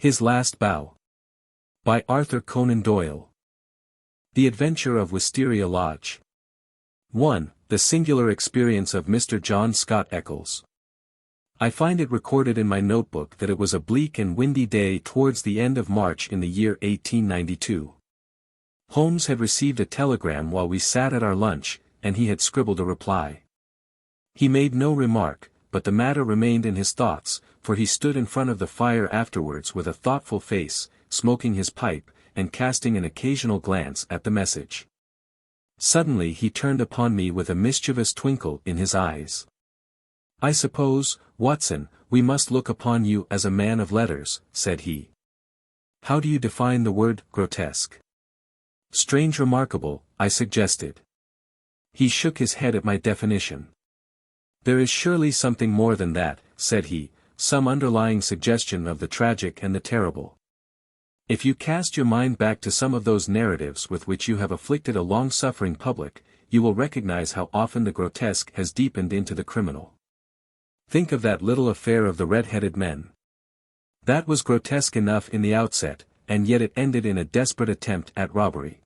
His Last Bow. By Arthur Conan Doyle. The Adventure of Wisteria Lodge. 1. The Singular Experience of Mr. John Scott Eccles. I find it recorded in my notebook that it was a bleak and windy day towards the end of March in the year 1892. Holmes had received a telegram while we sat at our lunch, and he had scribbled a reply. He made no remark, but the matter remained in his thoughts, for he stood in front of the fire afterwards with a thoughtful face, smoking his pipe, and casting an occasional glance at the message. Suddenly he turned upon me with a mischievous twinkle in his eyes. "I suppose, Watson, we must look upon you as a man of letters," said he. "How do you define the word grotesque?" "Strange remarkable," I suggested. He shook his head at my definition. "There is surely something more than that," said he, "some underlying suggestion of the tragic and the terrible. If you cast your mind back to some of those narratives with which you have afflicted a long-suffering public, you will recognize how often the grotesque has deepened into the criminal. Think of that little affair of the red-headed men. That was grotesque enough in the outset, and yet it ended in a desperate attempt at robbery.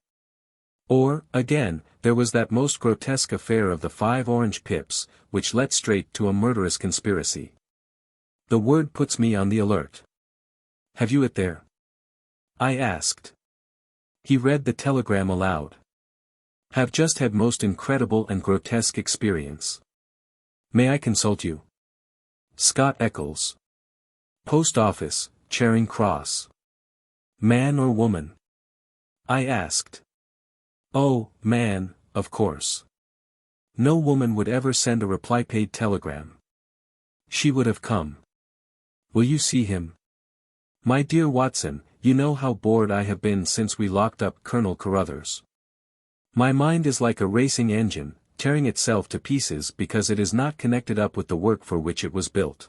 Or, again, there was that most grotesque affair of the 5 orange pips, which led straight to a murderous conspiracy. The word puts me on the alert." "Have you it there?" I asked. He read the telegram aloud. "Have just had most incredible and grotesque experience. May I consult you? Scott Eccles. Post Office, Charing Cross. Man or woman?" I asked. "Oh, man, of course. No woman would ever send a reply-paid telegram. She would have come. Will you see him? My dear Watson, you know how bored I have been since we locked up Colonel Carruthers. My mind is like a racing engine, tearing itself to pieces because it is not connected up with the work for which it was built.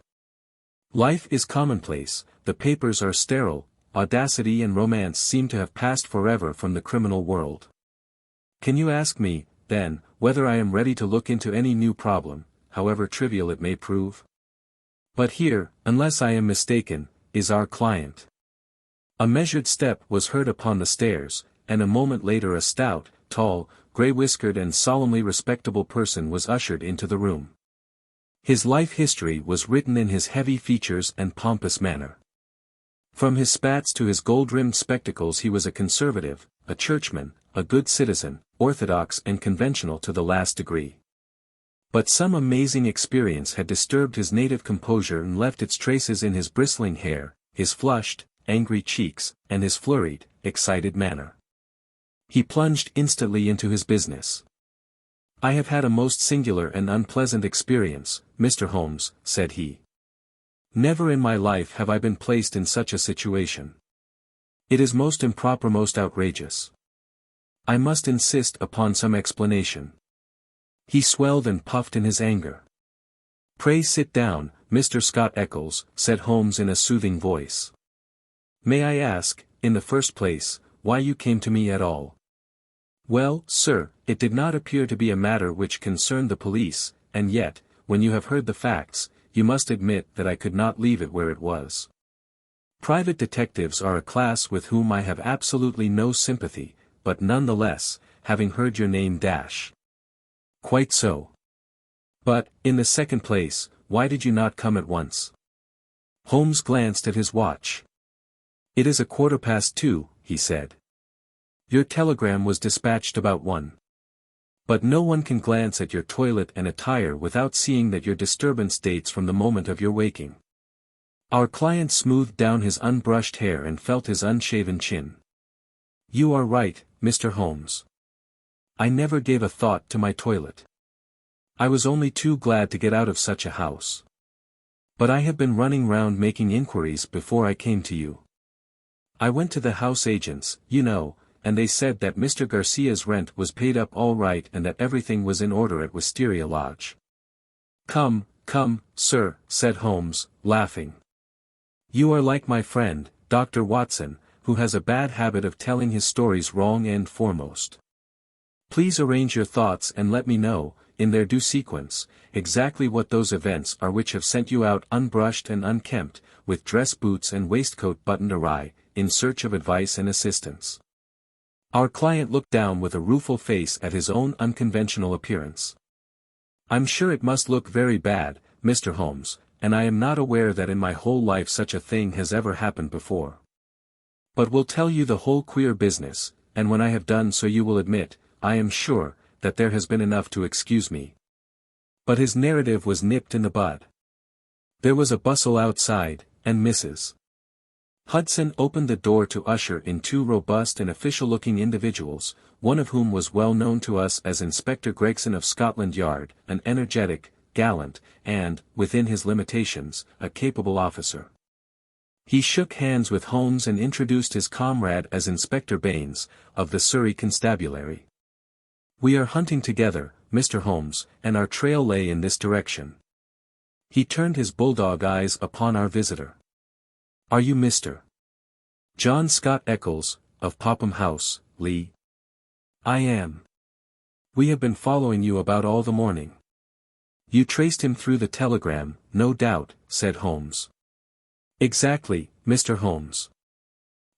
Life is commonplace, the papers are sterile, audacity and romance seem to have passed forever from the criminal world. Can you ask me, then, whether I am ready to look into any new problem, however trivial it may prove? But here, unless I am mistaken, is our client." A measured step was heard upon the stairs, and a moment later a stout, tall, grey-whiskered and solemnly respectable person was ushered into the room. His life history was written in his heavy features and pompous manner. From his spats to his gold-rimmed spectacles he was a conservative, a churchman, a good citizen, orthodox and conventional to the last degree. But some amazing experience had disturbed his native composure and left its traces in his bristling hair, his flushed, angry cheeks, and his flurried, excited manner. He plunged instantly into his business. "I have had a most singular and unpleasant experience, Mr. Holmes," said he. "Never in my life have I been placed in such a situation. It is most improper, most outrageous. I must insist upon some explanation." He swelled and puffed in his anger. "Pray sit down, Mr. Scott Eccles," said Holmes in a soothing voice. "May I ask, in the first place, why you came to me at all?" "Well, sir, it did not appear to be a matter which concerned the police, and yet, when you have heard the facts, you must admit that I could not leave it where it was. Private detectives are a class with whom I have absolutely no sympathy, but nonetheless, having heard your name dash." "Quite so. But, in the second place, why did you not come at once?" Holmes glanced at his watch. "It is 2:15, he said. "Your telegram was dispatched about 1. But no one can glance at your toilet and attire without seeing that your disturbance dates from the moment of your waking." Our client smoothed down his unbrushed hair and felt his unshaven chin. "You are right, Mr. Holmes. I never gave a thought to my toilet. I was only too glad to get out of such a house. But I have been running round making inquiries before I came to you. I went to the house agents, you know, and they said that Mr. Garcia's rent was paid up all right and that everything was in order at Wisteria Lodge." Come, sir," said Holmes, laughing. "You are like my friend, Dr. Watson, who has a bad habit of telling his stories wrong end foremost. Please arrange your thoughts and let me know, in their due sequence, exactly what those events are which have sent you out unbrushed and unkempt, with dress boots and waistcoat buttoned awry, in search of advice and assistance. Our client looked down with a rueful face at his own unconventional appearance. I'm sure it must look very bad, Mr. Holmes, and I am not aware that in my whole life such a thing has ever happened before. But will tell you the whole queer business, and when I have done so you will admit, I am sure, that there has been enough to excuse me. But his narrative was nipped in the bud. There was a bustle outside, and Mrs. Hudson opened the door to usher in two robust and official-looking individuals, one of whom was well known to us as Inspector Gregson of Scotland Yard, an energetic, gallant, and, within his limitations, a capable officer. He shook hands with Holmes and introduced his comrade as Inspector Baines, of the Surrey Constabulary. We are hunting together, Mr. Holmes, and our trail lay in this direction. He turned his bulldog eyes upon our visitor. Are you Mr. John Scott Eccles, of Popham House, Lee? I am. We have been following you about all the morning. You traced him through the telegram, no doubt, said Holmes. Exactly, Mr. Holmes.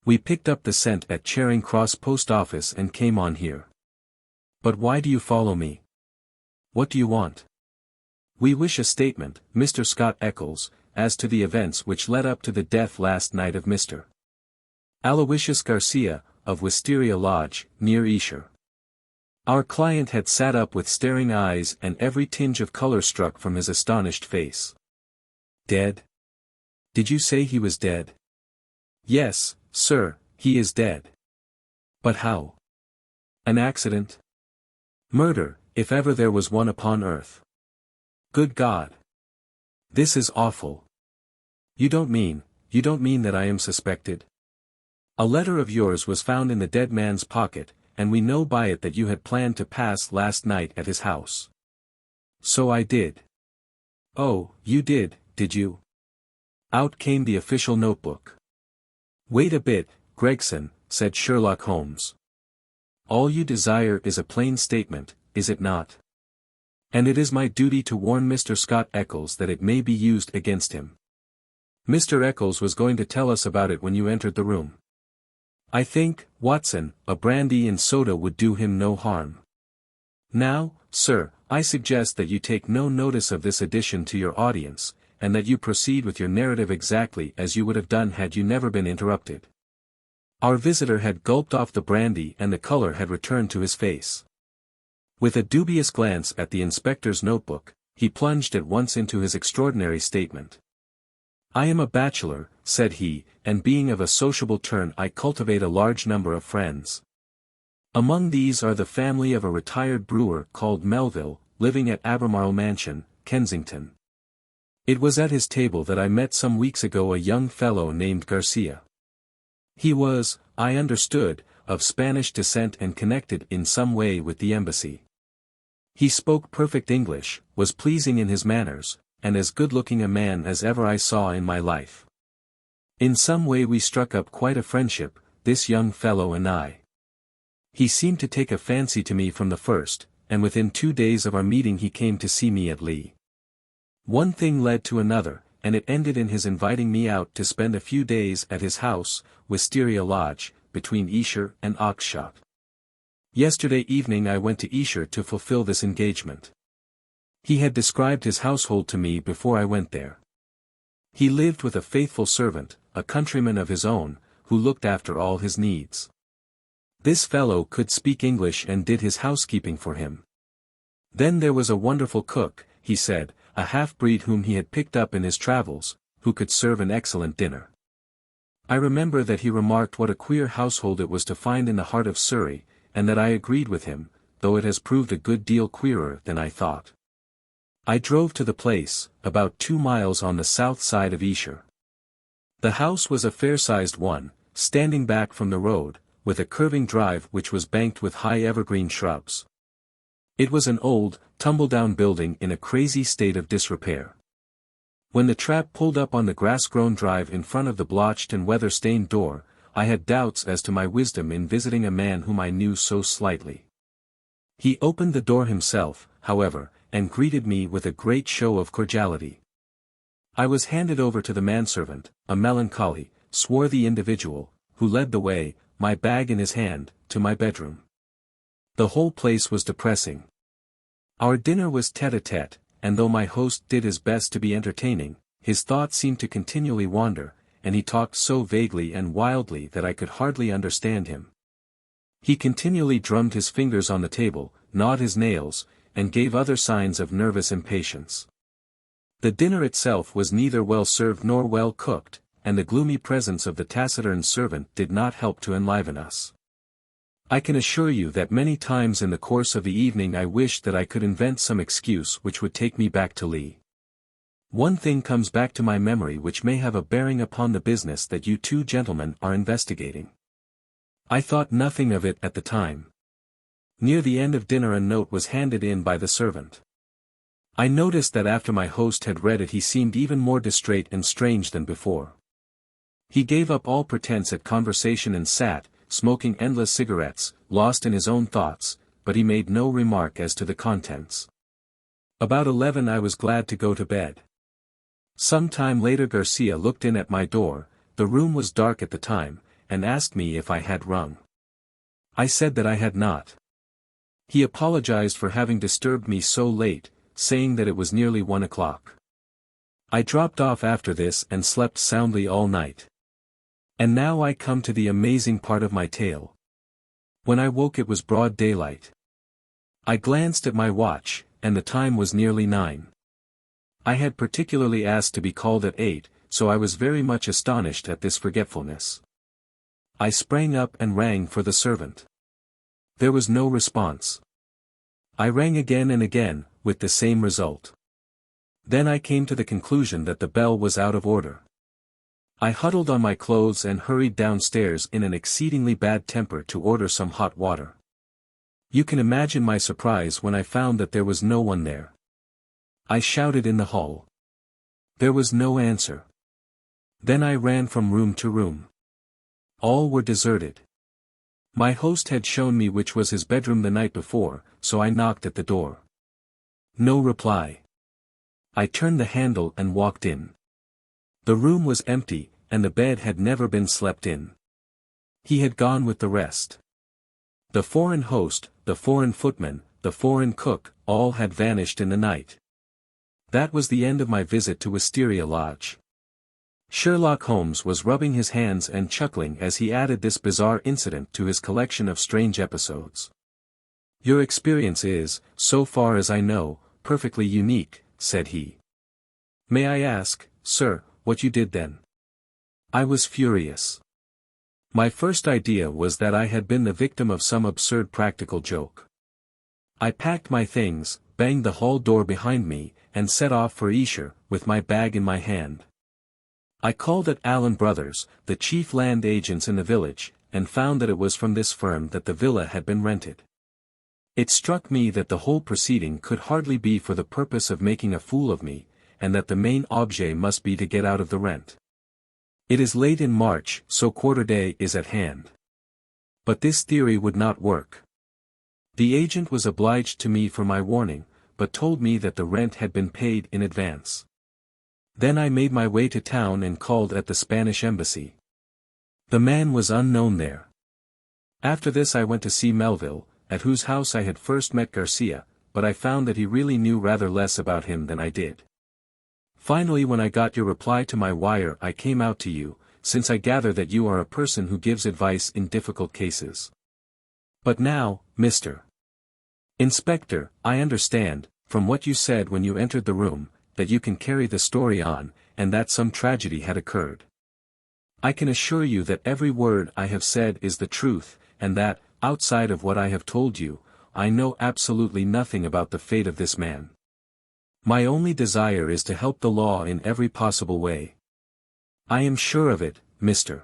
We picked up the scent at Charing Cross Post Office and came on here. But why do you follow me? What do you want? We wish a statement, Mr. Scott Eccles, as to the events which led up to the death last night of Mr. Aloysius Garcia, of Wisteria Lodge, near Esher. Our client had sat up with staring eyes and every tinge of color struck from his astonished face. Dead? Did you say he was dead? Yes, sir, he is dead. But how? An accident? Murder, if ever there was one upon earth. Good God! This is awful. You don't mean that I am suspected? A letter of yours was found in the dead man's pocket, and we know by it that you had planned to pass last night at his house. So I did. Oh, you did you? Out came the official notebook. Wait a bit, Gregson, said Sherlock Holmes. All you desire is a plain statement, is it not? And it is my duty to warn Mr. Scott Eccles that it may be used against him. Mr. Eccles was going to tell us about it when you entered the room. I think, Watson, a brandy and soda would do him no harm. Now, sir, I suggest that you take no notice of this addition to your audience, and that you proceed with your narrative exactly as you would have done had you never been interrupted. Our visitor had gulped off the brandy and the color had returned to his face. With a dubious glance at the inspector's notebook, he plunged at once into his extraordinary statement. I am a bachelor, said he, and being of a sociable turn I cultivate a large number of friends. Among these are the family of a retired brewer called Melville, living at Albemarle Mansion, Kensington. It was at his table that I met some weeks ago a young fellow named Garcia. He was, I understood, of Spanish descent and connected in some way with the embassy. He spoke perfect English, was pleasing in his manners, and as good-looking a man as ever I saw in my life. In some way we struck up quite a friendship, this young fellow and I. He seemed to take a fancy to me from the first, and within 2 days of our meeting he came to see me at Lee. One thing led to another, and it ended in his inviting me out to spend a few days at his house, Wisteria Lodge, between Esher and Oxshott. Yesterday evening I went to Esher to fulfill this engagement. He had described his household to me before I went there. He lived with a faithful servant, a countryman of his own, who looked after all his needs. This fellow could speak English and did his housekeeping for him. Then there was a wonderful cook, he said, a half-breed whom he had picked up in his travels, who could serve an excellent dinner. I remember that he remarked what a queer household it was to find in the heart of Surrey, and that I agreed with him, though it has proved a good deal queerer than I thought. I drove to the place, about 2 miles on the south side of Esher. The house was a fair-sized one, standing back from the road, with a curving drive which was banked with high evergreen shrubs. It was an old, tumble-down building in a crazy state of disrepair. When the trap pulled up on the grass-grown drive in front of the blotched and weather-stained door, I had doubts as to my wisdom in visiting a man whom I knew so slightly. He opened the door himself, however, and greeted me with a great show of cordiality. I was handed over to the manservant, a melancholy, swarthy individual, who led the way, my bag in his hand, to my bedroom. The whole place was depressing. Our dinner was tête-à-tête, and though my host did his best to be entertaining, his thoughts seemed to continually wander, and he talked so vaguely and wildly that I could hardly understand him. He continually drummed his fingers on the table, gnawed his nails, and gave other signs of nervous impatience. The dinner itself was neither well served nor well cooked, and the gloomy presence of the taciturn servant did not help to enliven us. I can assure you that many times in the course of the evening I wished that I could invent some excuse which would take me back to Lee. One thing comes back to my memory which may have a bearing upon the business that you two gentlemen are investigating. I thought nothing of it at the time. Near the end of dinner a note was handed in by the servant. I noticed that after my host had read it he seemed even more distrait and strange than before. He gave up all pretense at conversation and sat, smoking endless cigarettes, lost in his own thoughts, but he made no remark as to the contents. About 11 I was glad to go to bed. Some time later Garcia looked in at my door, the room was dark at the time, and asked me if I had rung. I said that I had not. He apologized for having disturbed me so late, saying that it was nearly 1 o'clock. I dropped off after this and slept soundly all night. And now I come to the amazing part of my tale. When I woke it was broad daylight. I glanced at my watch, and the time was nearly 9. I had particularly asked to be called at 8, so I was very much astonished at this forgetfulness. I sprang up and rang for the servant. There was no response. I rang again and again, with the same result. Then I came to the conclusion that the bell was out of order. I huddled on my clothes and hurried downstairs in an exceedingly bad temper to order some hot water. You can imagine my surprise when I found that there was no one there. I shouted in the hall. There was no answer. Then I ran from room to room. All were deserted. My host had shown me which was his bedroom the night before, so I knocked at the door. No reply. I turned the handle and walked in. The room was empty, and the bed had never been slept in. He had gone with the rest. The foreign host, the foreign footman, the foreign cook, all had vanished in the night. That was the end of my visit to Wisteria Lodge. Sherlock Holmes was rubbing his hands and chuckling as he added this bizarre incident to his collection of strange episodes. Your experience is, so far as I know, perfectly unique, said he. May I ask, sir, what you did then? I was furious. My first idea was that I had been the victim of some absurd practical joke. I packed my things, banged the hall door behind me, and set off for Esher, with my bag in my hand. I called at Allen Brothers, the chief land agents in the village, and found that it was from this firm that the villa had been rented. It struck me that the whole proceeding could hardly be for the purpose of making a fool of me, and that the main object must be to get out of the rent. It is late in March, so quarter day is at hand. But this theory would not work. The agent was obliged to me for my warning, but told me that the rent had been paid in advance. Then I made my way to town and called at the Spanish embassy. The man was unknown there. After this I went to see Melville, at whose house I had first met Garcia, but I found that he really knew rather less about him than I did. Finally, when I got your reply to my wire, I came out to you, since I gather that you are a person who gives advice in difficult cases. But now, Mr. Inspector, I understand, from what you said when you entered the room, that you can carry the story on, and that some tragedy had occurred. I can assure you that every word I have said is the truth, and that, outside of what I have told you, I know absolutely nothing about the fate of this man. My only desire is to help the law in every possible way. I am sure of it, Mr.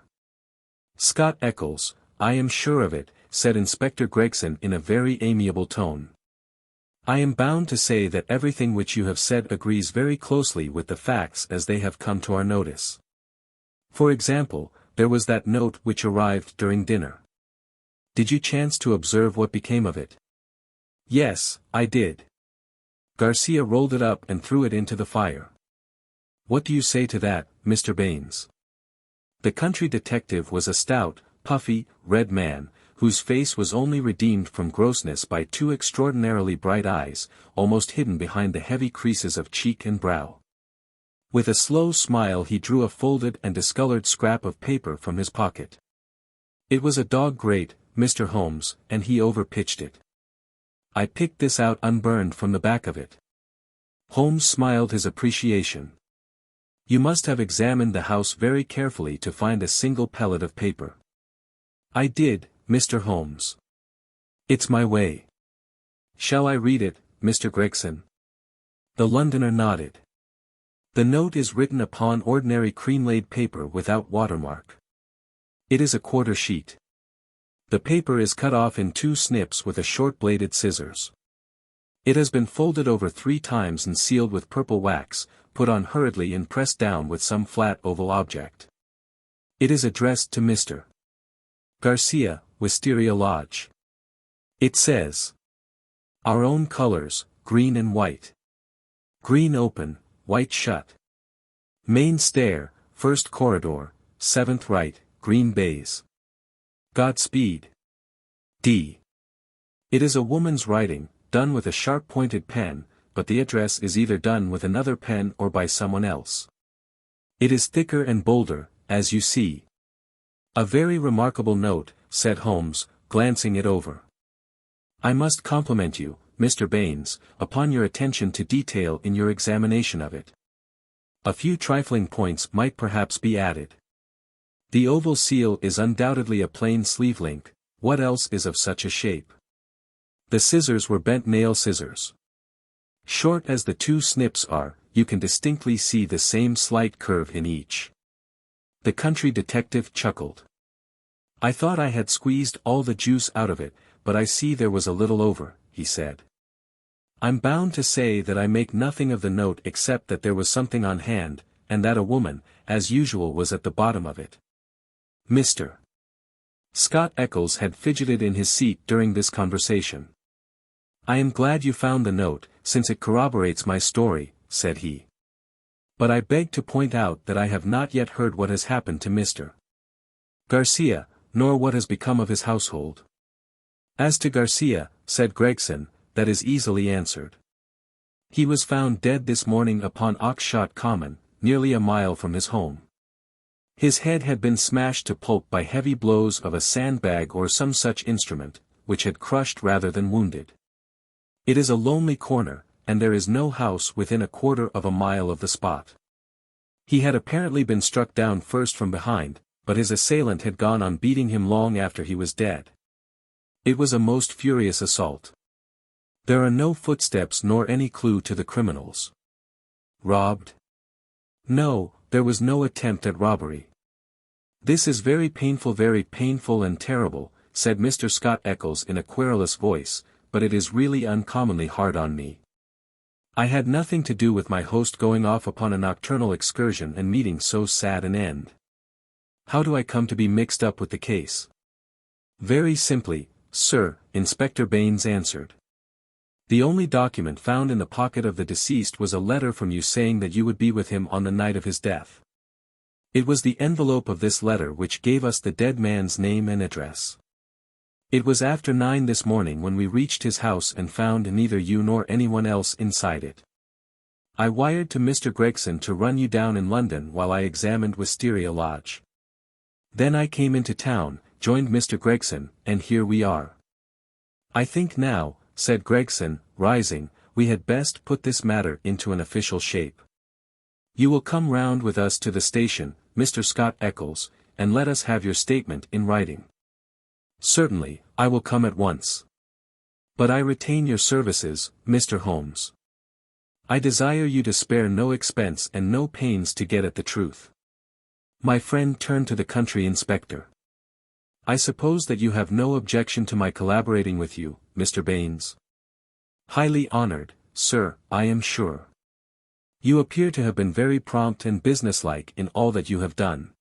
Scott Eccles, I am sure of it, said Inspector Gregson in a very amiable tone. I am bound to say that everything which you have said agrees very closely with the facts as they have come to our notice. For example, there was that note which arrived during dinner. Did you chance to observe what became of it? Yes, I did. Garcia rolled it up and threw it into the fire. What do you say to that, Mr. Baines? The country detective was a stout, puffy, red man, whose face was only redeemed from grossness by two extraordinarily bright eyes, almost hidden behind the heavy creases of cheek and brow. With a slow smile he drew a folded and discolored scrap of paper from his pocket. It was a dog grate, Mr. Holmes, and he over-pitched it. I picked this out unburned from the back of it. Holmes smiled his appreciation. You must have examined the house very carefully to find a single pellet of paper. I did, Mr. Holmes. It's my way. Shall I read it, Mr. Gregson? The Londoner nodded. The note is written upon ordinary cream-laid paper without watermark. It is a quarter sheet. The paper is cut off in 2 snips with a short-bladed scissors. It has been folded over 3 times and sealed with purple wax, put on hurriedly and pressed down with some flat oval object. It is addressed to Mr. Garcia, Wisteria Lodge. It says, Our own colors, green and white. Green open, white shut. Main stair, first corridor, 7th right, green baize. Godspeed. D. It is a woman's writing, done with a sharp-pointed pen, but the address is either done with another pen or by someone else. It is thicker and bolder, as you see. A very remarkable note, said Holmes, glancing it over. I must compliment you, Mr. Baines, upon your attention to detail in your examination of it. A few trifling points might perhaps be added. The oval seal is undoubtedly a plain sleeve link. What else is of such a shape? The scissors were bent nail scissors. Short as the 2 snips are, you can distinctly see the same slight curve in each. The country detective chuckled. I thought I had squeezed all the juice out of it, but I see there was a little over, he said. I'm bound to say that I make nothing of the note except that there was something on hand, and that a woman, as usual, was at the bottom of it. Mr. Scott Eccles had fidgeted in his seat during this conversation. I am glad you found the note, since it corroborates my story, said he. But I beg to point out that I have not yet heard what has happened to Mr. Garcia, nor what has become of his household. As to Garcia, said Gregson, that is easily answered. He was found dead this morning upon Oxshott Common, nearly a mile from his home. His head had been smashed to pulp by heavy blows of a sandbag or some such instrument, which had crushed rather than wounded. It is a lonely corner, and there is no house within a quarter of a mile of the spot. He had apparently been struck down first from behind, but his assailant had gone on beating him long after he was dead. It was a most furious assault. There are no footsteps nor any clue to the criminals. Robbed? No, there was no attempt at robbery. This is very painful and terrible, said Mr. Scott Eccles in a querulous voice, but it is really uncommonly hard on me. I had nothing to do with my host going off upon a nocturnal excursion and meeting so sad an end. How do I come to be mixed up with the case? Very simply, sir, Inspector Baines answered. The only document found in the pocket of the deceased was a letter from you saying that you would be with him on the night of his death. It was the envelope of this letter which gave us the dead man's name and address. It was after 9 this morning when we reached his house and found neither you nor anyone else inside it. I wired to Mr. Gregson to run you down in London while I examined Wisteria Lodge. Then I came into town, joined Mr. Gregson, and here we are. I think now, said Gregson, rising, we had best put this matter into an official shape. You will come round with us to the station, Mr. Scott Eccles, and let us have your statement in writing. Certainly, I will come at once. But I retain your services, Mr. Holmes. I desire you to spare no expense and no pains to get at the truth. My friend turned to the country inspector. I suppose that you have no objection to my collaborating with you, Mr. Baines. Highly honored, sir, I am sure. You appear to have been very prompt and businesslike in all that you have done.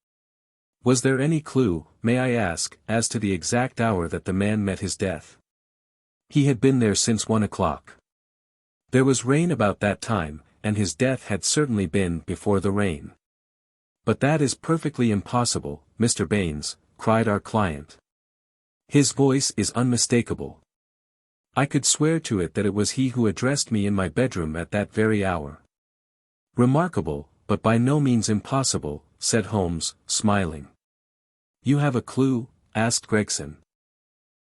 Was there any clue, may I ask, as to the exact hour that the man met his death? He had been there since 1 o'clock. There was rain about that time, and his death had certainly been before the rain. But that is perfectly impossible, Mr. Baines, cried our client. His voice is unmistakable. I could swear to it that it was he who addressed me in my bedroom at that very hour. Remarkable, but by no means impossible, said Holmes, smiling. You have a clue? Asked Gregson.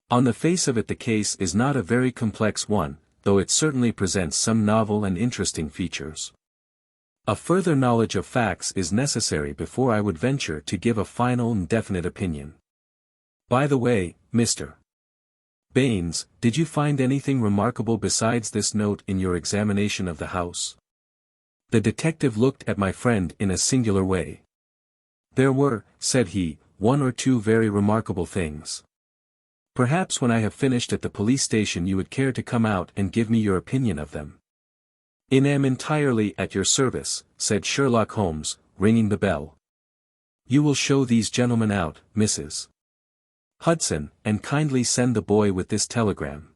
On the face of it the case is not a very complex one, though it certainly presents some novel and interesting features. A further knowledge of facts is necessary before I would venture to give a final and definite opinion. By the way, Mr. Baines, did you find anything remarkable besides this note in your examination of the house? The detective looked at my friend in a singular way. There were, said he, 1 or 2 very remarkable things. Perhaps when I have finished at the police station you would care to come out and give me your opinion of them. I am entirely at your service, said Sherlock Holmes, ringing the bell. You will show these gentlemen out, Mrs. Hudson, and kindly send the boy with this telegram.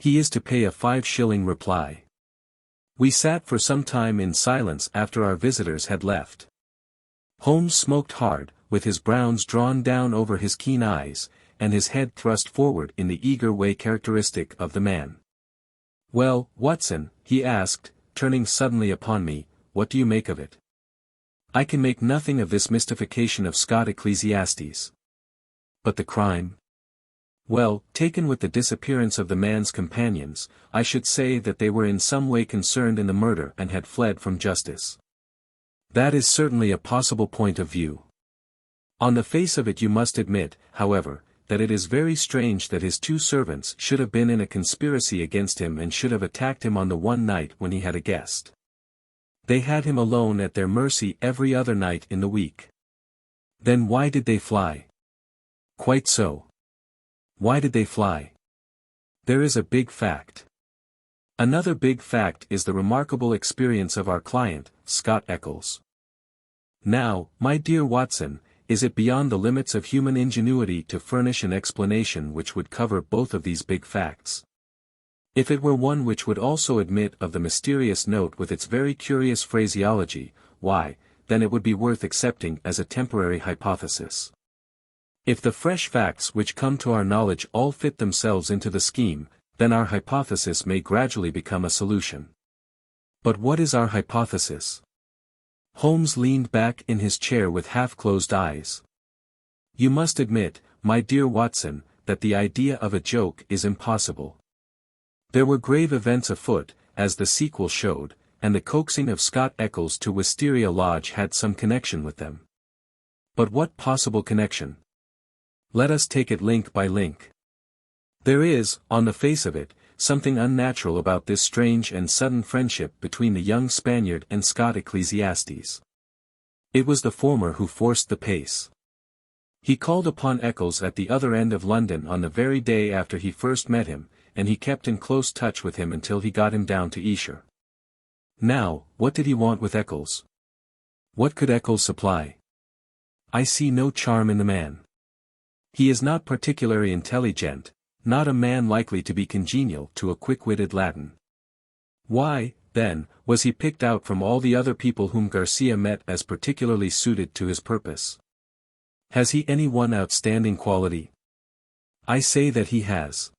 He is to pay a 5-shilling reply. We sat for some time in silence after our visitors had left. Holmes smoked hard, with his brows drawn down over his keen eyes, and his head thrust forward in the eager way characteristic of the man. Well, Watson, he asked, turning suddenly upon me, what do you make of it? I can make nothing of this mystification of Scott Ecclesiastes. But the crime? Well, taken with the disappearance of the man's companions, I should say that they were in some way concerned in the murder and had fled from justice. That is certainly a possible point of view. On the face of it you must admit, however, that it is very strange that his 2 servants should have been in a conspiracy against him and should have attacked him on the one night when he had a guest. They had him alone at their mercy every other night in the week. Then why did they fly? Quite so. Why did they fly? There is a big fact. Another big fact is the remarkable experience of our client, Scott Eccles. Now, my dear Watson, is it beyond the limits of human ingenuity to furnish an explanation which would cover both of these big facts? If it were one which would also admit of the mysterious note with its very curious phraseology, why, then it would be worth accepting as a temporary hypothesis. If the fresh facts which come to our knowledge all fit themselves into the scheme, then our hypothesis may gradually become a solution. But what is our hypothesis? Holmes leaned back in his chair with half-closed eyes. You must admit, my dear Watson, that the idea of a joke is impossible. There were grave events afoot, as the sequel showed, and the coaxing of Scott Eccles to Wisteria Lodge had some connection with them. But what possible connection? Let us take it link by link. There is, on the face of it, something unnatural about this strange and sudden friendship between the young Spaniard and Scott Ecclesiastes. It was the former who forced the pace. He called upon Eccles at the other end of London on the very day after he first met him, and he kept in close touch with him until he got him down to Esher. Now, what did he want with Eccles? What could Eccles supply? I see no charm in the man. He is not particularly intelligent, not a man likely to be congenial to a quick-witted Latin. Why, then, was he picked out from all the other people whom Garcia met as particularly suited to his purpose? Has he any one outstanding quality? I say that he has.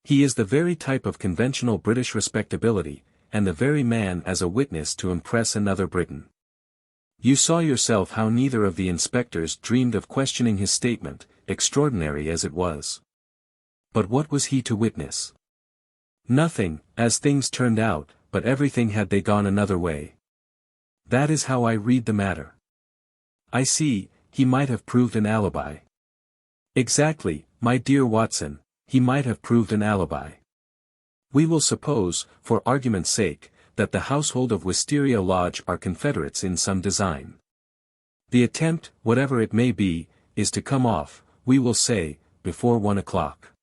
He is the very type of conventional British respectability, and the very man as a witness to impress another Briton. You saw yourself how neither of the inspectors dreamed of questioning his statement, extraordinary as it was. But what was he to witness? Nothing, as things turned out, but everything had they gone another way. That is how I read the matter. I see, he might have proved an alibi. Exactly, my dear Watson, he might have proved an alibi. We will suppose, for argument's sake, that the household of Wisteria Lodge are confederates in some design. The attempt, whatever it may be, is to come off, we will say, before 1 o'clock.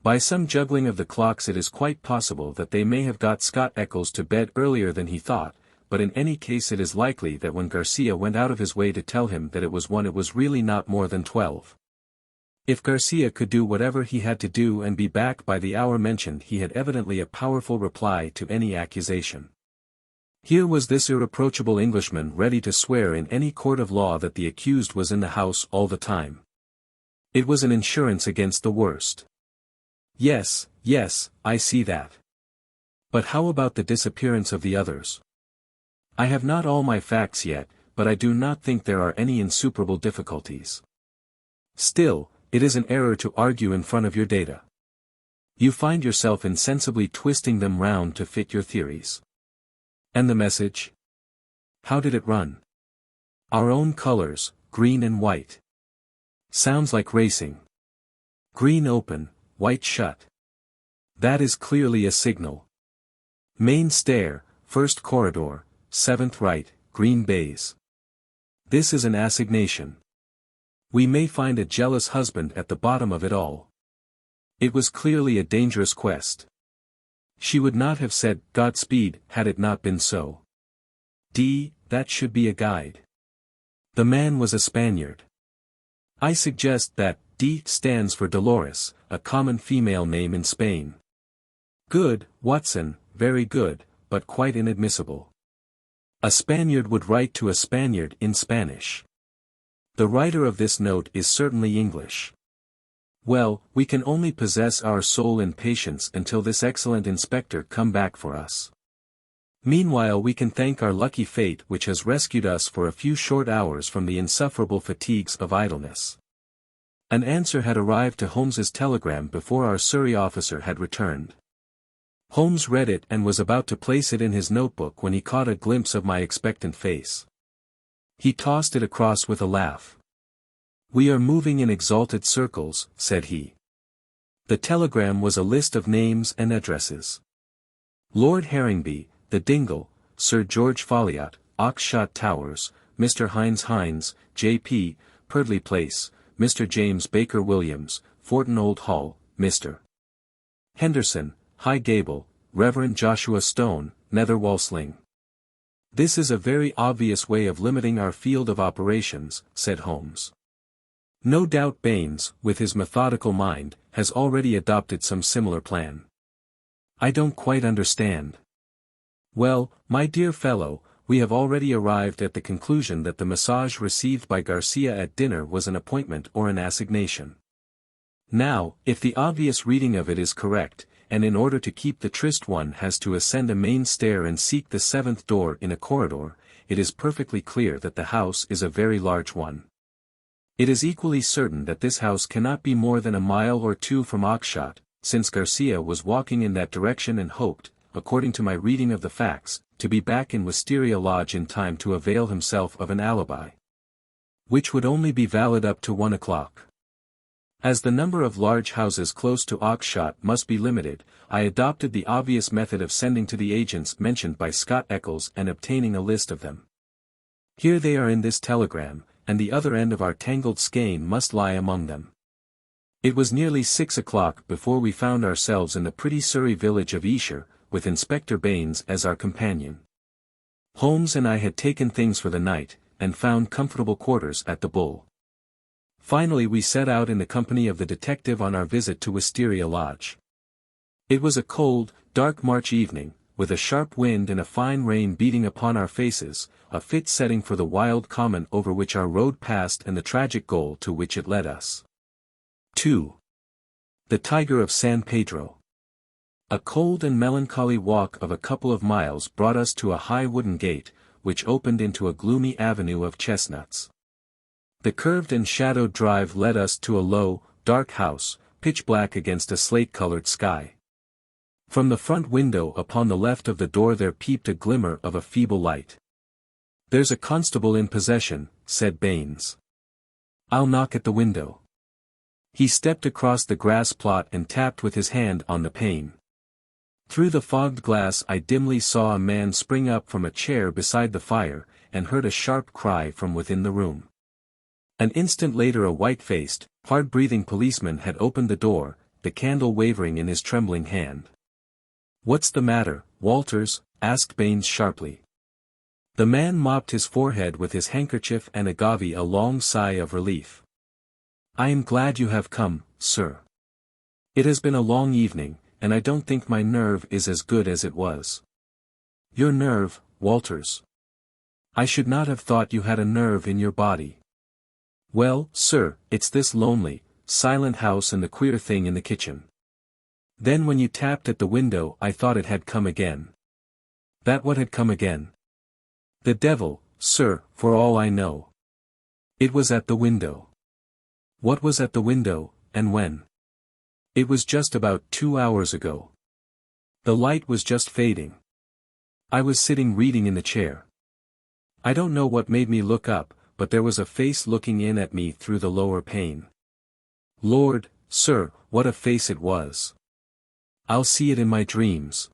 By some juggling of the clocks it is quite possible that they may have got Scott Eccles to bed earlier than he thought, but in any case it is likely that when Garcia went out of his way to tell him that it was 1 it was really not more than 12. If Garcia could do whatever he had to do and be back by the hour mentioned, he had evidently a powerful reply to any accusation. Here was this irreproachable Englishman ready to swear in any court of law that the accused was in the house all the time. It was an insurance against the worst. Yes, I see that. But how about the disappearance of the others? I have not all my facts yet, but I do not think there are any insuperable difficulties. Still, it is an error to argue in front of your data. You find yourself insensibly twisting them round to fit your theories. And the message? How did it run? Our own colors, green and white. Sounds like racing. Green open, white shut. That is clearly a signal. Main stair, first corridor, 7th right, green baize. This is an assignation. We may find a jealous husband at the bottom of it all. It was clearly a dangerous quest. She would not have said Godspeed had it not been so. That should be a guide. The man was a Spaniard. I suggest that D stands for Dolores, a common female name in Spain. Good, Watson, very good, but quite inadmissible. A Spaniard would write to a Spaniard in Spanish. The writer of this note is certainly English. Well, we can only possess our soul in patience until this excellent inspector come back for us. Meanwhile we can thank our lucky fate which has rescued us for a few short hours from the insufferable fatigues of idleness. An answer had arrived to Holmes's telegram before our Surrey officer had returned. Holmes read it and was about to place it in his notebook when he caught a glimpse of my expectant face. He tossed it across with a laugh. "We are moving in exalted circles," said he. The telegram was a list of names and addresses. Lord Harringby, The Dingle, Sir George Folliot, Oxshott Towers, Mr. Hines, J.P., Purdley Place, Mr. James Baker Williams, Forton Old Hall, Mr. Henderson, High Gable, Reverend Joshua Stone, Nether Walsling. "This is a very obvious way of limiting our field of operations," said Holmes. No doubt Baines, with his methodical mind, has already adopted some similar plan. I don't quite understand. Well, my dear fellow, we have already arrived at the conclusion that the massage received by Garcia at dinner was an appointment or an assignation. Now, if the obvious reading of it is correct, and in order to keep the tryst one has to ascend a main stair and seek the 7th door in a corridor, it is perfectly clear that the house is a very large one. It is equally certain that this house cannot be more than a mile or two from Oxshott, since Garcia was walking in that direction and hoped, according to my reading of the facts, to be back in Wisteria Lodge in time to avail himself of an alibi, which would only be valid up to 1 o'clock. As the number of large houses close to Oxshott must be limited, I adopted the obvious method of sending to the agents mentioned by Scott Eccles and obtaining a list of them. Here they are in this telegram, and the other end of our tangled skein must lie among them. It was nearly 6 o'clock before we found ourselves in the pretty Surrey village of Esher, with Inspector Baines as our companion. Holmes and I had taken things for the night, and found comfortable quarters at the Bull. Finally we set out in the company of the detective on our visit to Wisteria Lodge. It was a cold, dark March evening, with a sharp wind and a fine rain beating upon our faces, a fit setting for the wild common over which our road passed and the tragic goal to which it led us. 2. The Tiger of San Pedro. A cold and melancholy walk of a couple of miles brought us to a high wooden gate, which opened into a gloomy avenue of chestnuts. The curved and shadowed drive led us to a low, dark house, pitch black against a slate-colored sky. From the front window upon the left of the door there peeped a glimmer of a feeble light. "There's a constable in possession," said Baines. "I'll knock at the window." He stepped across the grass plot and tapped with his hand on the pane. Through the fogged glass I dimly saw a man spring up from a chair beside the fire, and heard a sharp cry from within the room. An instant later a white-faced, hard-breathing policeman had opened the door, the candle wavering in his trembling hand. "What's the matter, Walters?" asked Baines sharply. The man mopped his forehead with his handkerchief and gave a long sigh of relief. "I am glad you have come, sir. It has been a long evening, and I don't think my nerve is as good as it was." "Your nerve, Walters? I should not have thought you had a nerve in your body." "Well, sir, it's this lonely, silent house and the queer thing in the kitchen. Then when you tapped at the window I thought it had come again." "That what had come again?" "The devil, sir, for all I know. It was at the window." "What was at the window, and when?" "It was just about 2 hours ago. The light was just fading. I was sitting reading in the chair. I don't know what made me look up, but there was a face looking in at me through the lower pane. Lord, sir, what a face it was! I'll see it in my dreams."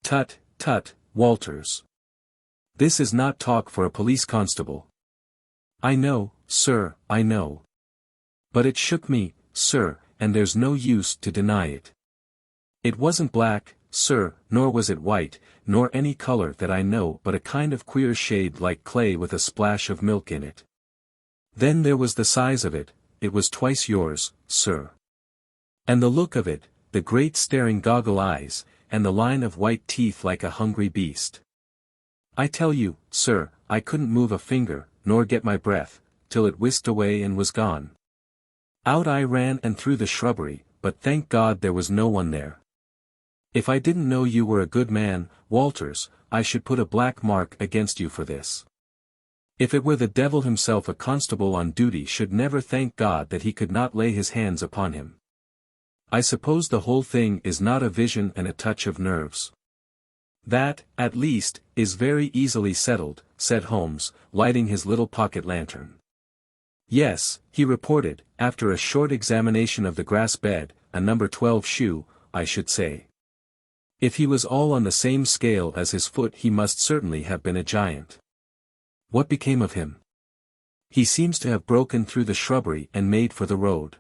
"Tut, tut, Walters. This is not talk for a police constable." "I know, sir, I know. But it shook me, sir, and there's no use to deny it. It wasn't black, sir, nor was it white, nor any color that I know, but a kind of queer shade like clay with a splash of milk in it. Then there was the size of it, it was twice yours, sir. And the look of it, the great staring goggle eyes, and the line of white teeth like a hungry beast. I tell you, sir, I couldn't move a finger, nor get my breath, till it whisked away and was gone. Out I ran and through the shrubbery, but thank God there was no one there. If I didn't know you were a good man, Walters, I should put a black mark against you for this. If it were the devil himself, a constable on duty should never thank God that he could not lay his hands upon him. I suppose the whole thing is not a vision and a touch of nerves." "That, at least, is very easily settled," said Holmes, lighting his little pocket lantern. "Yes," he reported, after a short examination of the grass bed, "a number 12 shoe, I should say. If he was all on the same scale as his foot he must certainly have been a giant. What became of him?" "He seems to have broken through the shrubbery and made for the road."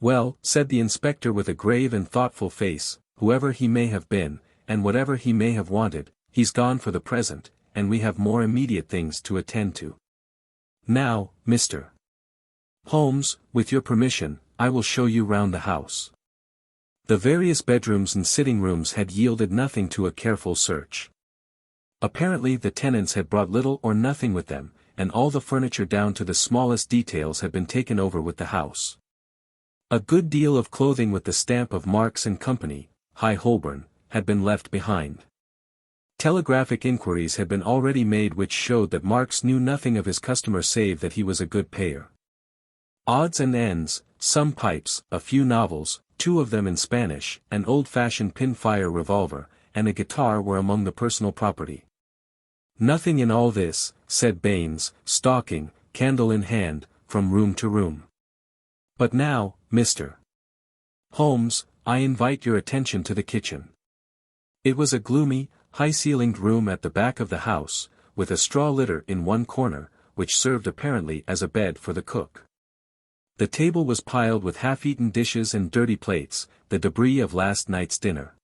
"Well," said the inspector with a grave and thoughtful face, "whoever he may have been, and whatever he may have wanted, he's gone for the present, and we have more immediate things to attend to. Now, Mr. Holmes, with your permission, I will show you round the house." The various bedrooms and sitting rooms had yielded nothing to a careful search. Apparently the tenants had brought little or nothing with them, and all the furniture down to the smallest details had been taken over with the house. A good deal of clothing with the stamp of Marks and Company, High Holborn, had been left behind. Telegraphic inquiries had been already made which showed that Marks knew nothing of his customer save that he was a good payer. Odds and ends, some pipes, a few novels, 2 of them in Spanish, an old-fashioned pin-fire revolver, and a guitar were among the personal property. "Nothing in all this," said Baines, stalking, candle in hand, from room to room. "But now, Mr. Holmes, I invite your attention to the kitchen." It was a gloomy, high-ceilinged room at the back of the house, with a straw litter in one corner, which served apparently as a bed for the cook. The table was piled with half-eaten dishes and dirty plates, the debris of last night's dinner.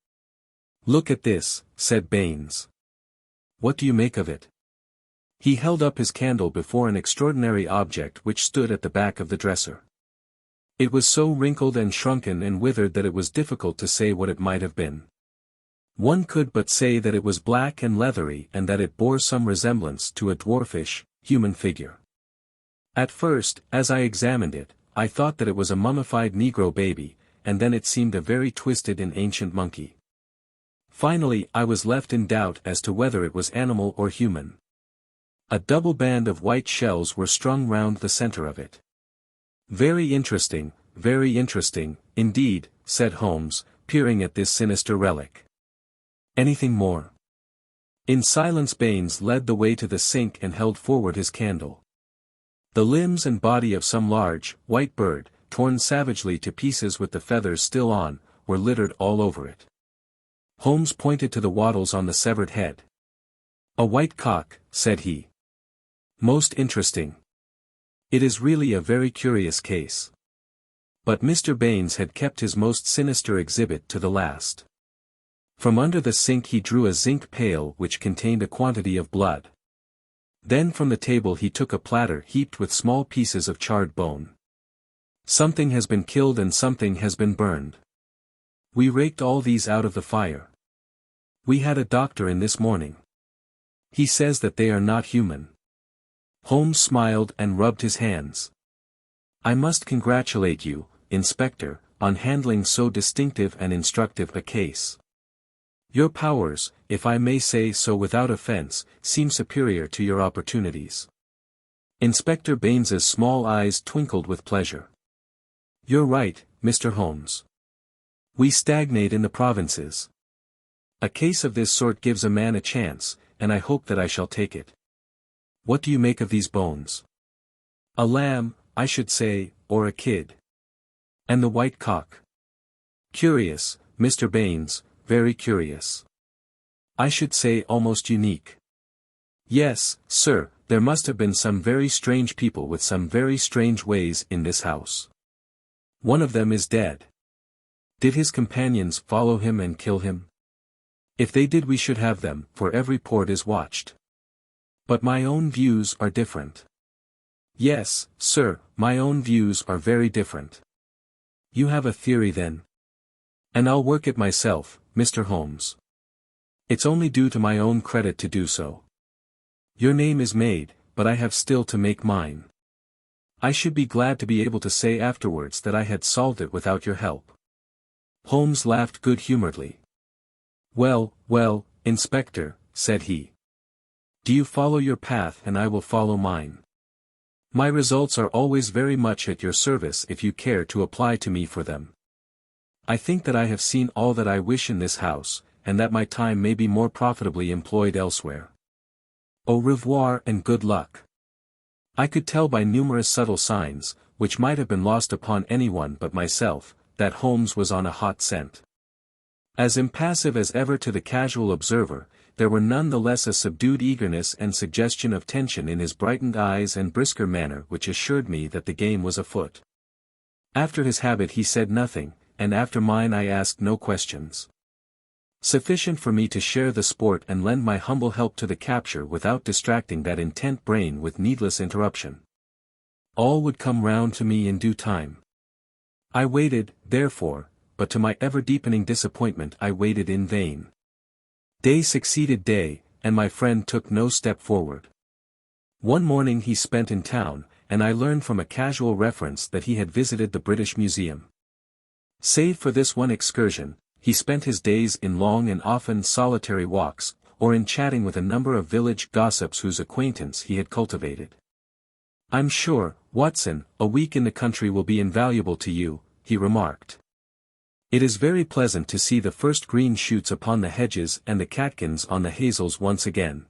"Look at this," said Baines. "What do you make of it?" He held up his candle before an extraordinary object which stood at the back of the dresser. It was so wrinkled and shrunken and withered that it was difficult to say what it might have been. One could but say that it was black and leathery and that it bore some resemblance to a dwarfish, human figure. At first, as I examined it, I thought that it was a mummified Negro baby, and then it seemed a very twisted and ancient monkey. Finally I was left in doubt as to whether it was animal or human. A double band of white shells were strung round the center of it. very interesting, indeed," said Holmes, peering at this sinister relic. "Anything more?" In silence Baines led the way to the sink and held forward his candle. The limbs and body of some large, white bird, torn savagely to pieces with the feathers still on, were littered all over it. Holmes pointed to the wattles on the severed head. "A white cock," said he. "Most interesting. It is really a very curious case." But Mr. Baines had kept his most sinister exhibit to the last. From under the sink he drew a zinc pail which contained a quantity of blood. Then from the table he took a platter heaped with small pieces of charred bone. Something has been killed and something has been burned. We raked all these out of the fire. We had a doctor in this morning. He says that they are not human. Holmes smiled and rubbed his hands. I must congratulate you, Inspector, on handling so distinctive and instructive a case. Your powers, if I may say so without offense, seem superior to your opportunities. Inspector Baines's small eyes twinkled with pleasure. You're right, Mr. Holmes. We stagnate in the provinces. A case of this sort gives a man a chance, and I hope that I shall take it. What do you make of these bones? A lamb, I should say, or a kid. And the white cock. Curious, Mr. Baines, very curious. I should say almost unique. Yes, sir, there must have been some very strange people with some very strange ways in this house. One of them is dead. Did his companions follow him and kill him? If they did we should have them, for every port is watched. But my own views are different. Yes, sir, my own views are very different. You have a theory then? And I'll work it myself, Mr. Holmes. It's only due to my own credit to do so. Your name is made, but I have still to make mine. I should be glad to be able to say afterwards that I had solved it without your help. Holmes laughed good-humoredly. Well, well, Inspector, said he. Do you follow your path and I will follow mine. My results are always very much at your service if you care to apply to me for them. I think that I have seen all that I wish in this house, and that my time may be more profitably employed elsewhere. Au revoir and good luck. I could tell by numerous subtle signs, which might have been lost upon anyone but myself, that Holmes was on a hot scent. As impassive as ever to the casual observer, there were none the less a subdued eagerness and suggestion of tension in his brightened eyes and brisker manner which assured me that the game was afoot. After his habit he said nothing, and after mine I asked no questions. Sufficient for me to share the sport and lend my humble help to the capture without distracting that intent brain with needless interruption. All would come round to me in due time. I waited, therefore, but to my ever-deepening disappointment I waited in vain. Day succeeded day, and my friend took no step forward. One morning he spent in town, and I learned from a casual reference that he had visited the British Museum. Save for this one excursion, he spent his days in long and often solitary walks, or in chatting with a number of village gossips whose acquaintance he had cultivated. I'm sure, Watson, a week in the country will be invaluable to you, he remarked. It is very pleasant to see the first green shoots upon the hedges and the catkins on the hazels once again.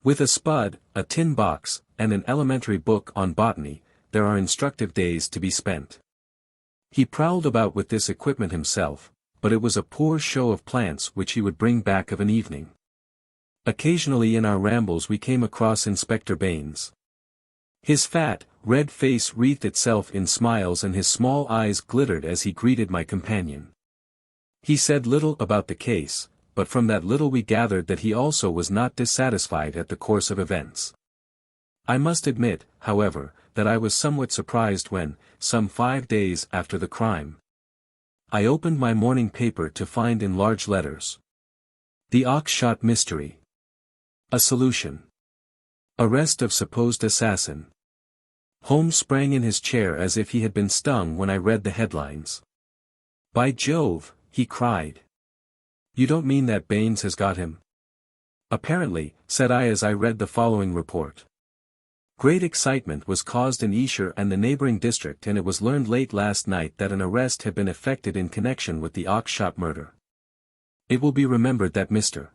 With a spud, a tin box, and an elementary book on botany, there are instructive days to be spent. He prowled about with this equipment himself, but it was a poor show of plants which he would bring back of an evening. Occasionally in our rambles we came across Inspector Baines. His fat, red face wreathed itself in smiles and his small eyes glittered as he greeted my companion. He said little about the case, but from that little we gathered that he also was not dissatisfied at the course of events. I must admit, however, that I was somewhat surprised when, some 5 days after the crime, I opened my morning paper to find in large letters: The Ox-Shot Mystery. A solution. Arrest of supposed assassin. Holmes sprang in his chair as if he had been stung when I read the headlines. By Jove, he cried. You don't mean that Baines has got him? Apparently, said I as I read the following report. Great excitement was caused in Esher and the neighboring district, and it was learned late last night that an arrest had been effected in connection with the Ox-Shot murder. It will be remembered that Mr.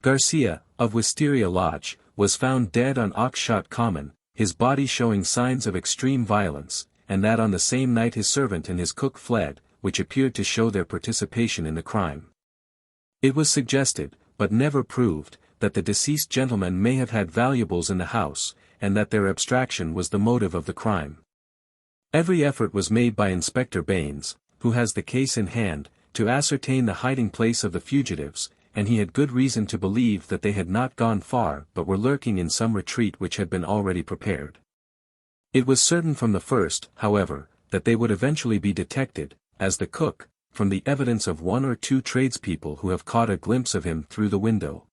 Garcia, of Wisteria Lodge, was found dead on Ox-Shot Common, his body showing signs of extreme violence, and that on the same night his servant and his cook fled, which appeared to show their participation in the crime. It was suggested, but never proved, that the deceased gentlemen may have had valuables in the house, and that their abstraction was the motive of the crime. Every effort was made by Inspector Baines, who has the case in hand, to ascertain the hiding place of the fugitives, and he had good reason to believe that they had not gone far but were lurking in some retreat which had been already prepared. It was certain from the first, however, that they would eventually be detected, as the cook, from the evidence of one or two tradespeople who have caught a glimpse of him through the window,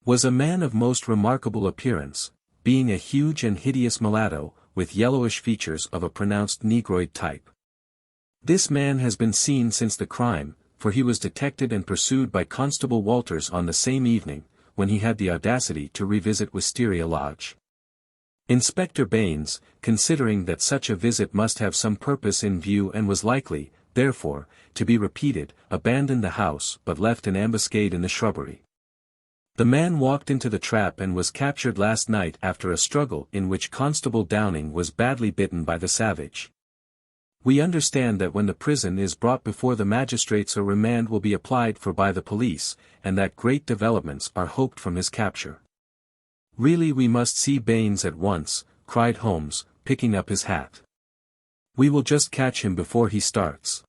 was a man of most remarkable appearance, being a huge and hideous mulatto, with yellowish features of a pronounced negroid type. This man has been seen since the crime, for he was detected and pursued by Constable Walters on the same evening, when he had the audacity to revisit Wisteria Lodge. Inspector Baines, considering that such a visit must have some purpose in view and was likely, therefore, to be repeated, abandoned the house but left an ambuscade in the shrubbery. The man walked into the trap and was captured last night after a struggle in which Constable Downing was badly bitten by the savage. We understand that when the prison is brought before the magistrates a remand will be applied for by the police, and that great developments are hoped from his capture. Really we must see Baines at once, cried Holmes, picking up his hat. We will just catch him before he starts.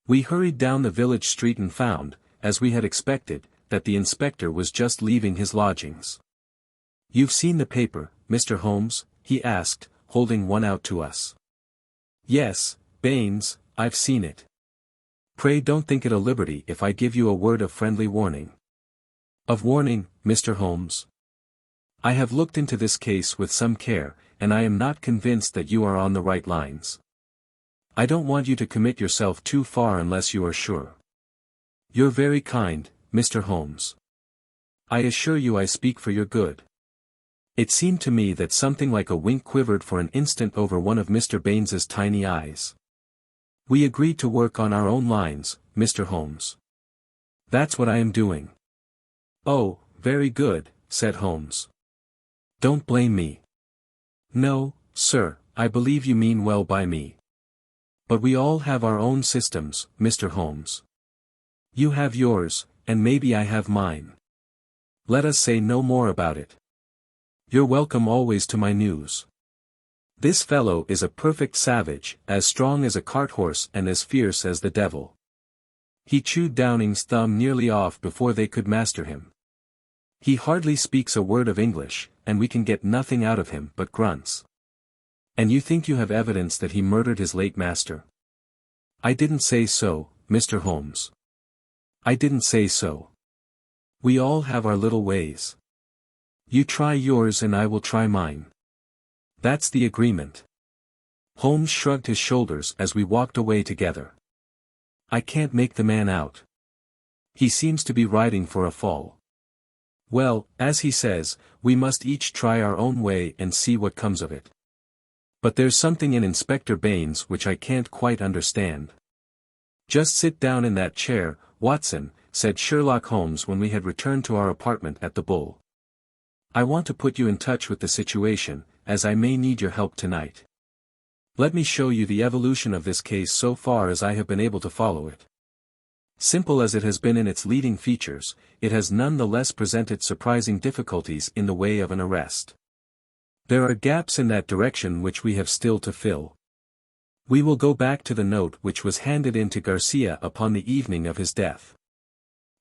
We hurried down the village street and found, as we had expected, that the inspector was just leaving his lodgings. You've seen the paper, Mr. Holmes? He asked, holding one out to us. Yes, Baines, I've seen it. Pray don't think it a liberty if I give you a word of friendly warning. Of warning, Mr. Holmes? I have looked into this case with some care, and I am not convinced that you are on the right lines. I don't want you to commit yourself too far unless you are sure. You're very kind, Mr. Holmes. I assure you I speak for your good. It seemed to me that something like a wink quivered for an instant over one of Mr. Baines's tiny eyes. We agreed to work on our own lines, Mr. Holmes. That's what I am doing. Oh, very good, said Holmes. Don't blame me. No, sir, I believe you mean well by me. But we all have our own systems, Mr. Holmes. You have yours, and maybe I have mine. Let us say no more about it. You're welcome always to my news. This fellow is a perfect savage, as strong as a cart horse and as fierce as the devil. He chewed Downing's thumb nearly off before they could master him. He hardly speaks a word of English, and we can get nothing out of him but grunts. And you think you have evidence that he murdered his late master? I didn't say so, Mr. Holmes. I didn't say so. We all have our little ways. You try yours and I will try mine. That's the agreement. Holmes shrugged his shoulders as we walked away together. I can't make the man out. He seems to be riding for a fall. Well, as he says, we must each try our own way and see what comes of it. But there's something in Inspector Baines which I can't quite understand. Just sit down in that chair, Watson, said Sherlock Holmes when we had returned to our apartment at the Bull. I want to put you in touch with the situation, as I may need your help tonight. Let me show you the evolution of this case so far as I have been able to follow it. Simple as it has been in its leading features, it has none the less presented surprising difficulties in the way of an arrest. There are gaps in that direction which we have still to fill. We will go back to the note which was handed in to Garcia upon the evening of his death.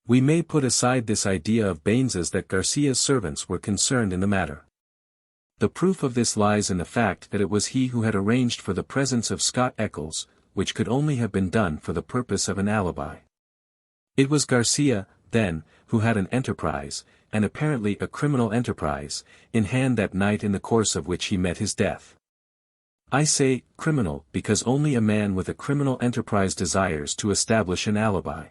We may put aside this idea of Baines's that Garcia's servants were concerned in the matter. The proof of this lies in the fact that it was he who had arranged for the presence of Scott Eccles, which could only have been done for the purpose of an alibi. It was Garcia, then, who had an enterprise, and apparently a criminal enterprise, in hand that night in the course of which he met his death. I say, criminal, because only a man with a criminal enterprise desires to establish an alibi.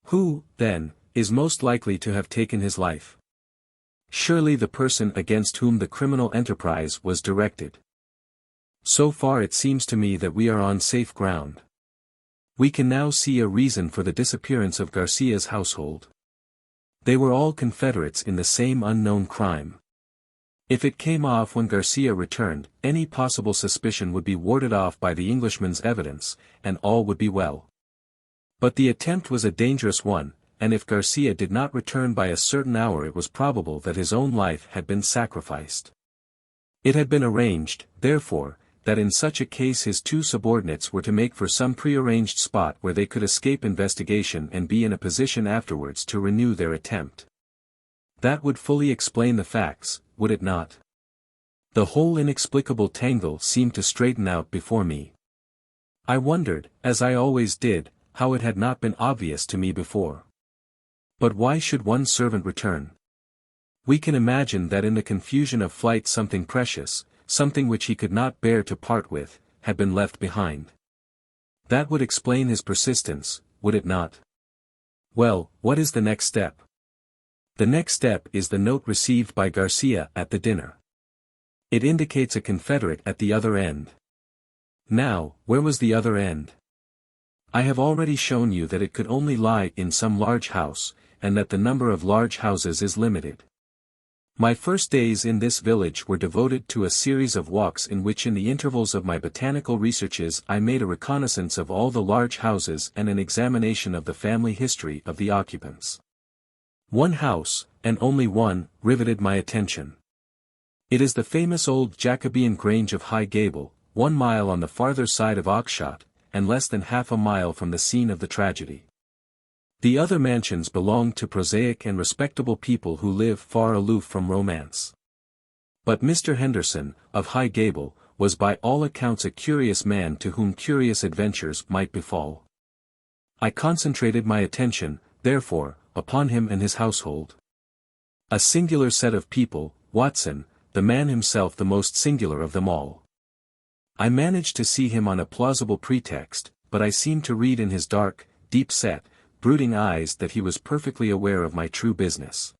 Who, then, is most likely to have taken his life? Surely the person against whom the criminal enterprise was directed. So far it seems to me that we are on safe ground. We can now see a reason for the disappearance of Garcia's household. They were all confederates in the same unknown crime. If it came off when Garcia returned, any possible suspicion would be warded off by the Englishman's evidence, and all would be well. But the attempt was a dangerous one, and if Garcia did not return by a certain hour it was probable that his own life had been sacrificed. It had been arranged, therefore, that in such a case his two subordinates were to make for some prearranged spot where they could escape investigation and be in a position afterwards to renew their attempt. That would fully explain the facts, would it not? The whole inexplicable tangle seemed to straighten out before me. I wondered, as I always did, how it had not been obvious to me before. But why should one servant return? We can imagine that in the confusion of flight something precious, something which he could not bear to part with, had been left behind. That would explain his persistence, would it not? Well, what is the next step? The next step is the note received by Garcia at the dinner. It indicates a confederate at the other end. Now, where was the other end? I have already shown you that it could only lie in some large house, and that the number of large houses is limited. My first days in this village were devoted to a series of walks in which in the intervals of my botanical researches I made a reconnaissance of all the large houses and an examination of the family history of the occupants. One house, and only one, riveted my attention. It is the famous old Jacobean Grange of High Gable, 1 mile on the farther side of Oxshott, and less than half a mile from the scene of the tragedy. The other mansions belong to prosaic and respectable people who live far aloof from romance. But Mr. Henderson, of High Gable, was by all accounts a curious man to whom curious adventures might befall. I concentrated my attention, therefore, upon him and his household. A singular set of people, Watson, the man himself the most singular of them all. I managed to see him on a plausible pretext, but I seemed to read in his dark, deep-set, brooding eyes that he was perfectly aware of my true business.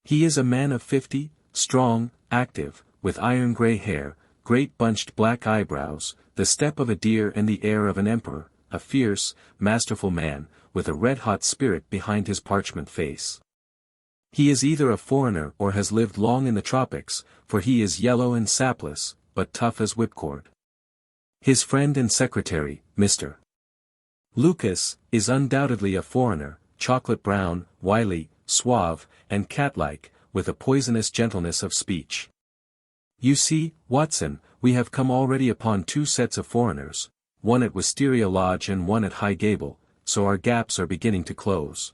He is a man of 50, strong, active, with iron-grey hair, great bunched black eyebrows, the step of a deer and the air of an emperor, a fierce, masterful man, with a red-hot spirit behind his parchment face. He is either a foreigner or has lived long in the tropics, for he is yellow and sapless, but tough as whipcord. His friend and secretary, Mr. Lucas, is undoubtedly a foreigner, chocolate brown, wily, suave, and cat-like, with a poisonous gentleness of speech. You see, Watson, we have come already upon 2 sets of foreigners, one at Wisteria Lodge and one at High Gable, so our gaps are beginning to close.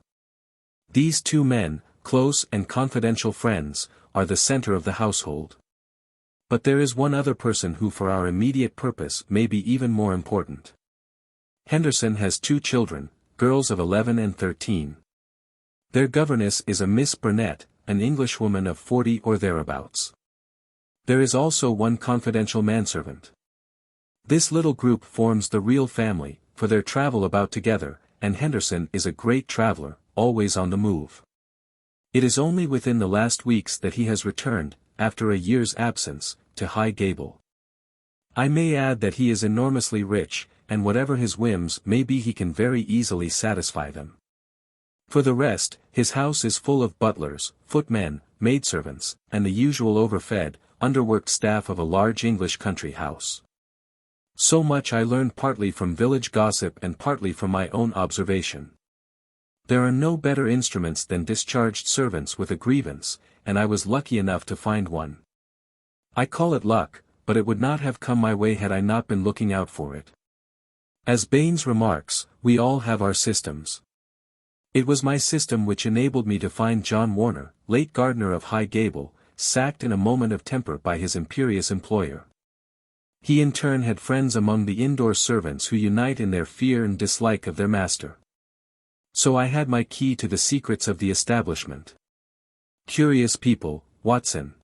These 2 men, close and confidential friends, are the center of the household. But there is one other person who for our immediate purpose may be even more important. Henderson has 2 children, girls of 11 and 13. Their governess is a Miss Burnett, an Englishwoman of 40 or thereabouts. There is also one confidential manservant. This little group forms the real family, for they travel about together, and Henderson is a great traveler, always on the move. It is only within the last weeks that he has returned, after a year's absence, to High Gable. I may add that he is enormously rich, and whatever his whims may be he can very easily satisfy them. For the rest, his house is full of butlers, footmen, maidservants, and the usual overfed, underworked staff of a large English country house. So much I learned partly from village gossip and partly from my own observation. There are no better instruments than discharged servants with a grievance, and I was lucky enough to find one. I call it luck, but it would not have come my way had I not been looking out for it. As Baines remarks, we all have our systems. It was my system which enabled me to find John Warner, late gardener of High Gable, sacked in a moment of temper by his imperious employer. He in turn had friends among the indoor servants who unite in their fear and dislike of their master. So I had my key to the secrets of the establishment. Curious people, Watson.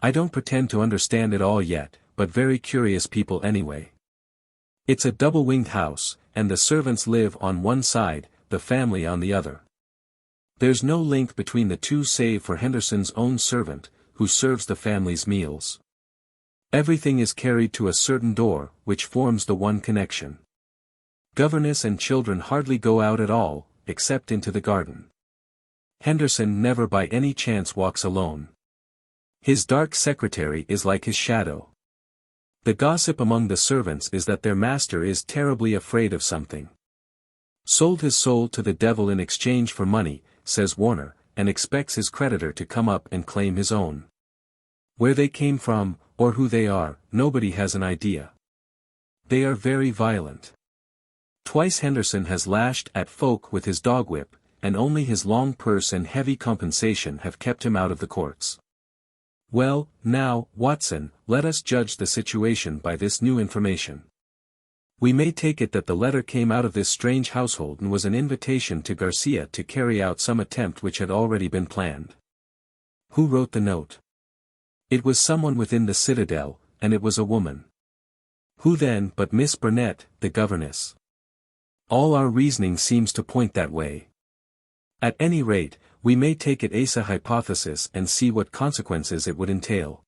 I don't pretend to understand it all yet, but very curious people anyway. It's a double-winged house, and the servants live on one side, the family on the other. There's no link between the 2 save for Henderson's own servant, who serves the family's meals. Everything is carried to a certain door, which forms the one connection. Governess and children hardly go out at all, except into the garden. Henderson never by any chance walks alone. His dark secretary is like his shadow. The gossip among the servants is that their master is terribly afraid of something. Sold his soul to the devil in exchange for money, says Warner, and expects his creditor to come up and claim his own. Where they came from, or who they are, nobody has an idea. They are very violent. Twice Henderson has lashed at folk with his dog whip, and only his long purse and heavy compensation have kept him out of the courts. Well, now, Watson, let us judge the situation by this new information. We may take it that the letter came out of this strange household and was an invitation to Garcia to carry out some attempt which had already been planned. Who wrote the note? It was someone within the citadel, and it was a woman. Who then but Miss Burnett, the governess? All our reasoning seems to point that way. At any rate, we may take it as a hypothesis and see what consequences it would entail.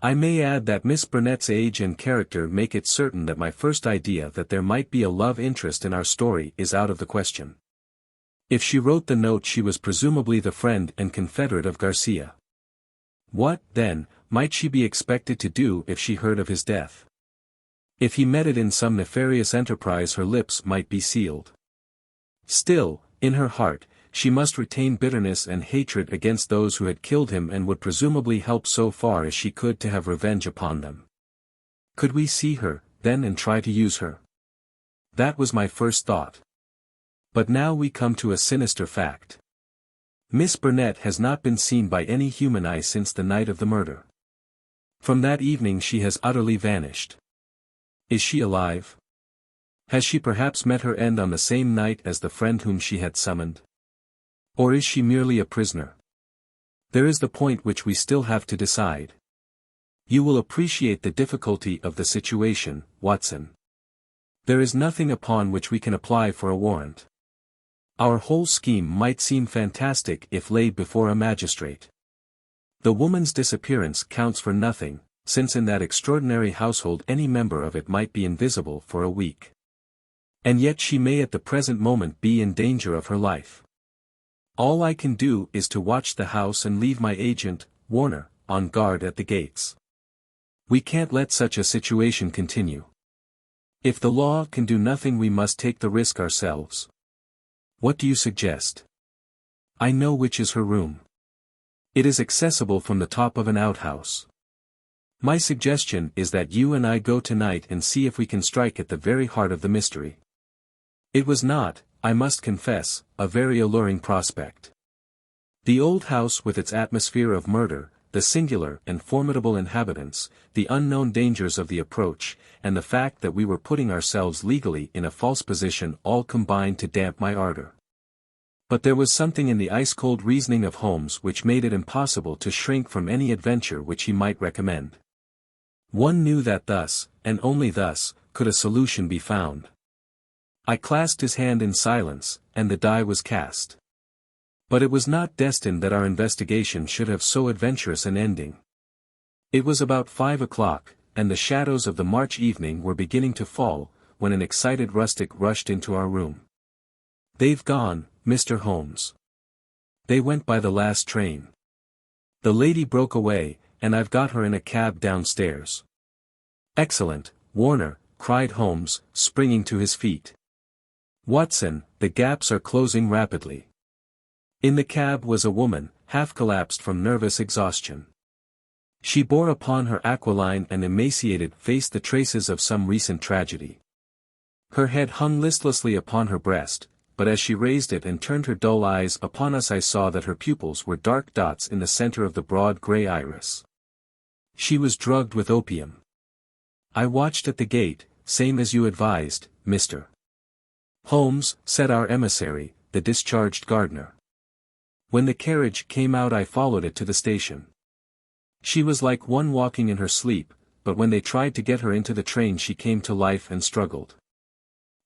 I may add that Miss Burnett's age and character make it certain that my first idea that there might be a love interest in our story is out of the question. If she wrote the note, she was presumably the friend and confederate of Garcia. What, then, might she be expected to do if she heard of his death? If he met it in some nefarious enterprise, her lips might be sealed. Still, in her heart, she must retain bitterness and hatred against those who had killed him, and would presumably help so far as she could to have revenge upon them. Could we see her, then, and try to use her? That was my first thought. But now we come to a sinister fact. Miss Burnett has not been seen by any human eye since the night of the murder. From that evening she has utterly vanished. Is she alive? Has she perhaps met her end on the same night as the friend whom she had summoned? Or is she merely a prisoner? There is the point which we still have to decide. You will appreciate the difficulty of the situation, Watson. There is nothing upon which we can apply for a warrant. Our whole scheme might seem fantastic if laid before a magistrate. The woman's disappearance counts for nothing, since in that extraordinary household any member of it might be invisible for a week. And yet she may at the present moment be in danger of her life. All I can do is to watch the house and leave my agent, Warner, on guard at the gates. We can't let such a situation continue. If the law can do nothing, we must take the risk ourselves. What do you suggest? I know which is her room. It is accessible from the top of an outhouse. My suggestion is that you and I go tonight and see if we can strike at the very heart of the mystery. It was not, I must confess, a very alluring prospect. The old house with its atmosphere of murder, the singular and formidable inhabitants, the unknown dangers of the approach, and the fact that we were putting ourselves legally in a false position all combined to damp my ardor. But there was something in the ice-cold reasoning of Holmes which made it impossible to shrink from any adventure which he might recommend. One knew that thus, and only thus, could a solution be found. I clasped his hand in silence, and the die was cast. But it was not destined that our investigation should have so adventurous an ending. It was about 5 o'clock, and the shadows of the March evening were beginning to fall, when an excited rustic rushed into our room. "They've gone, Mr. Holmes. They went by the last train. The lady broke away, and I've got her in a cab downstairs." "Excellent, Warner," cried Holmes, springing to his feet. "Watson, the gaps are closing rapidly." In the cab was a woman, half collapsed from nervous exhaustion. She bore upon her aquiline and emaciated face the traces of some recent tragedy. Her head hung listlessly upon her breast, but as she raised it and turned her dull eyes upon us, I saw that her pupils were dark dots in the center of the broad gray iris. She was drugged with opium. "I watched at the gate, same as you advised, Mr. Holmes," said our emissary, the discharged gardener. "When the carriage came out I followed it to the station. She was like one walking in her sleep, but when they tried to get her into the train she came to life and struggled.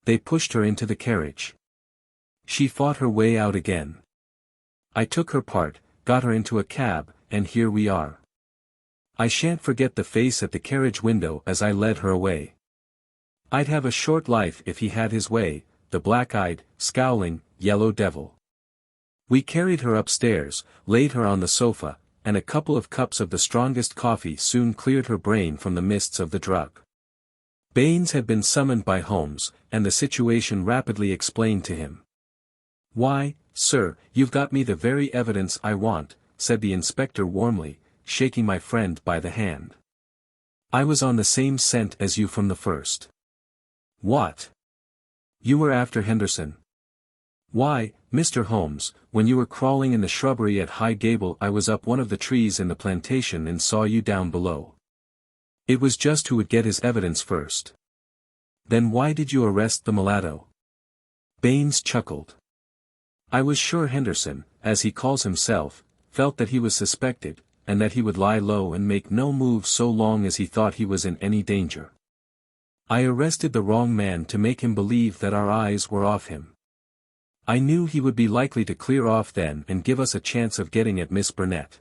They pushed her into the carriage. She fought her way out again. I took her part, got her into a cab, and here we are. I shan't forget the face at the carriage window as I led her away. I'd have a short life if he had his way, the black-eyed, scowling, yellow devil." We carried her upstairs, laid her on the sofa, and a couple of cups of the strongest coffee soon cleared her brain from the mists of the drug. Baines had been summoned by Holmes, and the situation rapidly explained to him. "Why, sir, you've got me the very evidence I want," said the inspector warmly, shaking my friend by the hand. "I was on the same scent as you from the first." "What? You were after Henderson?" Why, Mr. Holmes, when you were crawling in the shrubbery at High Gable I was up one of the trees in the plantation and saw you down below. It was just who would get his evidence first. Then why did you arrest the mulatto? Baines chuckled. I was sure Henderson, as he calls himself, felt that he was suspected, and that he would lie low and make no move so long as he thought he was in any danger. I arrested the wrong man to make him believe that our eyes were off him. I knew he would be likely to clear off then and give us a chance of getting at Miss Burnett.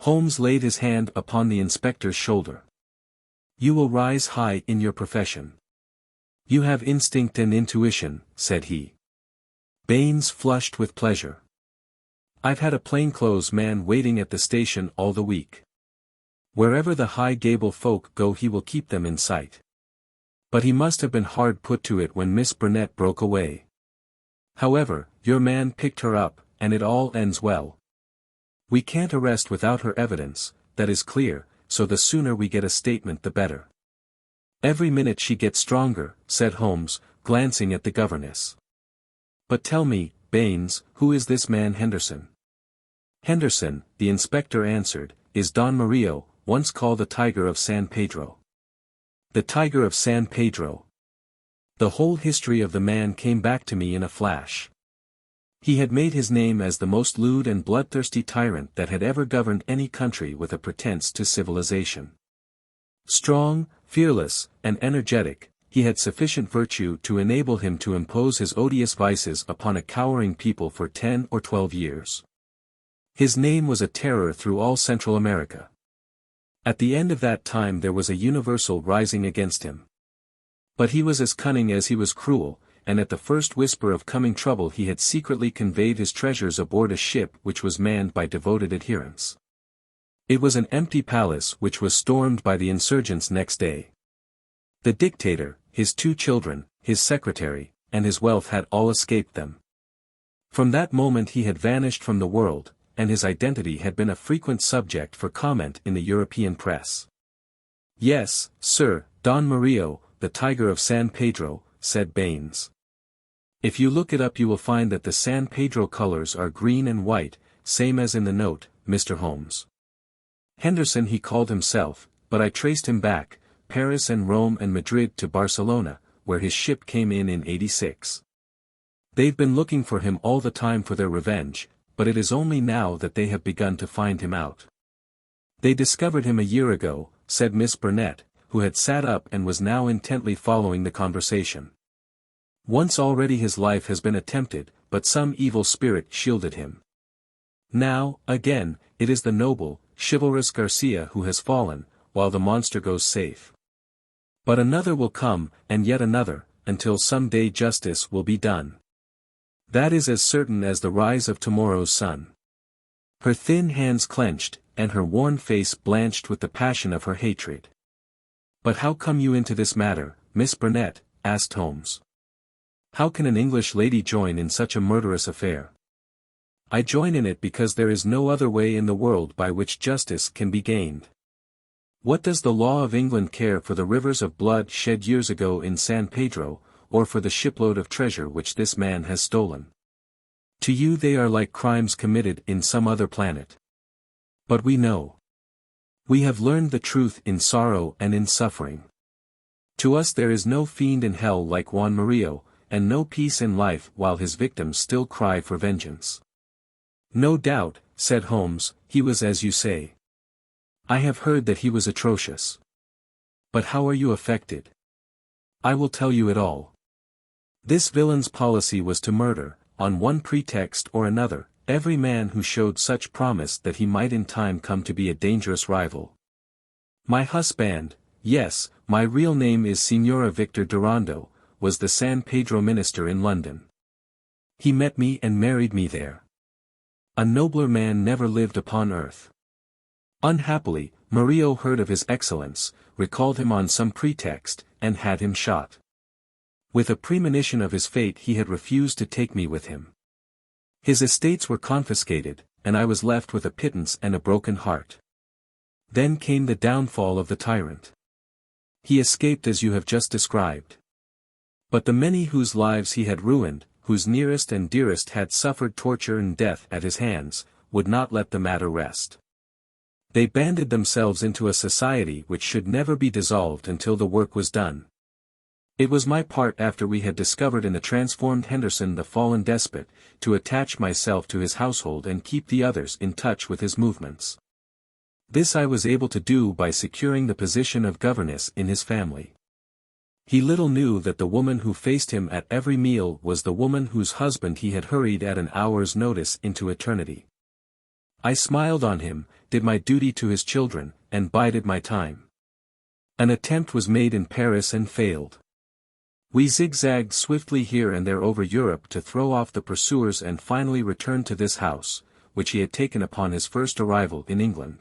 Holmes laid his hand upon the inspector's shoulder. You will rise high in your profession. You have instinct and intuition, said he. Baines flushed with pleasure. I've had a plainclothes man waiting at the station all the week. Wherever the High Gable folk go he will keep them in sight. But he must have been hard put to it when Miss Burnett broke away. However, your man picked her up, and it all ends well. We can't arrest without her evidence, that is clear, so the sooner we get a statement the better. Every minute she gets stronger, said Holmes, glancing at the governess. But tell me, Baines, who is this man Henderson? Henderson, the inspector answered, is Don Mario, once called the Tiger of San Pedro. The Tiger of San Pedro. The whole history of the man came back to me in a flash. He had made his name as the most lewd and bloodthirsty tyrant that had ever governed any country with a pretense to civilization. Strong, fearless, and energetic, he had sufficient virtue to enable him to impose his odious vices upon a cowering people for 10 or 12 years. His name was a terror through all Central America. At the end of that time there was a universal rising against him. But he was as cunning as he was cruel, and at the first whisper of coming trouble he had secretly conveyed his treasures aboard a ship which was manned by devoted adherents. It was an empty palace which was stormed by the insurgents next day. The dictator, his 2 children, his secretary, and his wealth had all escaped them. From that moment he had vanished from the world, and his identity had been a frequent subject for comment in the European press. Yes, sir, Don Mario, the Tiger of San Pedro, said Baines. If you look it up you will find that the San Pedro colors are green and white, same as in the note, Mr. Holmes. Henderson he called himself, but I traced him back, Paris and Rome and Madrid to Barcelona, where his ship came in '86. They've been looking for him all the time for their revenge, but it is only now that they have begun to find him out. They discovered him a year ago, said Miss Burnett, who had sat up and was now intently following the conversation. Once already his life has been attempted, but some evil spirit shielded him. Now, again, it is the noble, chivalrous Garcia who has fallen, while the monster goes safe. But another will come, and yet another, until some day justice will be done. That is as certain as the rise of tomorrow's sun. Her thin hands clenched, and her worn face blanched with the passion of her hatred. But how come you into this matter, Miss Burnett? Asked Holmes. How can an English lady join in such a murderous affair? I join in it because there is no other way in the world by which justice can be gained. What does the law of England care for the rivers of blood shed years ago in San Pedro, or for the shipload of treasure which this man has stolen? To you they are like crimes committed in some other planet. But we know. We have learned the truth in sorrow and in suffering. To us there is no fiend in hell like Juan Mario, and no peace in life while his victims still cry for vengeance. No doubt, said Holmes, he was as you say. I have heard that he was atrocious. But how are you affected? I will tell you it all. This villain's policy was to murder, on one pretext or another, every man who showed such promise that he might in time come to be a dangerous rival. My husband, yes, my real name is Signora Victor Durando, was the San Pedro minister in London. He met me and married me there. A nobler man never lived upon earth. Unhappily, Mario heard of his excellence, recalled him on some pretext, and had him shot. With a premonition of his fate he had refused to take me with him. His estates were confiscated, and I was left with a pittance and a broken heart. Then came the downfall of the tyrant. He escaped as you have just described. But the many whose lives he had ruined, whose nearest and dearest had suffered torture and death at his hands, would not let the matter rest. They banded themselves into a society which should never be dissolved until the work was done. It was my part, after we had discovered in the transformed Henderson the fallen despot, to attach myself to his household and keep the others in touch with his movements. This I was able to do by securing the position of governess in his family. He little knew that the woman who faced him at every meal was the woman whose husband he had hurried at an hour's notice into eternity. I smiled on him, did my duty to his children, and bided my time. An attempt was made in Paris and failed. We zigzagged swiftly here and there over Europe to throw off the pursuers and finally returned to this house, which he had taken upon his first arrival in England.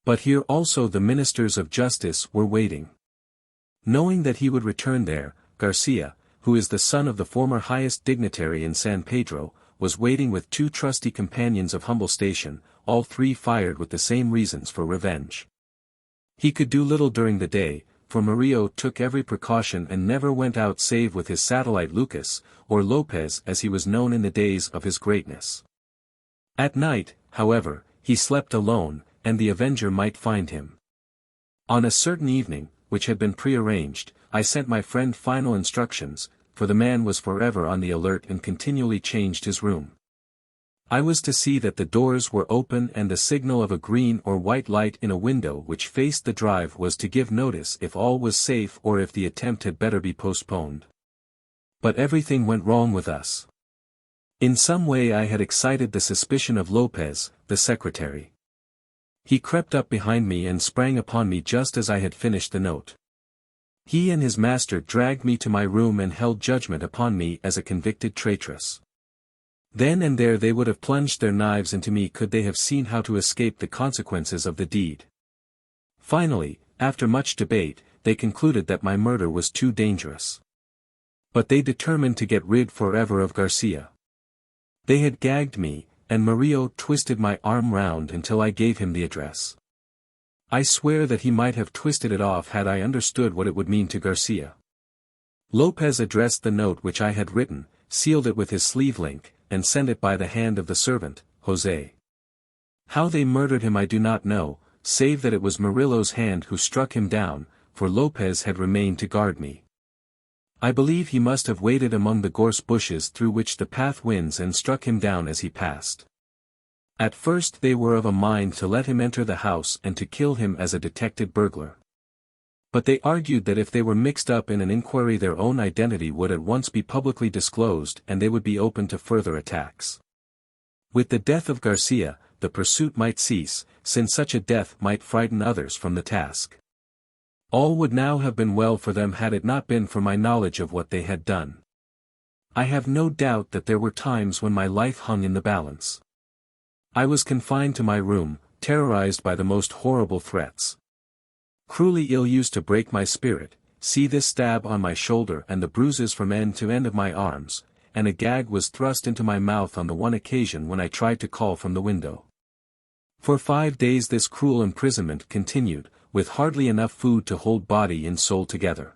But here also the ministers of justice were waiting. Knowing that he would return there, Garcia, who is the son of the former highest dignitary in San Pedro, was waiting with 2 trusty companions of humble station, all 3 fired with the same reasons for revenge. He could do little during the day, for Murillo took every precaution and never went out save with his satellite Lucas, or Lopez as he was known in the days of his greatness. At night, however, he slept alone, and the avenger might find him. On a certain evening, which had been prearranged, I sent my friend final instructions, for the man was forever on the alert and continually changed his room. I was to see that the doors were open and the signal of a green or white light in a window which faced the drive was to give notice if all was safe or if the attempt had better be postponed. But everything went wrong with us. In some way I had excited the suspicion of Lopez, the secretary. He crept up behind me and sprang upon me just as I had finished the note. He and his master dragged me to my room and held judgment upon me as a convicted traitress. Then and there they would have plunged their knives into me could they have seen how to escape the consequences of the deed. Finally, after much debate, they concluded that my murder was too dangerous. But they determined to get rid forever of Garcia. They had gagged me, and Murillo twisted my arm round until I gave him the address. I swear that he might have twisted it off had I understood what it would mean to Garcia. Lopez addressed the note which I had written, sealed it with his sleeve link, and sent it by the hand of the servant, José. How they murdered him I do not know, save that it was Murillo's hand who struck him down, for Lopez had remained to guard me. I believe he must have waited among the gorse bushes through which the path winds and struck him down as he passed. At first they were of a mind to let him enter the house and to kill him as a detected burglar. But they argued that if they were mixed up in an inquiry their own identity would at once be publicly disclosed and they would be open to further attacks. With the death of Garcia, the pursuit might cease, since such a death might frighten others from the task. All would now have been well for them had it not been for my knowledge of what they had done. I have no doubt that there were times when my life hung in the balance. I was confined to my room, terrorized by the most horrible threats. Cruelly ill-used to break my spirit, see this stab on my shoulder and the bruises from end to end of my arms, and a gag was thrust into my mouth on the one occasion when I tried to call from the window. For 5 days this cruel imprisonment continued, with hardly enough food to hold body and soul together.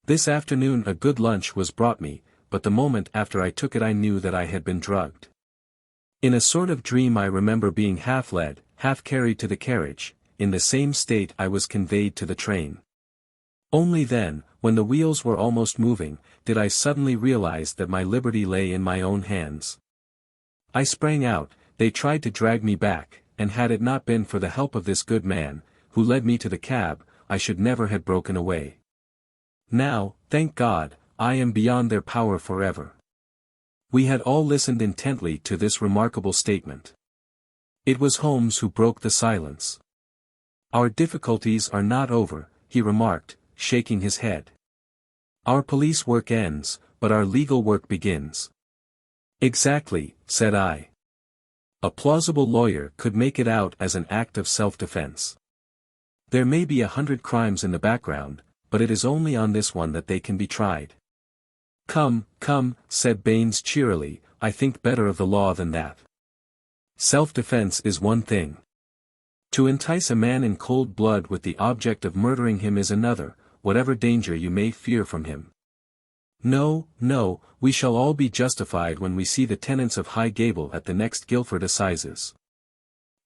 This afternoon a good lunch was brought me, but the moment after I took it I knew that I had been drugged. In a sort of dream I remember being half led, half carried to the carriage. In the same state I was conveyed to the train. Only then, when the wheels were almost moving, did I suddenly realize that my liberty lay in my own hands. I sprang out, they tried to drag me back, and had it not been for the help of this good man, who led me to the cab, I should never have broken away. Now, thank God, I am beyond their power forever. We had all listened intently to this remarkable statement. It was Holmes who broke the silence. Our difficulties are not over, he remarked, shaking his head. Our police work ends, but our legal work begins. Exactly, said I. A plausible lawyer could make it out as an act of self-defense. There may be 100 crimes in the background, but it is only on this one that they can be tried. Come, come, said Baines cheerily, I think better of the law than that. Self-defense is one thing. To entice a man in cold blood with the object of murdering him is another, whatever danger you may fear from him. No, no, we shall all be justified when we see the tenants of High Gable at the next Guildford Assizes.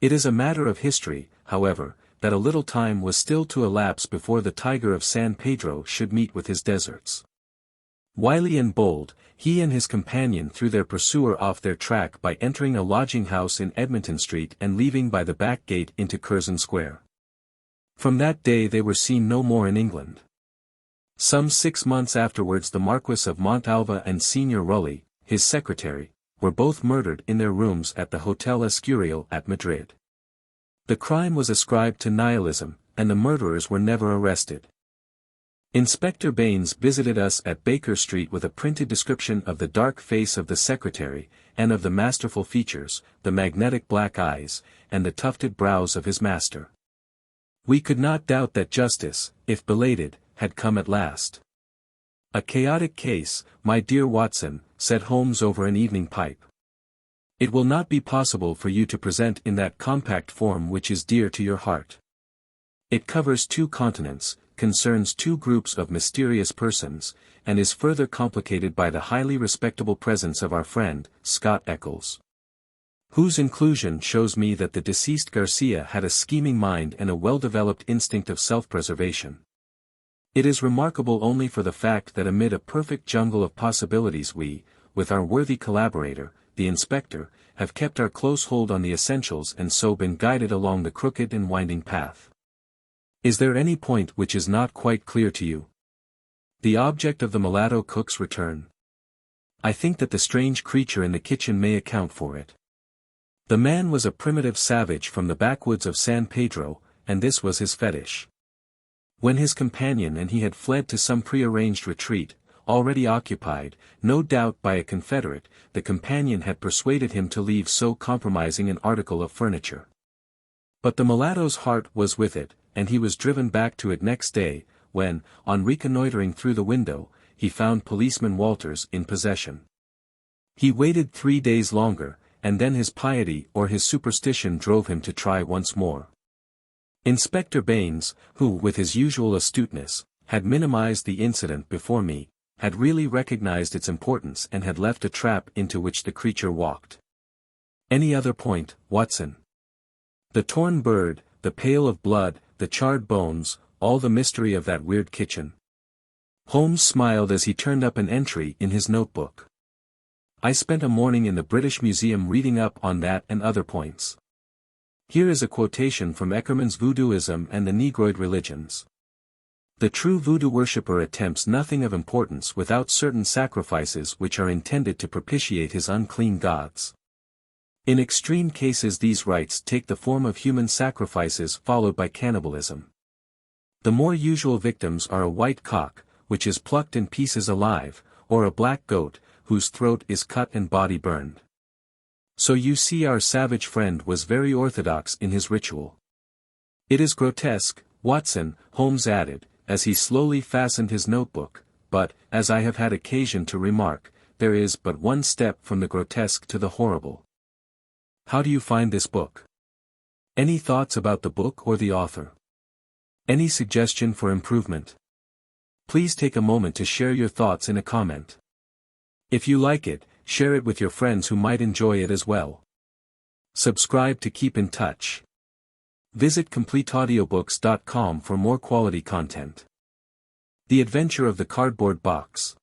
It is a matter of history, however, that a little time was still to elapse before the tiger of San Pedro should meet with his deserts. Wily and bold, he and his companion threw their pursuer off their track by entering a lodging-house in Edmonton Street and leaving by the back gate into Curzon Square. From that day they were seen no more in England. Some 6 months afterwards the Marquis of Montalva and Senior Rully, his secretary, were both murdered in their rooms at the Hotel Escurial at Madrid. The crime was ascribed to nihilism, and the murderers were never arrested. Inspector Baines visited us at Baker Street with a printed description of the dark face of the secretary, and of the masterful features, the magnetic black eyes, and the tufted brows of his master. We could not doubt that justice, if belated, had come at last. "A chaotic case, my dear Watson," said Holmes over an evening pipe. "It will not be possible for you to present in that compact form which is dear to your heart. It covers 2 continents, concerns 2 groups of mysterious persons, and is further complicated by the highly respectable presence of our friend, Scott Eccles, whose inclusion shows me that the deceased Garcia had a scheming mind and a well-developed instinct of self-preservation. It is remarkable only for the fact that amid a perfect jungle of possibilities we, with our worthy collaborator, the inspector, have kept our close hold on the essentials and so been guided along the crooked and winding path. Is there any point which is not quite clear to you? The object of the mulatto cook's return? I think that the strange creature in the kitchen may account for it. The man was a primitive savage from the backwoods of San Pedro, and this was his fetish. When his companion and he had fled to some prearranged retreat, already occupied, no doubt by a confederate, the companion had persuaded him to leave so compromising an article of furniture. But the mulatto's heart was with it, and he was driven back to it next day, when, on reconnoitering through the window, he found Policeman Walters in possession. He waited 3 days longer, and then his piety or his superstition drove him to try once more. Inspector Baines, who with his usual astuteness, had minimized the incident before me, had really recognized its importance and had left a trap into which the creature walked. Any other point, Watson? The torn bird, the pail of blood, the charred bones, all the mystery of that weird kitchen. Holmes smiled as he turned up an entry in his notebook. I spent a morning in the British Museum reading up on that and other points. Here is a quotation from Eckermann's Voodooism and the Negroid Religions. The true voodoo worshipper attempts nothing of importance without certain sacrifices which are intended to propitiate his unclean gods. In extreme cases these rites take the form of human sacrifices followed by cannibalism. The more usual victims are a white cock, which is plucked in pieces alive, or a black goat, whose throat is cut and body burned. So you see our savage friend was very orthodox in his ritual. It is grotesque, Watson, Holmes added, as he slowly fastened his notebook, but, as I have had occasion to remark, there is but one step from the grotesque to the horrible. How do you find this book? Any thoughts about the book or the author? Any suggestion for improvement? Please take a moment to share your thoughts in a comment. If you like it, share it with your friends who might enjoy it as well. Subscribe to keep in touch. Visit CompleteAudiobooks.com for more quality content. The Adventure of the Cardboard Box.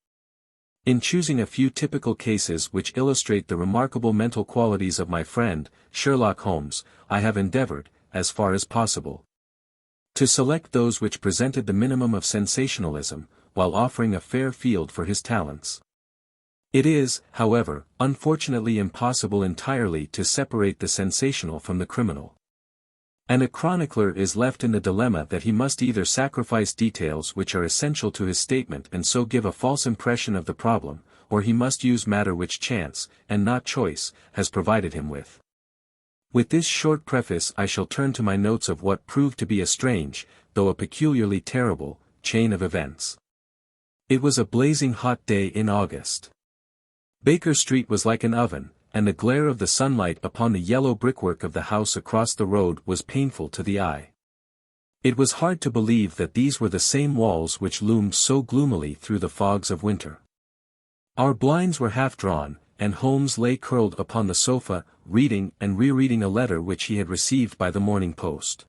In choosing a few typical cases which illustrate the remarkable mental qualities of my friend, Sherlock Holmes, I have endeavored, as far as possible, to select those which presented the minimum of sensationalism, while offering a fair field for his talents. It is, however, unfortunately impossible entirely to separate the sensational from the criminal. And a chronicler is left in the dilemma that he must either sacrifice details which are essential to his statement and so give a false impression of the problem, or he must use matter which chance, and not choice, has provided him with. With this short preface I shall turn to my notes of what proved to be a strange, though a peculiarly terrible, chain of events. It was a blazing hot day in August. Baker Street was like an oven, and the glare of the sunlight upon the yellow brickwork of the house across the road was painful to the eye. It was hard to believe that these were the same walls which loomed so gloomily through the fogs of winter. Our blinds were half drawn, and Holmes lay curled upon the sofa, reading and rereading a letter which he had received by the morning post.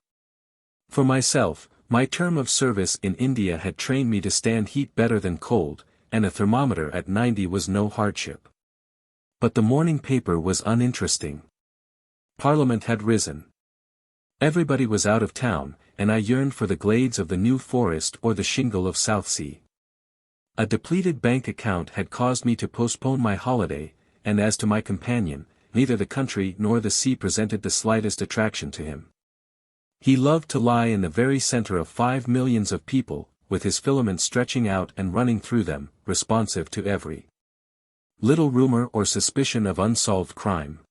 For myself, my term of service in India had trained me to stand heat better than cold, and a thermometer at 90 was no hardship. But the morning paper was uninteresting. Parliament had risen. Everybody was out of town, and I yearned for the glades of the New Forest or the shingle of Southsea. A depleted bank account had caused me to postpone my holiday, and as to my companion, neither the country nor the sea presented the slightest attraction to him. He loved to lie in the very center of 5 millions of people, with his filaments stretching out and running through them, responsive to every little rumor or suspicion of unsolved crime.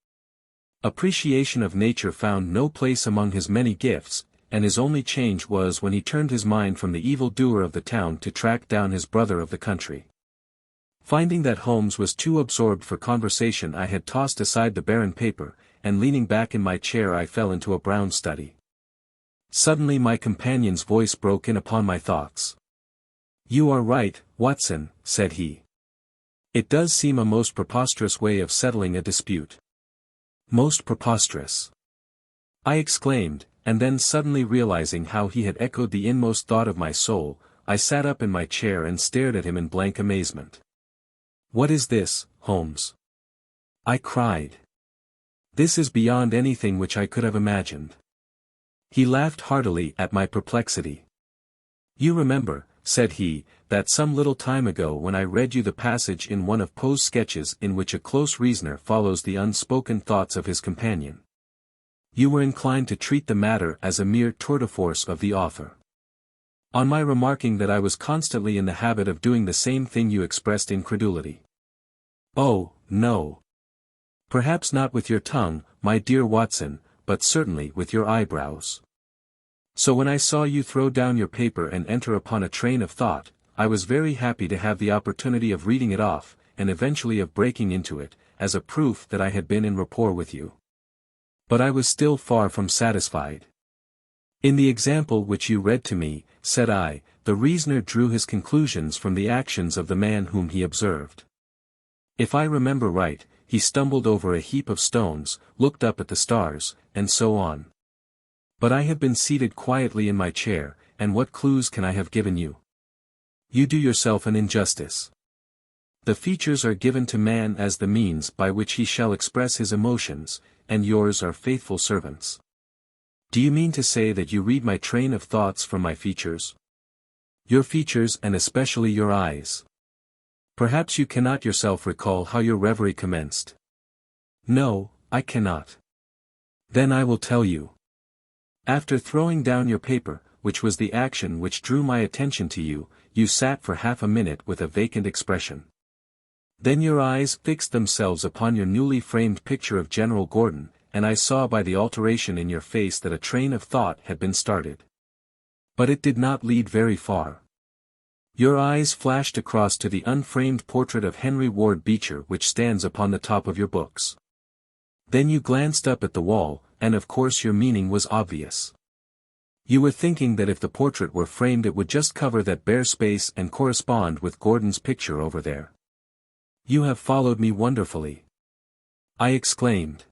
Appreciation of nature found no place among his many gifts, and his only change was when he turned his mind from the evil doer of the town to track down his brother of the country. Finding that Holmes was too absorbed for conversation, I had tossed aside the barren paper, and leaning back in my chair I fell into a brown study. Suddenly my companion's voice broke in upon my thoughts. "You are right, Watson," said he. "It does seem a most preposterous way of settling a dispute." "Most preposterous," I exclaimed, and then suddenly realizing how he had echoed the inmost thought of my soul, I sat up in my chair and stared at him in blank amazement. "What is this, Holmes?" I cried. "This is beyond anything which I could have imagined." He laughed heartily at my perplexity. "You remember," said he, "that some little time ago when I read you the passage in one of Poe's sketches in which a close reasoner follows the unspoken thoughts of his companion. You were inclined to treat the matter as a mere tour de force of the author. On my remarking that I was constantly in the habit of doing the same thing you expressed incredulity." "Oh, no. Perhaps not with your tongue, my dear Watson, but certainly with your eyebrows. So when I saw you throw down your paper and enter upon a train of thought, I was very happy to have the opportunity of reading it off, and eventually of breaking into it, as a proof that I had been in rapport with you. But I was still far from satisfied. In the example which you read to me," said I, "the reasoner drew his conclusions from the actions of the man whom he observed. If I remember right, he stumbled over a heap of stones, looked up at the stars, and so on. But I have been seated quietly in my chair, and what clues can I have given you? You do yourself an injustice. The features are given to man as the means by which he shall express his emotions, and yours are faithful servants. Do you mean to say that you read my train of thoughts from my features? Your features and especially your eyes. Perhaps you cannot yourself recall how your reverie commenced." "No, I cannot." "Then I will tell you. After throwing down your paper, which was the action which drew my attention to you, you sat for half a minute with a vacant expression. Then your eyes fixed themselves upon your newly framed picture of General Gordon, and I saw by the alteration in your face that a train of thought had been started. But it did not lead very far. Your eyes flashed across to the unframed portrait of Henry Ward Beecher which stands upon the top of your books. Then you glanced up at the wall, and of course your meaning was obvious. You were thinking that if the portrait were framed it would just cover that bare space and correspond with Gordon's picture over there. You have followed me wonderfully," I exclaimed.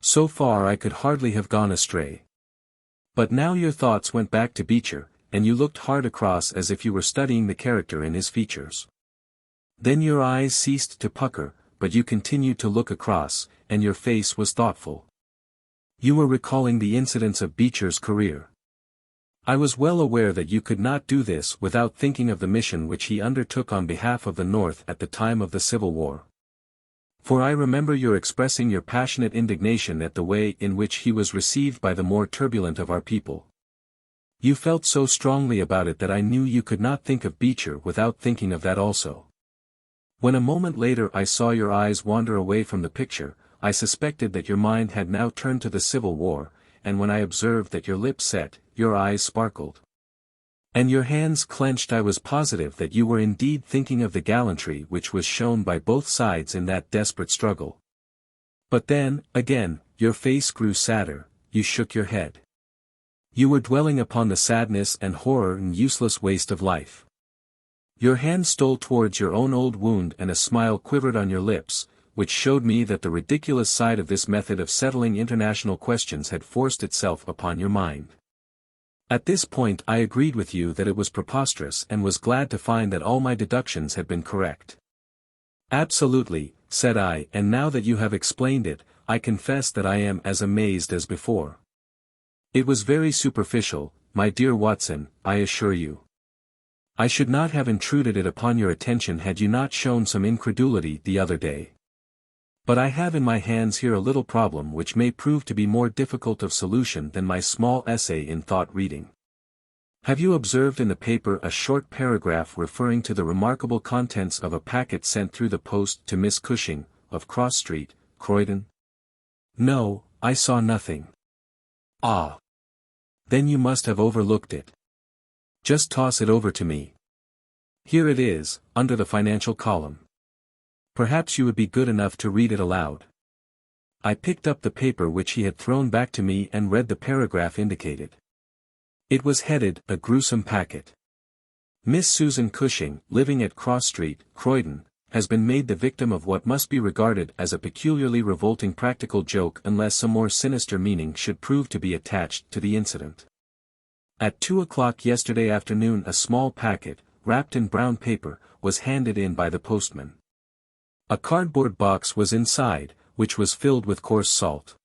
"So far I could hardly have gone astray. But now your thoughts went back to Beecher, and you looked hard across as if you were studying the character in his features. Then your eyes ceased to pucker, but you continued to look across, and your face was thoughtful. You were recalling the incidents of Beecher's career. I was well aware that you could not do this without thinking of the mission which he undertook on behalf of the North at the time of the Civil War. For I remember your expressing your passionate indignation at the way in which he was received by the more turbulent of our people. You felt so strongly about it that I knew you could not think of Beecher without thinking of that also. When a moment later I saw your eyes wander away from the picture, I suspected that your mind had now turned to the Civil War, and when I observed that your lips set, your eyes sparkled, and your hands clenched, I was positive that you were indeed thinking of the gallantry which was shown by both sides in that desperate struggle. But then, again, your face grew sadder, you shook your head. You were dwelling upon the sadness and horror and useless waste of life. Your hand stole towards your own old wound and a smile quivered on your lips, which showed me that the ridiculous side of this method of settling international questions had forced itself upon your mind. At this point I agreed with you that it was preposterous and was glad to find that all my deductions had been correct. Absolutely, said I, and now that you have explained it, I confess that I am as amazed as before. It was very superficial, my dear Watson, I assure you. I should not have intruded it upon your attention had you not shown some incredulity the other day. But I have in my hands here a little problem which may prove to be more difficult of solution than my small essay in thought reading. Have you observed in the paper a short paragraph referring to the remarkable contents of a packet sent through the post to Miss Cushing, of Cross Street, Croydon? No, I saw nothing. Ah. Then you must have overlooked it. Just toss it over to me. Here it is, under the financial column. Perhaps you would be good enough to read it aloud. I picked up the paper which he had thrown back to me and read the paragraph indicated. It was headed, "A Gruesome Packet." Miss Susan Cushing, living at Cross Street, Croydon, has been made the victim of what must be regarded as a peculiarly revolting practical joke unless some more sinister meaning should prove to be attached to the incident. At 2 o'clock yesterday afternoon a small packet, wrapped in brown paper, was handed in by the postman. A cardboard box was inside, which was filled with coarse salt.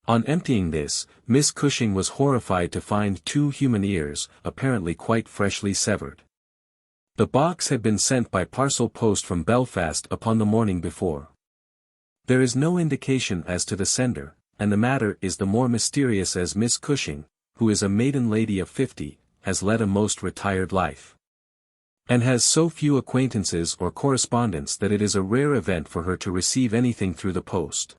On emptying this, Miss Cushing was horrified to find 2 human ears, apparently quite freshly severed. The box had been sent by parcel post from Belfast upon the morning before. There is no indication as to the sender, and the matter is the more mysterious as Miss Cushing, who is a maiden lady of 50, has led a most retired life, and has so few acquaintances or correspondents that it is a rare event for her to receive anything through the post.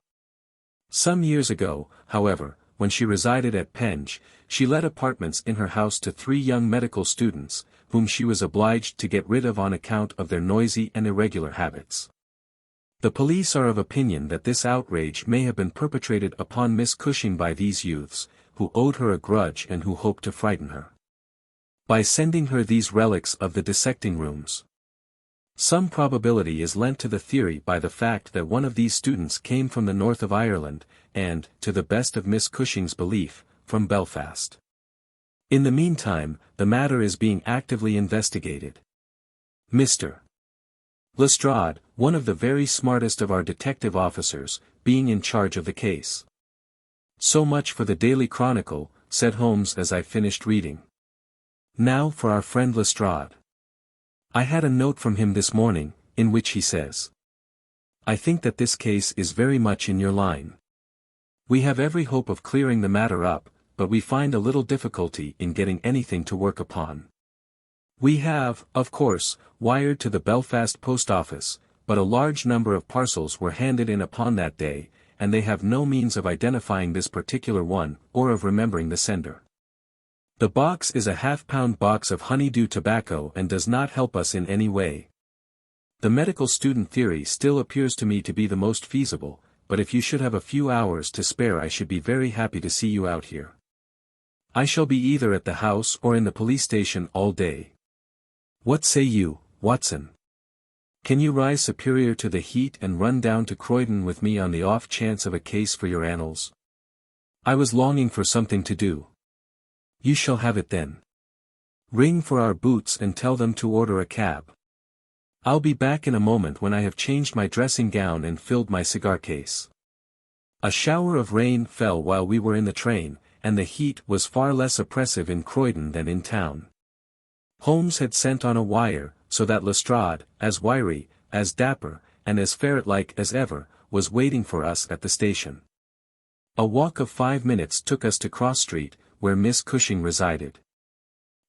Some years ago, however, when she resided at Penge, she let apartments in her house to 3 young medical students, whom she was obliged to get rid of on account of their noisy and irregular habits. The police are of opinion that this outrage may have been perpetrated upon Miss Cushing by these youths, who owed her a grudge and who hoped to frighten her by sending her these relics of the dissecting rooms. Some probability is lent to the theory by the fact that one of these students came from the north of Ireland, and, to the best of Miss Cushing's belief, from Belfast. In the meantime, the matter is being actively investigated. Mr. Lestrade, one of the very smartest of our detective officers, being in charge of the case. So much for the Daily Chronicle, said Holmes as I finished reading. Now for our friend Lestrade. I had a note from him this morning, in which he says, "I think that this case is very much in your line. We have every hope of clearing the matter up, but we find a little difficulty in getting anything to work upon. We have, of course, wired to the Belfast post office, but a large number of parcels were handed in upon that day, and they have no means of identifying this particular one, or of remembering the sender. The box is a half-pound box of honeydew tobacco and does not help us in any way. The medical student theory still appears to me to be the most feasible, but if you should have a few hours to spare I should be very happy to see you out here. I shall be either at the house or in the police station all day. What say you, Watson? Can you rise superior to the heat and run down to Croydon with me on the off chance of a case for your annals? I was longing for something to do. You shall have it then. Ring for our boots and tell them to order a cab. I'll be back in a moment when I have changed my dressing gown and filled my cigar case." A shower of rain fell while we were in the train, and the heat was far less oppressive in Croydon than in town. Holmes had sent on a wire, so that Lestrade, as wiry, as dapper, and as ferret-like as ever, was waiting for us at the station. A walk of 5 minutes took us to Cross Street, where Miss Cushing resided.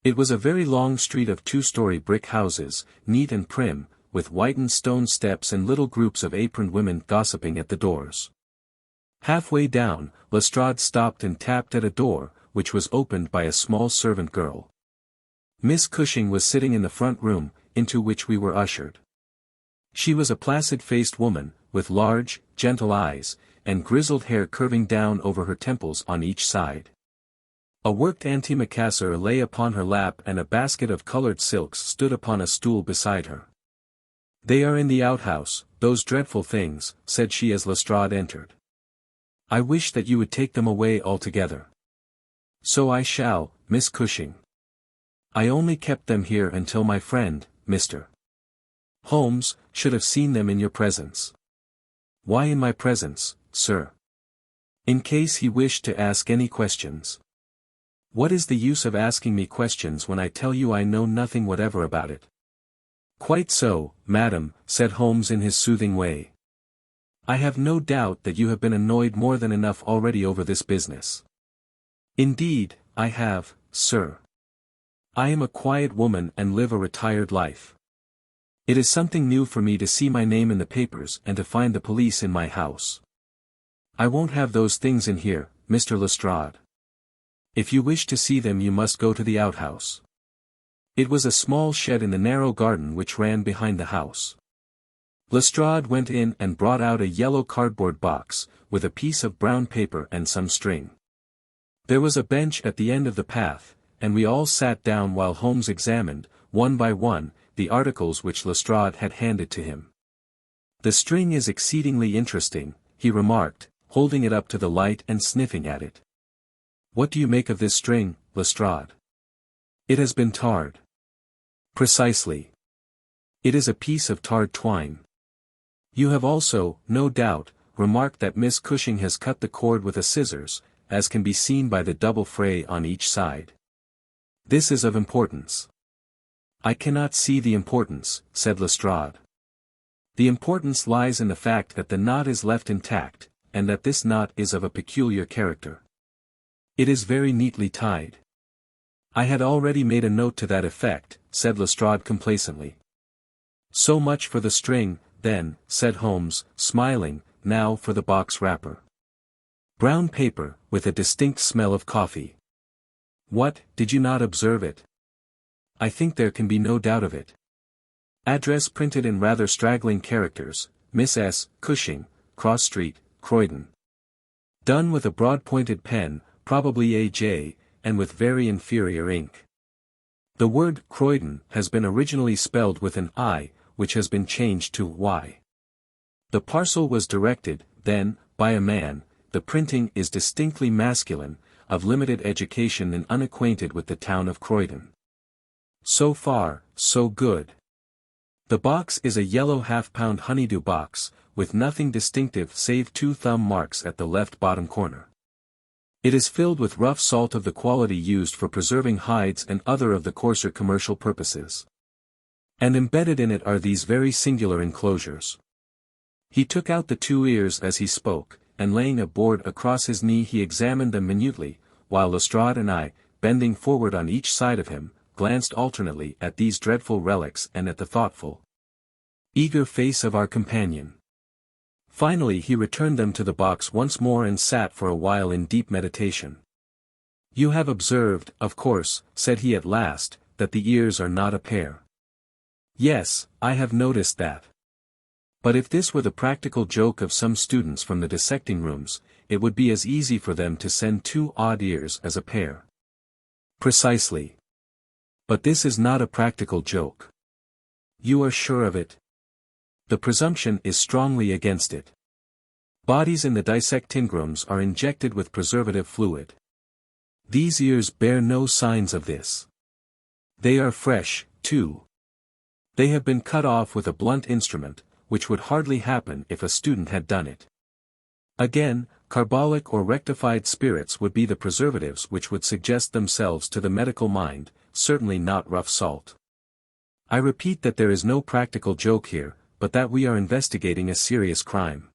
It was a very long street of 2-story brick houses, neat and prim, with whitened stone steps and little groups of aproned women gossiping at the doors. Halfway down, Lestrade stopped and tapped at a door, which was opened by a small servant girl. Miss Cushing was sitting in the front room, into which we were ushered. She was a placid-faced woman, with large, gentle eyes, and grizzled hair curving down over her temples on each side. A worked antimacassar lay upon her lap and a basket of colored silks stood upon a stool beside her. "They are in the outhouse, those dreadful things," said she as Lestrade entered. "I wish that you would take them away altogether." "So I shall, Miss Cushing. I only kept them here until my friend, Mr. Holmes, should have seen them in your presence." "Why in my presence, sir?" "In case he wished to ask any questions." "What is the use of asking me questions when I tell you I know nothing whatever about it?" "Quite so, madam," said Holmes in his soothing way. "I have no doubt that you have been annoyed more than enough already over this business." "Indeed, I have, sir. I am a quiet woman and live a retired life. It is something new for me to see my name in the papers and to find the police in my house. I won't have those things in here, Mr. Lestrade. If you wish to see them you must go to the outhouse." It was a small shed in the narrow garden which ran behind the house. Lestrade went in and brought out a yellow cardboard box, with a piece of brown paper and some string. There was a bench at the end of the path, and we all sat down while Holmes examined, one by one, the articles which Lestrade had handed to him. "The string is exceedingly interesting," he remarked, holding it up to the light and sniffing at it. "What do you make of this string, Lestrade?" "It has been tarred." "Precisely. It is a piece of tarred twine. You have also, no doubt, remarked that Miss Cushing has cut the cord with a scissors, as can be seen by the double fray on each side. This is of importance." "I cannot see the importance," said Lestrade. "The importance lies in the fact that the knot is left intact, and that this knot is of a peculiar character. It is very neatly tied." "I had already made a note to that effect," said Lestrade complacently. "So much for the string, then," said Holmes, smiling. "Now for the box wrapper. Brown paper, with a distinct smell of coffee. What, did you not observe it? I think there can be no doubt of it. Address printed in rather straggling characters, Miss S. Cushing, Cross Street, Croydon. Done with a broad-pointed pen, probably A.J., and with very inferior ink. The word Croydon has been originally spelled with an I, which has been changed to Y. The parcel was directed, then, by a man. The printing is distinctly masculine, of limited education and unacquainted with the town of Croydon. So far, so good. The box is a yellow half-pound honeydew box, with nothing distinctive save 2 thumb marks at the left bottom corner. It is filled with rough salt of the quality used for preserving hides and other of the coarser commercial purposes. And embedded in it are these very singular enclosures. He took out the 2 ears as he spoke, and laying a board across his knee he examined them minutely, while Lestrade and I, bending forward on each side of him, glanced alternately at these dreadful relics and at the thoughtful, eager face of our companion. Finally he returned them to the box once more and sat for a while in deep meditation. "You have observed, of course," said he at last, "that the ears are not a pair." "Yes, I have noticed that. But if this were the practical joke of some students from the dissecting rooms, it would be as easy for them to send 2 odd ears as a pair." "Precisely. But this is not a practical joke." "You are sure of it?" "The presumption is strongly against it. Bodies in the dissecting rooms are injected with preservative fluid. These ears bear no signs of this. They are fresh, too. They have been cut off with a blunt instrument, which would hardly happen if a student had done it. Again, carbolic or rectified spirits would be the preservatives which would suggest themselves to the medical mind, certainly not rough salt. I repeat that there is no practical joke here, but that we are investigating a serious crime."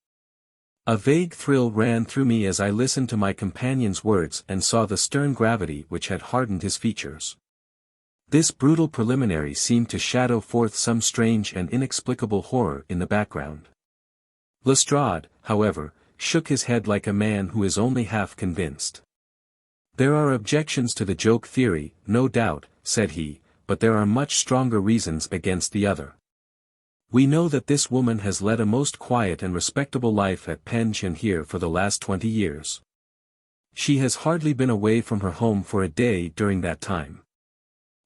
A vague thrill ran through me as I listened to my companion's words and saw the stern gravity which had hardened his features. This brutal preliminary seemed to shadow forth some strange and inexplicable horror in the background. Lestrade, however, shook his head like a man who is only half convinced. "There are objections to the joke theory, no doubt," said he, "but there are much stronger reasons against the other. We know that this woman has led a most quiet and respectable life at Pension here for the last 20 years. She has hardly been away from her home for a day during that time.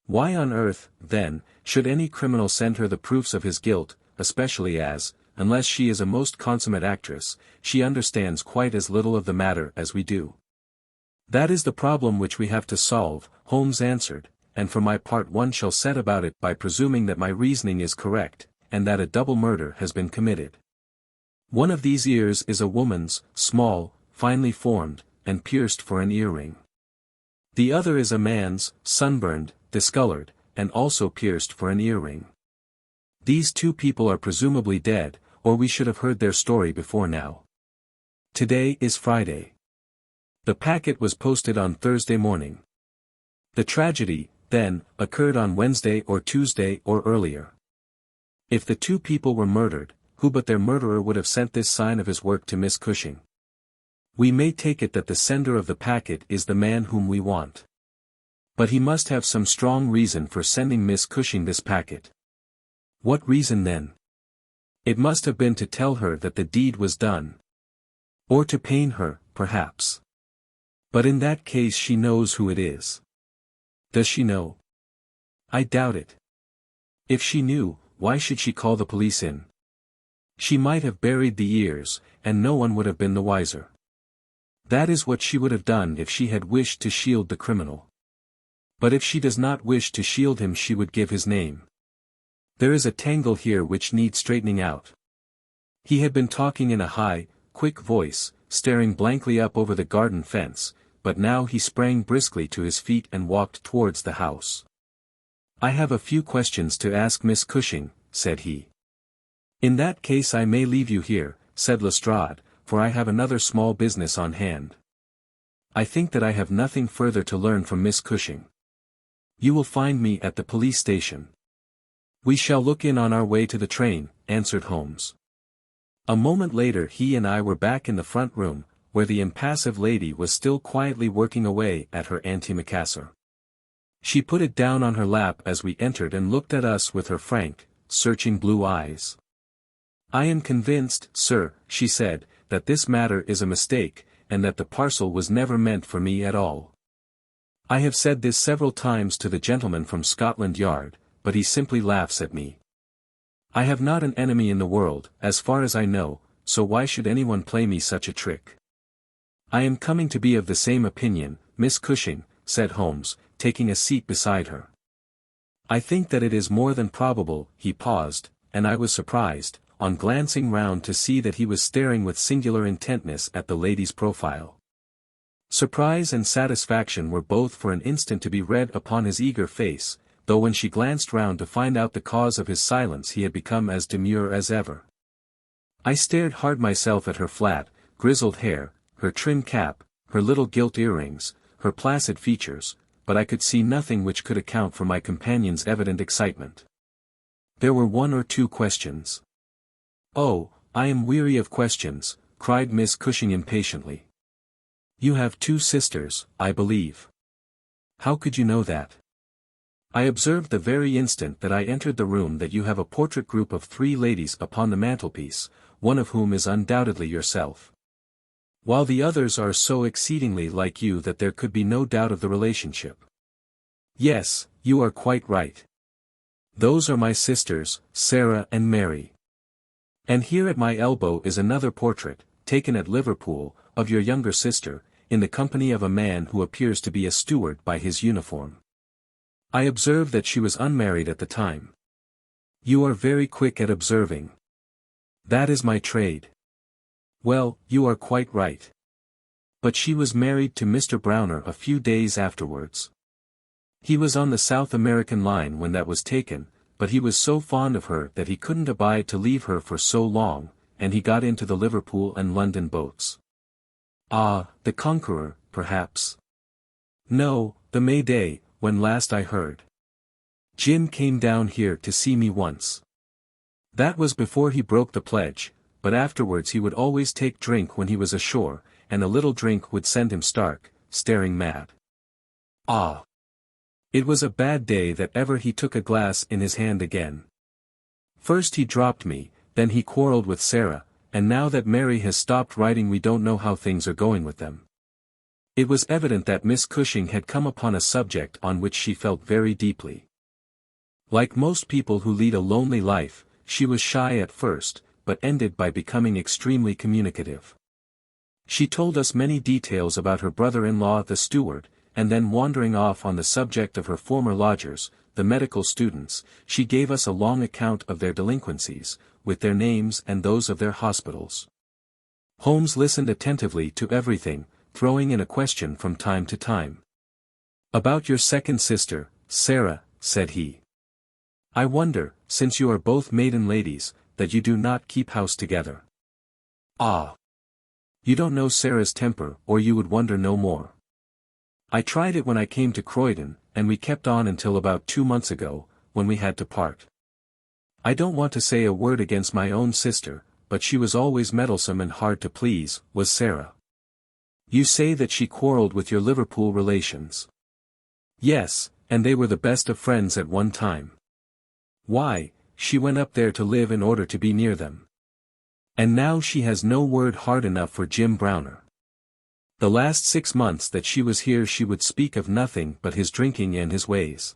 Why on earth, then, should any criminal send her the proofs of his guilt, especially as, unless she is a most consummate actress, she understands quite as little of the matter as we do? That is the problem which we have to solve, Holmes answered, and for my part one shall set about it by presuming that my reasoning is correct, and that a double murder has been committed. One of these ears is a woman's, small, finely formed, and pierced for an earring. The other is a man's, sunburned, discolored, and also pierced for an earring. These two people are presumably dead, or we should have heard their story before now. Today is Friday. The packet was posted on Thursday morning. The tragedy, then, occurred on Wednesday or Tuesday or earlier. If the two people were murdered, who but their murderer would have sent this sign of his work to Miss Cushing? We may take it that the sender of the packet is the man whom we want. But he must have some strong reason for sending Miss Cushing this packet. What reason then? It must have been to tell her that the deed was done. Or to pain her, perhaps. But in that case she knows who it is. Does she know? I doubt it. If she knew, why should she call the police in? She might have buried the ears, and no one would have been the wiser. That is what she would have done if she had wished to shield the criminal. But if she does not wish to shield him she would give his name. There is a tangle here which needs straightening out. He had been talking in a high, quick voice, staring blankly up over the garden fence, but now he sprang briskly to his feet and walked towards the house. I have a few questions to ask Miss Cushing, said he. In that case I may leave you here, said Lestrade, for I have another small business on hand. I think that I have nothing further to learn from Miss Cushing. You will find me at the police station. We shall look in on our way to the train, answered Holmes. A moment later he and I were back in the front room, where the impassive lady was still quietly working away at her antimacassar. She put it down on her lap as we entered and looked at us with her frank, searching blue eyes. I am convinced, sir, she said, that this matter is a mistake, and that the parcel was never meant for me at all. I have said this several times to the gentleman from Scotland Yard, but he simply laughs at me. I have not an enemy in the world, as far as I know, so why should anyone play me such a trick? I am coming to be of the same opinion, Miss Cushing, said Holmes, taking a seat beside her. I think that it is more than probable, he paused, and I was surprised, on glancing round to see that he was staring with singular intentness at the lady's profile. Surprise and satisfaction were both for an instant to be read upon his eager face, though when she glanced round to find out the cause of his silence he had become as demure as ever. I stared hard myself at her flat, grizzled hair, her trim cap, her little gilt earrings, her placid features, but I could see nothing which could account for my companion's evident excitement. There were one or two questions. Oh, I am weary of questions, cried Miss Cushing impatiently. You have two sisters, I believe. How could you know that? I observed the very instant that I entered the room that you have a portrait group of 3 ladies upon the mantelpiece, one of whom is undoubtedly yourself. While the others are so exceedingly like you that there could be no doubt of the relationship. Yes, you are quite right. Those are my sisters, Sarah and Mary. And here at my elbow is another portrait, taken at Liverpool, of your younger sister, in the company of a man who appears to be a steward by his uniform. I observed that she was unmarried at the time. You are very quick at observing. That is my trade. Well, you are quite right. But she was married to Mr. Browner a few days afterwards. He was on the South American line when that was taken, but he was so fond of her that he couldn't abide to leave her for so long, and he got into the Liverpool and London boats. Ah, the Conqueror, perhaps. No, the Mayday, when last I heard. Jim came down here to see me once. That was before he broke the pledge, but afterwards he would always take drink when he was ashore, and a little drink would send him stark, staring mad. Ah! It was a bad day that ever he took a glass in his hand again. First he dropped me, then he quarrelled with Sarah, and now that Mary has stopped writing we don't know how things are going with them. It was evident that Miss Cushing had come upon a subject on which she felt very deeply. Like most people who lead a lonely life, she was shy at first, but ended by becoming extremely communicative. She told us many details about her brother-in-law the steward, and then wandering off on the subject of her former lodgers, the medical students, she gave us a long account of their delinquencies, with their names and those of their hospitals. Holmes listened attentively to everything, throwing in a question from time to time. "About your second sister, Sarah," said he. "I wonder, since you are both maiden ladies, that you do not keep house together." "Ah! You don't know Sarah's temper, or you would wonder no more. I tried it when I came to Croydon, and we kept on until about 2 months ago, when we had to part. I don't want to say a word against my own sister, but she was always meddlesome and hard to please, was Sarah. You say that she quarrelled with your Liverpool relations." "Yes, and they were the best of friends at one time. Why, she went up there to live in order to be near them. And now she has no word hard enough for Jim Browner. The last 6 months that she was here she would speak of nothing but his drinking and his ways.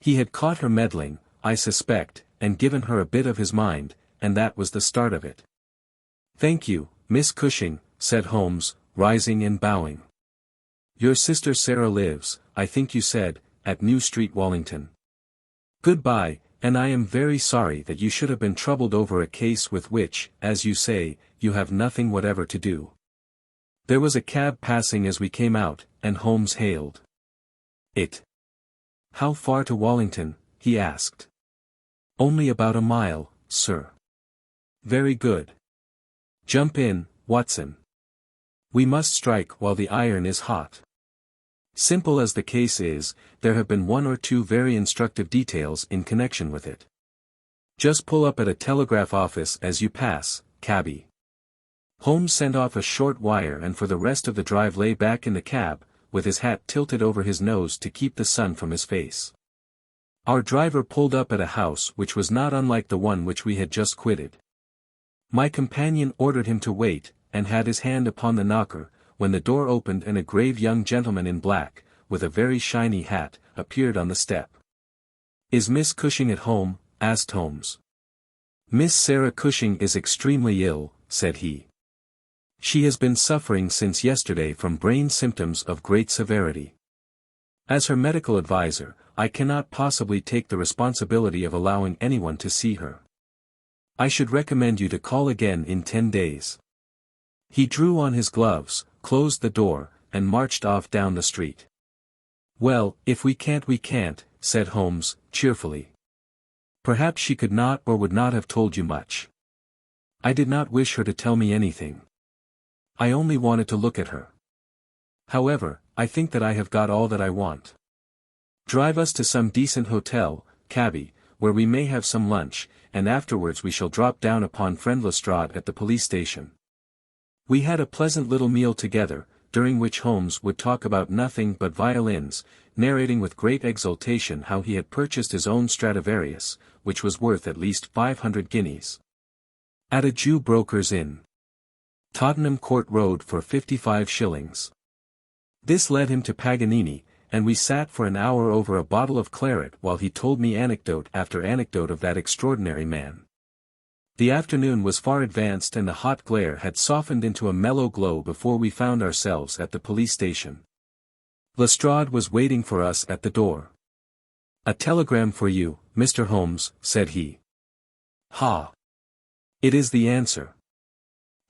He had caught her meddling, I suspect, and given her a bit of his mind, and that was the start of it." "Thank you, Miss Cushing," said Holmes, rising and bowing. "Your sister Sarah lives, I think you said, at New Street, Wallington. Good-bye, and I am very sorry that you should have been troubled over a case with which, as you say, you have nothing whatever to do." There was a cab passing as we came out, and Holmes hailed it. "How far to Wallington?" he asked. "Only about a mile, sir." "Very good. Jump in, Watson. We must strike while the iron is hot." Simple as the case is, there have been 1 or 2 very instructive details in connection with it. Just pull up at a telegraph office as you pass, cabby. Holmes sent off a short wire, and for the rest of the drive lay back in the cab, with his hat tilted over his nose to keep the sun from his face. Our driver pulled up at a house which was not unlike the one which we had just quitted. My companion ordered him to wait, and had his hand upon the knocker, when the door opened and a grave young gentleman in black, with a very shiny hat, appeared on the step. "Is Miss Cushing at home?" asked Holmes. "Miss Sarah Cushing is extremely ill," said he. "She has been suffering since yesterday from brain symptoms of great severity. As her medical adviser, I cannot possibly take the responsibility of allowing anyone to see her. I should recommend you to call again in 10 days. He drew on his gloves, closed the door, and marched off down the street. "Well, if we can't we can't," said Holmes, cheerfully. "Perhaps she could not or would not have told you much. I did not wish her to tell me anything. I only wanted to look at her. However, I think that I have got all that I want. Drive us to some decent hotel, cabby, where we may have some lunch, and afterwards we shall drop down upon friend Lestrade at the police station." We had a pleasant little meal together, during which Holmes would talk about nothing but violins, narrating with great exultation how he had purchased his own Stradivarius, which was worth at least 500 guineas. At a Jew broker's in Tottenham Court Road for 55 shillings. This led him to Paganini, and we sat for an hour over a bottle of claret while he told me anecdote after anecdote of that extraordinary man. The afternoon was far advanced and the hot glare had softened into a mellow glow before we found ourselves at the police station. Lestrade was waiting for us at the door. "A telegram for you, Mr. Holmes," said he. "Ha! It is the answer."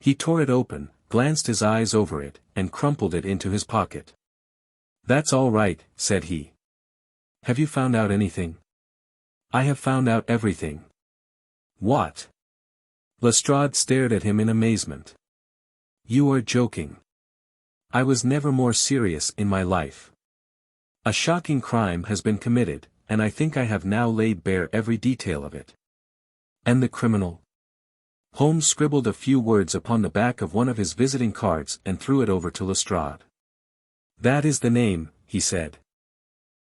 He tore it open, glanced his eyes over it, and crumpled it into his pocket. "That's all right," said he. "Have you found out anything?" "I have found out everything." "What?" Lestrade stared at him in amazement. "You are joking." "I was never more serious in my life. A shocking crime has been committed, and I think I have now laid bare every detail of it." "And the criminal?" Holmes scribbled a few words upon the back of one of his visiting cards and threw it over to Lestrade. "That is the name," he said.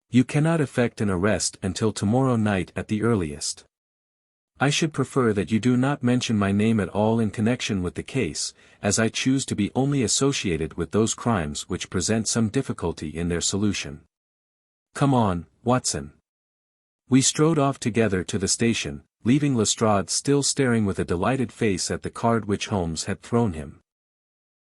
"You cannot effect an arrest until tomorrow night at the earliest. I should prefer that you do not mention my name at all in connection with the case, as I choose to be only associated with those crimes which present some difficulty in their solution. Come on, Watson. We strode off together to the station, leaving Lestrade still staring with a delighted face at the card which Holmes had thrown him.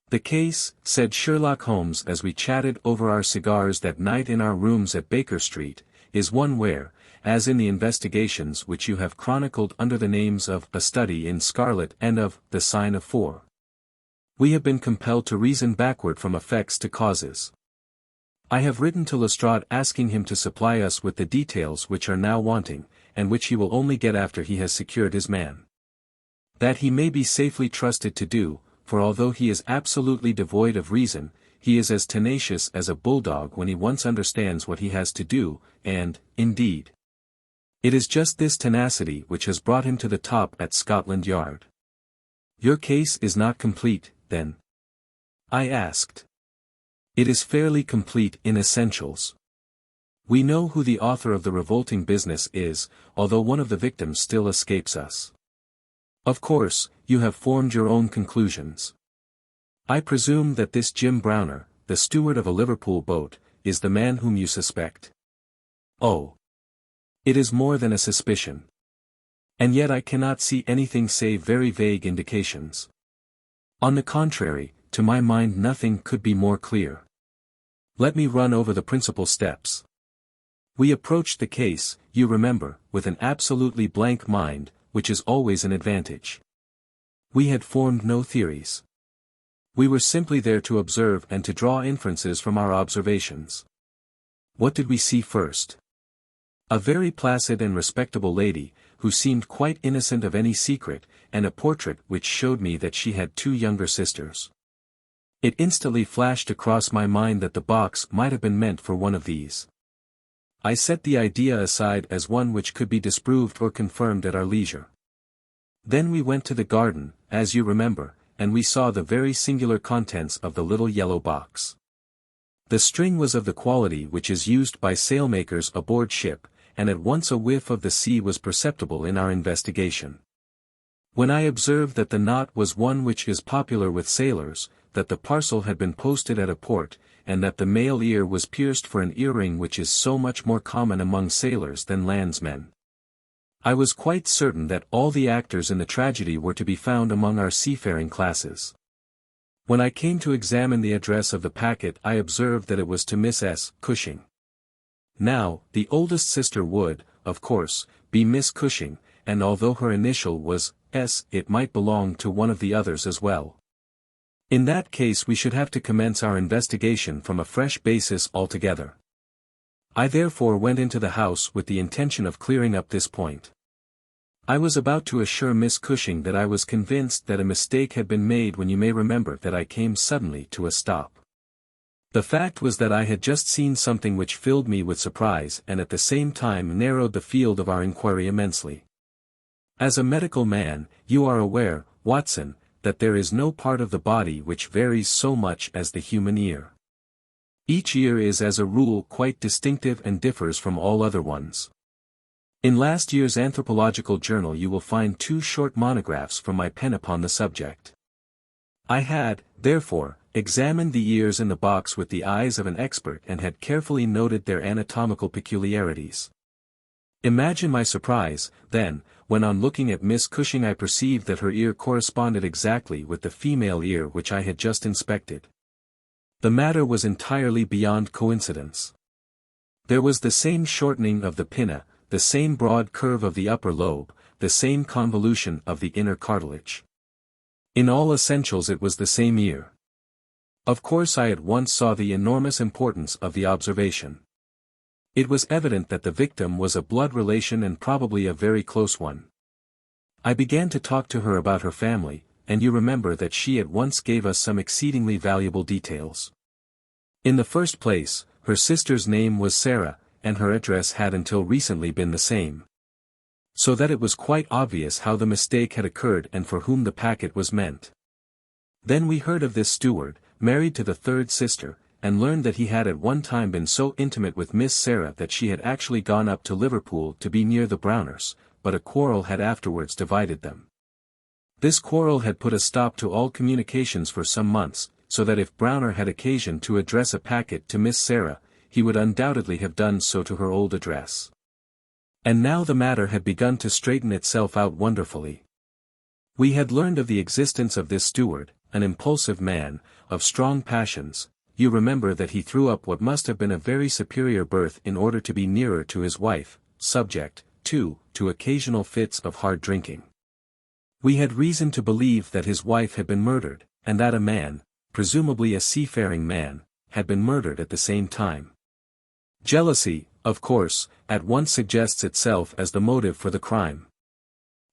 "The case," said Sherlock Holmes as we chatted over our cigars that night in our rooms at Baker Street, "is one where, as in the investigations which you have chronicled under the names of A Study in Scarlet and of The Sign of Four, we have been compelled to reason backward from effects to causes. I have written to Lestrade asking him to supply us with the details which are now wanting, and which he will only get after he has secured his man. That he may be safely trusted to do, for although he is absolutely devoid of reason, he is as tenacious as a bulldog when he once understands what he has to do, and, indeed, it is just this tenacity which has brought him to the top at Scotland Yard." "Your case is not complete, then?" I asked. "It is fairly complete in essentials. We know who the author of the revolting business is, although one of the victims still escapes us. Of course, you have formed your own conclusions. I presume that this Jim Browner, the steward of a Liverpool boat, is the man whom you suspect." "Oh. It is more than a suspicion. And yet I cannot see anything save very vague indications. On the contrary, to my mind nothing could be more clear. Let me run over the principal steps. We approached the case, you remember, with an absolutely blank mind, which is always an advantage. We had formed no theories. We were simply there to observe and to draw inferences from our observations. What did we see first? A very placid and respectable lady, who seemed quite innocent of any secret, and a portrait which showed me that she had 2 younger sisters. It instantly flashed across my mind that the box might have been meant for one of these. I set the idea aside as one which could be disproved or confirmed at our leisure. Then we went to the garden, as you remember, and we saw the very singular contents of the little yellow box. The string was of the quality which is used by sailmakers aboard ship, and at once a whiff of the sea was perceptible in our investigation. When I observed that the knot was one which is popular with sailors, that the parcel had been posted at a port, and that the male ear was pierced for an earring which is so much more common among sailors than landsmen, I was quite certain that all the actors in the tragedy were to be found among our seafaring classes. When I came to examine the address of the packet I observed that it was to Miss S. Cushing. Now, the oldest sister would, of course, be Miss Cushing, and although her initial was S, it might belong to one of the others as well. In that case we should have to commence our investigation from a fresh basis altogether. I therefore went into the house with the intention of clearing up this point. I was about to assure Miss Cushing that I was convinced that a mistake had been made when you may remember that I came suddenly to a stop. The fact was that I had just seen something which filled me with surprise and at the same time narrowed the field of our inquiry immensely. As a medical man, you are aware, Watson, that there is no part of the body which varies so much as the human ear. Each ear is as a rule quite distinctive and differs from all other ones. In last year's Anthropological Journal you will find 2 short monographs from my pen upon the subject. I had, therefore, examined the ears in the box with the eyes of an expert and had carefully noted their anatomical peculiarities. Imagine my surprise, then, when on looking at Miss Cushing I perceived that her ear corresponded exactly with the female ear which I had just inspected. The matter was entirely beyond coincidence. There was the same shortening of the pinna, the same broad curve of the upper lobe, the same convolution of the inner cartilage. In all essentials it was the same ear. Of course I at once saw the enormous importance of the observation. It was evident that the victim was a blood relation and probably a very close one. I began to talk to her about her family, and you remember that she at once gave us some exceedingly valuable details. In the first place, her sister's name was Sarah, and her address had until recently been the same. So that it was quite obvious how the mistake had occurred and for whom the packet was meant. Then we heard of this steward, married to the 3rd sister, and learned that he had at one time been so intimate with Miss Sarah that she had actually gone up to Liverpool to be near the Browners, but a quarrel had afterwards divided them. This quarrel had put a stop to all communications for some months, so that if Browner had occasion to address a packet to Miss Sarah, he would undoubtedly have done so to her old address. And now the matter had begun to straighten itself out wonderfully. We had learned of the existence of this steward, an impulsive man, of strong passions. You remember that he threw up what must have been a very superior berth in order to be nearer to his wife, subject, too, to occasional fits of hard drinking. We had reason to believe that his wife had been murdered, and that a man, presumably a seafaring man, had been murdered at the same time. Jealousy, of course, at once suggests itself as the motive for the crime.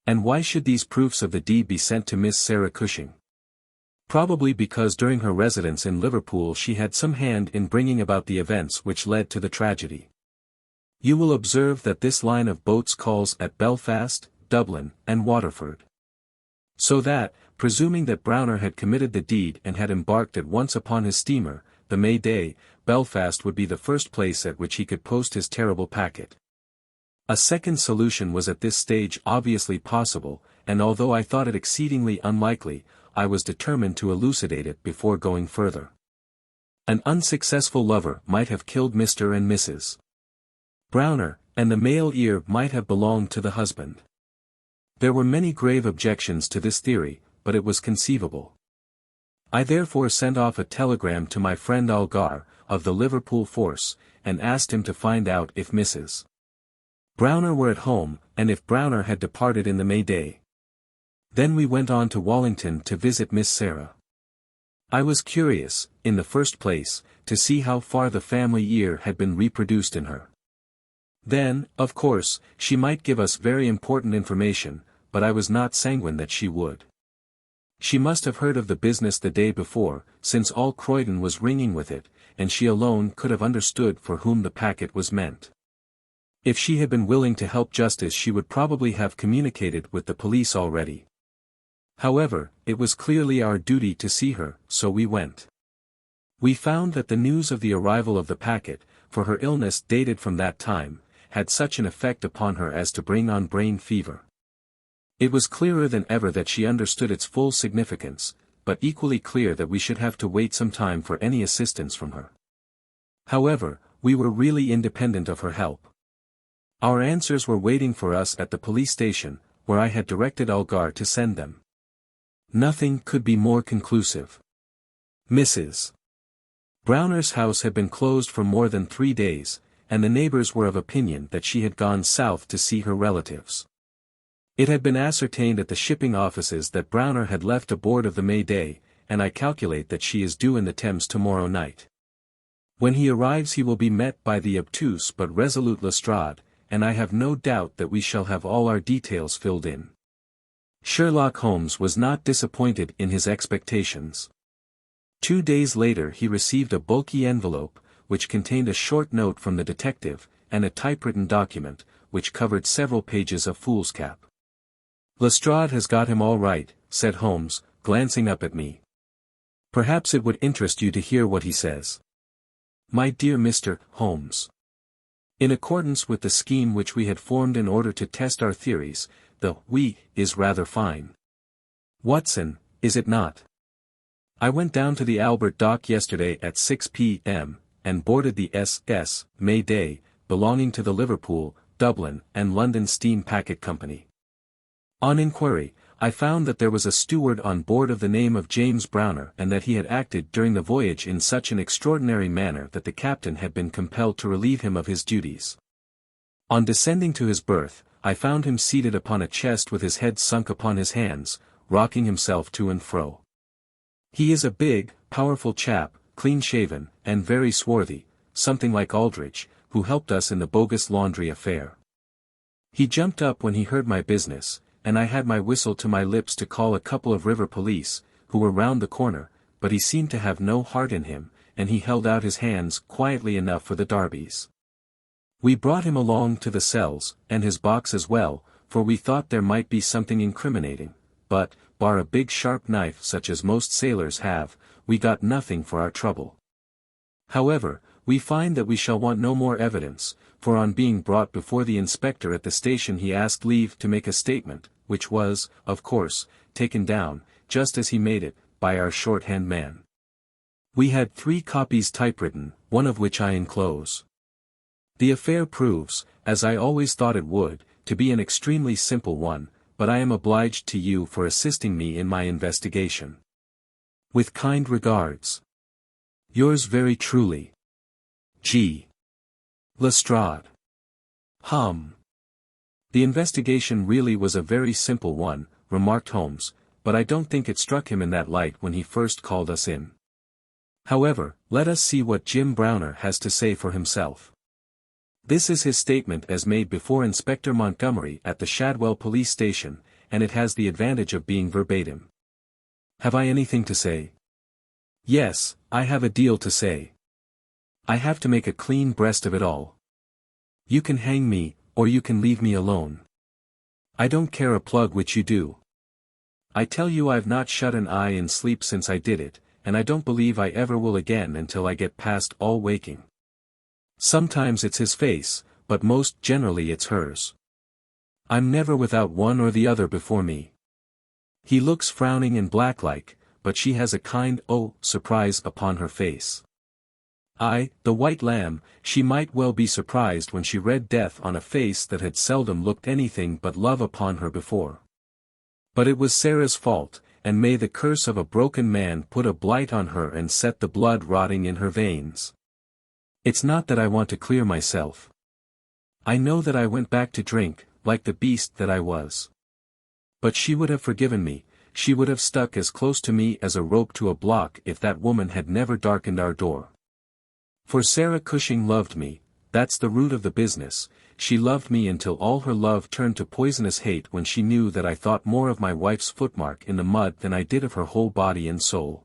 And why should these proofs of the deed be sent to Miss Sarah Cushing? Probably because during her residence in Liverpool she had some hand in bringing about the events which led to the tragedy. You will observe that this line of boats calls at Belfast, Dublin, and Waterford. So that, presuming that Browner had committed the deed and had embarked at once upon his steamer, the May Day, Belfast would be the first place at which he could post his terrible packet. A second solution was at this stage obviously possible, and although I thought it exceedingly unlikely, I was determined to elucidate it before going further. An unsuccessful lover might have killed Mr. and Mrs. Browner, and the male ear might have belonged to the husband. There were many grave objections to this theory, but it was conceivable. I therefore sent off a telegram to my friend Algar, of the Liverpool force, and asked him to find out if Mrs. Browner were at home, and if Browner had departed in the May Day. Then we went on to Wallington to visit Miss Sarah. I was curious, in the first place, to see how far the family ear had been reproduced in her. Then, of course, she might give us very important information, but I was not sanguine that she would. She must have heard of the business the day before, since all Croydon was ringing with it, and she alone could have understood for whom the packet was meant. If she had been willing to help justice she would probably have communicated with the police already. However, it was clearly our duty to see her, so we went. We found that the news of the arrival of the packet, for her illness dated from that time, had such an effect upon her as to bring on brain fever. It was clearer than ever that she understood its full significance, but equally clear that we should have to wait some time for any assistance from her. However, we were really independent of her help. Our answers were waiting for us at the police station, where I had directed Algar to send them. Nothing could be more conclusive. Mrs. Browner's house had been closed for more than 3 days, and the neighbors were of opinion that she had gone south to see her relatives. It had been ascertained at the shipping offices that Browner had left aboard of the May Day, and I calculate that she is due in the Thames tomorrow night. When he arrives he will be met by the obtuse but resolute Lestrade, and I have no doubt that we shall have all our details filled in. Sherlock Holmes was not disappointed in his expectations. 2 days later he received a bulky envelope, which contained a short note from the detective, and a typewritten document, which covered several pages of foolscap. "Lestrade has got him all right," said Holmes, glancing up at me. "Perhaps it would interest you to hear what he says. My dear Mr. Holmes. In accordance with the scheme which we had formed in order to test our theories, the "we" is rather fine. Watson, is it not? I went down to the Albert Dock yesterday at 6 p.m., and boarded the S.S. May Day, belonging to the Liverpool, Dublin, and London Steam Packet Company. On inquiry, I found that there was a steward on board of the name of James Browner and that he had acted during the voyage in such an extraordinary manner that the captain had been compelled to relieve him of his duties. On descending to his berth, I found him seated upon a chest with his head sunk upon his hands, rocking himself to and fro. He is a big, powerful chap, clean-shaven, and very swarthy, something like Aldrich, who helped us in the bogus laundry affair. He jumped up when he heard my business, and I had my whistle to my lips to call a couple of river police, who were round the corner, but he seemed to have no heart in him, and he held out his hands quietly enough for the darbies. We brought him along to the cells, and his box as well, for we thought there might be something incriminating, but, bar a big sharp knife such as most sailors have, we got nothing for our trouble. However, we find that we shall want no more evidence, for on being brought before the inspector at the station he asked leave to make a statement, which was, of course, taken down, just as he made it, by our shorthand man. We had 3 copies typewritten, one of which I enclose. The affair proves, as I always thought it would, to be an extremely simple one, but I am obliged to you for assisting me in my investigation. With kind regards. Yours very truly. G. Lestrade. The investigation really was a very simple one, remarked Holmes, but I don't think it struck him in that light when he first called us in. However, let us see what Jim Browner has to say for himself. This is his statement as made before Inspector Montgomery at the Shadwell police station, and it has the advantage of being verbatim. Have I anything to say? Yes, I have a deal to say. I have to make a clean breast of it all. You can hang me, or you can leave me alone. I don't care a plug which you do. I tell you I've not shut an eye in sleep since I did it, and I don't believe I ever will again until I get past all waking. Sometimes it's his face, but most generally it's hers. I'm never without one or the other before me. He looks frowning and black-like, but she has a kind, surprise upon her face. The white lamb, she might well be surprised when she read death on a face that had seldom looked anything but love upon her before. But it was Sarah's fault, and may the curse of a broken man put a blight on her and set the blood rotting in her veins. It's not that I want to clear myself. I know that I went back to drink, like the beast that I was. But she would have forgiven me, she would have stuck as close to me as a rope to a block if that woman had never darkened our door. For Sarah Cushing loved me, that's the root of the business. She loved me until all her love turned to poisonous hate when she knew that I thought more of my wife's footmark in the mud than I did of her whole body and soul.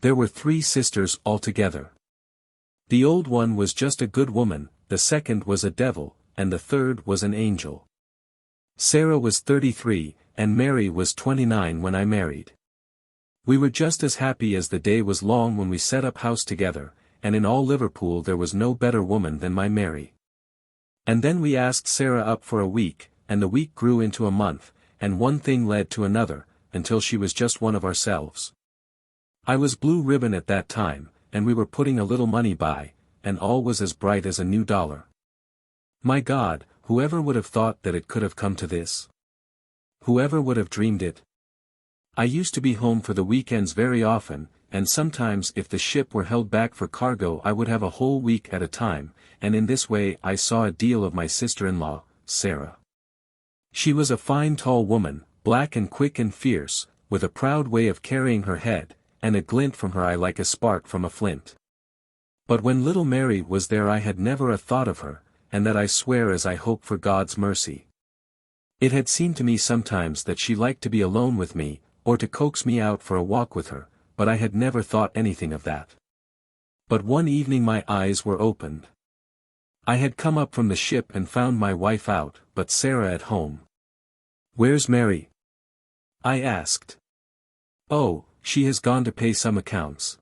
There were 3 sisters altogether. The old one was just a good woman, the second was a devil, and the third was an angel. Sarah was 33, and Mary was 29 when I married. We were just as happy as the day was long when we set up house together, and in all Liverpool there was no better woman than my Mary. And then we asked Sarah up for a week, and the week grew into a month, and one thing led to another, until she was just one of ourselves. I was blue ribbon at that time, and we were putting a little money by, and all was as bright as a new dollar. My God, whoever would have thought that it could have come to this? Whoever would have dreamed it? I used to be home for the weekends very often, and sometimes if the ship were held back for cargo I would have a whole week at a time, and in this way I saw a deal of my sister-in-law, Sarah. She was a fine tall woman, black and quick and fierce, with a proud way of carrying her head, and a glint from her eye like a spark from a flint. But when little Mary was there I had never a thought of her, and that I swear as I hope for God's mercy. It had seemed to me sometimes that she liked to be alone with me, or to coax me out for a walk with her, but I had never thought anything of that. But one evening my eyes were opened. I had come up from the ship and found my wife out, but Sarah at home. "Where's Mary?" I asked. "Oh, she has gone to pay some accounts."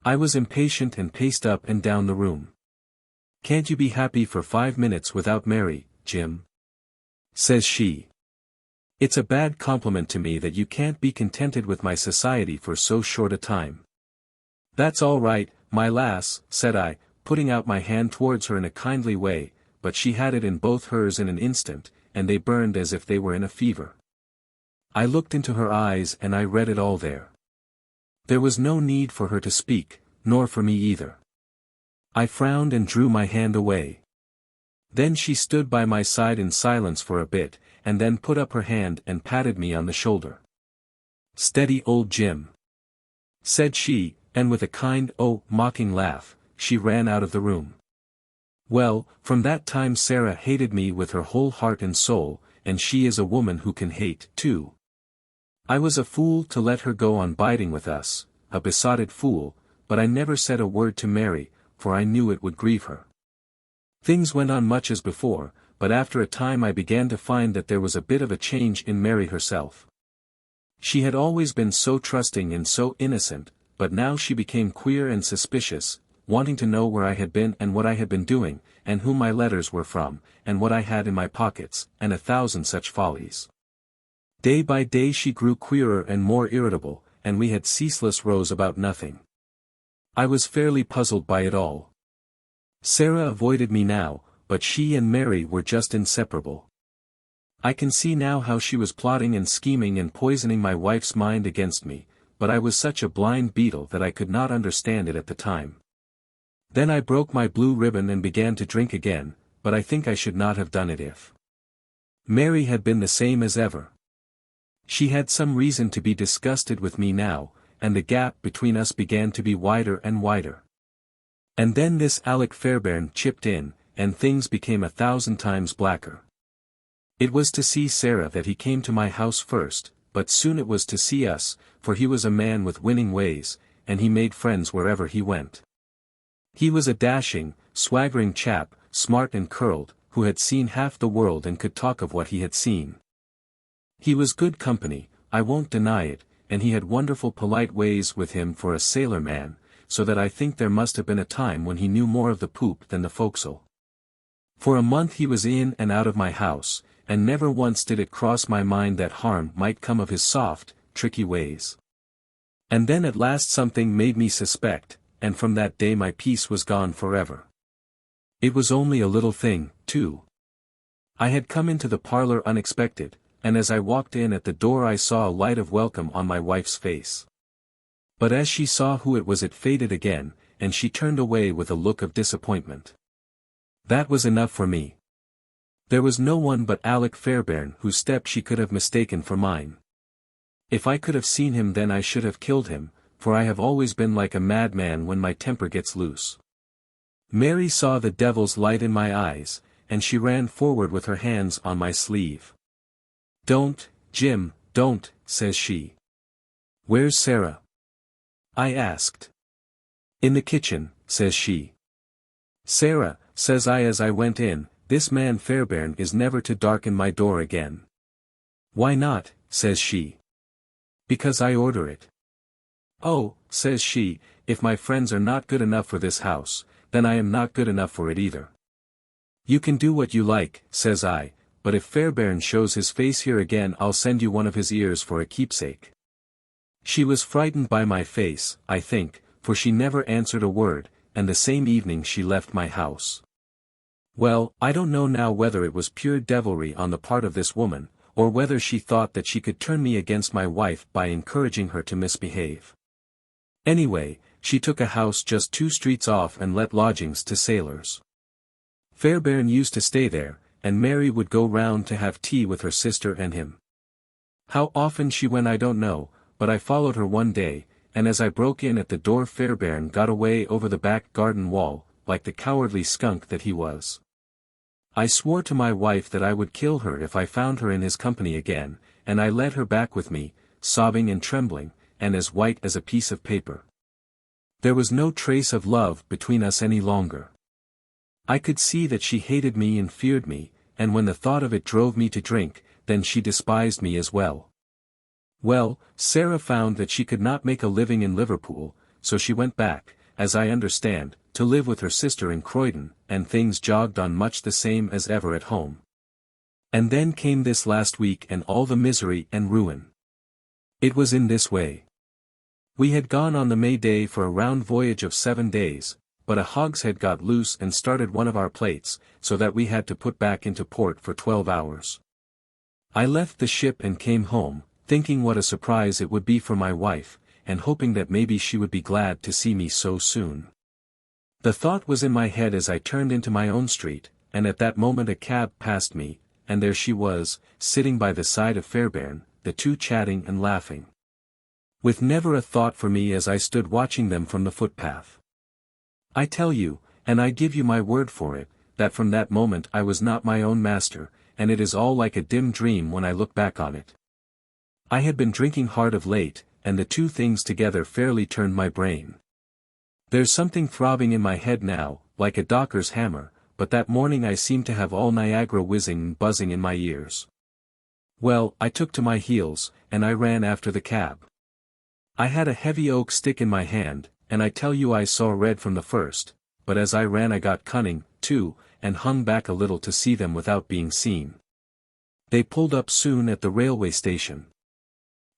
I was impatient and paced up and down the room. "Can't you be happy for 5 minutes without Mary, Jim?" says she. "It's a bad compliment to me that you can't be contented with my society for so short a time." "That's all right, my lass," said I, putting out my hand towards her in a kindly way, but she had it in both hers in an instant, and they burned as if they were in a fever. I looked into her eyes and I read it all there. There was no need for her to speak, nor for me either. I frowned and drew my hand away. Then she stood by my side in silence for a bit, and then put up her hand and patted me on the shoulder. "Steady, old Jim," said she, and with a kind, mocking laugh, she ran out of the room. Well, from that time Sarah hated me with her whole heart and soul, and she is a woman who can hate, too. I was a fool to let her go on biding with us, a besotted fool, but I never said a word to Mary, for I knew it would grieve her. Things went on much as before, but after a time I began to find that there was a bit of a change in Mary herself. She had always been so trusting and so innocent, but now she became queer and suspicious, wanting to know where I had been and what I had been doing, and whom my letters were from, and what I had in my pockets, and 1,000 such follies. Day by day she grew queerer and more irritable, and we had ceaseless rows about nothing. I was fairly puzzled by it all. Sarah avoided me now, but she and Mary were just inseparable. I can see now how she was plotting and scheming and poisoning my wife's mind against me, but I was such a blind beetle that I could not understand it at the time. Then I broke my blue ribbon and began to drink again, but I think I should not have done it if Mary had been the same as ever. She had some reason to be disgusted with me now, and the gap between us began to be wider and wider. And then this Alec Fairbairn chipped in, and things became 1,000 times blacker. It was to see Sarah that he came to my house first, but soon it was to see us, for he was a man with winning ways, and he made friends wherever he went. He was a dashing, swaggering chap, smart and curled, who had seen half the world and could talk of what he had seen. He was good company, I won't deny it, and he had wonderful polite ways with him for a sailor man, so that I think there must have been a time when he knew more of the poop than the forecastle. For a month he was in and out of my house, and never once did it cross my mind that harm might come of his soft, tricky ways. And then at last something made me suspect, and from that day my peace was gone forever. It was only a little thing, too. I had come into the parlor unexpected, and as I walked in at the door I saw a light of welcome on my wife's face. But as she saw who it was it faded again, and she turned away with a look of disappointment. That was enough for me. There was no one but Alec Fairbairn whose step she could have mistaken for mine. If I could have seen him then I should have killed him, for I have always been like a madman when my temper gets loose. Mary saw the devil's light in my eyes, and she ran forward with her hands on my sleeve. "Don't, Jim, don't," says she. "Where's Sarah?" I asked. "In the kitchen," says she. "Sarah," says I as I went in, "this man Fairbairn is never to darken my door again." "Why not?" says she. "Because I order it." "Oh," says she, "if my friends are not good enough for this house, then I am not good enough for it either." "You can do what you like," says I, "but if Fairbairn shows his face here again I'll send you one of his ears for a keepsake." She was frightened by my face, I think, for she never answered a word, and the same evening she left my house. Well, I don't know now whether it was pure devilry on the part of this woman, or whether she thought that she could turn me against my wife by encouraging her to misbehave. Anyway, she took a house just 2 streets off and let lodgings to sailors. Fairbairn used to stay there, and Mary would go round to have tea with her sister and him. How often she went I don't know, but I followed her one day, and as I broke in at the door Fairbairn got away over the back garden wall, like the cowardly skunk that he was. I swore to my wife that I would kill her if I found her in his company again, and I led her back with me, sobbing and trembling, and as white as a piece of paper. There was no trace of love between us any longer. I could see that she hated me and feared me, and when the thought of it drove me to drink, then she despised me as well. Well, Sarah found that she could not make a living in Liverpool, so she went back, as I understand, to live with her sister in Croydon, and things jogged on much the same as ever at home. And then came this last week and all the misery and ruin. It was in this way. We had gone on the May Day for a round voyage of 7 days, but a hogshead got loose and started one of our plates, so that we had to put back into port for 12 hours. I left the ship and came home, thinking what a surprise it would be for my wife, and hoping that maybe she would be glad to see me so soon. The thought was in my head as I turned into my own street, and at that moment a cab passed me, and there she was, sitting by the side of Fairbairn, the two chatting and laughing. With never a thought for me as I stood watching them from the footpath. I tell you, and I give you my word for it, that from that moment I was not my own master, and it is all like a dim dream when I look back on it. I had been drinking hard of late, and the two things together fairly turned my brain. There's something throbbing in my head now, like a docker's hammer, but that morning I seemed to have all Niagara whizzing and buzzing in my ears. Well, I took to my heels, and I ran after the cab. I had a heavy oak stick in my hand, and I tell you I saw red from the first, but as I ran I got cunning, too, and hung back a little to see them without being seen. They pulled up soon at the railway station.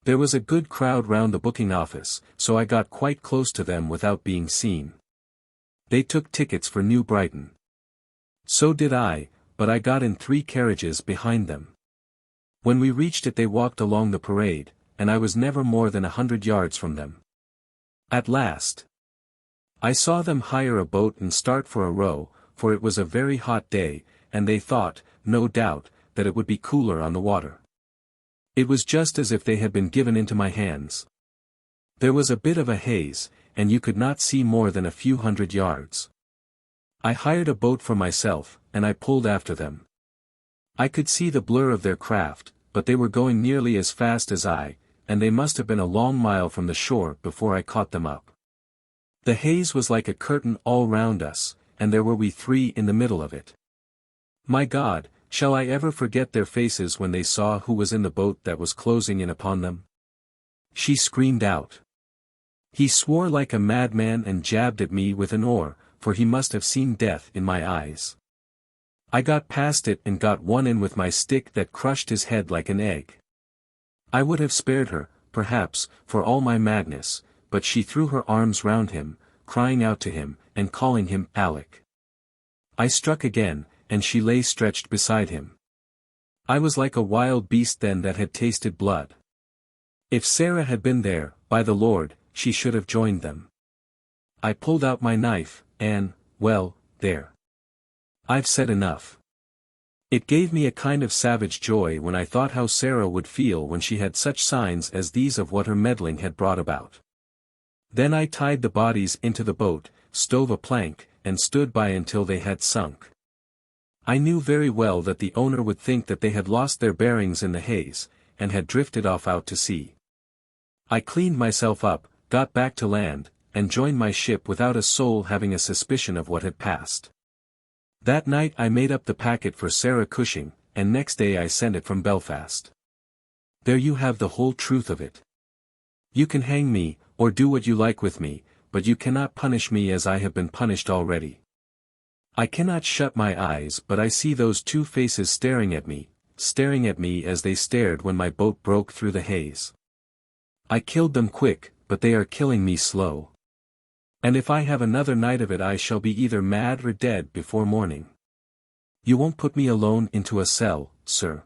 There was a good crowd round the booking office, so I got quite close to them without being seen. They took tickets for New Brighton. So did I, but I got in 3 carriages behind them. When we reached it they walked along the parade, and I was never more than 100 yards from them. At last, I saw them hire a boat and start for a row, for it was a very hot day, and they thought, no doubt, that it would be cooler on the water. It was just as if they had been given into my hands. There was a bit of a haze, and you could not see more than a few hundred yards. I hired a boat for myself, and I pulled after them. I could see the blur of their craft, but they were going nearly as fast as I, and they must have been a long mile from the shore before I caught them up. The haze was like a curtain all round us, and there were we 3 in the middle of it. My God, shall I ever forget their faces when they saw who was in the boat that was closing in upon them? She screamed out. He swore like a madman and jabbed at me with an oar, for he must have seen death in my eyes. I got past it and got one in with my stick that crushed his head like an egg. I would have spared her, perhaps, for all my madness, but she threw her arms round him, crying out to him, and calling him Alec. I struck again, and she lay stretched beside him. I was like a wild beast then that had tasted blood. If Sarah had been there, by the Lord, she should have joined them. I pulled out my knife, and, well, there. I've said enough. It gave me a kind of savage joy when I thought how Sarah would feel when she had such signs as these of what her meddling had brought about. Then I tied the bodies into the boat, stove a plank, and stood by until they had sunk. I knew very well that the owner would think that they had lost their bearings in the haze, and had drifted off out to sea. I cleaned myself up, got back to land, and joined my ship without a soul having a suspicion of what had passed. That night I made up the packet for Sarah Cushing, and next day I sent it from Belfast. There you have the whole truth of it. You can hang me, or do what you like with me, but you cannot punish me as I have been punished already. I cannot shut my eyes but I see those 2 faces staring at me as they stared when my boat broke through the haze. I killed them quick, but they are killing me slow. And if I have another night of it I shall be either mad or dead before morning. You won't put me alone into a cell, sir.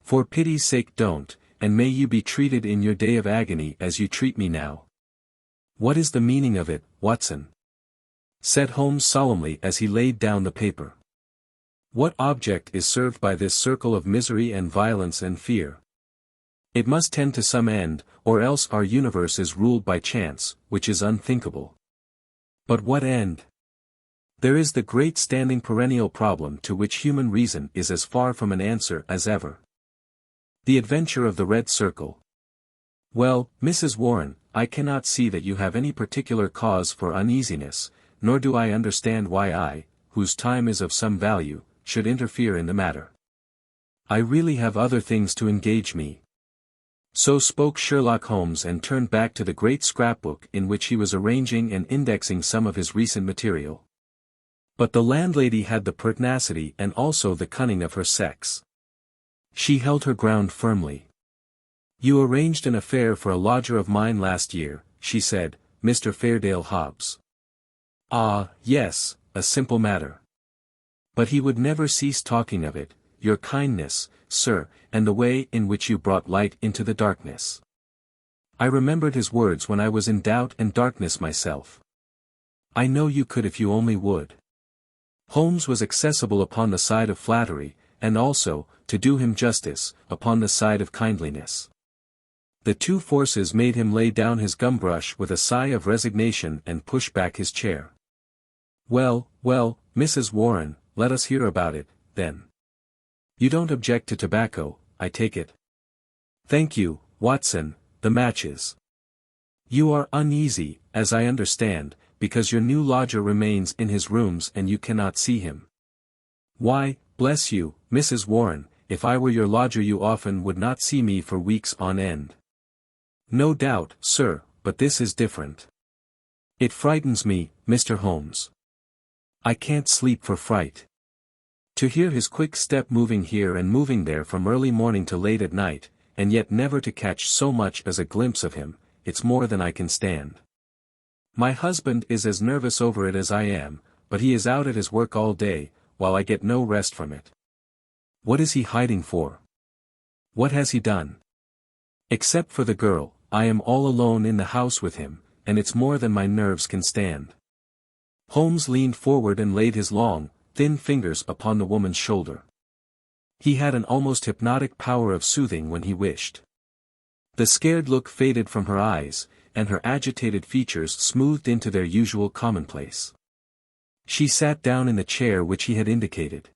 For pity's sake don't, and may you be treated in your day of agony as you treat me now. What is the meaning of it, Watson? Said Holmes solemnly as he laid down the paper. What object is served by this circle of misery and violence and fear? It must tend to some end, or else our universe is ruled by chance, which is unthinkable. But what end? There is the great standing perennial problem to which human reason is as far from an answer as ever. The adventure of the Red Circle. Well, Mrs. Warren, I cannot see that you have any particular cause for uneasiness, nor do I understand why I, whose time is of some value, should interfere in the matter. I really have other things to engage me. So spoke Sherlock Holmes and turned back to the great scrapbook in which he was arranging and indexing some of his recent material. But the landlady had the pertinacity and also the cunning of her sex. She held her ground firmly. You arranged an affair for a lodger of mine last year, she said, Mr. Fairdale Hobbs. Ah, yes, a simple matter. But he would never cease talking of it, your kindness, sir, and the way in which you brought light into the darkness. I remembered his words when I was in doubt and darkness myself. I know you could if you only would. Holmes was accessible upon the side of flattery, and also, to do him justice, upon the side of kindliness. The 2 forces made him lay down his gum-brush with a sigh of resignation and push back his chair. Well, Mrs. Warren, let us hear about it, then. You don't object to tobacco, I take it. Thank you, Watson, the matches. You are uneasy, as I understand, because your new lodger remains in his rooms and you cannot see him. Why, bless you, Mrs. Warren, if I were your lodger you often would not see me for weeks on end. No doubt, sir, but this is different. It frightens me, Mr. Holmes. I can't sleep for fright. To hear his quick step moving here and moving there from early morning to late at night, and yet never to catch so much as a glimpse of him, it's more than I can stand. My husband is as nervous over it as I am, but he is out at his work all day, while I get no rest from it. What is he hiding for? What has he done? Except for the girl, I am all alone in the house with him, and it's more than my nerves can stand. Holmes leaned forward and laid his long, thin fingers upon the woman's shoulder. He had an almost hypnotic power of soothing when he wished. The scared look faded from her eyes, and her agitated features smoothed into their usual commonplace. She sat down in the chair which he had indicated.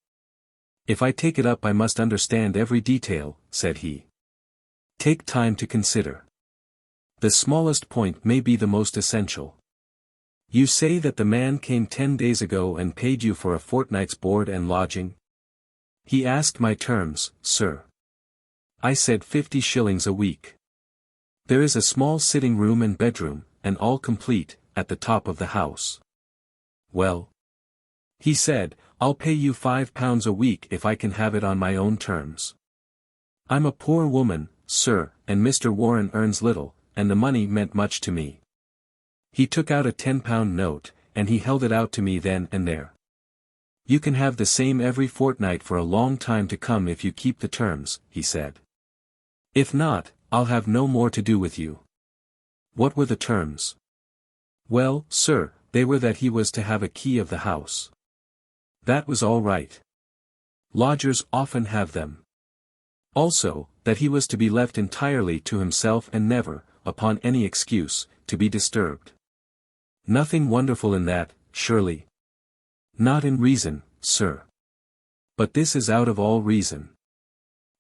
"If I take it up I must understand every detail," said he. "Take time to consider. The smallest point may be the most essential. You say that the man came 10 days ago and paid you for a fortnight's board and lodging?" "He asked my terms, sir. I said 50 shillings a week. There is a small sitting room and bedroom, and all complete, at the top of the house." "Well?" "He said, I'll pay you £5 a week if I can have it on my own terms. I'm a poor woman, sir, and Mr. Warren earns little, and the money meant much to me. He took out a £10 note, and he held it out to me then and there. You can have the same every fortnight for a long time to come if you keep the terms, he said. If not, I'll have no more to do with you. What were the terms? Well, sir, they were that he was to have a key of the house. That was all right. Lodgers often have them. Also, that he was to be left entirely to himself and never, upon any excuse, to be disturbed. Nothing wonderful in that, surely. Not in reason, sir. But this is out of all reason.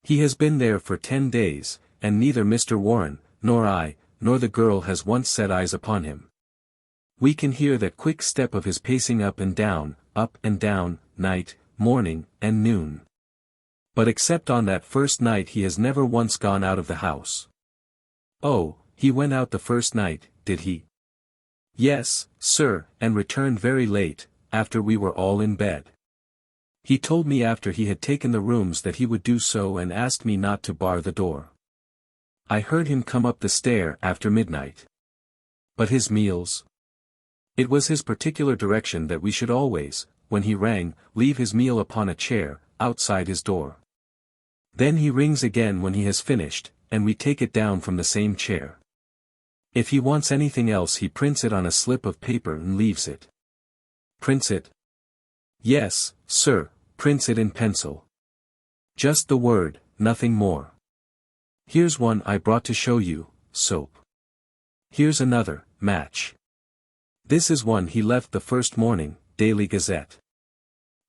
He has been there for 10 days, and neither Mr. Warren, nor I, nor the girl has once set eyes upon him. We can hear that quick step of his pacing up and down, night, morning, and noon. But except on that first night he has never once gone out of the house. Oh, he went out the first night, did he? Yes, sir, and returned very late, after we were all in bed. He told me after he had taken the rooms that he would do so and asked me not to bar the door. I heard him come up the stair after midnight. But his meals? It was his particular direction that we should always, when he rang, leave his meal upon a chair, outside his door. Then he rings again when he has finished, and we take it down from the same chair. If he wants anything else he prints it on a slip of paper and leaves it. Prints it? Yes, sir, prints it in pencil. Just the word, nothing more. Here's one I brought to show you, soap. Here's another, match. This is one he left the first morning, Daily Gazette.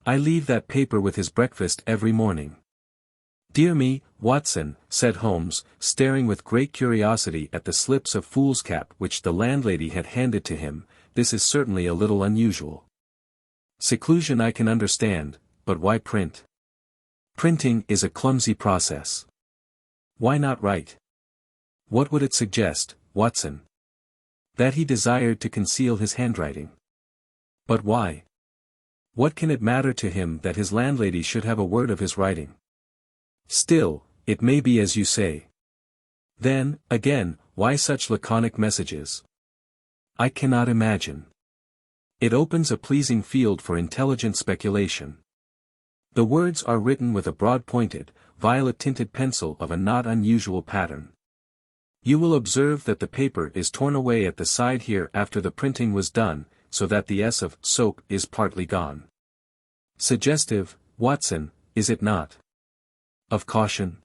I leave that paper with his breakfast every morning. Dear me, Watson, said Holmes, staring with great curiosity at the slips of foolscap which the landlady had handed to him, this is certainly a little unusual. Seclusion I can understand, but why print? Printing is a clumsy process. Why not write? What would it suggest, Watson? That he desired to conceal his handwriting. But why? What can it matter to him that his landlady should have a word of his writing? Still, it may be as you say. Then, again, why such laconic messages? I cannot imagine. It opens a pleasing field for intelligent speculation. The words are written with a broad-pointed, violet-tinted pencil of a not unusual pattern. You will observe that the paper is torn away at the side here after the printing was done, so that the S of soap is partly gone. Suggestive, Watson, is it not? Of caution?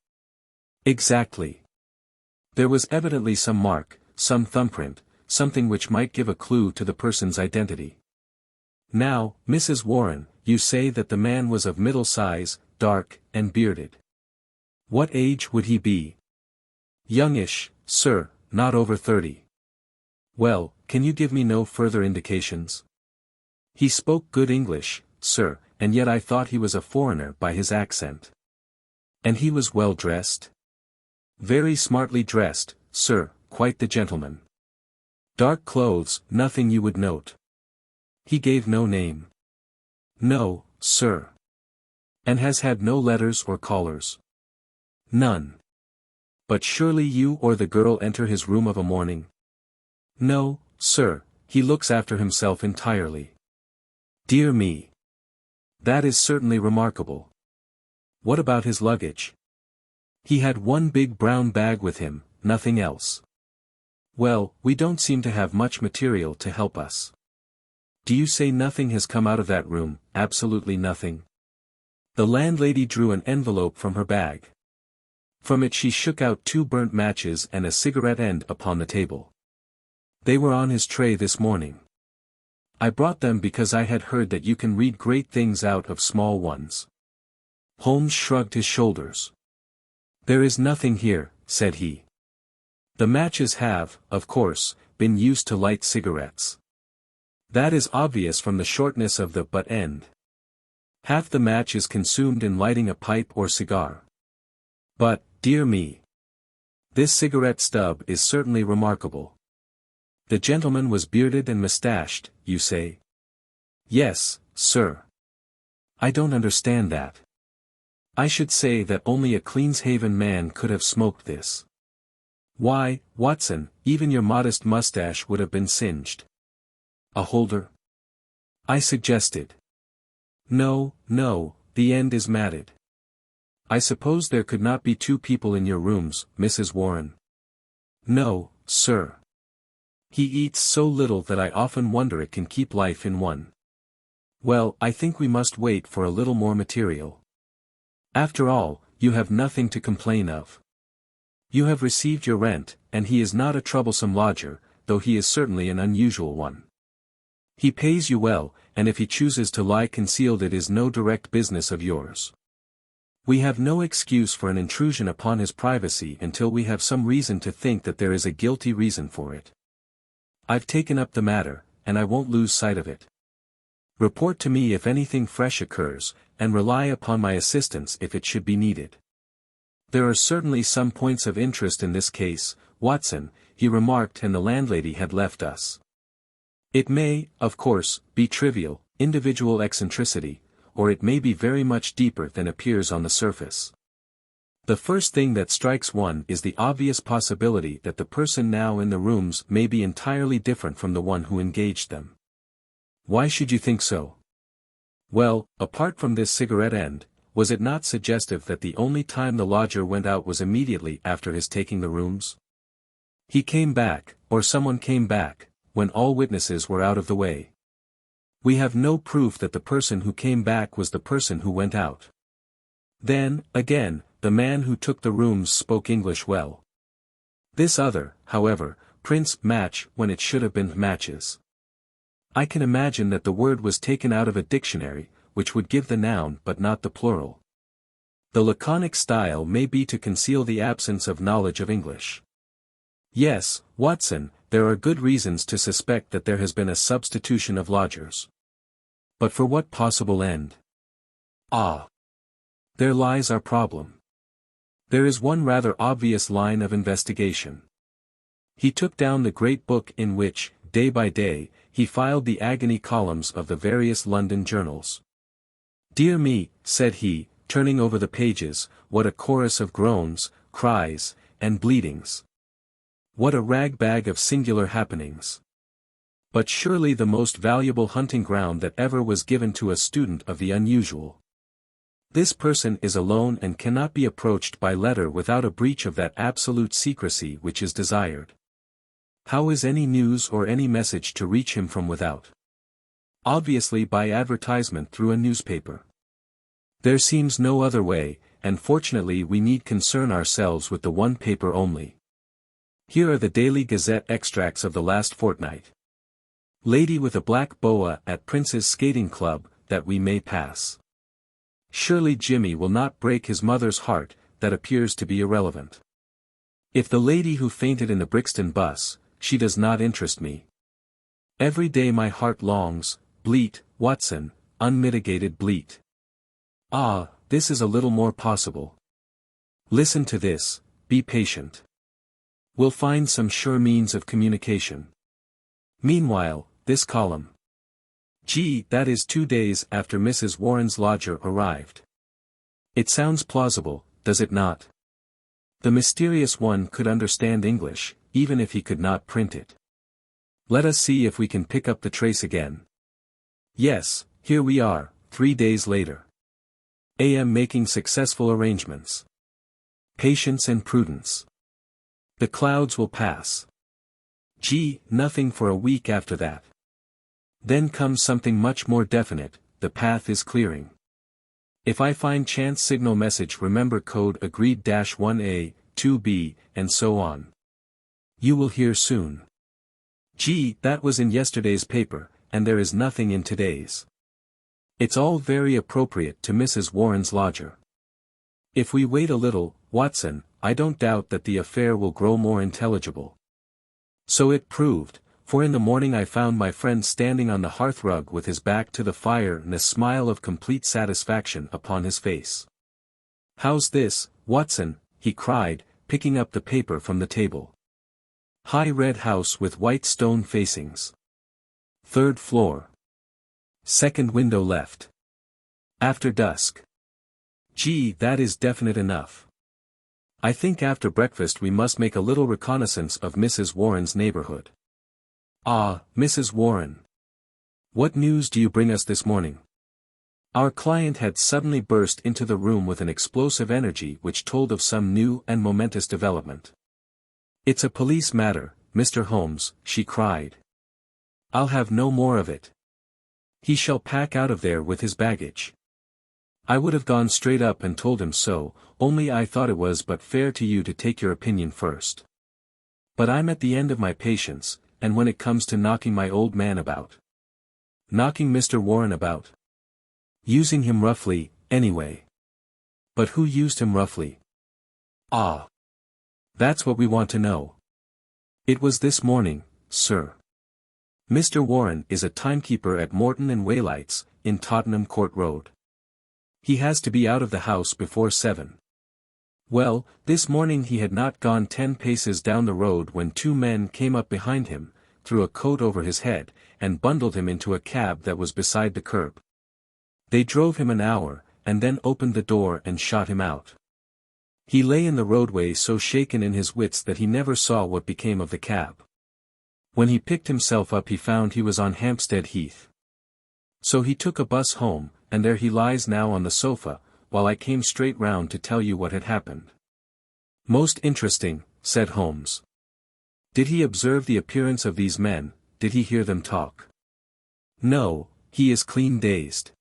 Exactly. There was evidently some mark, some thumbprint, something which might give a clue to the person's identity. Now, Mrs. Warren, you say that the man was of middle size, dark, and bearded. What age would he be? Youngish, sir, not over 30. Well, can you give me no further indications? He spoke good English, sir, and yet I thought he was a foreigner by his accent. And he was well dressed? Very smartly dressed, sir, quite the gentleman. Dark clothes, nothing you would note. He gave no name. No, sir. And has had no letters or callers. None. But surely you or the girl enter his room of a morning? No, sir, he looks after himself entirely. Dear me. That is certainly remarkable. What about his luggage? He had one big brown bag with him, nothing else. Well, we don't seem to have much material to help us. Do you say nothing has come out of that room, absolutely nothing? The landlady drew an envelope from her bag. From it she shook out 2 burnt matches and a cigarette end upon the table. They were on his tray this morning. I brought them because I had heard that you can read great things out of small ones. Holmes shrugged his shoulders. There is nothing here, said he. The matches have, of course, been used to light cigarettes. That is obvious from the shortness of the butt end. Half the match is consumed in lighting a pipe or cigar. But, dear me. This cigarette stub is certainly remarkable. The gentleman was bearded and mustached, you say? Yes, sir. I don't understand that. I should say that only a Cleanshaven man could have smoked this. Why, Watson, even your modest mustache would have been singed. A holder? I suggested. No, no, the end is matted. I suppose there could not be 2 people in your rooms, Mrs. Warren. No, sir. He eats so little that I often wonder it can keep life in one. Well, I think we must wait for a little more material. After all, you have nothing to complain of. You have received your rent, and he is not a troublesome lodger, though he is certainly an unusual one. He pays you well, and if he chooses to lie concealed it is no direct business of yours. We have no excuse for an intrusion upon his privacy until we have some reason to think that there is a guilty reason for it. I've taken up the matter, and I won't lose sight of it. Report to me if anything fresh occurs, and rely upon my assistance if it should be needed. There are certainly some points of interest in this case, Watson, he remarked, and the landlady had left us. It may, of course, be trivial, individual eccentricity, or it may be very much deeper than appears on the surface. The first thing that strikes one is the obvious possibility that the person now in the rooms may be entirely different from the one who engaged them. Why should you think so? Well, apart from this cigarette end, was it not suggestive that the only time the lodger went out was immediately after his taking the rooms? He came back, or someone came back, when all witnesses were out of the way. We have no proof that the person who came back was the person who went out. Then, again, the man who took the rooms spoke English well. This other, however, prints match when it should have been matches. I can imagine that the word was taken out of a dictionary, which would give the noun but not the plural. The laconic style may be to conceal the absence of knowledge of English. Yes, Watson, there are good reasons to suspect that there has been a substitution of lodgers. But for what possible end? Ah! There lies our problem. There is one rather obvious line of investigation. He took down the great book in which, day by day, he filed the agony columns of the various London journals. Dear me, said he, turning over the pages, what a chorus of groans, cries, and bleatings. What a rag-bag of singular happenings. But surely the most valuable hunting ground that ever was given to a student of the unusual. This person is alone and cannot be approached by letter without a breach of that absolute secrecy which is desired. How is any news or any message to reach him from without? Obviously by advertisement through a newspaper. There seems no other way, and fortunately we need concern ourselves with the one paper only. Here are the Daily Gazette extracts of the last fortnight. Lady with a black boa at Prince's Skating Club, that we may pass. Surely Jimmy will not break his mother's heart, that appears to be irrelevant. If the lady who fainted in the Brixton bus, she does not interest me. Every day my heart longs, bleat, Watson, unmitigated bleat. Ah, this is a little more possible. Listen to this, be patient. We'll find some sure means of communication. Meanwhile, this column. Gee, that is 2 days after Mrs. Warren's lodger arrived. It sounds plausible, does it not? The mysterious one could understand English, even if he could not print it. Let us see if we can pick up the trace again. Yes, here we are, 3 days later. A.M. making successful arrangements. Patience and prudence. The clouds will pass. Gee, nothing for a week after that. Then comes something much more definite, the path is clearing. If I find chance signal message remember code agreed -1A, 2B, and so on. You will hear soon. Gee, that was in yesterday's paper, and there is nothing in today's. It's all very appropriate to Mrs. Warren's lodger. If we wait a little, Watson, I don't doubt that the affair will grow more intelligible. So it proved, for in the morning I found my friend standing on the hearthrug with his back to the fire and a smile of complete satisfaction upon his face. How's this, Watson? He cried, picking up the paper from the table. High red house with white stone facings. 3rd floor. 2nd window left. After dusk. Gee, that is definite enough. I think after breakfast we must make a little reconnaissance of Mrs. Warren's neighborhood. Ah, Mrs. Warren. What news do you bring us this morning? Our client had suddenly burst into the room with an explosive energy which told of some new and momentous development. It's a police matter, Mr. Holmes, she cried. I'll have no more of it. He shall pack out of there with his baggage. I would have gone straight up and told him so, only I thought it was but fair to you to take your opinion first. But I'm at the end of my patience, and when it comes to knocking my old man about. Knocking Mr. Warren about. Using him roughly, anyway. But who used him roughly? Ah. That's what we want to know. It was this morning, sir. Mr. Warren is a timekeeper at Morton and Waylight's, in Tottenham Court Road. He has to be out of the house before 7. Well, this morning he had not gone 10 paces down the road when 2 men came up behind him, threw a coat over his head, and bundled him into a cab that was beside the curb. They drove him an hour, and then opened the door and shot him out. He lay in the roadway so shaken in his wits that he never saw what became of the cab. When he picked himself up he found he was on Hampstead Heath. So he took a bus home, and there he lies now on the sofa, while I came straight round to tell you what had happened. Most interesting, said Holmes. Did he observe the appearance of these men? Did he hear them talk? No, he is clean dazed.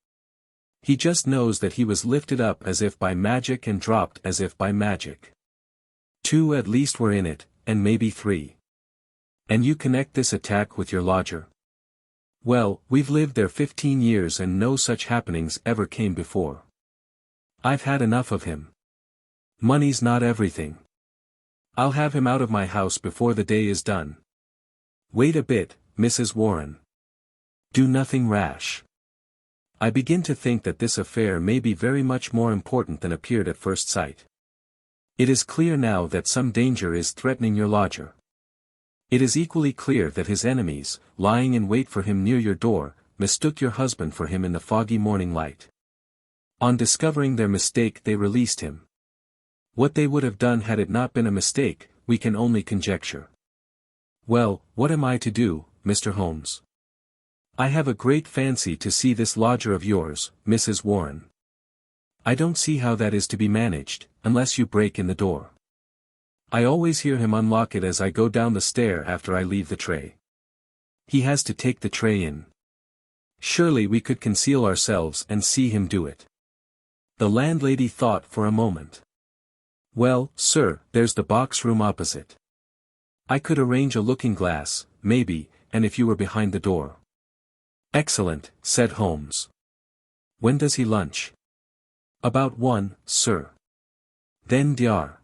He just knows that he was lifted up as if by magic and dropped as if by magic. 2 at least were in it, and maybe 3. And you connect this attack with your lodger? Well, we've lived there 15 years and no such happenings ever came before. I've had enough of him. Money's not everything. I'll have him out of my house before the day is done. Wait a bit, Mrs. Warren. Do nothing rash. I begin to think that this affair may be very much more important than appeared at first sight. It is clear now that some danger is threatening your lodger. It is equally clear that his enemies, lying in wait for him near your door, mistook your husband for him in the foggy morning light. On discovering their mistake they released him. What they would have done had it not been a mistake, we can only conjecture. Well, what am I to do, Mr. Holmes? I have a great fancy to see this lodger of yours, Mrs. Warren. I don't see how that is to be managed, unless you break in the door. I always hear him unlock it as I go down the stair after I leave the tray. He has to take the tray in. Surely we could conceal ourselves and see him do it. The landlady thought for a moment. Well, sir, there's the box room opposite. I could arrange a looking-glass, maybe, and if you were behind the door. Excellent, said Holmes. When does he lunch? About 1, sir. Then Dr.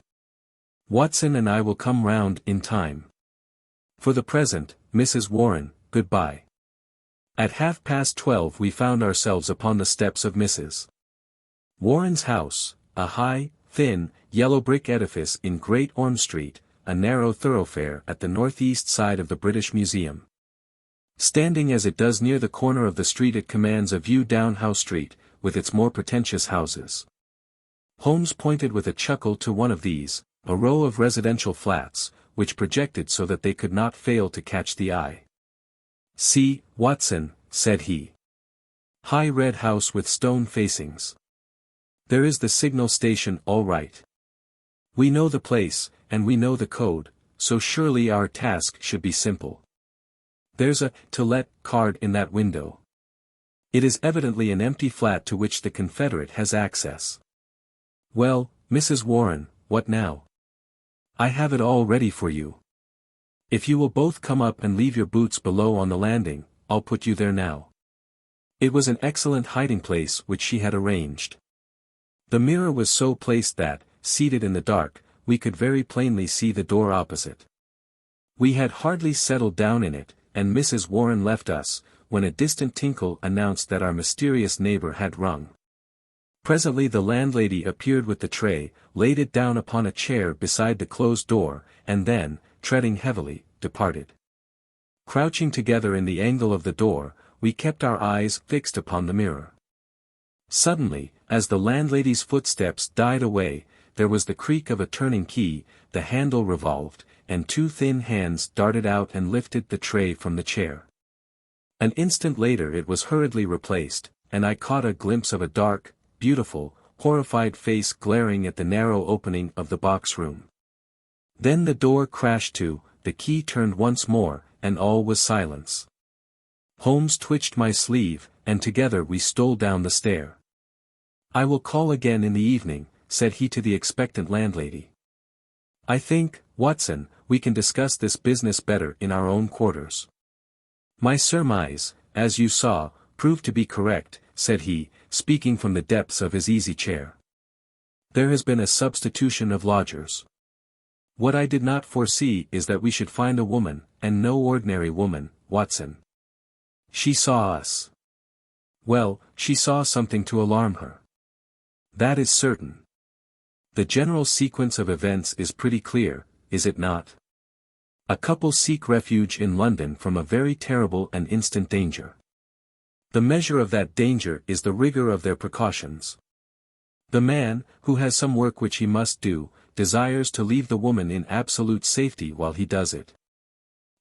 Watson and I will come round in time. For the present, Mrs. Warren, goodbye. At 12:30 we found ourselves upon the steps of Mrs. Warren's house, a high, thin, yellow brick edifice in Great Orme Street, a narrow thoroughfare at the northeast side of the British Museum. Standing as it does near the corner of the street, it commands a view down Howe Street, with its more pretentious houses. Holmes pointed with a chuckle to one of these, a row of residential flats, which projected so that they could not fail to catch the eye. "See, Watson," said he. "High red house with stone facings. There is the signal station all right. We know the place, and we know the code, so surely our task should be simple. There's a 'To Let' card in that window. It is evidently an empty flat to which the Confederate has access. Well, Mrs. Warren, what now? I have it all ready for you. If you will both come up and leave your boots below on the landing, I'll put you there now." It was an excellent hiding place which she had arranged. The mirror was so placed that, seated in the dark, we could very plainly see the door opposite. We had hardly settled down in it, and Mrs. Warren left us, when a distant tinkle announced that our mysterious neighbor had rung. Presently the landlady appeared with the tray, laid it down upon a chair beside the closed door, and then, treading heavily, departed. Crouching together in the angle of the door, we kept our eyes fixed upon the mirror. Suddenly, as the landlady's footsteps died away, there was the creak of a turning key, the handle revolved, and two thin hands darted out and lifted the tray from the chair. An instant later it was hurriedly replaced, and I caught a glimpse of a dark, beautiful, horrified face glaring at the narrow opening of the box room. Then the door crashed to, the key turned once more, and all was silence. Holmes twitched my sleeve, and together we stole down the stair. "I will call again in the evening," said he to the expectant landlady. "I think, Watson, we can discuss this business better in our own quarters." "My surmise, as you saw, proved to be correct," said he, speaking from the depths of his easy chair. "There has been a substitution of lodgers. What I did not foresee is that we should find a woman, and no ordinary woman, Watson. She saw us. Well, she saw something to alarm her. That is certain. The general sequence of events is pretty clear, is it not? A couple seek refuge in London from a very terrible and instant danger. The measure of that danger is the rigor of their precautions. The man, who has some work which he must do, desires to leave the woman in absolute safety while he does it.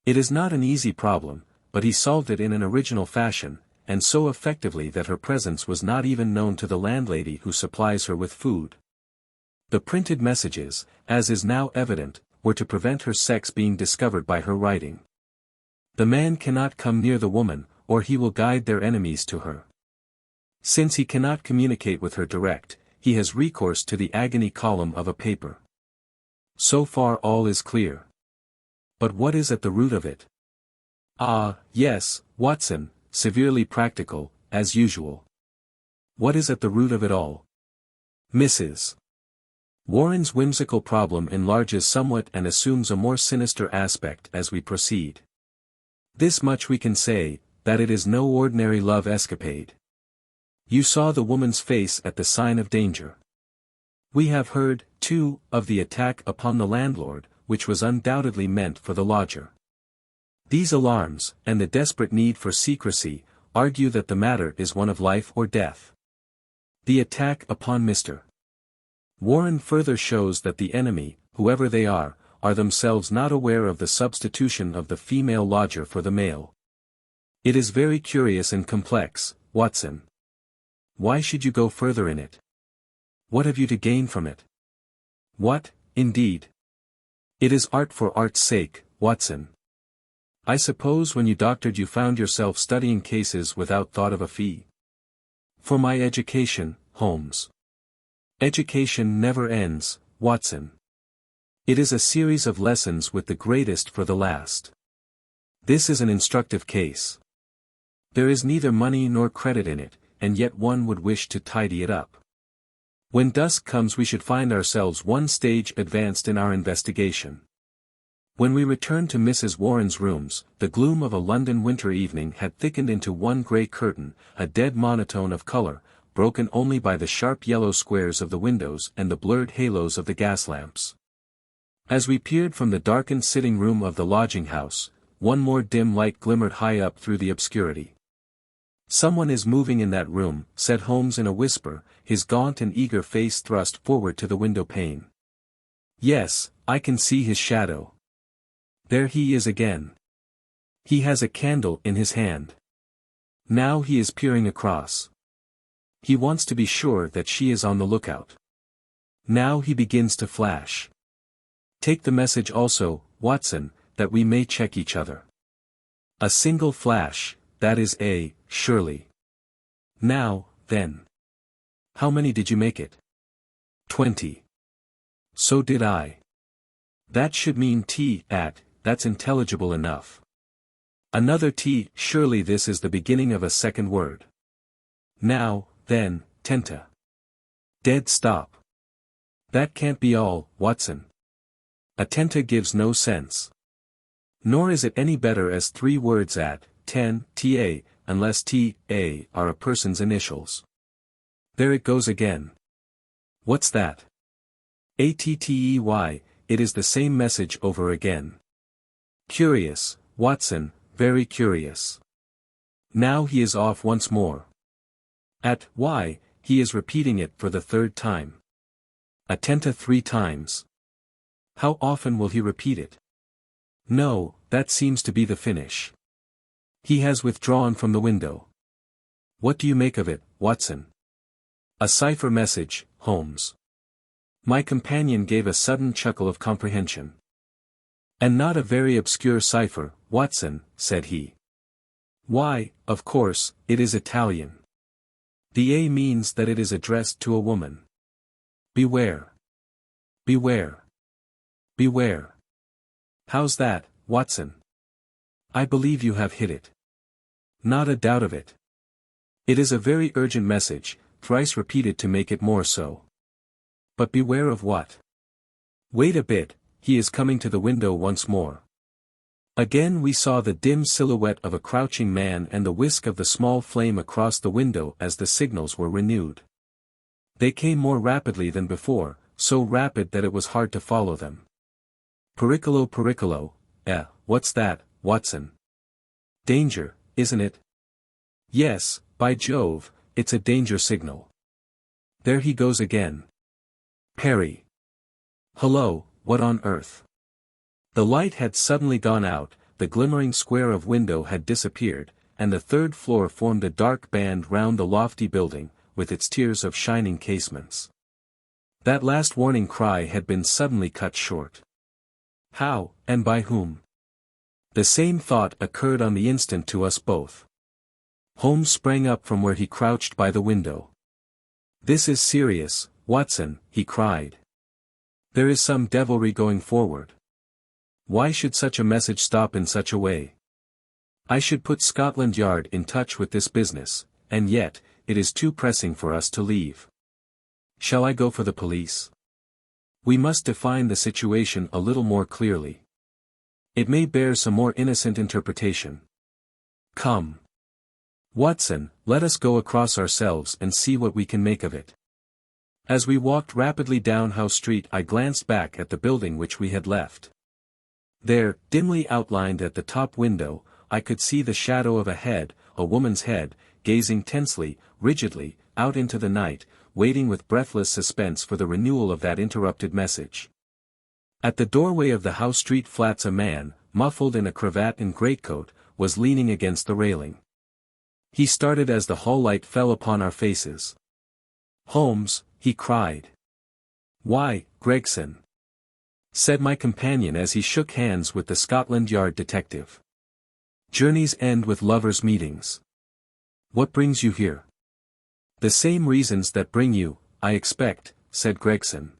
It is not an easy problem, but he solved it in an original fashion, and so effectively that her presence was not even known to the landlady who supplies her with food. The printed messages, as is now evident, were to prevent her sex being discovered by her writing. The man cannot come near the woman, or he will guide their enemies to her. Since he cannot communicate with her direct, he has recourse to the agony column of a paper. So far all is clear. But what is at the root of it? Ah, yes, Watson, severely practical, as usual. What is at the root of it all? Mrs. Warren's whimsical problem enlarges somewhat and assumes a more sinister aspect as we proceed. This much we can say, that it is no ordinary love escapade. You saw the woman's face at the sign of danger. We have heard, too, of the attack upon the landlord, which was undoubtedly meant for the lodger. These alarms, and the desperate need for secrecy, argue that the matter is one of life or death. The attack upon Mr. Warren further shows that the enemy, whoever they are themselves not aware of the substitution of the female lodger for the male. It is very curious and complex, Watson. Why should you go further in it? What have you to gain from it? What, indeed? It is art for art's sake, Watson. I suppose when you doctored you found yourself studying cases without thought of a fee. For my education, Holmes. Education never ends, Watson. It is a series of lessons with the greatest for the last. This is an instructive case. There is neither money nor credit in it, and yet one would wish to tidy it up. When dusk comes we should find ourselves one stage advanced in our investigation. When we returned to Mrs. Warren's rooms, the gloom of a London winter evening had thickened into one grey curtain, a dead monotone of colour, broken only by the sharp yellow squares of the windows and the blurred halos of the gas lamps. As we peered from the darkened sitting room of the lodging-house, one more dim light glimmered high up through the obscurity. "Someone is moving in that room," said Holmes in a whisper, his gaunt and eager face thrust forward to the window pane. "Yes, I can see his shadow. There he is again. He has a candle in his hand. Now he is peering across. He wants to be sure that she is on the lookout. Now he begins to flash. Take the message also, Watson, that we may check each other. A single flash, that is surely. Now, then. How many did you make it?" 20. "So did I. That should mean that's intelligible enough. Another T, surely this is the beginning of a second word. Now, then, tenta. Dead stop. That can't be all, Watson. A tenta gives no sense. Nor is it any better as 3 words ta, unless ta are a person's initials. There it goes again. What's that? Attey, it is the same message over again. Curious, Watson, very curious. Now he is off once more. He is repeating it for the 3rd time. Attenta 3 times. How often will he repeat it? No, that seems to be the finish. He has withdrawn from the window. What do you make of it, Watson? A cipher message, Holmes. My companion gave a sudden chuckle of comprehension. And not a very obscure cipher, Watson, said he. Why, of course, it is Italian. The A means that it is addressed to a woman. Beware. Beware. Beware. How's that, Watson? I believe you have hit it. Not a doubt of it. It is a very urgent message, thrice repeated to make it more so. But beware of what? Wait a bit, he is coming to the window once more. Again we saw the dim silhouette of a crouching man and the whisk of the small flame across the window as the signals were renewed. They came more rapidly than before, so rapid that it was hard to follow them. Pericolo, pericolo, what's that, Watson? Danger, isn't it? Yes, by Jove, it's a danger signal. There he goes again. Perry. Hello, what on earth? The light had suddenly gone out, the glimmering square of window had disappeared, and the 3rd floor formed a dark band round the lofty building, with its tiers of shining casements. That last warning cry had been suddenly cut short. How, and by whom? The same thought occurred on the instant to us both. Holmes sprang up from where he crouched by the window. This is serious, Watson, he cried. There is some devilry going forward. Why should such a message stop in such a way? I should put Scotland Yard in touch with this business, and yet, it is too pressing for us to leave. Shall I go for the police? We must define the situation a little more clearly. It may bear some more innocent interpretation. Come. Watson, let us go across ourselves and see what we can make of it. As we walked rapidly down Howe Street I glanced back at the building which we had left. There, dimly outlined at the top window, I could see the shadow of a head, a woman's head, gazing tensely, rigidly, out into the night, waiting with breathless suspense for the renewal of that interrupted message. At the doorway of the Howe Street flats a man, muffled in a cravat and greatcoat, was leaning against the railing. He started as the hall light fell upon our faces. Holmes, he cried. Why, Gregson, said my companion as he shook hands with the Scotland Yard detective. Journeys end with lovers' meetings. What brings you here? The same reasons that bring you, I expect, said Gregson.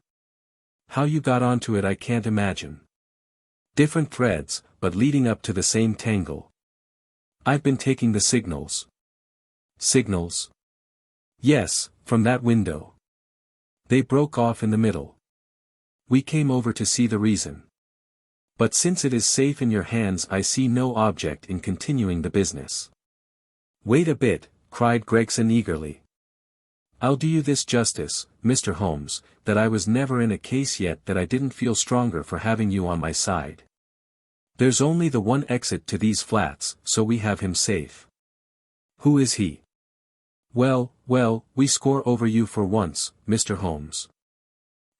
How you got onto it I can't imagine. Different threads, but leading up to the same tangle. I've been taking the signals. Signals? Yes, from that window. They broke off in the middle. We came over to see the reason. But since it is safe in your hands I see no object in continuing the business. Wait a bit, cried Gregson eagerly. I'll do you this justice, Mr. Holmes, that I was never in a case yet that I didn't feel stronger for having you on my side. There's only the one exit to these flats, so we have him safe. Who is he? Well, we score over you for once, Mr. Holmes.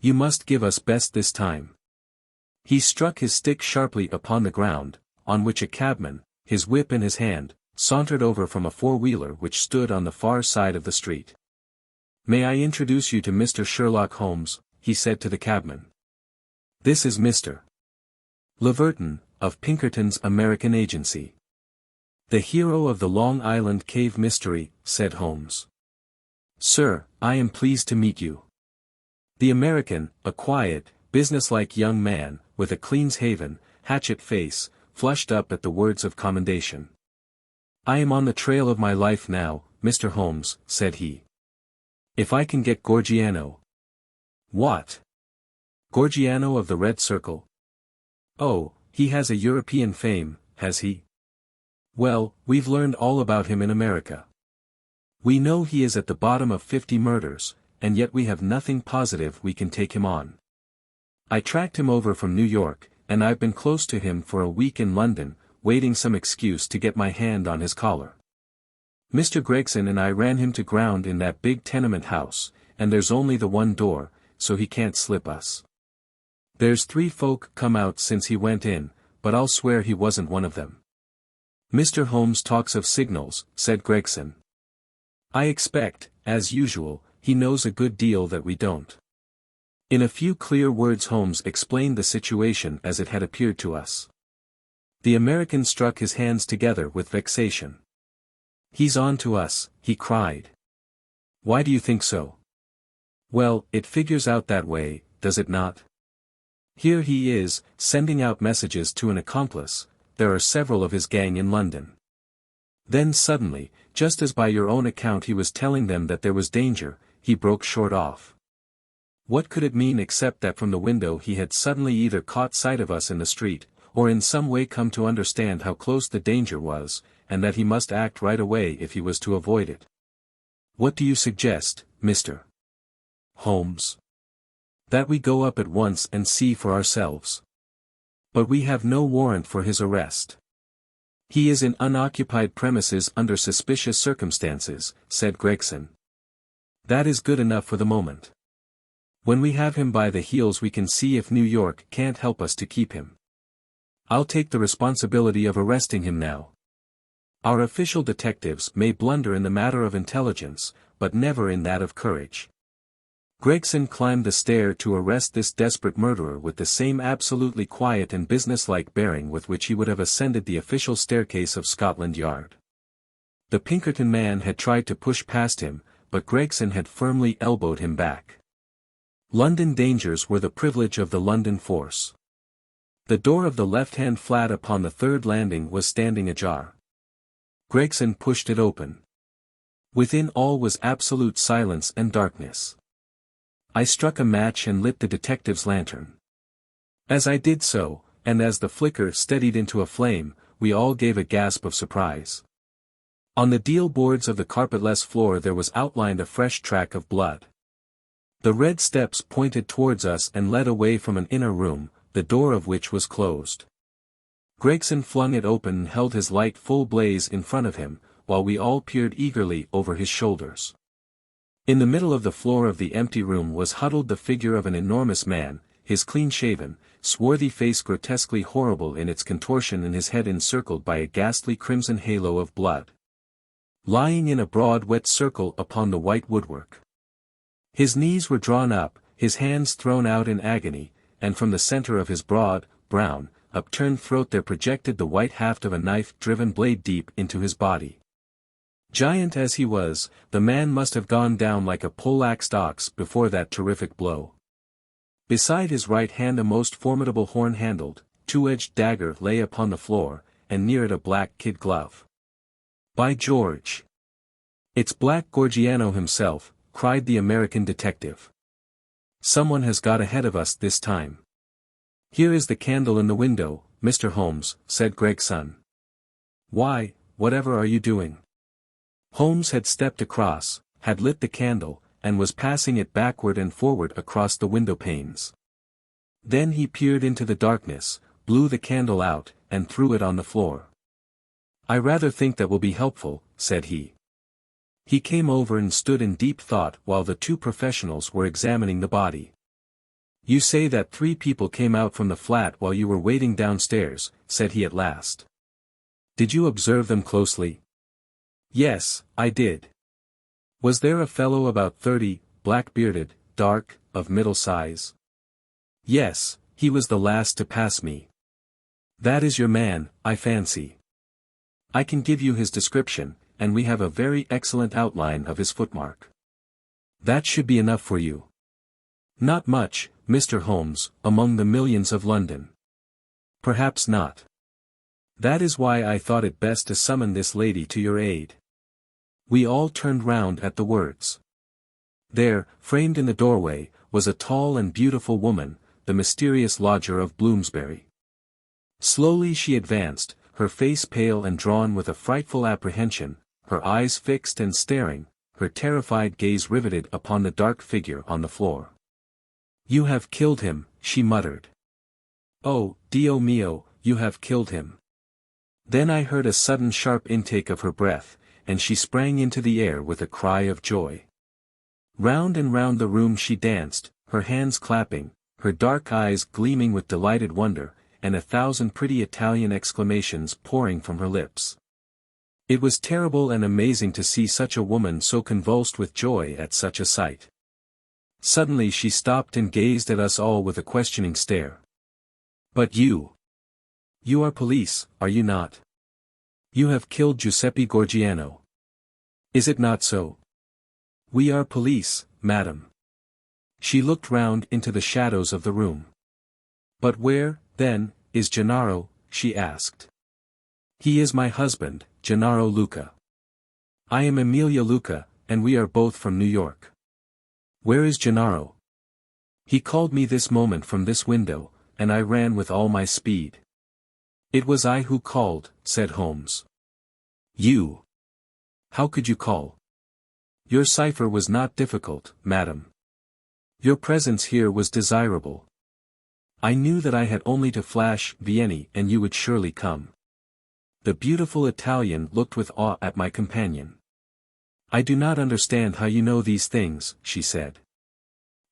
You must give us best this time. He struck his stick sharply upon the ground, on which a cabman, his whip in his hand, sauntered over from a four-wheeler which stood on the far side of the street. May I introduce you to Mr. Sherlock Holmes, he said to the cabman. This is Mr. Leverton, of Pinkerton's American Agency. The hero of the Long Island Cave Mystery, said Holmes. Sir, I am pleased to meet you. The American, a quiet, businesslike young man, with a clean-shaven, hatchet face, flushed up at the words of commendation. I am on the trail of my life now, Mr. Holmes, said he. If I can get Gorgiano. What? Gorgiano of the Red Circle? Oh, he has a European fame, has he? Well, we've learned all about him in America. We know he is at the bottom of 50 murders, and yet we have nothing positive we can take him on. I tracked him over from New York, and I've been close to him for a week in London, waiting some excuse to get my hand on his collar. Mr. Gregson and I ran him to ground in that big tenement house, and there's only the one door, so he can't slip us. There's 3 folk come out since he went in, but I'll swear he wasn't one of them. Mr. Holmes talks of signals, said Gregson. I expect, as usual, he knows a good deal that we don't. In a few clear words Holmes explained the situation as it had appeared to us. The American struck his hands together with vexation. He's on to us, he cried. Why do you think so? Well, it figures out that way, does it not? Here he is, sending out messages to an accomplice. There are several of his gang in London. Then suddenly, just as by your own account he was telling them that there was danger, he broke short off. What could it mean except that from the window he had suddenly either caught sight of us in the street, or in some way come to understand how close the danger was, and that he must act right away if he was to avoid it. What do you suggest, Mr. Holmes? That we go up at once and see for ourselves. But we have no warrant for his arrest. He is in unoccupied premises under suspicious circumstances, said Gregson. That is good enough for the moment. When we have him by the heels we can see if New York can't help us to keep him. I'll take the responsibility of arresting him now. Our official detectives may blunder in the matter of intelligence, but never in that of courage. Gregson climbed the stair to arrest this desperate murderer with the same absolutely quiet and businesslike bearing with which he would have ascended the official staircase of Scotland Yard. The Pinkerton man had tried to push past him, but Gregson had firmly elbowed him back. London dangers were the privilege of the London force. The door of the left-hand flat upon the 3rd landing was standing ajar. Gregson pushed it open. Within all was absolute silence and darkness. I struck a match and lit the detective's lantern. As I did so, and as the flicker steadied into a flame, we all gave a gasp of surprise. On the deal boards of the carpetless floor there was outlined a fresh track of blood. The red steps pointed towards us and led away from an inner room, the door of which was closed. Gregson flung it open and held his light full blaze in front of him, while we all peered eagerly over his shoulders. In the middle of the floor of the empty room was huddled the figure of an enormous man, his clean-shaven, swarthy face grotesquely horrible in its contortion and his head encircled by a ghastly crimson halo of blood. Lying in a broad wet circle upon the white woodwork. His knees were drawn up, his hands thrown out in agony, and from the center of his broad, brown, upturned throat there projected the white haft of a knife driven blade deep into his body. Giant as he was, the man must have gone down like a pole-axed ox before that terrific blow. Beside his right hand a most formidable horn-handled, 2-edged dagger lay upon the floor, and near it a black kid glove. By George! It's Black Gorgiano himself, cried the American detective. Someone has got ahead of us this time. Here is the candle in the window, Mr. Holmes, said Gregson. Why, whatever are you doing? Holmes had stepped across, had lit the candle, and was passing it backward and forward across the window panes. Then he peered into the darkness, blew the candle out, and threw it on the floor. "I rather think that will be helpful," said he. He came over and stood in deep thought while the two professionals were examining the body. "You say that 3 people came out from the flat while you were waiting downstairs," said he at last. "Did you observe them closely?" "Yes, I did." "Was there a fellow about 30, black-bearded, dark, of middle size?" "Yes, he was the last to pass me." "That is your man, I fancy. I can give you his description, and we have a very excellent outline of his footmark. That should be enough for you." "Not much, Mr. Holmes, among the millions of London." "Perhaps not. That is why I thought it best to summon this lady to your aid." We all turned round at the words. There, framed in the doorway, was a tall and beautiful woman, the mysterious lodger of Bloomsbury. Slowly she advanced, her face pale and drawn with a frightful apprehension, her eyes fixed and staring, her terrified gaze riveted upon the dark figure on the floor. "You have killed him," she muttered. "Oh, Dio mio, you have killed him." Then I heard a sudden sharp intake of her breath, and she sprang into the air with a cry of joy. Round and round the room she danced, her hands clapping, her dark eyes gleaming with delighted wonder, and 1,000 pretty Italian exclamations pouring from her lips. It was terrible and amazing to see such a woman so convulsed with joy at such a sight. Suddenly she stopped and gazed at us all with a questioning stare. "But you are police, are you not? You have killed Giuseppe Gorgiano. Is it not so?" "We are police, madam." She looked round into the shadows of the room. "But where, then, is Gennaro?" she asked. "He is my husband, Gennaro Luca. I am Emilia Luca, and we are both from New York." "Where is Gennaro?" "He called me this moment from this window, and I ran with all my speed." "It was I who called," said Holmes. "You? How could you call?" "Your cipher was not difficult, madam. Your presence here was desirable. I knew that I had only to flash Vieni and you would surely come." The beautiful Italian looked with awe at my companion. "I do not understand how you know these things," she said.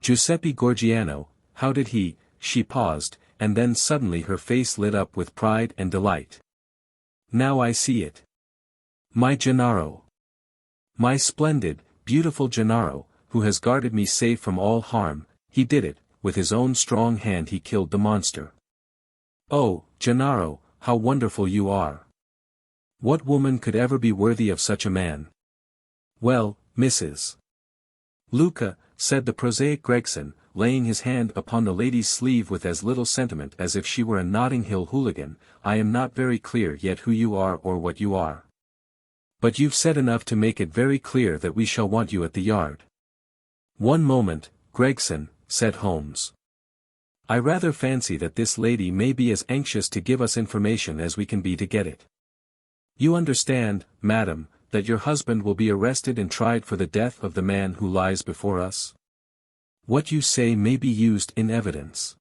"Giuseppe Gorgiano, how did he—" She paused, and then suddenly her face lit up with pride and delight. "Now I see it. My Gennaro. My splendid, beautiful Gennaro, who has guarded me safe from all harm, he did it, with his own strong hand he killed the monster. Oh, Gennaro, how wonderful you are! What woman could ever be worthy of such a man?" "Well, Mrs. Luca," said the prosaic Gregson, laying his hand upon the lady's sleeve with as little sentiment as if she were a Notting Hill hooligan, "I am not very clear yet who you are or what you are. But you've said enough to make it very clear that we shall want you at the Yard." "One moment, Gregson," said Holmes. "I rather fancy that this lady may be as anxious to give us information as we can be to get it. You understand, madam, that your husband will be arrested and tried for the death of the man who lies before us? What you say may be used in evidence.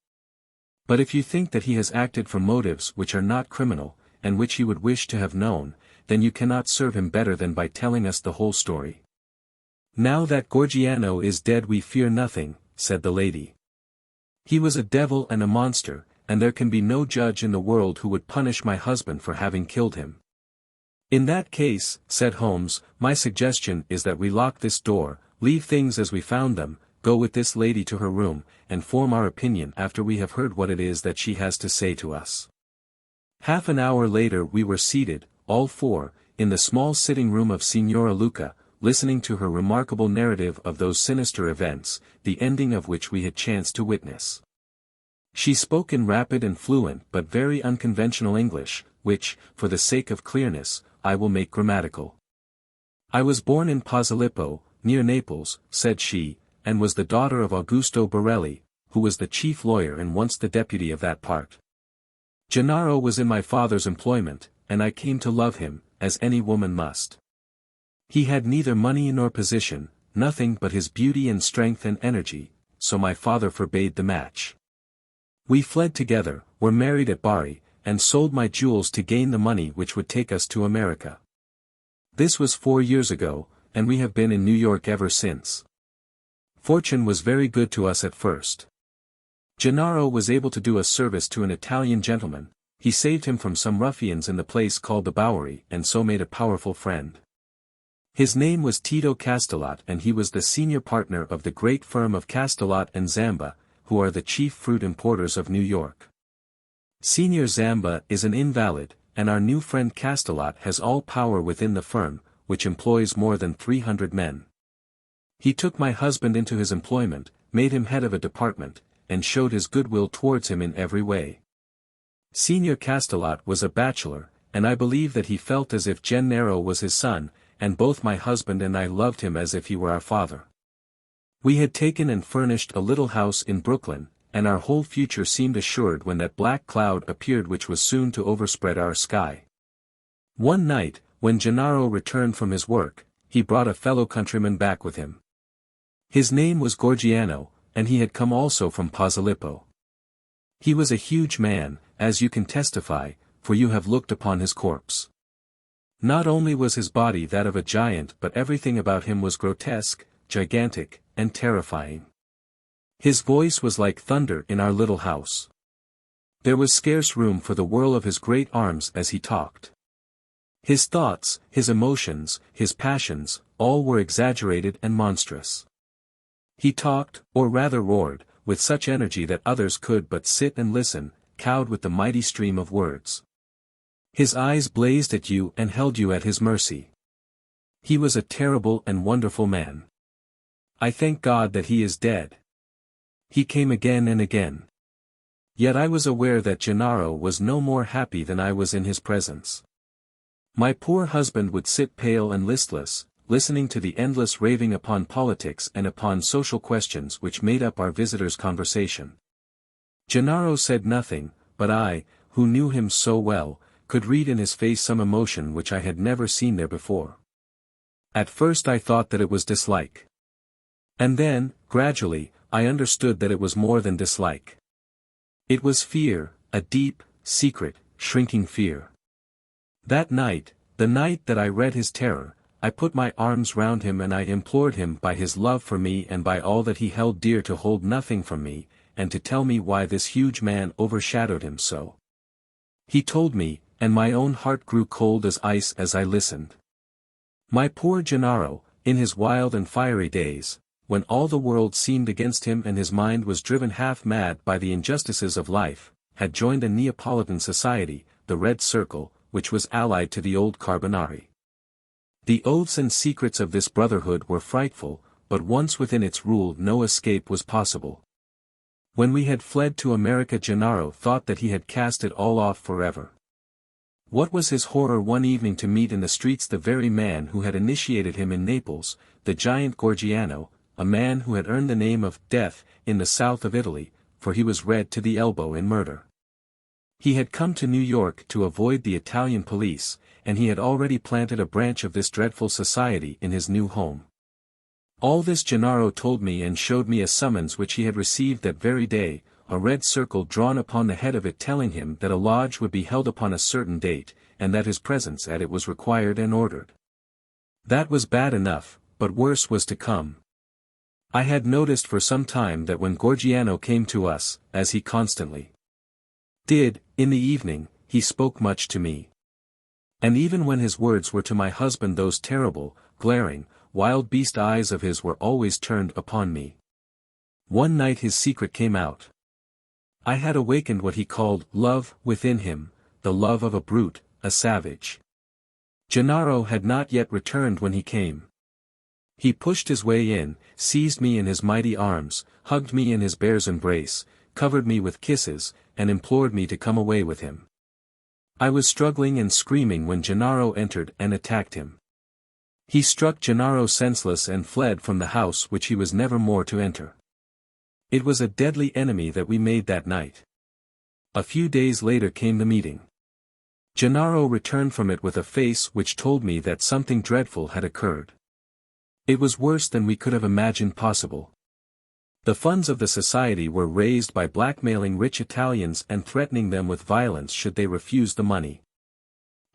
But if you think that he has acted from motives which are not criminal, and which he would wish to have known, then you cannot serve him better than by telling us the whole story." "Now that Gorgiano is dead we fear nothing," said the lady. "He was a devil and a monster, and there can be no judge in the world who would punish my husband for having killed him." "In that case," said Holmes, "my suggestion is that we lock this door, leave things as we found them, go with this lady to her room, and form our opinion after we have heard what it is that she has to say to us." Half an hour later we were seated, all four, in the small sitting room of Signora Luca, listening to her remarkable narrative of those sinister events, the ending of which we had chanced to witness. She spoke in rapid and fluent but very unconventional English, which, for the sake of clearness, I will make grammatical. "I was born in Posillipo, near Naples," said she, "and was the daughter of Augusto Borelli, who was the chief lawyer and once the deputy of that part. Gennaro was in my father's employment, and I came to love him, as any woman must. He had neither money nor position, nothing but his beauty and strength and energy, so my father forbade the match. We fled together, were married at Bari, and sold my jewels to gain the money which would take us to America. This was 4 years ago, and we have been in New York ever since. Fortune was very good to us at first. Gennaro was able to do a service to an Italian gentleman. He saved him from some ruffians in the place called the Bowery and so made a powerful friend. His name was Tito Castellot and he was the senior partner of the great firm of Castellot and Zamba, who are the chief fruit importers of New York. Senior Zamba is an invalid, and our new friend Castellot has all power within the firm, which employs more than 300 men. He took my husband into his employment, made him head of a department, and showed his goodwill towards him in every way. Senior Castellot was a bachelor, and I believe that he felt as if Gennaro was his son, and both my husband and I loved him as if he were our father. We had taken and furnished a little house in Brooklyn, and our whole future seemed assured when that black cloud appeared which was soon to overspread our sky. One night, when Gennaro returned from his work, he brought a fellow countryman back with him. His name was Gorgiano, and he had come also from Posillipo. He was a huge man, as you can testify, for you have looked upon his corpse. Not only was his body that of a giant but everything about him was grotesque, gigantic, and terrifying. His voice was like thunder in our little house. There was scarce room for the whirl of his great arms as he talked. His thoughts, his emotions, his passions, all were exaggerated and monstrous. He talked, or rather roared, with such energy that others could but sit and listen, cowed with the mighty stream of words. His eyes blazed at you and held you at his mercy. He was a terrible and wonderful man. I thank God that he is dead. He came again and again. Yet I was aware that Gennaro was no more happy than I was in his presence. My poor husband would sit pale and listless, listening to the endless raving upon politics and upon social questions which made up our visitor's conversation. Gennaro said nothing, but I, who knew him so well, could read in his face some emotion which I had never seen there before. At first I thought that it was dislike. And then, gradually, I understood that it was more than dislike. It was fear, a deep, secret, shrinking fear. That night, the night that I read his terror, I put my arms round him and I implored him by his love for me and by all that he held dear to hold nothing from me, and to tell me why this huge man overshadowed him so. He told me, and my own heart grew cold as ice as I listened. My poor Gennaro, in his wild and fiery days, when all the world seemed against him and his mind was driven half mad by the injustices of life, had joined a Neapolitan society, the Red Circle, which was allied to the old Carbonari. The oaths and secrets of this brotherhood were frightful, but once within its rule no escape was possible. When we had fled to America, Gennaro thought that he had cast it all off forever. What was his horror one evening to meet in the streets the very man who had initiated him in Naples, the giant Gorgiano, a man who had earned the name of Death in the south of Italy, for he was red to the elbow in murder. He had come to New York to avoid the Italian police, and he had already planted a branch of this dreadful society in his new home. All this Gennaro told me and showed me a summons which he had received that very day, a red circle drawn upon the head of it telling him that a lodge would be held upon a certain date, and that his presence at it was required and ordered. That was bad enough, but worse was to come. I had noticed for some time that when Gorgiano came to us, as he constantly did, in the evening, he spoke much to me. And even when his words were to my husband, those terrible, glaring, wild beast eyes of his were always turned upon me. One night his secret came out. I had awakened what he called love within him, the love of a brute, a savage. Gennaro had not yet returned when he came. He pushed his way in, seized me in his mighty arms, hugged me in his bear's embrace, covered me with kisses, and implored me to come away with him. I was struggling and screaming when Gennaro entered and attacked him. He struck Gennaro senseless and fled from the house which he was never more to enter. It was a deadly enemy that we made that night. A few days later came the meeting. Gennaro returned from it with a face which told me that something dreadful had occurred. It was worse than we could have imagined possible. The funds of the society were raised by blackmailing rich Italians and threatening them with violence should they refuse the money.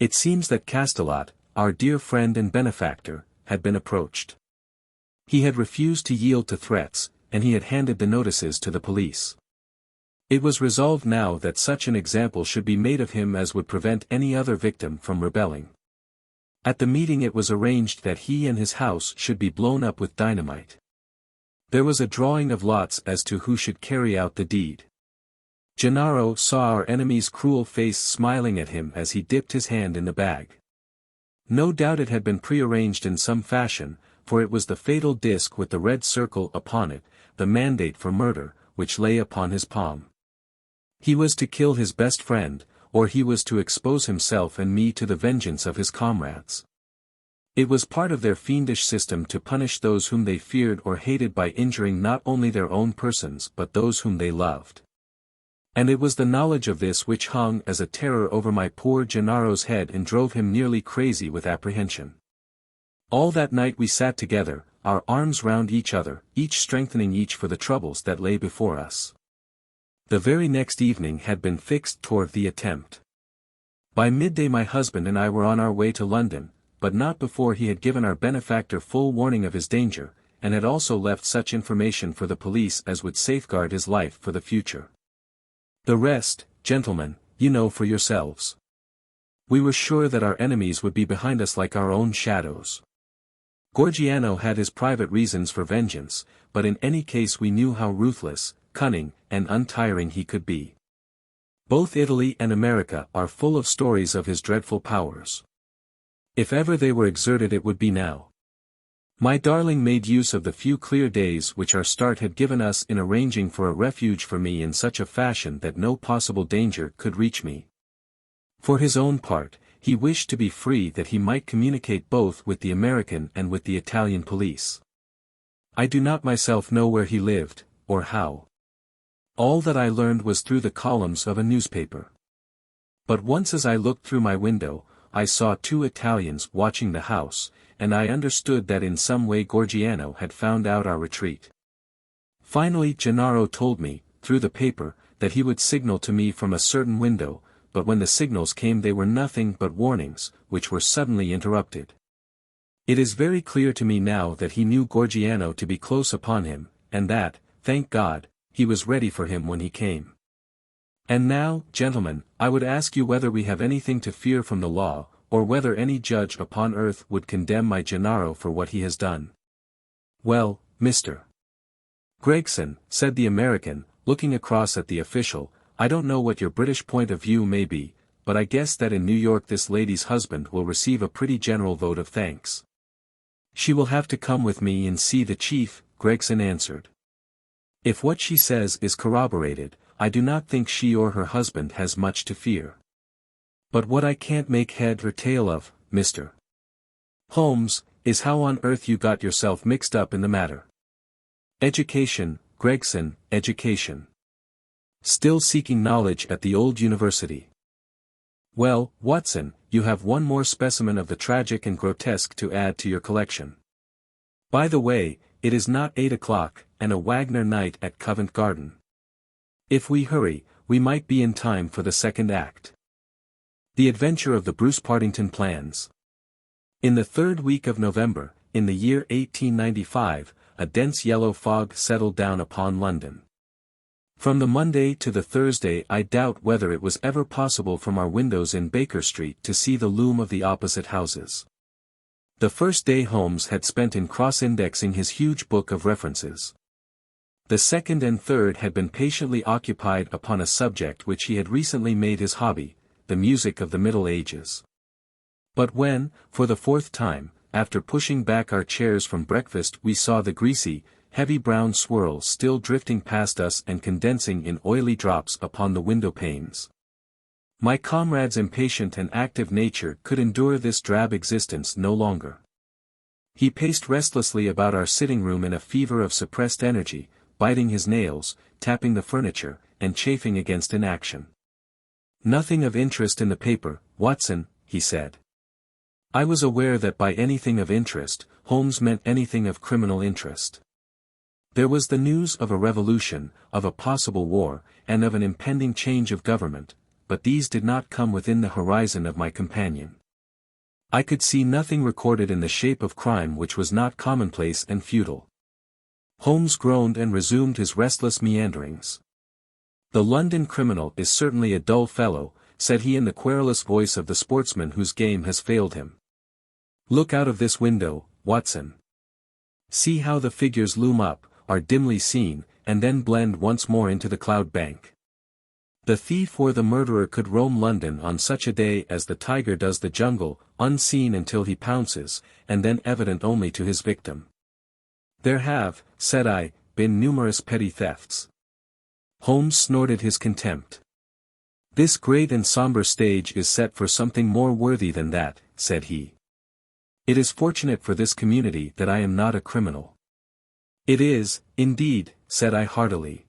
It seems that Castellot, our dear friend and benefactor, had been approached. He had refused to yield to threats, and he had handed the notices to the police. It was resolved now that such an example should be made of him as would prevent any other victim from rebelling. At the meeting it was arranged that he and his house should be blown up with dynamite. There was a drawing of lots as to who should carry out the deed. Gennaro saw our enemy's cruel face smiling at him as he dipped his hand in the bag. No doubt it had been prearranged in some fashion, for it was the fatal disc with the red circle upon it, the mandate for murder, which lay upon his palm. He was to kill his best friend, or he was to expose himself and me to the vengeance of his comrades. It was part of their fiendish system to punish those whom they feared or hated by injuring not only their own persons but those whom they loved. And it was the knowledge of this which hung as a terror over my poor Gennaro's head and drove him nearly crazy with apprehension. All that night we sat together, our arms round each other, each strengthening each for the troubles that lay before us. The very next evening had been fixed toward the attempt. By midday my husband and I were on our way to London, but not before he had given our benefactor full warning of his danger, and had also left such information for the police as would safeguard his life for the future. The rest, gentlemen, you know for yourselves. We were sure that our enemies would be behind us like our own shadows. Gorgiano had his private reasons for vengeance, but in any case we knew how ruthless, cunning, and untiring he could be. Both Italy and America are full of stories of his dreadful powers. If ever they were exerted it would be now. My darling made use of the few clear days which our start had given us in arranging for a refuge for me in such a fashion that no possible danger could reach me. For his own part, he wished to be free that he might communicate both with the American and with the Italian police. I do not myself know where he lived, or how. All that I learned was through the columns of a newspaper. But once as I looked through my window, I saw two Italians watching the house, and I understood that in some way Gorgiano had found out our retreat. Finally Gennaro told me, through the paper, that he would signal to me from a certain window, but when the signals came they were nothing but warnings, which were suddenly interrupted. It is very clear to me now that he knew Gorgiano to be close upon him, and that, thank God, he was ready for him when he came. And now, gentlemen, I would ask you whether we have anything to fear from the law, or whether any judge upon earth would condemn my Gennaro for what he has done. Well, Mr. Gregson, said the American, looking across at the official, I don't know what your British point of view may be, but I guess that in New York this lady's husband will receive a pretty general vote of thanks. She will have to come with me and see the chief, Gregson answered. If what she says is corroborated, I do not think she or her husband has much to fear. But what I can't make head or tail of, Mr. Holmes, is how on earth you got yourself mixed up in the matter. Education, Gregson, education. Still seeking knowledge at the old university. Well, Watson, you have one more specimen of the tragic and grotesque to add to your collection. By the way, it is not 8 o'clock, and a Wagner night at Covent Garden. If we hurry, we might be in time for the second act. The Adventure of the Bruce-Partington Plans. In the third week of November, in the year 1895, a dense yellow fog settled down upon London. From the Monday to the Thursday I doubt whether it was ever possible from our windows in Baker Street to see the loom of the opposite houses. The first day Holmes had spent in cross-indexing his huge book of references. The second and third had been patiently occupied upon a subject which he had recently made his hobby, the music of the Middle Ages. But when, for the fourth time, after pushing back our chairs from breakfast we saw the greasy, heavy brown swirl still drifting past us and condensing in oily drops upon the window panes, my comrade's impatient and active nature could endure this drab existence no longer. He paced restlessly about our sitting room in a fever of suppressed energy, biting his nails, tapping the furniture, and chafing against inaction. Nothing of interest in the paper, Watson, he said. I was aware that by anything of interest, Holmes meant anything of criminal interest. There was the news of a revolution, of a possible war, and of an impending change of government, but these did not come within the horizon of my companion. I could see nothing recorded in the shape of crime which was not commonplace and futile. Holmes groaned and resumed his restless meanderings. "The London criminal is certainly a dull fellow," said he in the querulous voice of the sportsman whose game has failed him. "Look out of this window, Watson. See how the figures loom up, are dimly seen, and then blend once more into the cloud bank. The thief or the murderer could roam London on such a day as the tiger does the jungle, unseen until he pounces, and then evident only to his victim. There have," said I, "been numerous petty thefts." Holmes snorted his contempt. "This great and sombre stage is set for something more worthy than that," said he. "It is fortunate for this community that I am not a criminal." "It is, indeed," said I heartily.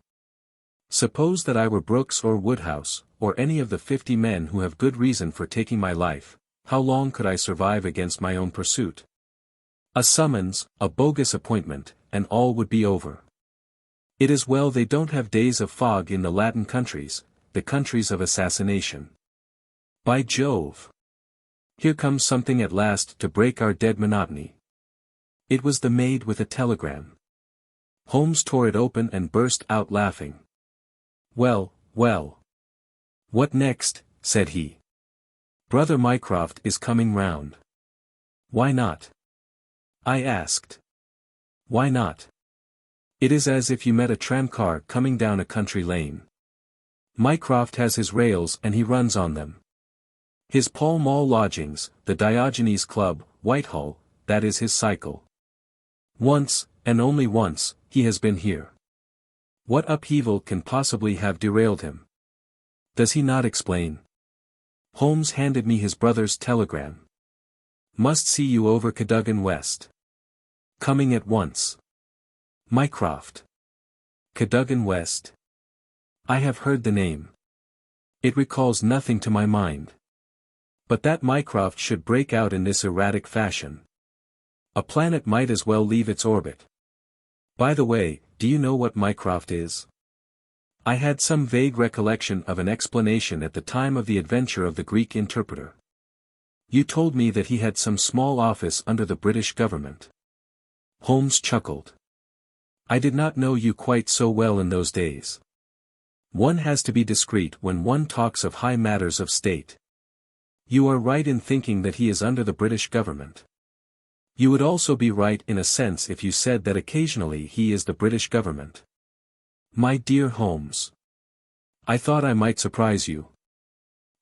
"Suppose that I were Brooks or Woodhouse, or any of the 50 men who have good reason for taking my life, how long could I survive against my own pursuit? A summons, a bogus appointment, and all would be over. It is well they don't have days of fog in the Latin countries, the countries of assassination. By Jove! Here comes something at last to break our dead monotony." It was the maid with a telegram. Holmes tore it open and burst out laughing. "Well, well. What next?" said he. "Brother Mycroft is coming round." "Why not?" I asked. "Why not? It is as if you met a tramcar coming down a country lane. Mycroft has his rails and he runs on them. His Pall Mall lodgings, the Diogenes Club, Whitehall, that is his cycle. Once, and only once, he has been here. What upheaval can possibly have derailed him? Does he not explain?" Holmes handed me his brother's telegram. "Must see you over Cadogan West. Coming at once. Mycroft. Cadogan West. I have heard the name. It recalls nothing to my mind. But that Mycroft should break out in this erratic fashion. A planet might as well leave its orbit. By the way, do you know what Mycroft is?" I had some vague recollection of an explanation at the time of the adventure of the Greek interpreter. "You told me that he had some small office under the British government." Holmes chuckled. "I did not know you quite so well in those days. One has to be discreet when one talks of high matters of state. You are right in thinking that he is under the British government. You would also be right in a sense if you said that occasionally he is the British government. My dear Holmes. I thought I might surprise you.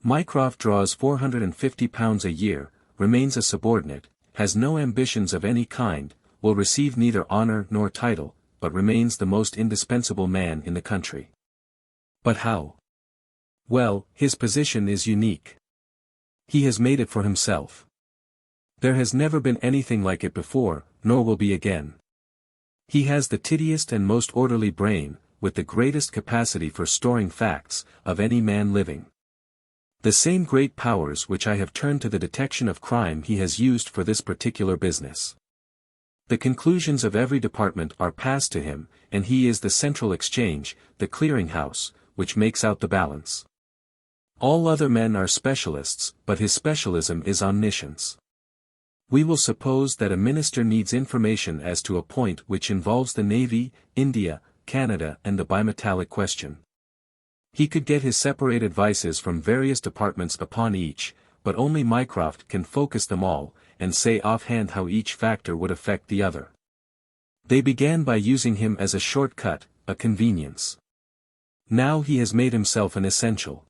Mycroft draws £450 a year, remains a subordinate, has no ambitions of any kind, will receive neither honor nor title, but remains the most indispensable man in the country. But how? Well, his position is unique. He has made it for himself. There has never been anything like it before, nor will be again. He has the tiddiest and most orderly brain, with the greatest capacity for storing facts, of any man living. The same great powers which I have turned to the detection of crime he has used for this particular business. The conclusions of every department are passed to him, and he is the central exchange, the clearing house, which makes out the balance. All other men are specialists, but his specialism is omniscience. We will suppose that a minister needs information as to a point which involves the Navy, India, Canada and the bimetallic question. He could get his separate advices from various departments upon each, but only Mycroft can focus them all, and say offhand how each factor would affect the other. They began by using him as a shortcut, a convenience. Now he has made himself an essential.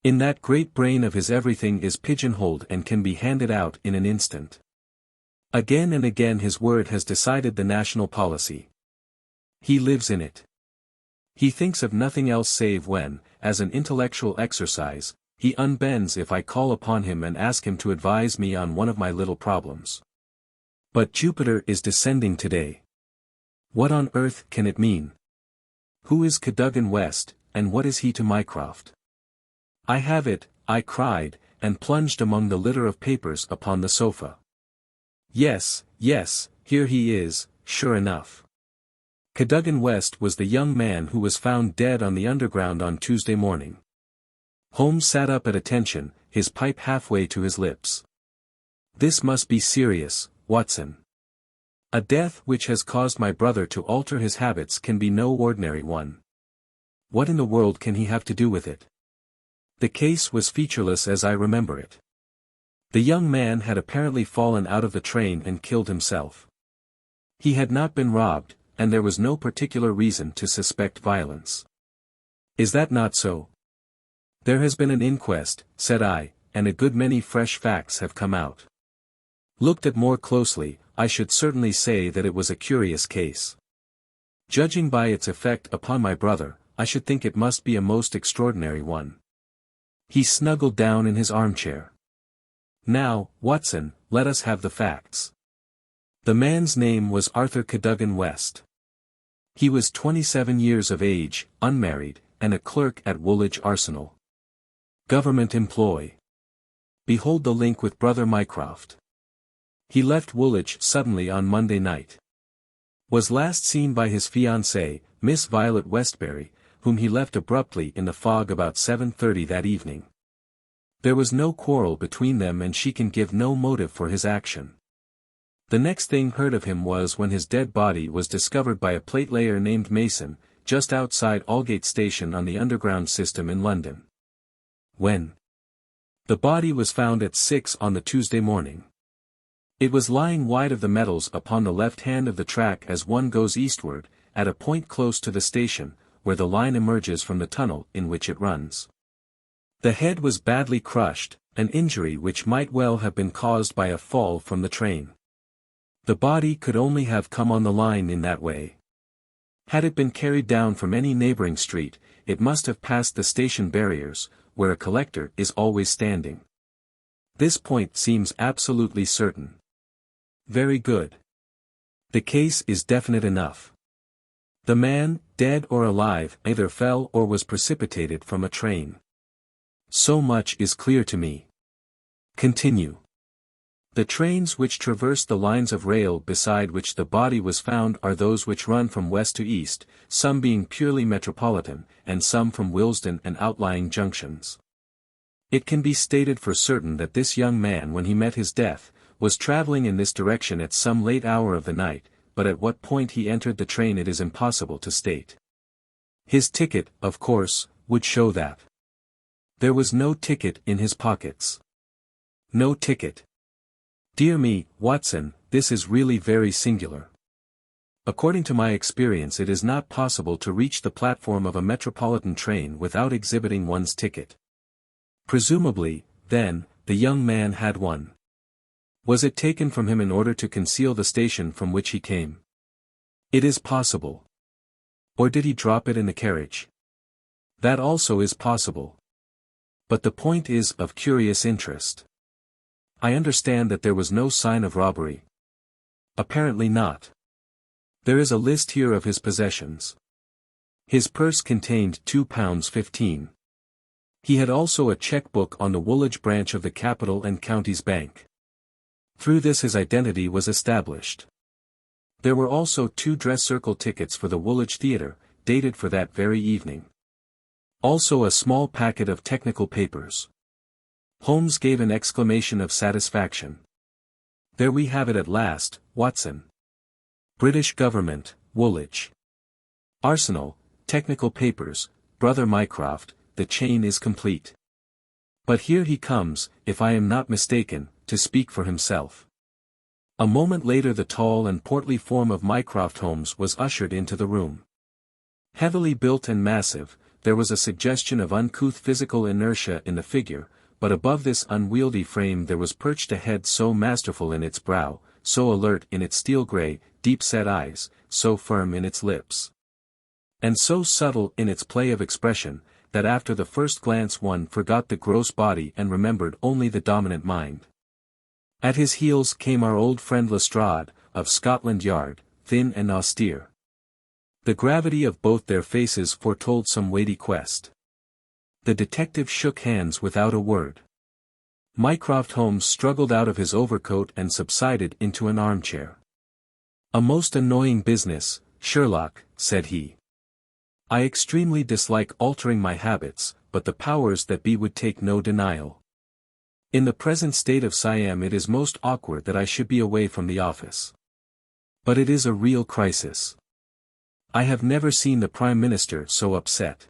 In that great brain of his everything is pigeonholed and can be handed out in an instant. Again and again his word has decided the national policy. He lives in it. He thinks of nothing else save when, as an intellectual exercise, he unbends if I call upon him and ask him to advise me on one of my little problems. But Jupiter is descending today. What on earth can it mean? Who is Cadogan West, and what is he to Mycroft? I have it, I cried, and plunged among the litter of papers upon the sofa. Yes, yes, here he is, sure enough. Cadogan West was the young man who was found dead on the underground on Tuesday morning. Holmes sat up at attention, his pipe halfway to his lips. This must be serious, Watson. A death which has caused my brother to alter his habits can be no ordinary one. What in the world can he have to do with it? The case was featureless as I remember it. The young man had apparently fallen out of the train and killed himself. He had not been robbed, and there was no particular reason to suspect violence. Is that not so? There has been an inquest, said I, and a good many fresh facts have come out. Looked at more closely, I should certainly say that it was a curious case. Judging by its effect upon my brother, I should think it must be a most extraordinary one. He snuggled down in his armchair. Now, Watson, let us have the facts. The man's name was Arthur Cadogan West. He was 27 years of age, unmarried, and a clerk at Woolwich Arsenal. Government employ. Behold the link with Brother Mycroft. He left Woolwich suddenly on Monday night. Was last seen by his fiancée, Miss Violet Westbury, whom he left abruptly in the fog about 7:30 that evening. There was no quarrel between them and she can give no motive for his action. The next thing heard of him was when his dead body was discovered by a platelayer named Mason, just outside Aldgate Station on the Underground system in London. When? The body was found at 6 on the Tuesday morning. It was lying wide of the metals upon the left hand of the track as one goes eastward, at a point close to the station, where the line emerges from the tunnel in which it runs. The head was badly crushed, an injury which might well have been caused by a fall from the train. The body could only have come on the line in that way. Had it been carried down from any neighboring street, it must have passed the station barriers, where a collector is always standing. This point seems absolutely certain. Very good. The case is definite enough. The man, dead or alive, either fell or was precipitated from a train. So much is clear to me. Continue. The trains which traverse the lines of rail beside which the body was found are those which run from west to east, some being purely metropolitan, and some from Willesden and outlying junctions. It can be stated for certain that this young man when he met his death, was traveling in this direction at some late hour of the night, but at what point he entered the train it is impossible to state. His ticket, of course, would show that. There was no ticket in his pockets. No ticket. Dear me, Watson, this is really very singular. According to my experience it is not possible to reach the platform of a metropolitan train without exhibiting one's ticket. Presumably, then, the young man had one. Was it taken from him in order to conceal the station from which he came? It is possible. Or did he drop it in the carriage? That also is possible. But the point is of curious interest. I understand that there was no sign of robbery. Apparently not. There is a list here of his possessions. His purse contained £2.15. He had also a cheque-book on the Woolwich branch of the Capital and Counties Bank. Through this his identity was established. There were also 2 dress circle tickets for the Woolwich Theatre, dated for that very evening. Also a small packet of technical papers. Holmes gave an exclamation of satisfaction. There we have it at last, Watson. British Government, Woolwich. Arsenal, technical papers, Brother Mycroft, the chain is complete. But here he comes, if I am not mistaken, to speak for himself. A moment later the tall and portly form of Mycroft Holmes was ushered into the room. Heavily built and massive, there was a suggestion of uncouth physical inertia in the figure, but above this unwieldy frame there was perched a head so masterful in its brow, so alert in its steel-grey, deep-set eyes, so firm in its lips, and so subtle in its play of expression, that after the first glance one forgot the gross body and remembered only the dominant mind. At his heels came our old friend Lestrade, of Scotland Yard, thin and austere. The gravity of both their faces foretold some weighty quest. The detective shook hands without a word. Mycroft Holmes struggled out of his overcoat and subsided into an armchair. A most annoying business, Sherlock," said he. "I extremely dislike altering my habits, but the powers that be would take no denial. In the present state of Siam it is most awkward that I should be away from the office. But it is a real crisis. I have never seen the Prime Minister so upset.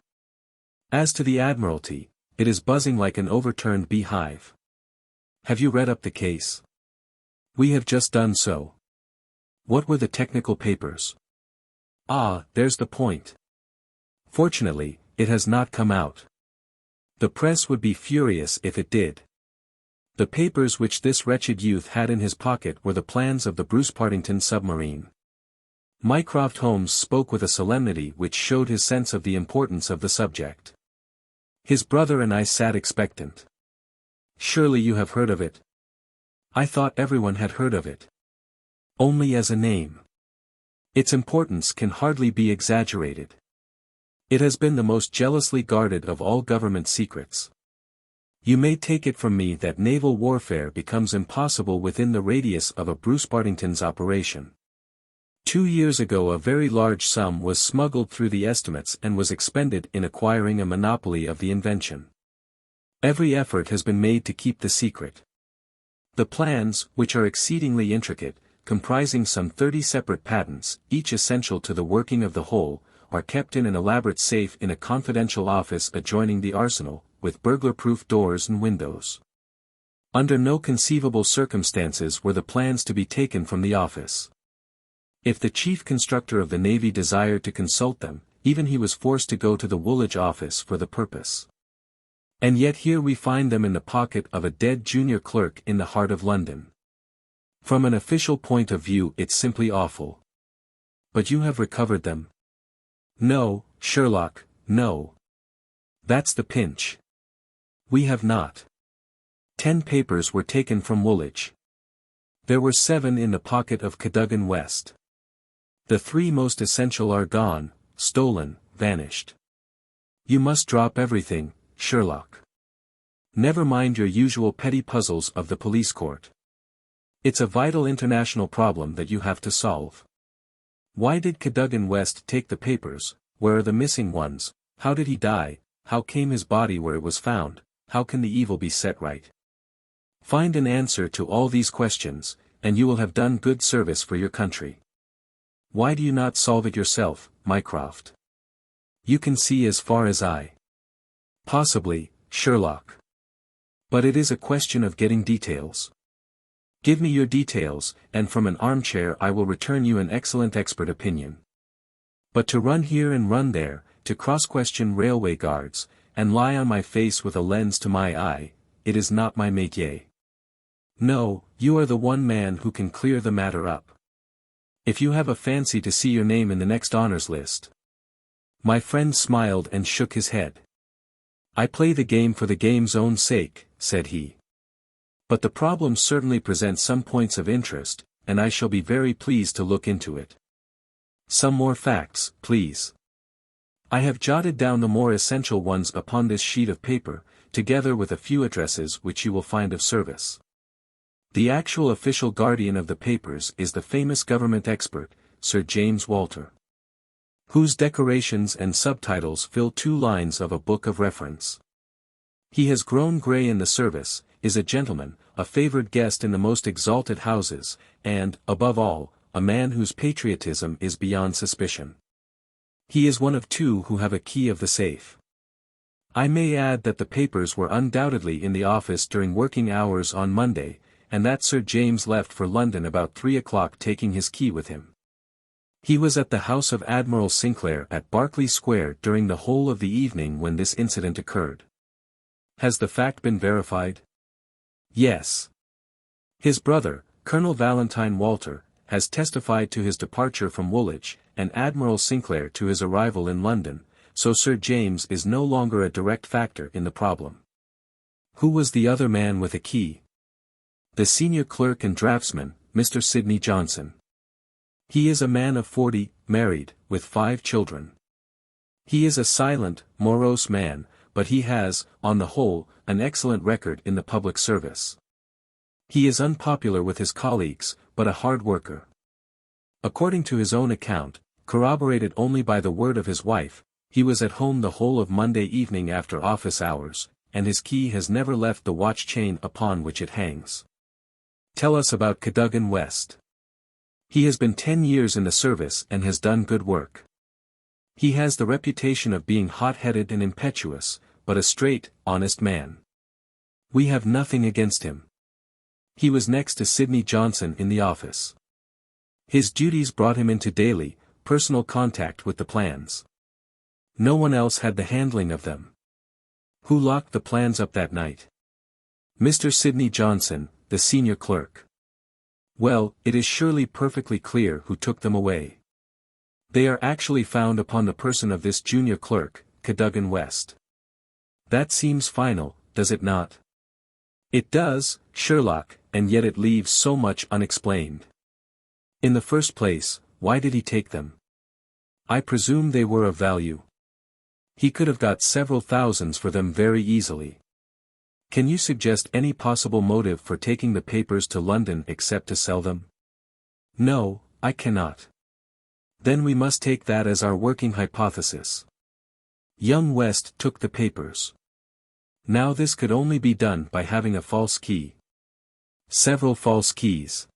As to the Admiralty, it is buzzing like an overturned beehive. Have you read up the case?" "We have just done so." "What were the technical papers?" "Ah, there's the point. Fortunately, it has not come out. The press would be furious if it did. The papers which this wretched youth had in his pocket were the plans of the Bruce-Partington submarine." Mycroft Holmes spoke with a solemnity which showed his sense of the importance of the subject. His brother and I sat expectant. "Surely you have heard of it?" "I thought everyone had heard of it. Only as a name. Its importance can hardly be exaggerated. It has been the most jealously guarded of all government secrets. You may take it from me that naval warfare becomes impossible within the radius of a Bruce-Partington's operation. 2 years ago a very large sum was smuggled through the estimates and was expended in acquiring a monopoly of the invention. Every effort has been made to keep the secret. The plans, which are exceedingly intricate, comprising some 30 separate patents, each essential to the working of the whole, are kept in an elaborate safe in a confidential office adjoining the arsenal, with burglar-proof doors and windows. Under no conceivable circumstances were the plans to be taken from the office. If the chief constructor of the Navy desired to consult them, even he was forced to go to the Woolwich office for the purpose. And yet here we find them in the pocket of a dead junior clerk in the heart of London. From an official point of view it's simply awful. But you have recovered them? No, Sherlock, no. That's the pinch. We have not. 10 papers were taken from Woolwich. There were 7 in the pocket of Cadogan West. The 3 most essential are gone, stolen, vanished. You must drop everything, Sherlock. Never mind your usual petty puzzles of the police court. It's a vital international problem that you have to solve. Why did Cadogan West take the papers? Where are the missing ones? How did he die? How came his body where it was found? How can the evil be set right? Find an answer to all these questions, and you will have done good service for your country. Why do you not solve it yourself, Mycroft? You can see as far as I. Possibly, Sherlock. But it is a question of getting details. Give me your details, and from an armchair I will return you an excellent expert opinion. But to run here and run there, to cross-question railway guards, and lie on my face with a lens to my eye, it is not my métier. No, you are the one man who can clear the matter up. If you have a fancy to see your name in the next honors list. My friend smiled and shook his head. I play the game for the game's own sake, said he. But the problem certainly presents some points of interest, and I shall be very pleased to look into it. Some more facts, please. I have jotted down the more essential ones upon this sheet of paper, together with a few addresses which you will find of service. The actual official guardian of the papers is the famous government expert, Sir James Walter, whose decorations and subtitles fill 2 lines of a book of reference. He has grown grey in the service, is a gentleman, a favoured guest in the most exalted houses, and, above all, a man whose patriotism is beyond suspicion. He is one of 2 who have a key of the safe. I may add that the papers were undoubtedly in the office during working hours on Monday, and that Sir James left for London about 3 o'clock taking his key with him. He was at the house of Admiral Sinclair at Berkeley Square during the whole of the evening when this incident occurred. Has the fact been verified? Yes. His brother, Colonel Valentine Walter, has testified to his departure from Woolwich, and Admiral Sinclair to his arrival in London, so Sir James is no longer a direct factor in the problem. Who was the other man with a key? The senior clerk and draftsman, Mr. Sidney Johnson. He is a man of 40, married, with 5 children. He is a silent, morose man, but he has, on the whole, an excellent record in the public service. He is unpopular with his colleagues, but a hard worker. According to his own account, corroborated only by the word of his wife. He was at home the whole of Monday evening after office hours, and his key has never left the watch chain upon which it hangs. Tell us about Cadogan West. He has been 10 years in the service and has done good work. He has the reputation of being hot-headed and impetuous, but a straight, honest man. We have nothing against him. He was next to Sidney Johnson in the office. His duties brought him into daily, personal contact with the plans. No one else had the handling of them. Who locked the plans up that night? Mr. Sidney Johnson, the senior clerk. Well, it is surely perfectly clear who took them away. They are actually found upon the person of this junior clerk, Cadogan West. That seems final, does it not? It does, Sherlock, and yet it leaves so much unexplained. In the first place, why did he take them? I presume they were of value. He could have got several thousands for them very easily. Can you suggest any possible motive for taking the papers to London except to sell them? No, I cannot. Then we must take that as our working hypothesis. Young West took the papers. Now this could only be done by having a false key. Several false keys.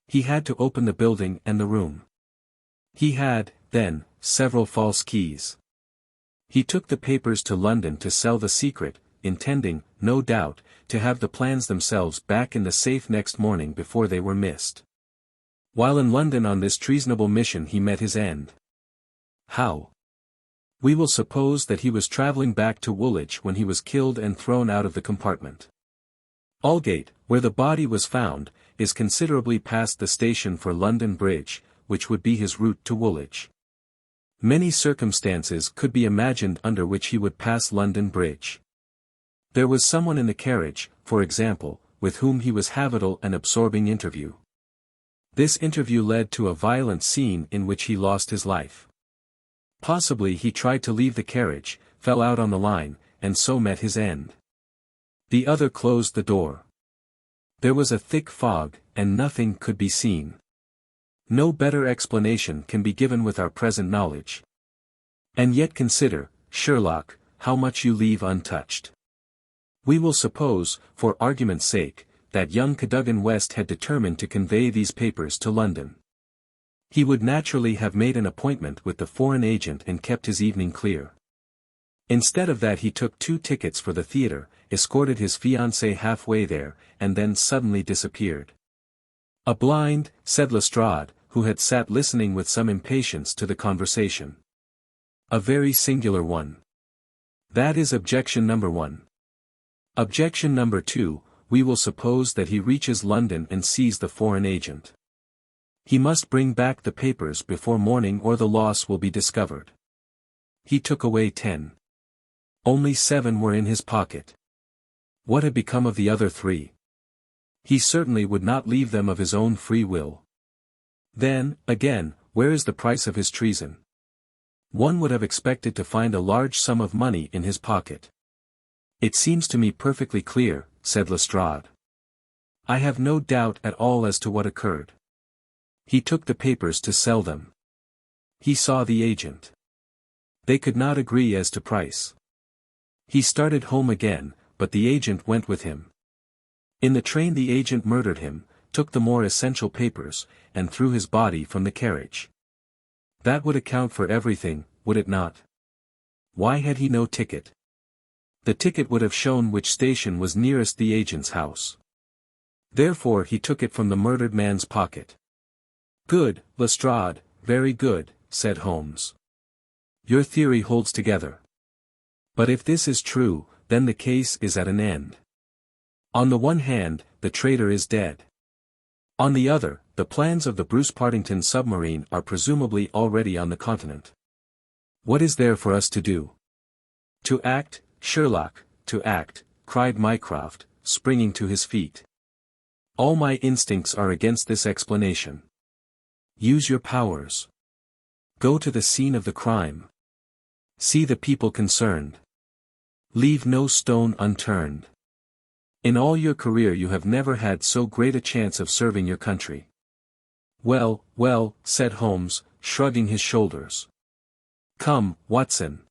He had to open the building and the room. He had, then, several false keys. He took the papers to London to sell the secret, intending, no doubt, to have the plans themselves back in the safe next morning before they were missed. While in London on this treasonable mission he met his end. How? We will suppose that he was travelling back to Woolwich when he was killed and thrown out of the compartment. Aldgate, where the body was found, is considerably past the station for London Bridge, which would be his route to Woolwich. Many circumstances could be imagined under which he would pass London Bridge. There was someone in the carriage, for example, with whom he was having an absorbing interview. This interview led to a violent scene in which he lost his life. Possibly he tried to leave the carriage, fell out on the line, and so met his end. The other closed the door. There was a thick fog, and nothing could be seen. No better explanation can be given with our present knowledge. And yet consider, Sherlock, how much you leave untouched. We will suppose, for argument's sake, that young Cadogan West had determined to convey these papers to London. He would naturally have made an appointment with the foreign agent and kept his evening clear. Instead of that he took 2 tickets for the theatre, escorted his fiancée halfway there, and then suddenly disappeared. A blind, said Lestrade, who had sat listening with some impatience to the conversation. A very singular one. That is objection number 1. Objection number 2, we will suppose that he reaches London and sees the foreign agent. He must bring back the papers before morning or the loss will be discovered. He took away 10. Only 7 were in his pocket. What had become of the other 3? He certainly would not leave them of his own free will. Then, again, where is the price of his treason? One would have expected to find a large sum of money in his pocket. It seems to me perfectly clear, said Lestrade. I have no doubt at all as to what occurred. He took the papers to sell them. He saw the agent. They could not agree as to price. He started home again, but the agent went with him. In the train the agent murdered him, took the more essential papers, and threw his body from the carriage. That would account for everything, would it not? Why had he no ticket? The ticket would have shown which station was nearest the agent's house. Therefore he took it from the murdered man's pocket. Good, Lestrade, very good, said Holmes. Your theory holds together. But if this is true, then the case is at an end. On the one hand, the traitor is dead. On the other, the plans of the Bruce-Partington submarine are presumably already on the continent. What is there for us to do? To act, Sherlock, to act, cried Mycroft, springing to his feet. All my instincts are against this explanation. Use your powers. Go to the scene of the crime. See the people concerned. Leave no stone unturned. In all your career you have never had so great a chance of serving your country. Well, well, said Holmes, shrugging his shoulders. "Come, Watson.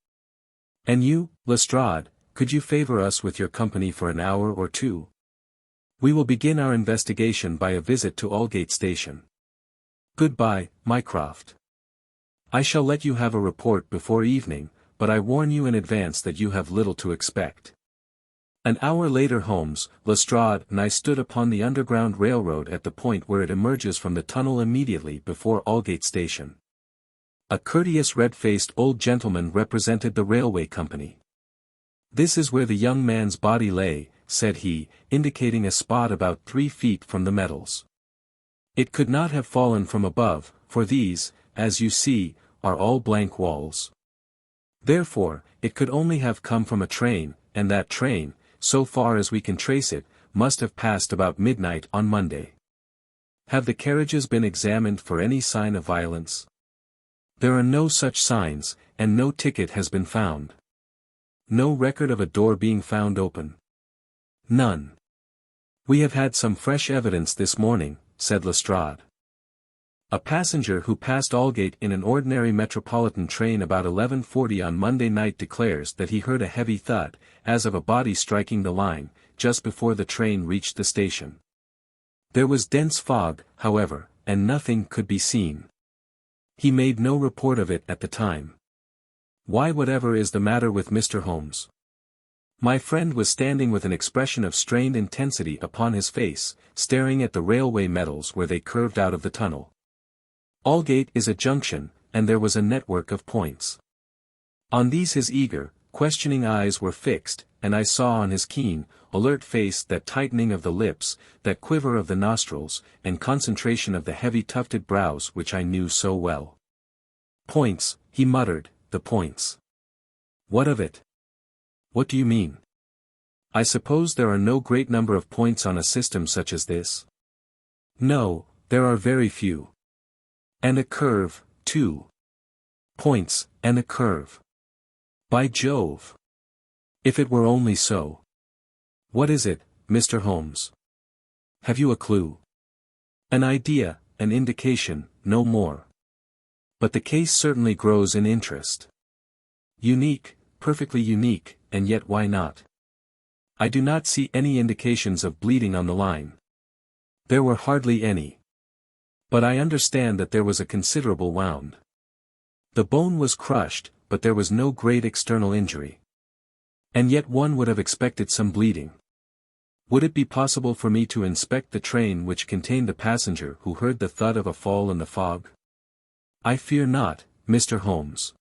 And you, Lestrade, could you favor us with your company for an hour or two? We will begin our investigation by a visit to Aldgate Station. Goodbye, Mycroft. I shall let you have a report before evening, but I warn you in advance that you have little to expect." An hour later Holmes, Lestrade and I stood upon the Underground Railroad at the point where it emerges from the tunnel immediately before Aldgate Station. A courteous red-faced old gentleman represented the railway company. "This is where the young man's body lay," said he, indicating a spot about 3 feet from the metals. "It could not have fallen from above, for these, as you see, are all blank walls. Therefore, it could only have come from a train, and that train, so far as we can trace it, must have passed about midnight on Monday. Have the carriages been examined for any sign of violence?" "There are no such signs, and no ticket has been found." "No record of a door being found open?" "None." "We have had some fresh evidence this morning," said Lestrade. "A passenger who passed Aldgate in an ordinary metropolitan train about 11:40 on Monday night declares that he heard a heavy thud, as of a body striking the line, just before the train reached the station. There was dense fog, however, and nothing could be seen. He made no report of it at the time." "Why, whatever is the matter with Mr. Holmes?" My friend was standing with an expression of strained intensity upon his face, staring at the railway metals where they curved out of the tunnel. Aldgate is a junction, and there was a network of points. On these his eager, questioning eyes were fixed, and I saw on his keen, alert face that tightening of the lips, that quiver of the nostrils, and concentration of the heavy tufted brows which I knew so well. "Points," he muttered, "the points. What of it? What do you mean? I suppose there are no great number of points on a system such as this?" "No, there are very few. And a curve, too. Points, and a curve. By Jove! If it were only so. What is it, Mr. Holmes? Have you a clue? An idea, an indication, no more. But the case certainly grows in interest. Unique, perfectly unique, and yet why not? I do not see any indications of bleeding on the line. There were hardly any. But I understand that there was a considerable wound. The bone was crushed, but there was no great external injury. And yet one would have expected some bleeding. Would it be possible for me to inspect the train which contained the passenger who heard the thud of a fall in the fog? I fear not, Mr. Holmes.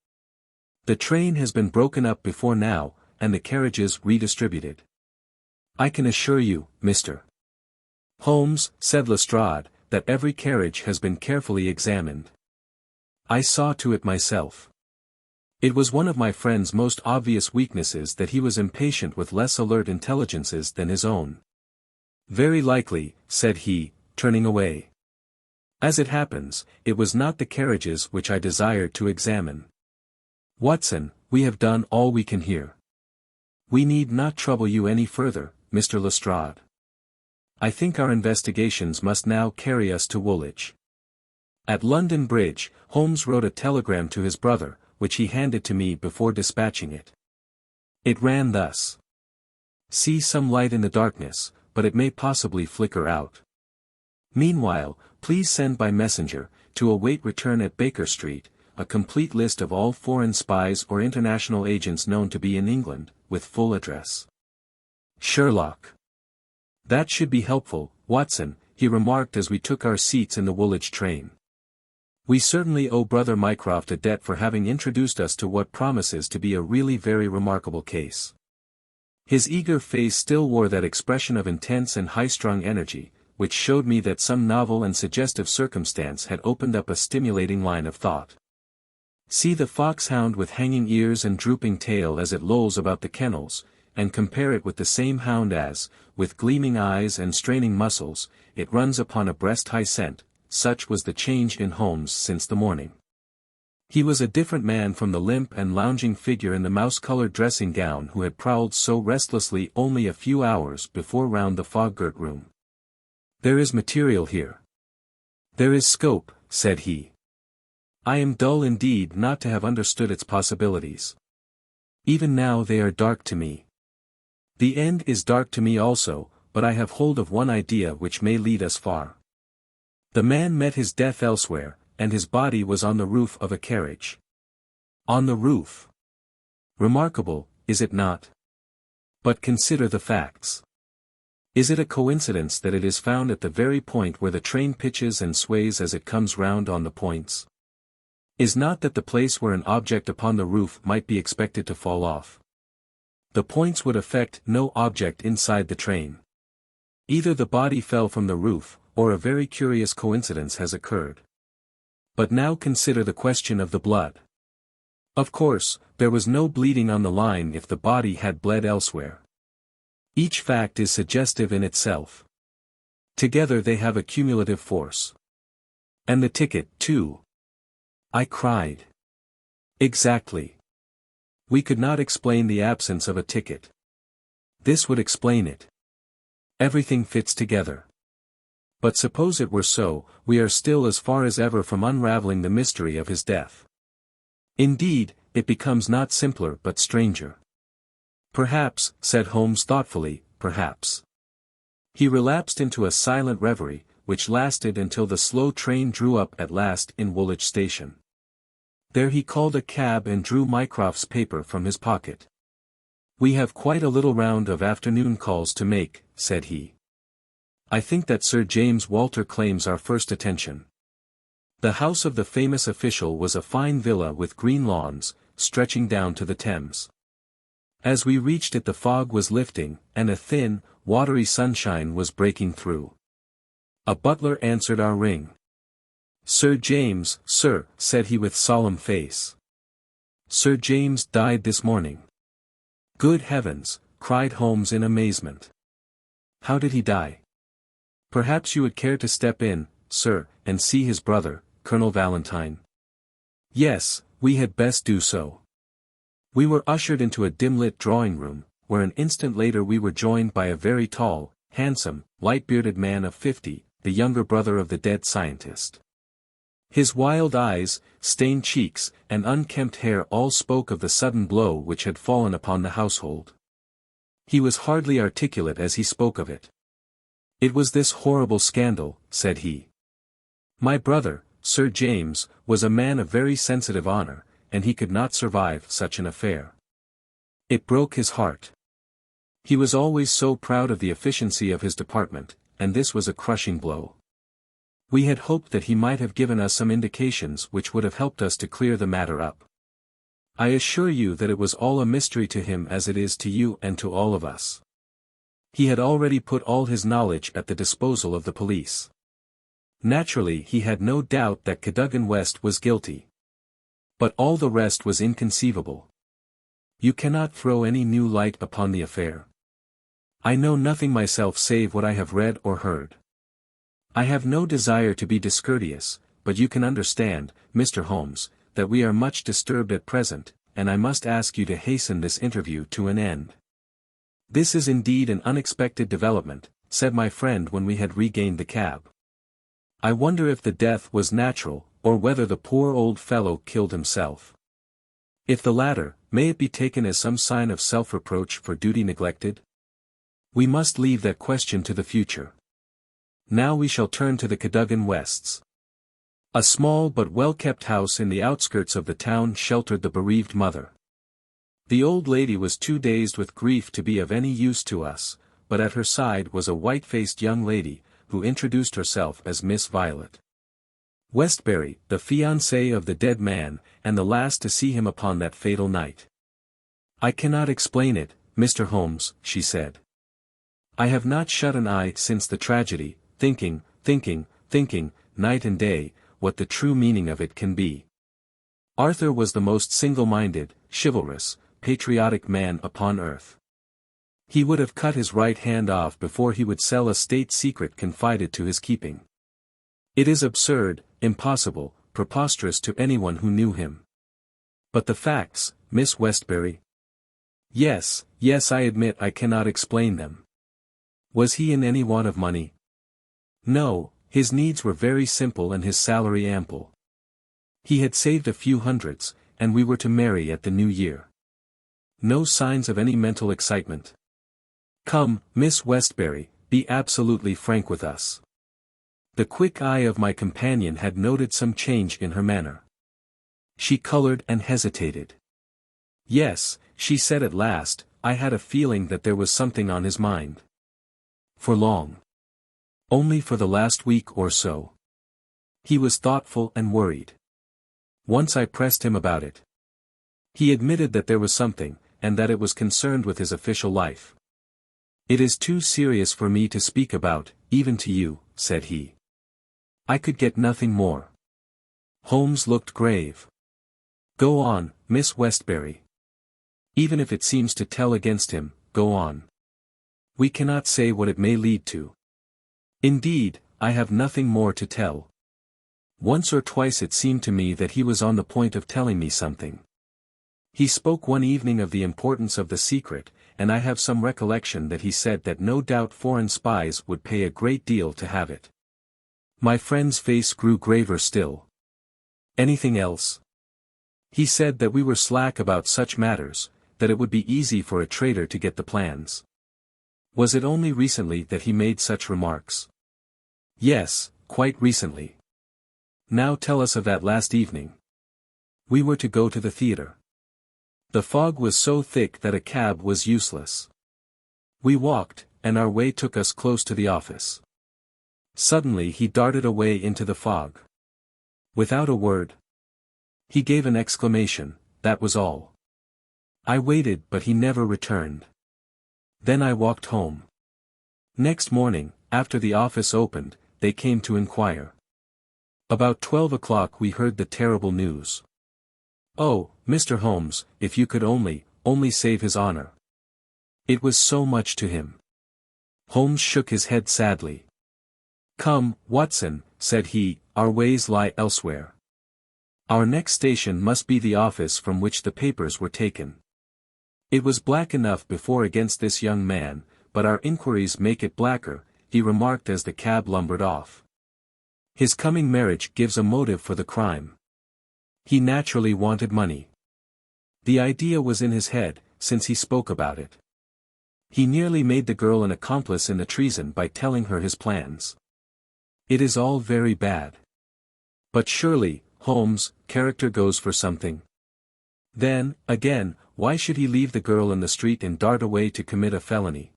The train has been broken up before now, and the carriages redistributed. I can assure you, Mr. Holmes, said Lestrade, that every carriage has been carefully examined. I saw to it myself. It was one of my friend's most obvious weaknesses that he was impatient with less alert intelligences than his own. Very likely, said he, turning away. As it happens, it was not the carriages which I desired to examine. Watson, we have done all we can here. We need not trouble you any further, Mr. Lestrade. I think our investigations must now carry us to Woolwich. At London Bridge, Holmes wrote a telegram to his brother, which he handed to me before dispatching it. It ran thus. See some light in the darkness, but it may possibly flicker out. Meanwhile, please send by messenger, to await return at Baker Street, a complete list of all foreign spies or international agents known to be in England, with full address. Sherlock. That should be helpful, Watson, he remarked as we took our seats in the Woolwich train. We certainly owe Brother Mycroft a debt for having introduced us to what promises to be a really very remarkable case. His eager face still wore that expression of intense and high-strung energy, which showed me that some novel and suggestive circumstance had opened up a stimulating line of thought. See the foxhound with hanging ears and drooping tail as it lolls about the kennels, and compare it with the same hound as, with gleaming eyes and straining muscles, it runs upon a breast-high scent. Such was the change in Holmes since the morning. He was a different man from the limp and lounging figure in the mouse-colored dressing gown who had prowled so restlessly only a few hours before round the fog-girt room. There is material here. There is scope, said he. I am dull indeed not to have understood its possibilities. Even now they are dark to me. The end is dark to me also, but I have hold of one idea which may lead us far. The man met his death elsewhere, and his body was on the roof of a carriage. On the roof. Remarkable, is it not? But consider the facts. Is it a coincidence that it is found at the very point where the train pitches and sways as it comes round on the points? Is not that the place where an object upon the roof might be expected to fall off? The points would affect no object inside the train. Either the body fell from the roof, or a very curious coincidence has occurred. But now consider the question of the blood. Of course, there was no bleeding on the line if the body had bled elsewhere. Each fact is suggestive in itself. Together they have a cumulative force. And the ticket, too. I cried. Exactly. We could not explain the absence of a ticket. This would explain it. Everything fits together. But suppose it were so, we are still as far as ever from unraveling the mystery of his death. Indeed, it becomes not simpler but stranger. Perhaps, said Holmes thoughtfully, perhaps. He relapsed into a silent reverie, which lasted until the slow train drew up at last in Woolwich station. There he called a cab and drew Mycroft's paper from his pocket. We have quite a little round of afternoon calls to make, said he. I think that Sir James Walter claims our first attention. The house of the famous official was a fine villa with green lawns, stretching down to the Thames. As we reached it the fog was lifting, and a thin, watery sunshine was breaking through. A butler answered our ring. Sir James, sir, said he with solemn face. Sir James died this morning. Good heavens, cried Holmes in amazement. How did he die? Perhaps you would care to step in, sir, and see his brother, Colonel Valentine. Yes, we had best do so. We were ushered into a dim-lit drawing-room, where an instant later we were joined by a very tall, handsome, light-bearded man of 50, the younger brother of the dead scientist. His wild eyes, stained cheeks, and unkempt hair all spoke of the sudden blow which had fallen upon the household. He was hardly articulate as he spoke of it. It was this horrible scandal, said he. My brother, Sir James, was a man of very sensitive honor, and he could not survive such an affair. It broke his heart. He was always so proud of the efficiency of his department, and this was a crushing blow. We had hoped that he might have given us some indications which would have helped us to clear the matter up. I assure you that it was all a mystery to him as it is to you and to all of us. He had already put all his knowledge at the disposal of the police. Naturally he had no doubt that Cadogan West was guilty. But all the rest was inconceivable. You cannot throw any new light upon the affair. I know nothing myself save what I have read or heard. I have no desire to be discourteous, but you can understand, Mr. Holmes, that we are much disturbed at present, and I must ask you to hasten this interview to an end. This is indeed an unexpected development, said my friend when we had regained the cab. I wonder if the death was natural, or whether the poor old fellow killed himself. If the latter, may it be taken as some sign of self-reproach for duty neglected? We must leave that question to the future. Now we shall turn to the Cadogan Wests. A small but well-kept house in the outskirts of the town sheltered the bereaved mother. The old lady was too dazed with grief to be of any use to us, but at her side was a white-faced young lady, who introduced herself as Miss Violet Westbury, the fiancée of the dead man, and the last to see him upon that fatal night. I cannot explain it, Mr. Holmes, she said. I have not shut an eye since the tragedy, thinking, night and day, what the true meaning of it can be. Arthur was the most single-minded, chivalrous, patriotic man upon earth. He would have cut his right hand off before he would sell a state secret confided to his keeping. It is absurd, impossible, preposterous to anyone who knew him. But the facts, Miss Westbury? Yes, I admit I cannot explain them. Was he in any want of money? No, his needs were very simple and his salary ample. He had saved a few hundreds, and we were to marry at the new year. No signs of any mental excitement. Come, Miss Westbury, be absolutely frank with us. The quick eye of my companion had noted some change in her manner. She colored and hesitated. Yes, she said at last, I had a feeling that there was something on his mind. For long. Only for the last week or so. He was thoughtful and worried. Once I pressed him about it. He admitted that there was something, and that it was concerned with his official life. It is too serious for me to speak about, even to you, said he. I could get nothing more. Holmes looked grave. Go on, Miss Westbury. Even if it seems to tell against him, go on. We cannot say what it may lead to. Indeed, I have nothing more to tell. Once or twice it seemed to me that he was on the point of telling me something. He spoke one evening of the importance of the secret, and I have some recollection that he said that no doubt foreign spies would pay a great deal to have it. My friend's face grew graver still. Anything else? He said that we were slack about such matters, that it would be easy for a traitor to get the plans. Was it only recently that he made such remarks? Yes, quite recently. Now tell us of that last evening. We were to go to the theatre. The fog was so thick that a cab was useless. We walked, and our way took us close to the office. Suddenly he darted away into the fog. Without a word. He gave an exclamation, that was all. I waited but he never returned. Then I walked home. Next morning, after the office opened, they came to inquire. About 12 o'clock we heard the terrible news. Oh, Mr. Holmes, if you could only save his honor. It was so much to him. Holmes shook his head sadly. Come, Watson, said he, our ways lie elsewhere. Our next station must be the office from which the papers were taken. It was black enough before against this young man, but our inquiries make it blacker, he remarked as the cab lumbered off. His coming marriage gives a motive for the crime. He naturally wanted money. The idea was in his head, since he spoke about it. He nearly made the girl an accomplice in the treason by telling her his plans. It is all very bad. But surely, Holmes, character goes for something. Then, again, why should he leave the girl in the street and dart away to commit a felony?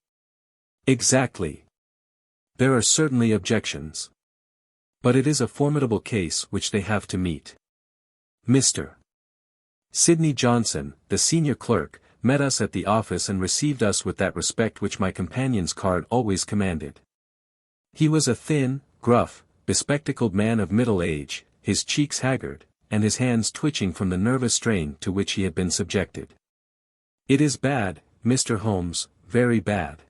Exactly. There are certainly objections. But it is a formidable case which they have to meet. Mr. Sidney Johnson, the senior clerk, met us at the office and received us with that respect which my companion's card always commanded. He was a thin, gruff, bespectacled man of middle age, his cheeks haggard, and his hands twitching from the nervous strain to which he had been subjected. It is bad, Mr. Holmes, very bad.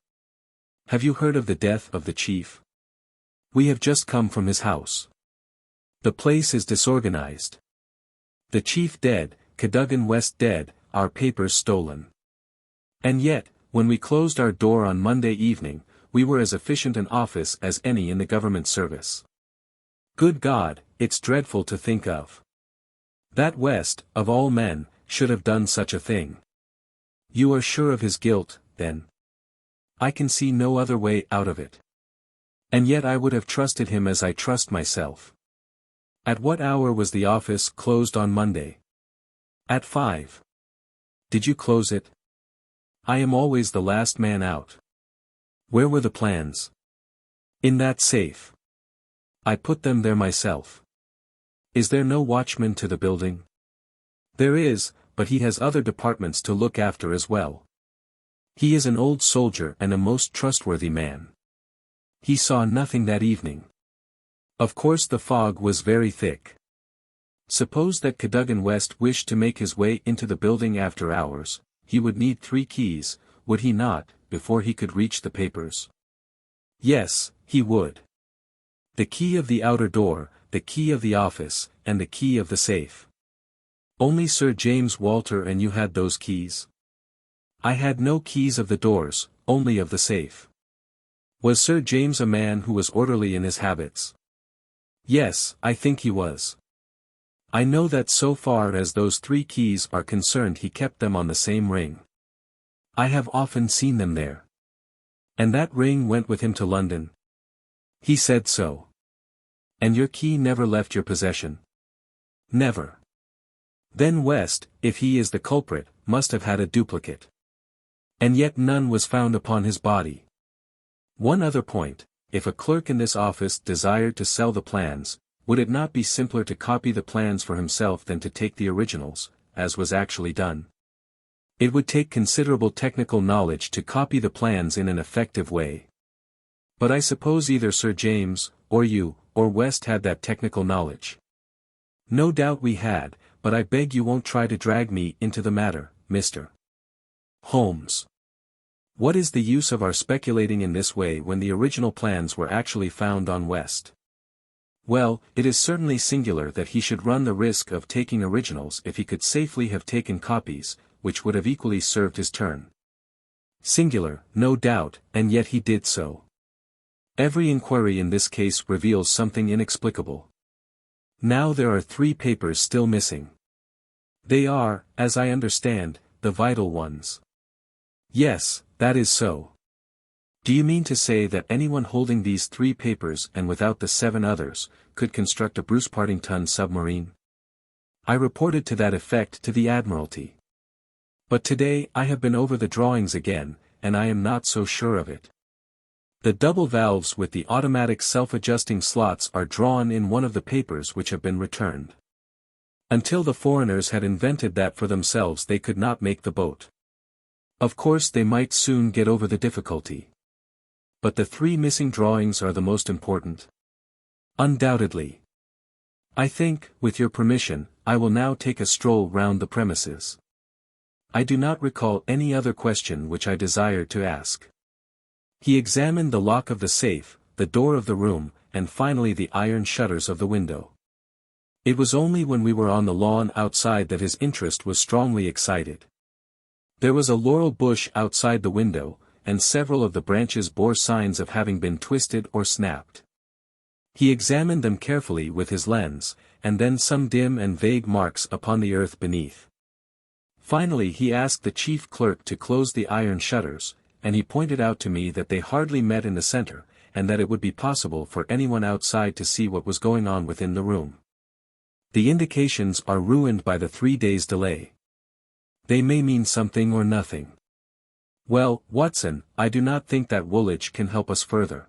Have you heard of the death of the chief? We have just come from his house. The place is disorganized. The chief dead, Cadogan West dead, our papers stolen. And yet, when we closed our door on Monday evening, we were as efficient an office as any in the government service. Good God, it's dreadful to think of. That West, of all men, should have done such a thing. You are sure of his guilt, then? I can see no other way out of it. And yet I would have trusted him as I trust myself. At what hour was the office closed on Monday? At 5. Did you close it? I am always the last man out. Where were the plans? In that safe. I put them there myself. Is there no watchman to the building? There is, but he has other departments to look after as well. He is an old soldier and a most trustworthy man. He saw nothing that evening. Of course the fog was very thick. Suppose that Cadogan West wished to make his way into the building after hours, he would need 3 keys, would he not, before he could reach the papers? Yes, he would. The key of the outer door, the key of the office, and the key of the safe. Only Sir James Walter and you had those keys. I had no keys of the doors, only of the safe. Was Sir James a man who was orderly in his habits? Yes, I think he was. I know that so far as those 3 keys are concerned he kept them on the same ring. I have often seen them there. And that ring went with him to London? He said so. And your key never left your possession? Never. Then West, if he is the culprit, must have had a duplicate. And yet none was found upon his body. One other point, if a clerk in this office desired to sell the plans, would it not be simpler to copy the plans for himself than to take the originals, as was actually done? It would take considerable technical knowledge to copy the plans in an effective way. But I suppose either Sir James, or you, or West had that technical knowledge. No doubt we had, but I beg you won't try to drag me into the matter, Mr. Holmes. What is the use of our speculating in this way when the original plans were actually found on West? Well, it is certainly singular that he should run the risk of taking originals if he could safely have taken copies, which would have equally served his turn. Singular, no doubt, and yet he did so. Every inquiry in this case reveals something inexplicable. Now there are 3 papers still missing. They are, as I understand, the vital ones. Yes, that is so. Do you mean to say that anyone holding these 3 papers and without the 7 others, could construct a Bruce-Partington submarine? I reported to that effect to the Admiralty. But today I have been over the drawings again, and I am not so sure of it. The double valves with the automatic self-adjusting slots are drawn in one of the papers which have been returned. Until the foreigners had invented that for themselves they could not make the boat. Of course they might soon get over the difficulty. But the 3 missing drawings are the most important. Undoubtedly. I think, with your permission, I will now take a stroll round the premises. I do not recall any other question which I desired to ask. He examined the lock of the safe, the door of the room, and finally the iron shutters of the window. It was only when we were on the lawn outside that his interest was strongly excited. There was a laurel bush outside the window, and several of the branches bore signs of having been twisted or snapped. He examined them carefully with his lens, and then some dim and vague marks upon the earth beneath. Finally he asked the chief clerk to close the iron shutters, and he pointed out to me that they hardly met in the center, and that it would be possible for anyone outside to see what was going on within the room. The indications are ruined by the 3 days' delay. They may mean something or nothing. Well, Watson, I do not think that Woolwich can help us further.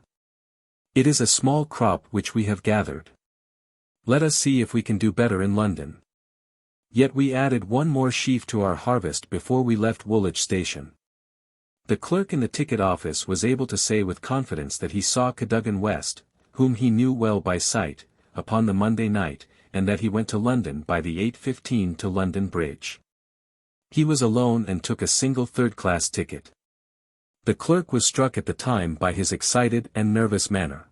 It is a small crop which we have gathered. Let us see if we can do better in London. Yet we added 1 more sheaf to our harvest before we left Woolwich station. The clerk in the ticket office was able to say with confidence that he saw Cadogan West, whom he knew well by sight, upon the Monday night, and that he went to London by the 8:15 to London Bridge. He was alone and took a single third-class ticket. The clerk was struck at the time by his excited and nervous manner.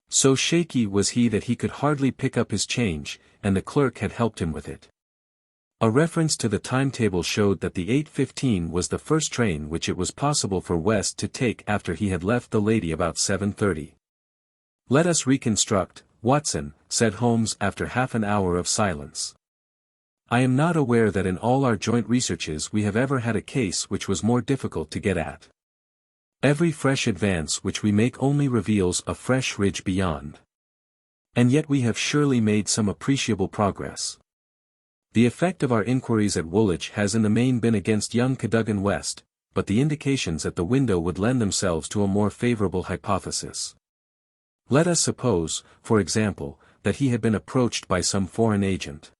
So shaky was he that he could hardly pick up his change, and the clerk had helped him with it. A reference to the timetable showed that the 8:15 was the first train which it was possible for West to take after he had left the lady about 7:30. "Let us reconstruct, Watson," said Holmes after half an hour of silence. "I am not aware that in all our joint researches we have ever had a case which was more difficult to get at. Every fresh advance which we make only reveals a fresh ridge beyond. And yet we have surely made some appreciable progress. The effect of our inquiries at Woolwich has in the main been against young Cadogan West, but the indications at the window would lend themselves to a more favorable hypothesis. Let us suppose, for example, that he had been approached by some foreign agent.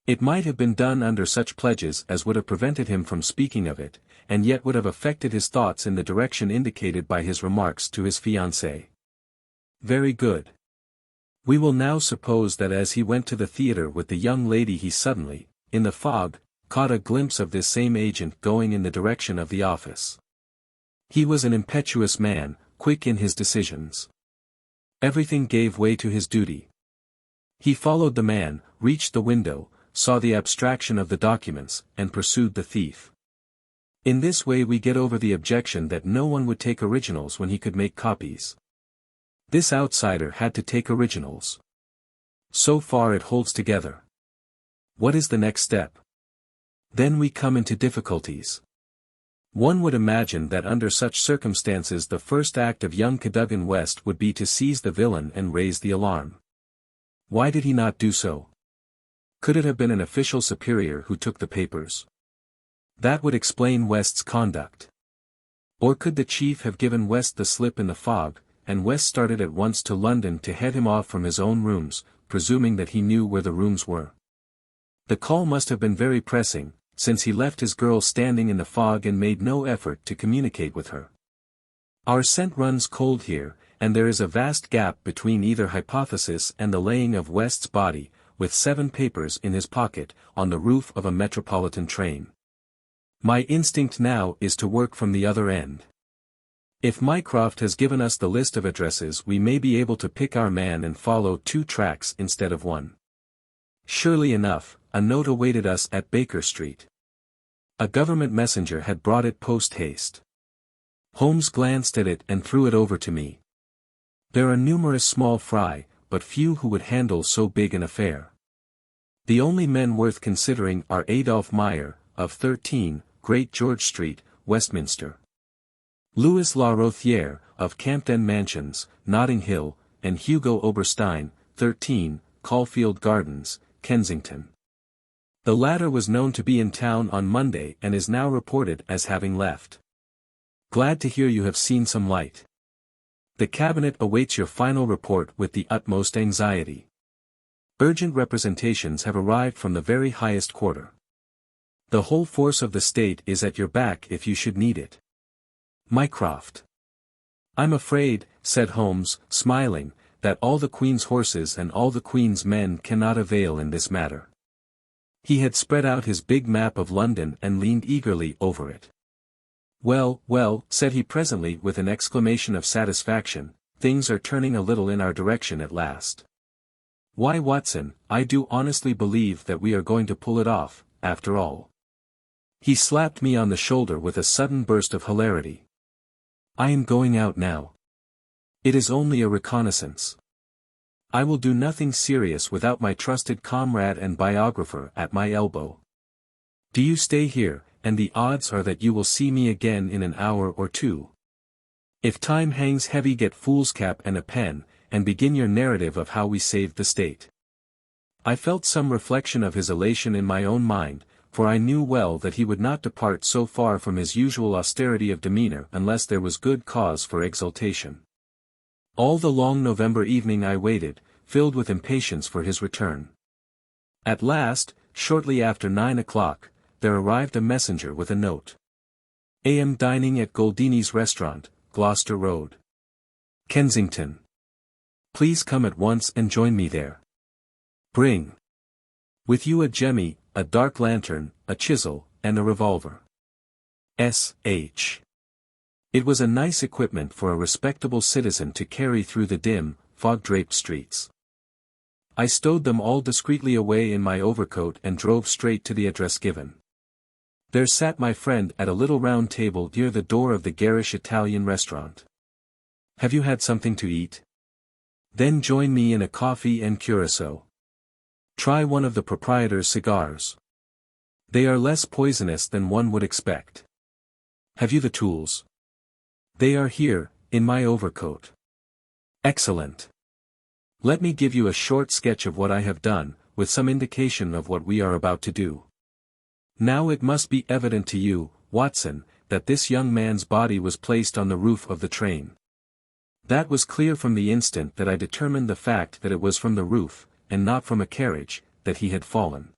It might have been done under such pledges as would have prevented him from speaking of it, and yet would have affected his thoughts in the direction indicated by his remarks to his fiancée. Very good. We will now suppose that as he went to the theatre with the young lady he suddenly, in the fog, caught a glimpse of this same agent going in the direction of the office. He was an impetuous man, quick in his decisions. Everything gave way to his duty. He followed the man, reached the window, saw the abstraction of the documents, and pursued the thief. In this way we get over the objection that no one would take originals when he could make copies. This outsider had to take originals. So far it holds together. What is the next step? Then we come into difficulties. One would imagine that under such circumstances the first act of young Cadogan West would be to seize the villain and raise the alarm. Why did he not do so? Could it have been an official superior who took the papers? That would explain West's conduct. Or could the chief have given West the slip in the fog, and West started at once to London to head him off from his own rooms, presuming that he knew where the rooms were? The call must have been very pressing, since he left his girl standing in the fog and made no effort to communicate with her. Our scent runs cold here, and there is a vast gap between either hypothesis and the laying of West's body, with 7 papers in his pocket, on the roof of a metropolitan train. My instinct now is to work from the other end. If Mycroft has given us the list of addresses, we may be able to pick our man and follow 2 tracks instead of 1. Surely enough, a note awaited us at Baker Street. A government messenger had brought it post-haste. Holmes glanced at it and threw it over to me. There are numerous small fry, but few who would handle so big an affair. The only men worth considering are Adolph Meyer, of 13, Great George Street, Westminster. Louis La Rothière, of Campden Mansions, Notting Hill, and Hugo Oberstein, 13, Caulfield Gardens, Kensington. The latter was known to be in town on Monday and is now reported as having left. Glad to hear you have seen some light. The cabinet awaits your final report with the utmost anxiety. Urgent representations have arrived from the very highest quarter. The whole force of the state is at your back if you should need it. Mycroft. I'm afraid, said Holmes, smiling, that all the Queen's horses and all the Queen's men cannot avail in this matter. He had spread out his big map of London and leaned eagerly over it. Well, well, said he presently with an exclamation of satisfaction, things are turning a little in our direction at last. Why, Watson, I do honestly believe that we are going to pull it off, after all. He slapped me on the shoulder with a sudden burst of hilarity. I am going out now. It is only a reconnaissance. I will do nothing serious without my trusted comrade and biographer at my elbow. Do you stay here, and the odds are that you will see me again in an hour or 2. If time hangs heavy, get foolscap and a pen, and begin your narrative of how we saved the state. I felt some reflection of his elation in my own mind, for I knew well that he would not depart so far from his usual austerity of demeanor unless there was good cause for exultation. All the long November evening I waited, filled with impatience for his return. At last, shortly after 9 o'clock, there arrived a messenger with a note. I am dining at Goldini's restaurant, Gloucester Road, Kensington. Please come at once and join me there. Bring with you a jemmy, a dark lantern, a chisel, and a revolver. S.H. It was a nice equipment for a respectable citizen to carry through the dim, fog-draped streets. I stowed them all discreetly away in my overcoat and drove straight to the address given. There sat my friend at a little round table near the door of the garish Italian restaurant. Have you had something to eat? Then join me in a coffee and curacao. Try one of the proprietor's cigars. They are less poisonous than one would expect. Have you the tools? They are here, in my overcoat. Excellent. Let me give you a short sketch of what I have done, with some indication of what we are about to do. Now it must be evident to you, Watson, that this young man's body was placed on the roof of the train. That was clear from the instant that I determined the fact that it was from the roof, and not from a carriage, that he had fallen.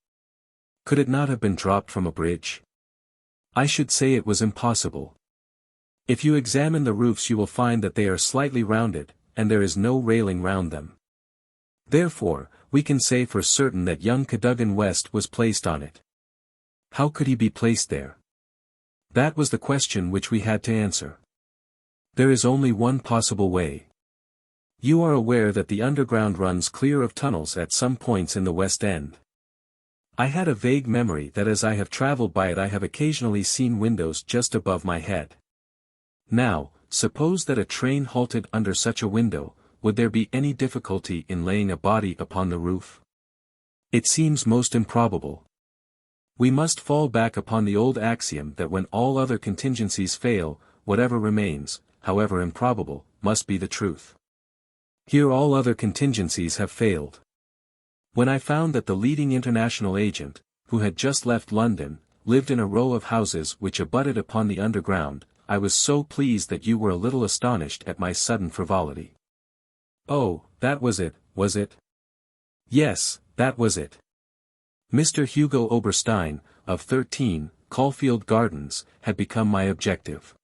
Could it not have been dropped from a bridge? I should say it was impossible. If you examine the roofs you will find that they are slightly rounded, and there is no railing round them. Therefore, we can say for certain that young Cadogan West was placed on it. How could he be placed there? That was the question which we had to answer. There is only one possible way. You are aware that the underground runs clear of tunnels at some points in the West End. I had a vague memory that as I have travelled by it I have occasionally seen windows just above my head. Now, suppose that a train halted under such a window, would there be any difficulty in laying a body upon the roof? It seems most improbable. We must fall back upon the old axiom that when all other contingencies fail, whatever remains, however improbable, must be the truth. Here all other contingencies have failed. When I found that the leading international agent, who had just left London, lived in a row of houses which abutted upon the underground, I was so pleased that you were a little astonished at my sudden frivolity. Oh, that was it, was it? Yes, that was it. Mr. Hugo Oberstein, of 13, Caulfield Gardens, had become my objective.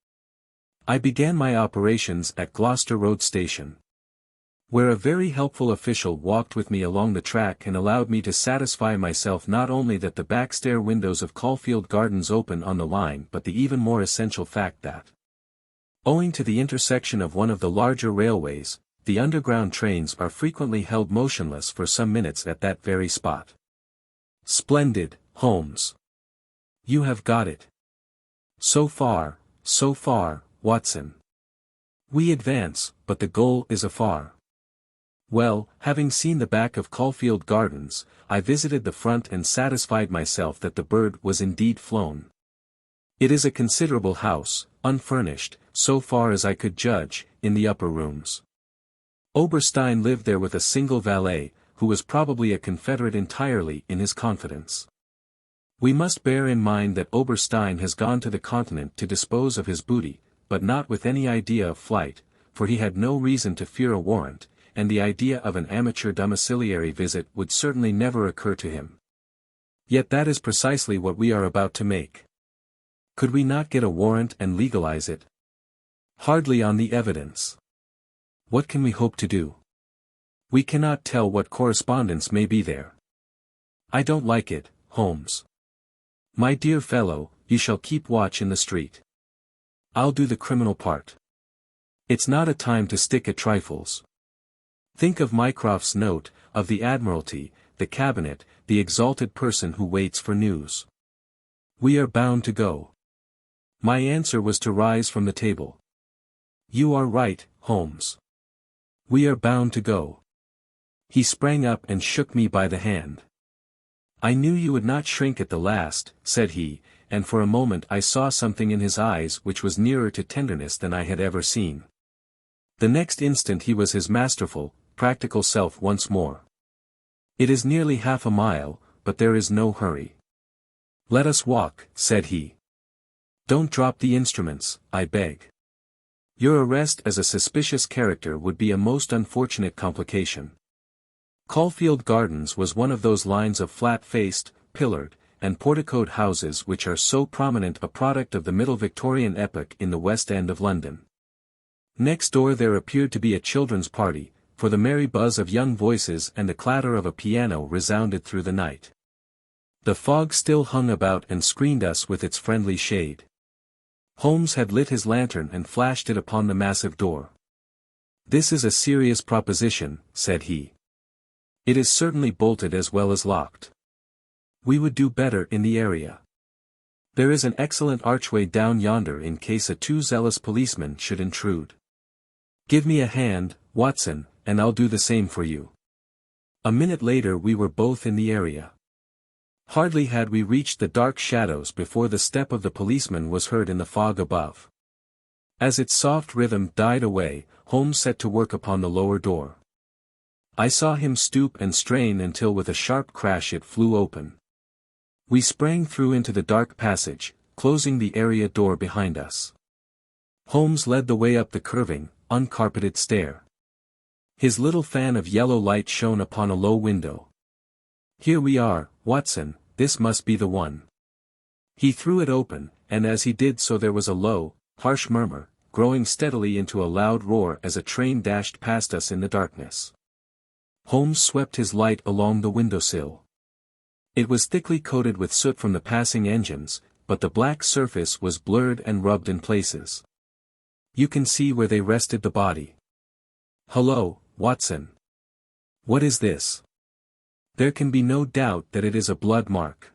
I began my operations at Gloucester Road Station, where a very helpful official walked with me along the track and allowed me to satisfy myself not only that the backstair windows of Caulfield Gardens open on the line but the even more essential fact that, owing to the intersection of one of the larger railways, the underground trains are frequently held motionless for some minutes at that very spot. Splendid, Holmes. You have got it. So far, Watson. We advance, but the goal is afar. Well, having seen the back of Caulfield Gardens, I visited the front and satisfied myself that the bird was indeed flown. It is a considerable house, unfurnished, so far as I could judge, in the upper rooms. Oberstein lived there with a single valet, who was probably a confederate entirely in his confidence. We must bear in mind that Oberstein has gone to the continent to dispose of his booty, but not with any idea of flight, for he had no reason to fear a warrant, and the idea of an amateur domiciliary visit would certainly never occur to him. Yet that is precisely what we are about to make. Could we not get a warrant and legalize it? Hardly on the evidence. What can we hope to do? We cannot tell what correspondence may be there. I don't like it, Holmes. My dear fellow, you shall keep watch in the street. I'll do the criminal part. It's not a time to stick at trifles. Think of Mycroft's note, of the Admiralty, the Cabinet, the exalted person who waits for news. We are bound to go. My answer was to rise from the table. You are right, Holmes. We are bound to go. He sprang up and shook me by the hand. I knew you would not shrink at the last, said he, and for a moment I saw something in his eyes which was nearer to tenderness than I had ever seen. The next instant he was his masterful, practical self once more. It is nearly half a mile, but there is no hurry. Let us walk, said he. Don't drop the instruments, I beg. Your arrest as a suspicious character would be a most unfortunate complication. Caulfield Gardens was one of those lines of flat-faced, pillared, and porticoed houses which are so prominent a product of the Middle Victorian epoch in the West End of London. Next door there appeared to be a children's party, for the merry buzz of young voices and the clatter of a piano resounded through the night. The fog still hung about and screened us with its friendly shade. Holmes had lit his lantern and flashed it upon the massive door. This is a serious proposition, said he. It is certainly bolted as well as locked. We would do better in the area. There is an excellent archway down yonder in case a too zealous policeman should intrude. Give me a hand, Watson, and I'll do the same for you. A minute later we were both in the area. Hardly had we reached the dark shadows before the step of the policeman was heard in the fog above. As its soft rhythm died away, Holmes set to work upon the lower door. I saw him stoop and strain until with a sharp crash it flew open. We sprang through into the dark passage, closing the area door behind us. Holmes led the way up the curving, uncarpeted stair. His little fan of yellow light shone upon a low window. Here we are, Watson, this must be the one. He threw it open, and as he did so there was a low, harsh murmur, growing steadily into a loud roar as a train dashed past us in the darkness. Holmes swept his light along the windowsill. It was thickly coated with soot from the passing engines, but the black surface was blurred and rubbed in places. You can see where they rested the body. Hullo, Watson. What is this? There can be no doubt that it is a blood mark.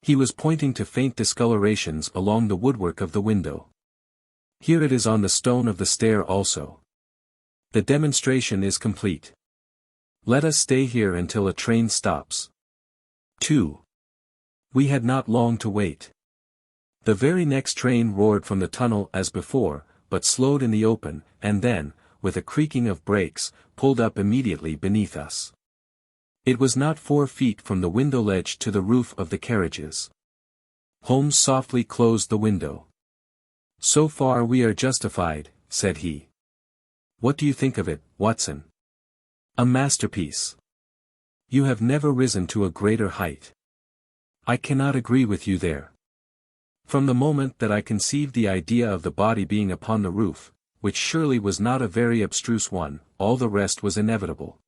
He was pointing to faint discolorations along the woodwork of the window. Here it is on the stone of the stair also. The demonstration is complete. Let us stay here until a train stops. 2. We had not long to wait. The very next train roared from the tunnel as before, but slowed in the open, and then, with a creaking of brakes, pulled up immediately beneath us. It was not 4 feet from the window ledge to the roof of the carriages. Holmes softly closed the window. "So far we are justified," said he. "What do you think of it, Watson?" "A masterpiece. You have never risen to a greater height." "I cannot agree with you there. From the moment that I conceived the idea of the body being upon the roof, which surely was not a very abstruse one, all the rest was inevitable.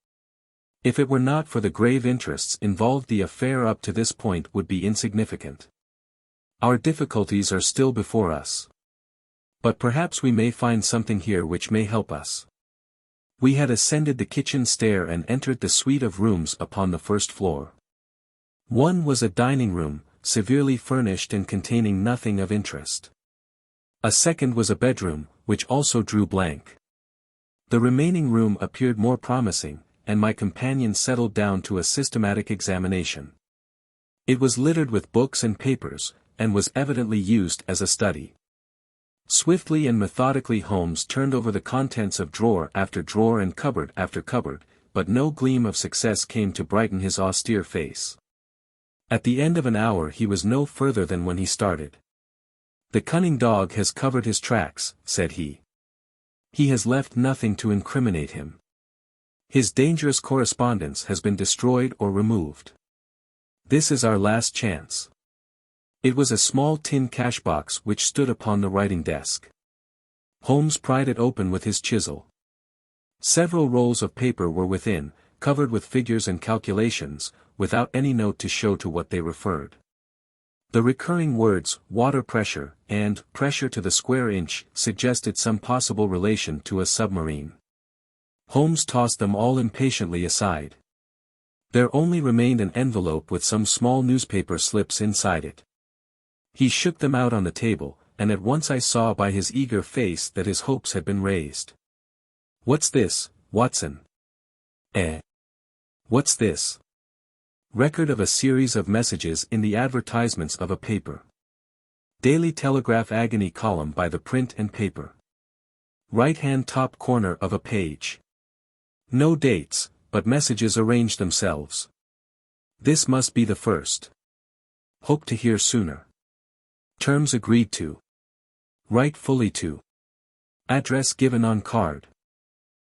If it were not for the grave interests involved, the affair up to this point would be insignificant. Our difficulties are still before us. But perhaps we may find something here which may help us." We had ascended the kitchen stair and entered the suite of rooms upon the first floor. One was a dining room, severely furnished and containing nothing of interest. A second was a bedroom, which also drew blank. The remaining room appeared more promising, and my companion settled down to a systematic examination. It was littered with books and papers, and was evidently used as a study. Swiftly and methodically Holmes turned over the contents of drawer after drawer and cupboard after cupboard, but no gleam of success came to brighten his austere face. At the end of an hour he was no further than when he started. "The cunning dog has covered his tracks," said he. "He has left nothing to incriminate him. His dangerous correspondence has been destroyed or removed. This is our last chance." It was a small tin cash box which stood upon the writing desk. Holmes pried it open with his chisel. Several rolls of paper were within, covered with figures and calculations, without any note to show to what they referred. The recurring words, water pressure, and pressure to the square inch, suggested some possible relation to a submarine. Holmes tossed them all impatiently aside. There only remained an envelope with some small newspaper slips inside it. He shook them out on the table, and at once I saw by his eager face that his hopes had been raised. "What's this, Watson?" What's this?" "Record of a series of messages in the advertisements of a paper. Daily Telegraph agony column by the print and paper. Right-hand top corner of a page. No dates, but messages arrange themselves. This must be the first. Hope to hear sooner. Terms agreed to. Write fully to. Address given on card.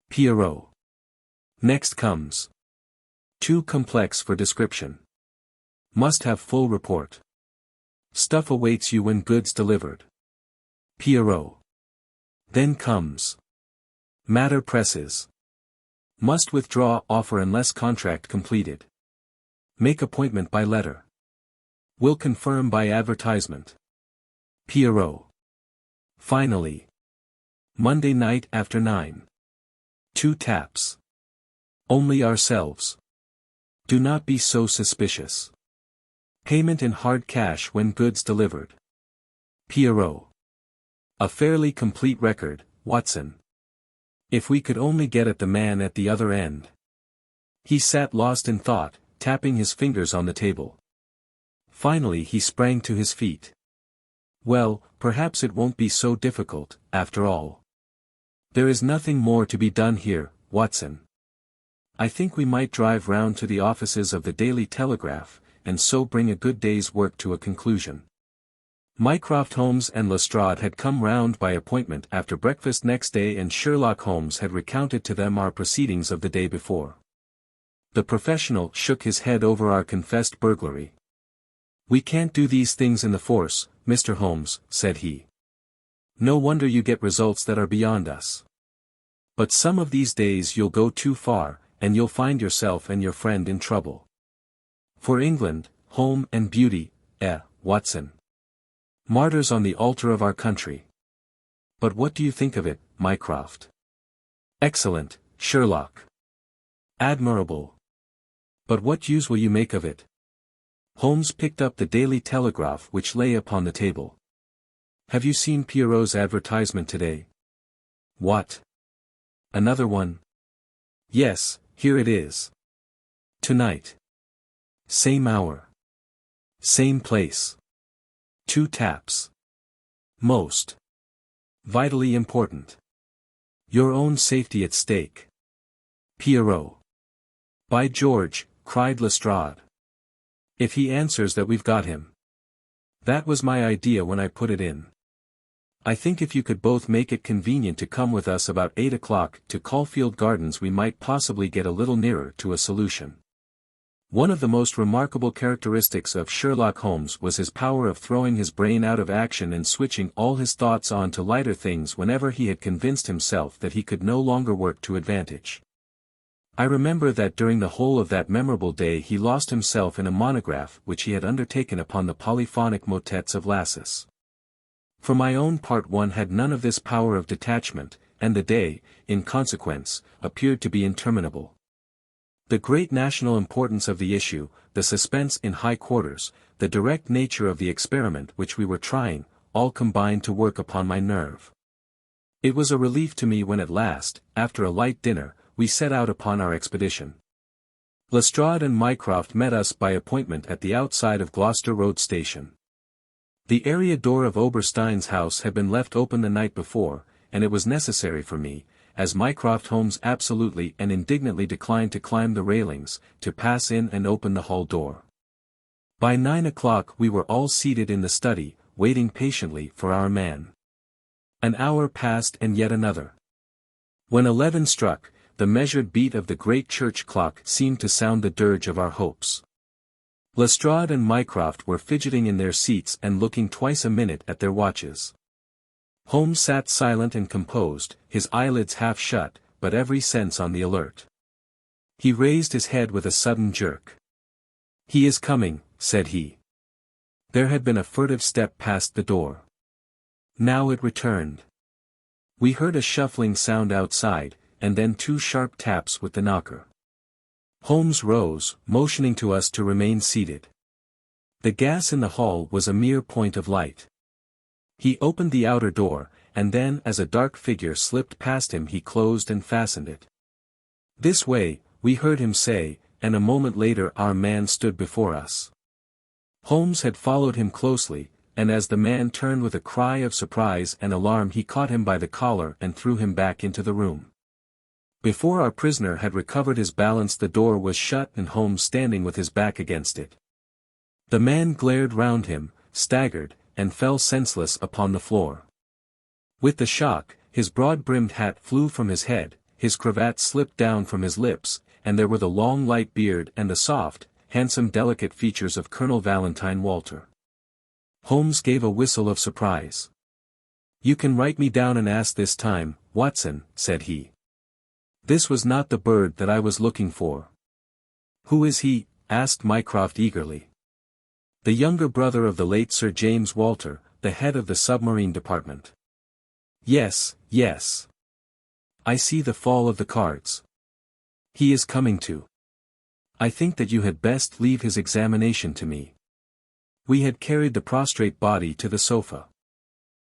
P.R.O. Next comes. Too complex for description. Must have full report. Stuff awaits you when goods delivered. P.R.O. Then comes. Matter presses. Must withdraw offer unless contract completed. Make appointment by letter. Will confirm by advertisement. P.R.O. Finally. Monday night after 9. 2 taps. Only ourselves. Do not be so suspicious. Payment in hard cash when goods delivered. P.R.O. A fairly complete record, Watson. If we could only get at the man at the other end. He sat lost in thought, tapping his fingers on the table. Finally he sprang to his feet. "Well, perhaps it won't be so difficult, after all. There is nothing more to be done here, Watson. I think we might drive round to the offices of the Daily Telegraph, and so bring a good day's work to a conclusion." Mycroft Holmes and Lestrade had come round by appointment after breakfast next day, and Sherlock Holmes had recounted to them our proceedings of the day before. The professional shook his head over our confessed burglary. "We can't do these things in the force, Mr. Holmes," said he. "No wonder you get results that are beyond us. But some of these days you'll go too far, and you'll find yourself and your friend in trouble. For England, home and beauty, Watson. Martyrs on the altar of our country. But what do you think of it, Mycroft?" "Excellent, Sherlock. Admirable. But what use will you make of it?" Holmes picked up the Daily Telegraph which lay upon the table. "Have you seen Pierrot's advertisement today?" "What? Another one? Yes, here it is. Tonight. Same hour. Same place. 2 taps. Most. Vitally important. Your own safety at stake. Pierrot. By George, cried Lestrade. If he answers that we've got him. That was my idea when I put it in. I think if you could both make it convenient to come with us about 8 o'clock to Caulfield Gardens we might possibly get a little nearer to a solution. One of the most remarkable characteristics of Sherlock Holmes was his power of throwing his brain out of action and switching all his thoughts on to lighter things whenever he had convinced himself that he could no longer work to advantage. I remember that during the whole of that memorable day he lost himself in a monograph which he had undertaken upon the polyphonic motets of Lassus. For my own part one had none of this power of detachment, and the day, in consequence, appeared to be interminable. The great national importance of the issue, the suspense in high quarters, the direct nature of the experiment which we were trying, all combined to work upon my nerve. It was a relief to me when at last, after a light dinner, we set out upon our expedition. Lestrade and Mycroft met us by appointment at the outside of Gloucester Road Station. The area door of Oberstein's house had been left open the night before, and it was necessary for me, as Mycroft Holmes absolutely and indignantly declined to climb the railings, to pass in and open the hall door. By 9 o'clock we were all seated in the study, waiting patiently for our man. An hour passed and yet another. When 11 struck, the measured beat of the great church clock seemed to sound the dirge of our hopes. Lestrade and Mycroft were fidgeting in their seats and looking twice a minute at their watches. Holmes sat silent and composed, his eyelids half shut, but every sense on the alert. He raised his head with a sudden jerk. "He is coming," said he. There had been a furtive step past the door. Now it returned. We heard a shuffling sound outside, and then 2 sharp taps with the knocker. Holmes rose, motioning to us to remain seated. The gas in the hall was a mere point of light. He opened the outer door, and then as a dark figure slipped past him he closed and fastened it. "This way," we heard him say, and a moment later our man stood before us. Holmes had followed him closely, and as the man turned with a cry of surprise and alarm he caught him by the collar and threw him back into the room. Before our prisoner had recovered his balance the door was shut and Holmes standing with his back against it. The man glared round him, staggered, and fell senseless upon the floor. With the shock, his broad-brimmed hat flew from his head, his cravat slipped down from his lips, and there were the long light beard and the soft, handsome delicate features of Colonel Valentine Walter. Holmes gave a whistle of surprise. "You can write me down an ass this time, Watson," said he. This was not the bird that I was looking for. "Who is he?" asked Mycroft eagerly. "The younger brother of the late Sir James Walter, the head of the submarine department." "Yes, yes. I see the fall of the cards. He is coming to. I think that you had best leave his examination to me." We had carried the prostrate body to the sofa.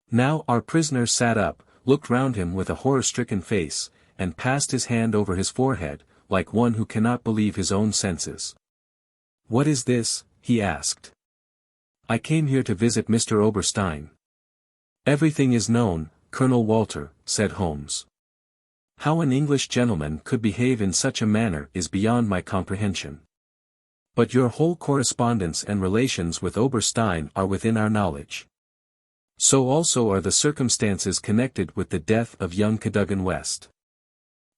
Now our prisoner sat up, looked round him with a horror-stricken face, and passed his hand over his forehead, like one who cannot believe his own senses. "What is this?" he asked. "I came here to visit Mr. Oberstein." "Everything is known, Colonel Walter," said Holmes. "How an English gentleman could behave in such a manner is beyond my comprehension. But your whole correspondence and relations with Oberstein are within our knowledge. So also are the circumstances connected with the death of young Cadogan West.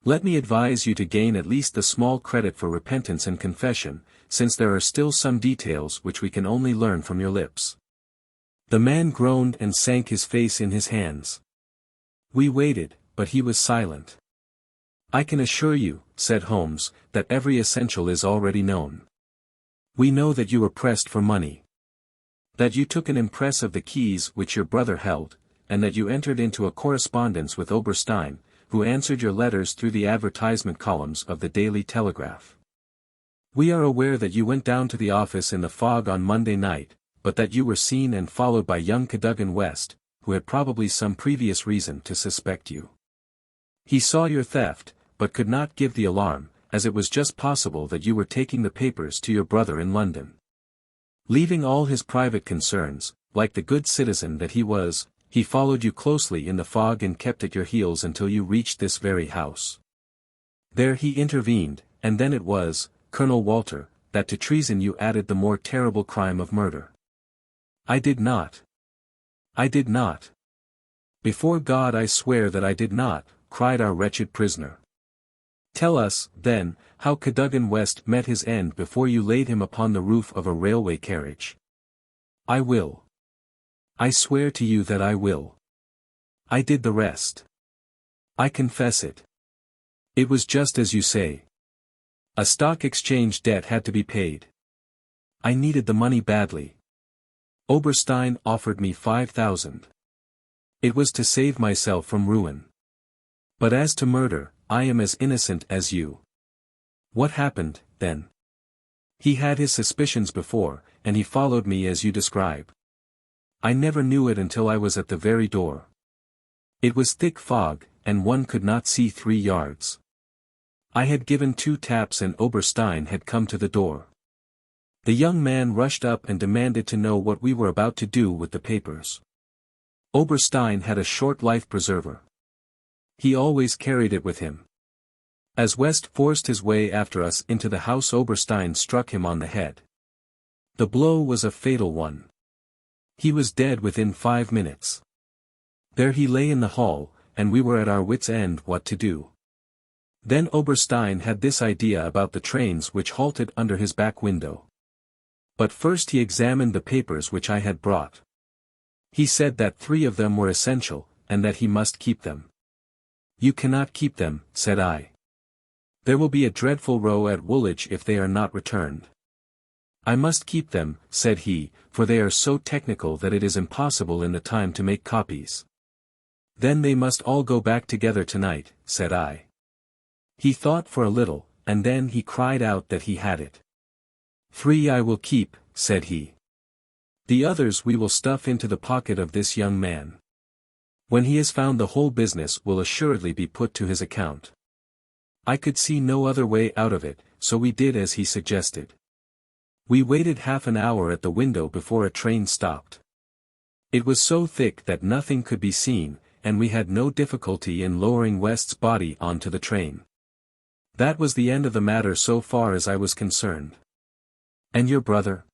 Let me advise you to gain at least the small credit for repentance and confession, since there are still some details which we can only learn from your lips." The man groaned and sank his face in his hands. We waited, but he was silent. "I can assure you," said Holmes, "that every essential is already known. We know that you were pressed for money. That you took an impress of the keys which your brother held, and that you entered into a correspondence with Oberstein, who answered your letters through the advertisement columns of the Daily Telegraph. We are aware that you went down to the office in the fog on Monday night, but that you were seen and followed by young Cadogan West, who had probably some previous reason to suspect you." He saw your theft, but could not give the alarm, as it was just possible that you were taking the papers to your brother in London. Leaving all his private concerns, like the good citizen that he was, he followed you closely in the fog and kept at your heels until you reached this very house. There he intervened, and then it was, Colonel Walter, that to treason you added the more terrible crime of murder. I did not. I did not. Before God I swear that I did not, cried our wretched prisoner. Tell us, then, how Cadogan West met his end before you laid him upon the roof of a railway carriage. I will. I swear to you that I will. I did the rest. I confess it. It was just as you say. A stock exchange debt had to be paid. I needed the money badly. Oberstein offered me 5,000. It was to save myself from ruin. But as to murder, I am as innocent as you. What happened, then? He had his suspicions before, and he followed me as you describe. I never knew it until I was at the very door. It was thick fog, and one could not see 3 yards. I had given 2 taps and Oberstein had come to the door. The young man rushed up and demanded to know what we were about to do with the papers. Oberstein had a short life-preserver. He always carried it with him. As West forced his way after us into the house, Oberstein struck him on the head. The blow was a fatal one. He was dead within 5 minutes. There he lay in the hall, and we were at our wits' end what to do. Then Oberstein had this idea about the trains which halted under his back window. But first he examined the papers which I had brought. He said that 3 of them were essential, and that he must keep them. You cannot keep them, said I. There will be a dreadful row at Woolwich if they are not returned. I must keep them, said he, for they are so technical that it is impossible in the time to make copies. Then they must all go back together tonight, said I. He thought for a little, and then he cried out that he had it. 3 I will keep, said he. The others we will stuff into the pocket of this young man. When he has found the whole business will assuredly be put to his account. I could see no other way out of it, so we did as he suggested. We waited half an hour at the window before a train stopped. It was so thick that nothing could be seen, and we had no difficulty in lowering West's body onto the train. That was the end of the matter so far as I was concerned. And your brother?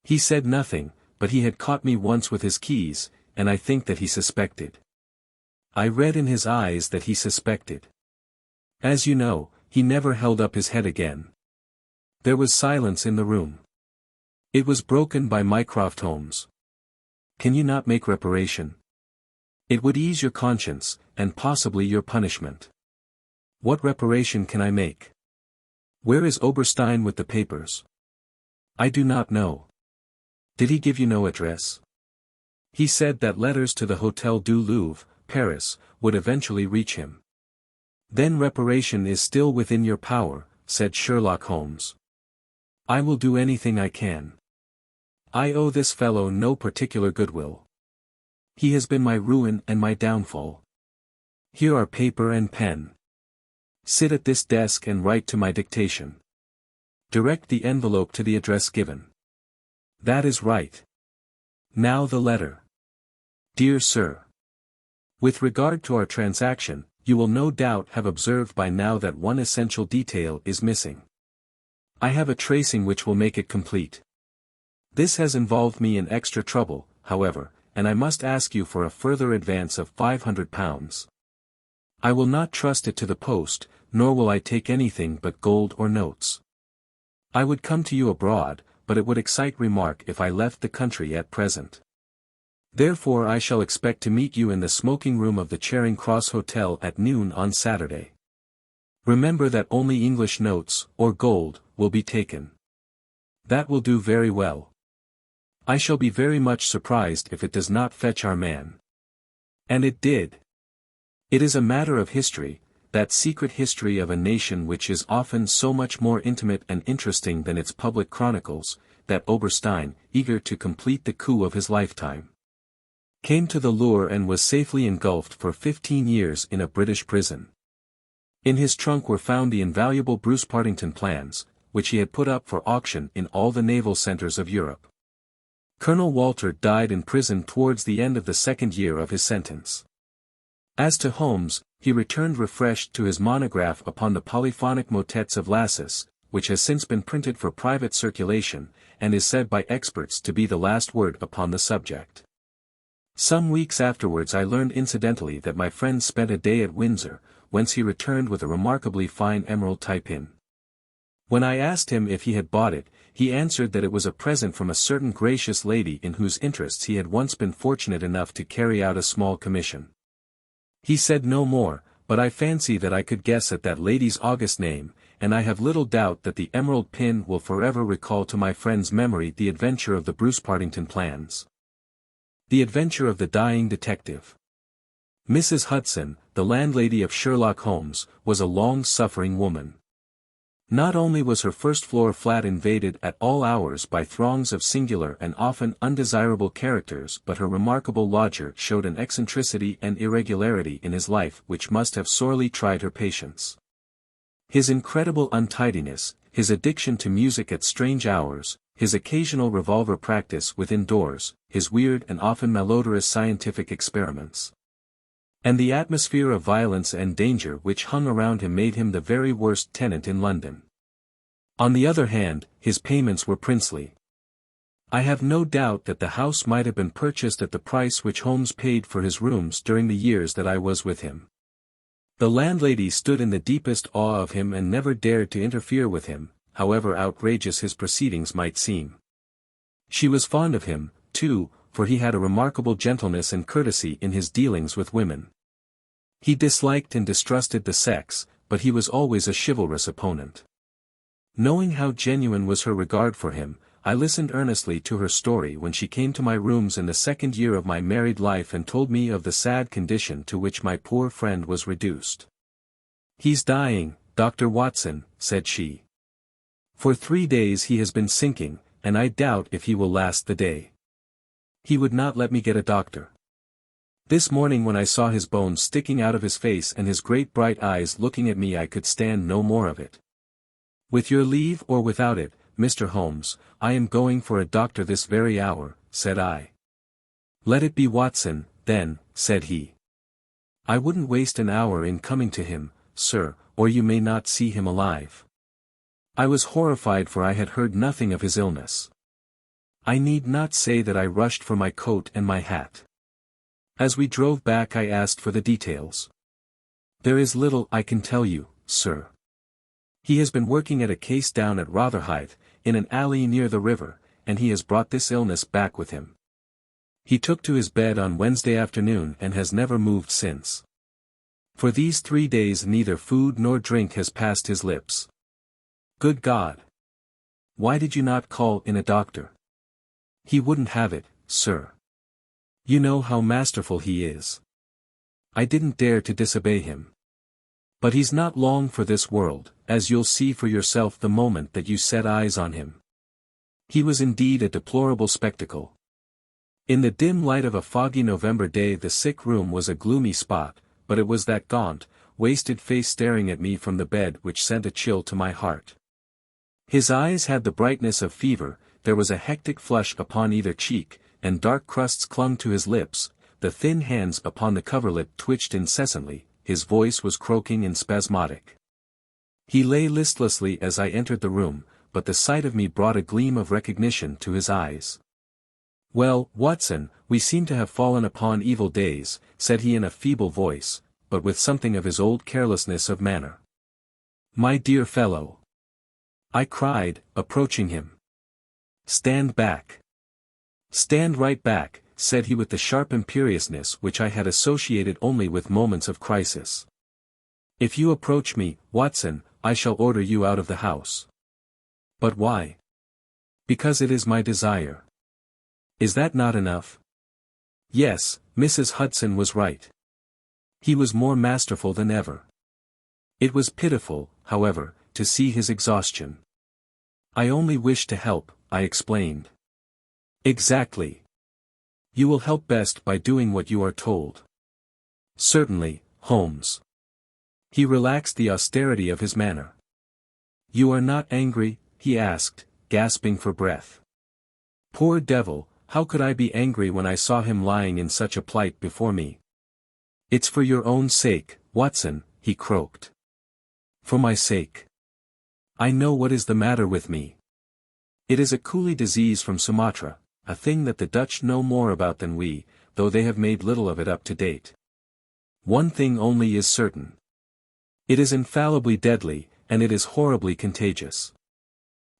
He said nothing, but he had caught me once with his keys, and I think that he suspected. I read in his eyes that he suspected. As you know, he never held up his head again. There was silence in the room. It was broken by Mycroft Holmes. Can you not make reparation? It would ease your conscience, and possibly your punishment. What reparation can I make? Where is Oberstein with the papers? I do not know. Did he give you no address? He said that letters to the Hôtel du Louvre, Paris, would eventually reach him. Then reparation is still within your power, said Sherlock Holmes. I will do anything I can. I owe this fellow no particular goodwill. He has been my ruin and my downfall. Here are paper and pen. Sit at this desk and write to my dictation. Direct the envelope to the address given. That is right. Now the letter. Dear Sir. With regard to our transaction, you will no doubt have observed by now that one essential detail is missing. I have a tracing which will make it complete. This has involved me in extra trouble, however, and I must ask you for a further advance of £500. I will not trust it to the post, nor will I take anything but gold or notes. I would come to you abroad, but it would excite remark if I left the country at present. Therefore I shall expect to meet you in the smoking room of the Charing Cross Hotel at noon on Saturday. Remember that only English notes, or gold, will be taken. That will do very well. I shall be very much surprised if it does not fetch our man. And it did. It is a matter of history, that secret history of a nation which is often so much more intimate and interesting than its public chronicles, that Oberstein, eager to complete the coup of his lifetime, came to the lure and was safely engulfed for 15 years in a British prison. In his trunk were found the invaluable Bruce-Partington plans, which he had put up for auction in all the naval centers of Europe. Colonel Walter died in prison towards the end of the second year of his sentence. As to Holmes, he returned refreshed to his monograph upon the polyphonic motets of Lassus, which has since been printed for private circulation, and is said by experts to be the last word upon the subject. Some weeks afterwards I learned incidentally that my friend spent a day at Windsor, whence he returned with a remarkably fine emerald tie-pin. When I asked him if he had bought it, he answered that it was a present from a certain gracious lady in whose interests he had once been fortunate enough to carry out a small commission. He said no more, but I fancy that I could guess at that lady's august name, and I have little doubt that the emerald pin will forever recall to my friend's memory the adventure of the Bruce-Partington plans. The adventure of the dying detective. Mrs. Hudson, the landlady of Sherlock Holmes, was a long-suffering woman. Not only was her first-floor flat invaded at all hours by throngs of singular and often undesirable characters, but her remarkable lodger showed an eccentricity and irregularity in his life which must have sorely tried her patience. His incredible untidiness, his addiction to music at strange hours, his occasional revolver practice within doors, his weird and often malodorous scientific experiments, and the atmosphere of violence and danger which hung around him made him the very worst tenant in London. On the other hand, his payments were princely. I have no doubt that the house might have been purchased at the price which Holmes paid for his rooms during the years that I was with him. The landlady stood in the deepest awe of him and never dared to interfere with him, however outrageous his proceedings might seem. She was fond of him, too, for he had a remarkable gentleness and courtesy in his dealings with women. He disliked and distrusted the sex, but he was always a chivalrous opponent. Knowing how genuine was her regard for him, I listened earnestly to her story when she came to my rooms in the second year of my married life and told me of the sad condition to which my poor friend was reduced. "He's dying, Dr. Watson," said she. "For 3 days he has been sinking, and I doubt if he will last the day. He would not let me get a doctor. This morning when I saw his bones sticking out of his face and his great bright eyes looking at me I could stand no more of it. With your leave or without it, Mr. Holmes, I am going for a doctor this very hour," said I. "Let it be Watson, then," said he. "I wouldn't waste an hour in coming to him, sir, or you may not see him alive." I was horrified for I had heard nothing of his illness. I need not say that I rushed for my coat and my hat. As we drove back I asked for the details. "There is little I can tell you, sir. He has been working at a case down at Rotherhithe, in an alley near the river, and he has brought this illness back with him. He took to his bed on Wednesday afternoon and has never moved since. For these 3 days neither food nor drink has passed his lips. Good God! Why did you not call in a doctor? He wouldn't have it, sir. You know how masterful he is. I didn't dare to disobey him. But he's not long for this world, as you'll see for yourself the moment that you set eyes on him." He was indeed a deplorable spectacle. In the dim light of a foggy November day the sick room was a gloomy spot, but it was that gaunt, wasted face staring at me from the bed which sent a chill to my heart. His eyes had the brightness of fever, there was a hectic flush upon either cheek, and dark crusts clung to his lips, the thin hands upon the coverlet twitched incessantly, his voice was croaking and spasmodic. He lay listlessly as I entered the room, but the sight of me brought a gleam of recognition to his eyes. "Well, Watson, we seem to have fallen upon evil days," said he in a feeble voice, but with something of his old carelessness of manner. "My dear fellow," I cried, approaching him. "Stand back. Stand right back," said he with the sharp imperiousness which I had associated only with moments of crisis. "If you approach me, Watson, I shall order you out of the house." "But why?" "Because it is my desire." "Is that not enough?" Yes, Mrs. Hudson was right. He was more masterful than ever. It was pitiful, however, to see his exhaustion. "I only wish to help," I explained. "Exactly. You will help best by doing what you are told. Certainly, Holmes. He relaxed the austerity of his manner. You are not angry? He asked, gasping for breath. Poor devil, how could I be angry when I saw him lying in such a plight before me? It's for your own sake, Watson, he croaked. For my sake. I know what is the matter with me. It is a coolie disease from Sumatra, a thing that the Dutch know more about than we, though they have made little of it up to date. One thing only is certain. It is infallibly deadly, and it is horribly contagious.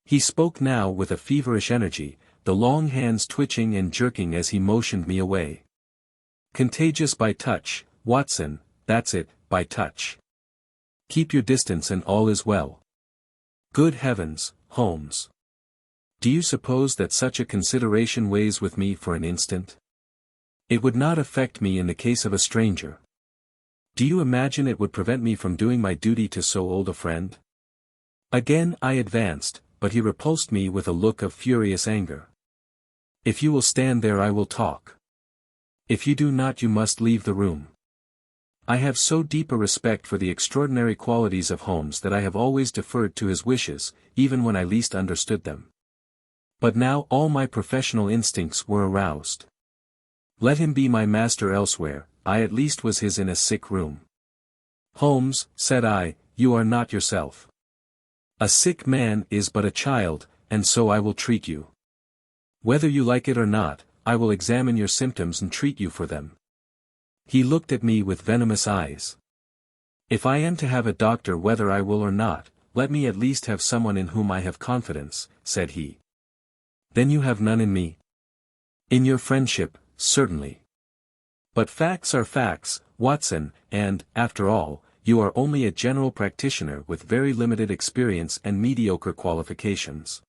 He spoke now with a feverish energy, the long hands twitching and jerking as he motioned me away. Contagious by touch, Watson, that's it, by touch. Keep your distance and all is well. Good heavens, Holmes. Do you suppose that such a consideration weighs with me for an instant? It would not affect me in the case of a stranger. Do you imagine it would prevent me from doing my duty to so old a friend? Again I advanced, but he repulsed me with a look of furious anger. If you will stand there I will talk. If you do not you must leave the room. I have so deep a respect for the extraordinary qualities of Holmes that I have always deferred to his wishes, even when I least understood them. But now all my professional instincts were aroused. Let him be my master elsewhere, I at least was his in a sick room. Holmes, said I, you are not yourself. A sick man is but a child, and so I will treat you. Whether you like it or not, I will examine your symptoms and treat you for them. He looked at me with venomous eyes. If I am to have a doctor whether I will or not, let me at least have someone in whom I have confidence, said he. Then you have none in me? In your friendship, certainly. But facts are facts, Watson, and, after all, you are only a general practitioner with very limited experience and mediocre qualifications.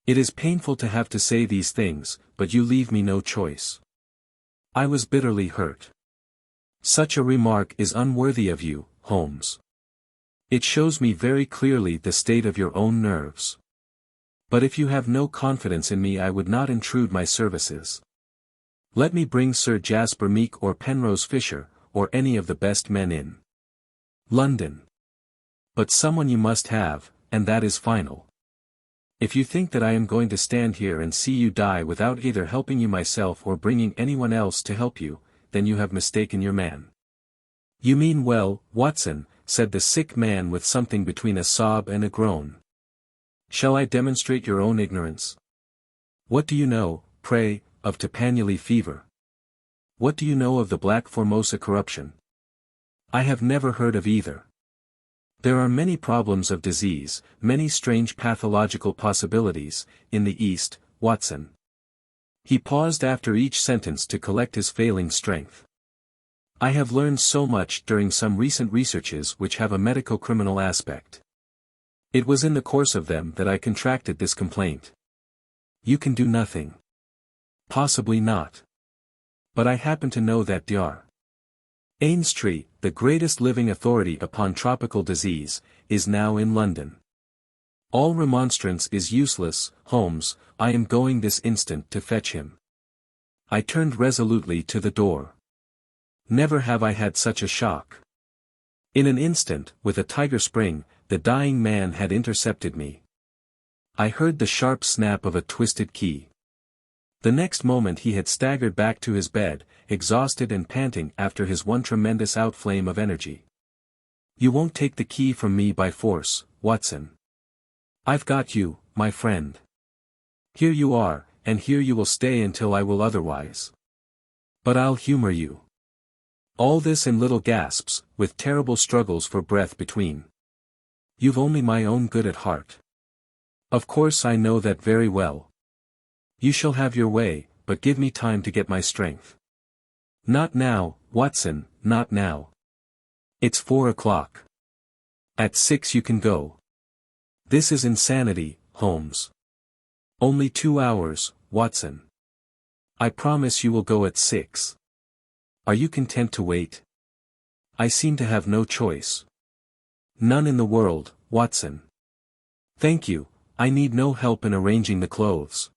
It is painful to have to say these things, but you leave me no choice. I was bitterly hurt. Such a remark is unworthy of you, Holmes. It shows me very clearly the state of your own nerves. But if you have no confidence in me I would not intrude my services. Let me bring Sir Jasper Meek or Penrose Fisher, or any of the best men in London. But someone you must have, and that is final. If you think that I am going to stand here and see you die without either helping you myself or bringing anyone else to help you, then you have mistaken your man. You mean well, Watson, said the sick man with something between a sob and a groan. Shall I demonstrate your own ignorance? What do you know, pray, of Tepanuli fever? What do you know of the Black Formosa corruption? I have never heard of either. There are many problems of disease, many strange pathological possibilities, in the East, Watson. He paused after each sentence to collect his failing strength. I have learned so much during some recent researches which have a medico-criminal aspect. It was in the course of them that I contracted this complaint. You can do nothing. Possibly not. But I happen to know that Dr. Ainstree, the greatest living authority upon tropical disease, is now in London. All remonstrance is useless, Holmes, I am going this instant to fetch him. I turned resolutely to the door. Never have I had such a shock. In an instant, with a tiger spring, the dying man had intercepted me. I heard the sharp snap of a twisted key. The next moment he had staggered back to his bed, exhausted and panting after his one tremendous outflame of energy. You won't take the key from me by force, Watson. I've got you, my friend. Here you are, and here you will stay until I will otherwise. But I'll humor you. All this in little gasps, with terrible struggles for breath between. You've only my own good at heart. Of course I know that very well. You shall have your way, but give me time to get my strength. Not now, Watson, not now. It's 4 o'clock. At 6 you can go. This is insanity, Holmes. Only 2 hours, Watson. I promise you will go at 6. Are you content to wait? I seem to have no choice. None in the world, Watson. Thank you, I need no help in arranging the clothes.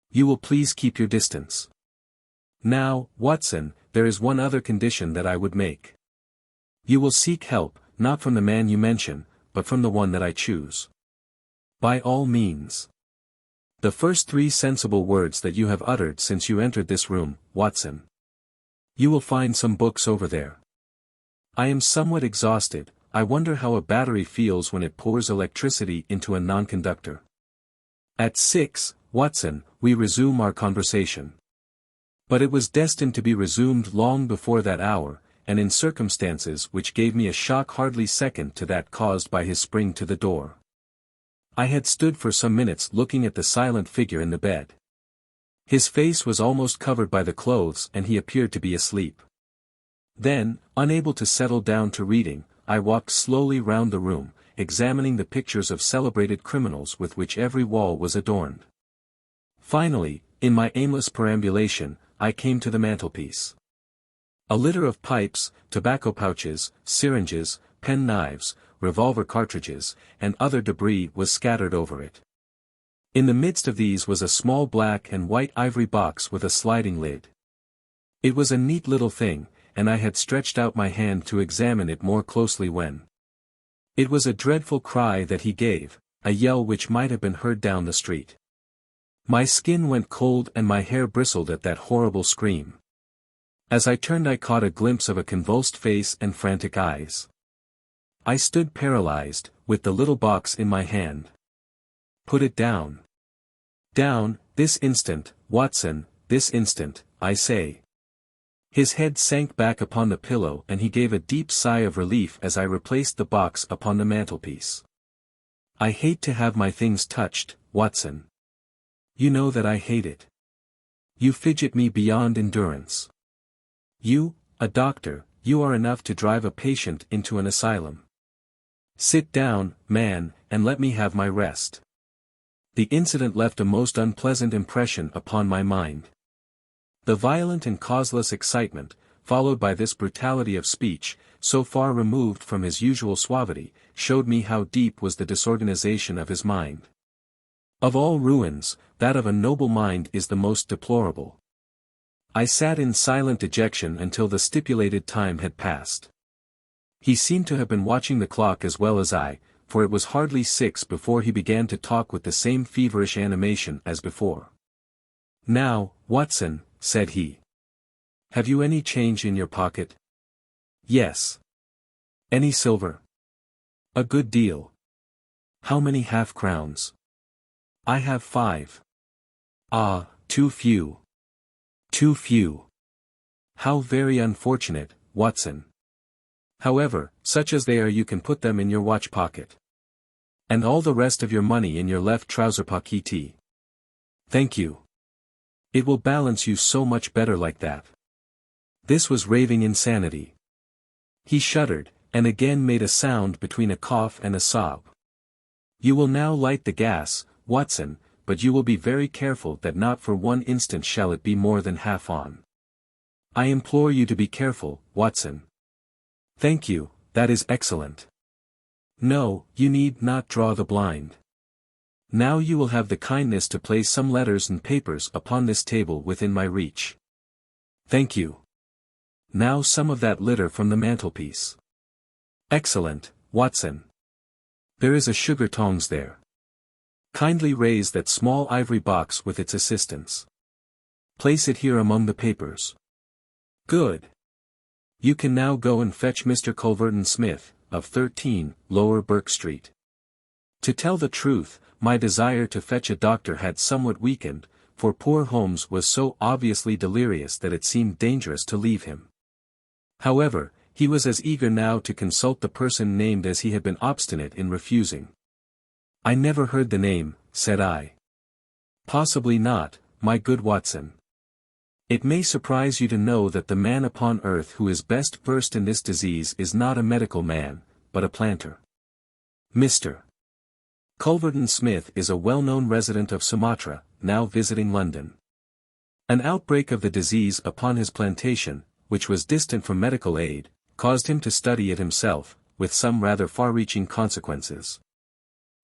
You will please keep your distance. Now, Watson, there is one other condition that I would make. You will seek help, not from the man you mention, but from the one that I choose. By all means. The first 3 sensible words that you have uttered since you entered this room, Watson. You will find some books over there. I am somewhat exhausted. I wonder how a battery feels when it pours electricity into a non-conductor. At 6, Watson, we resume our conversation. But it was destined to be resumed long before that hour, and in circumstances which gave me a shock hardly second to that caused by his spring to the door. I had stood for some minutes looking at the silent figure in the bed. His face was almost covered by the clothes and he appeared to be asleep. Then, unable to settle down to reading, I walked slowly round the room, examining the pictures of celebrated criminals with which every wall was adorned. Finally, in my aimless perambulation, I came to the mantelpiece. A litter of pipes, tobacco pouches, syringes, pen knives, revolver cartridges, and other debris was scattered over it. In the midst of these was a small black and white ivory box with a sliding lid. It was a neat little thing, and I had stretched out my hand to examine it more closely when it was a dreadful cry that he gave, a yell which might have been heard down the street. My skin went cold and my hair bristled at that horrible scream. As I turned I caught a glimpse of a convulsed face and frantic eyes. I stood paralyzed, with the little box in my hand. Put it down. Down, this instant, Watson, this instant, I say. His head sank back upon the pillow and he gave a deep sigh of relief as I replaced the box upon the mantelpiece. I hate to have my things touched, Watson. You know that I hate it. You fidget me beyond endurance. You, a doctor, you are enough to drive a patient into an asylum. Sit down, man, and let me have my rest. The incident left a most unpleasant impression upon my mind. The violent and causeless excitement, followed by this brutality of speech, so far removed from his usual suavity, showed me how deep was the disorganization of his mind. Of all ruins, that of a noble mind is the most deplorable. I sat in silent dejection until the stipulated time had passed. He seemed to have been watching the clock as well as I, for it was hardly 6 before he began to talk with the same feverish animation as before. Now, Watson, said he. Have you any change in your pocket? Yes. Any silver? A good deal. How many half-crowns? I have 5. Ah, too few. Too few. How very unfortunate, Watson. However, such as they are you can put them in your watch pocket. And all the rest of your money in your left trouser pocket. Thank you. It will balance you so much better like that. This was raving insanity. He shuddered, and again made a sound between a cough and a sob. You will now light the gas, Watson, but you will be very careful that not for one instant shall it be more than half on. I implore you to be careful, Watson. Thank you, that is excellent. No, you need not draw the blind. Now you will have the kindness to place some letters and papers upon this table within my reach. Thank you. Now some of that litter from the mantelpiece. Excellent, Watson. There is a sugar tongs there. Kindly raise that small ivory box with its assistance. Place it here among the papers. Good. You can now go and fetch Mr. Culverton Smith, of 13, Lower Burke Street. To tell the truth, my desire to fetch a doctor had somewhat weakened, for poor Holmes was so obviously delirious that it seemed dangerous to leave him. However, he was as eager now to consult the person named as he had been obstinate in refusing. I never heard the name, said I. Possibly not, my good Watson. It may surprise you to know that the man upon earth who is best versed in this disease is not a medical man, but a planter. Mr. Culverton Smith is a well-known resident of Sumatra, now visiting London. An outbreak of the disease upon his plantation, which was distant from medical aid, caused him to study it himself, with some rather far-reaching consequences.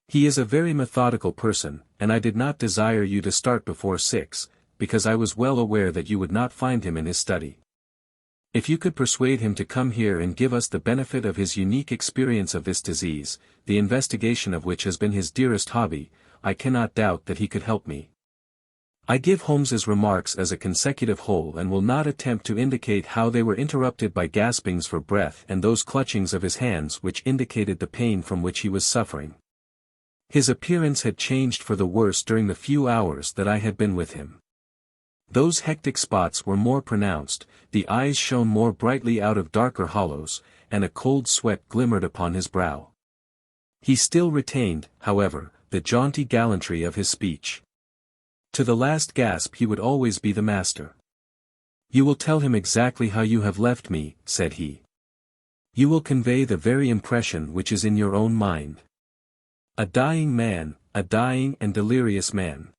He is a very methodical person, and I did not desire you to start before 6, because I was well aware that you would not find him in his study. If you could persuade him to come here and give us the benefit of his unique experience of this disease, the investigation of which has been his dearest hobby, I cannot doubt that he could help me. I give Holmes's remarks as a consecutive whole and will not attempt to indicate how they were interrupted by gaspings for breath and those clutchings of his hands which indicated the pain from which he was suffering. His appearance had changed for the worse during the few hours that I had been with him. Those hectic spots were more pronounced, the eyes shone more brightly out of darker hollows, and a cold sweat glimmered upon his brow. He still retained, however, the jaunty gallantry of his speech. To the last gasp he would always be the master. "You will tell him exactly how you have left me," said he. "You will convey the very impression which is in your own mind. A dying man, a dying and delirious man.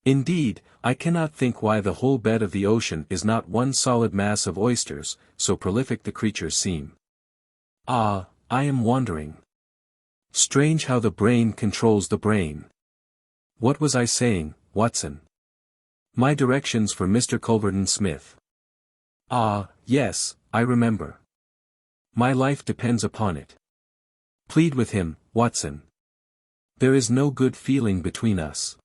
Indeed, I cannot think why the whole bed of the ocean is not one solid mass of oysters, so prolific the creatures seem. Ah, I am wandering. Strange how the brain controls the brain. What was I saying, Watson? My directions for Mr. Culverton Smith. Ah, yes, I remember. My life depends upon it. Plead with him, Watson. There is no good feeling between us.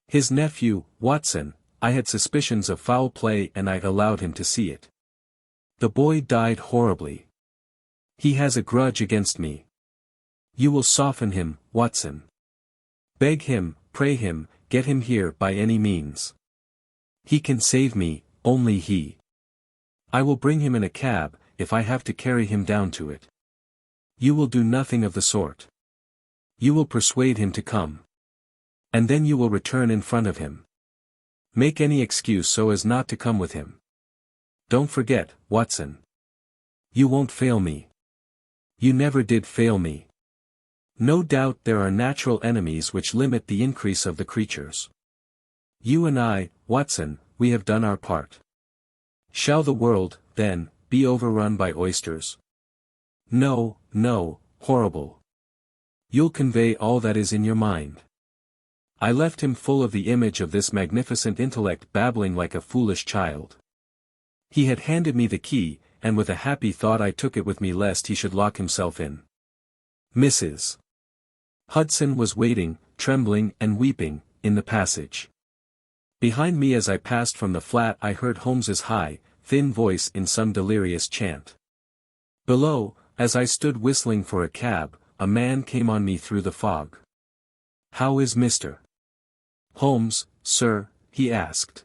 His nephew, Watson, I had suspicions of foul play and I allowed him to see it. The boy died horribly. He has a grudge against me. You will soften him, Watson. Beg him, pray him, get him here by any means. He can save me, only he. I will bring him in a cab, if I have to carry him down to it. You will do nothing of the sort. You will persuade him to come. And then you will return in front of him. Make any excuse so as not to come with him. Don't forget, Watson. You won't fail me. You never did fail me. No doubt there are natural enemies which limit the increase of the creatures. You and I, Watson, we have done our part. Shall the world, then, be overrun by oysters? No, no, horrible. You'll convey all that is in your mind. I left him full of the image of this magnificent intellect babbling like a foolish child. He had handed me the key, and with a happy thought I took it with me lest he should lock himself in. Mrs. Hudson was waiting, trembling and weeping, in the passage. Behind me as I passed from the flat I heard Holmes's high, thin voice in some delirious chant. Below, as I stood whistling for a cab, a man came on me through the fog. "How is Mr. Holmes, sir?" he asked.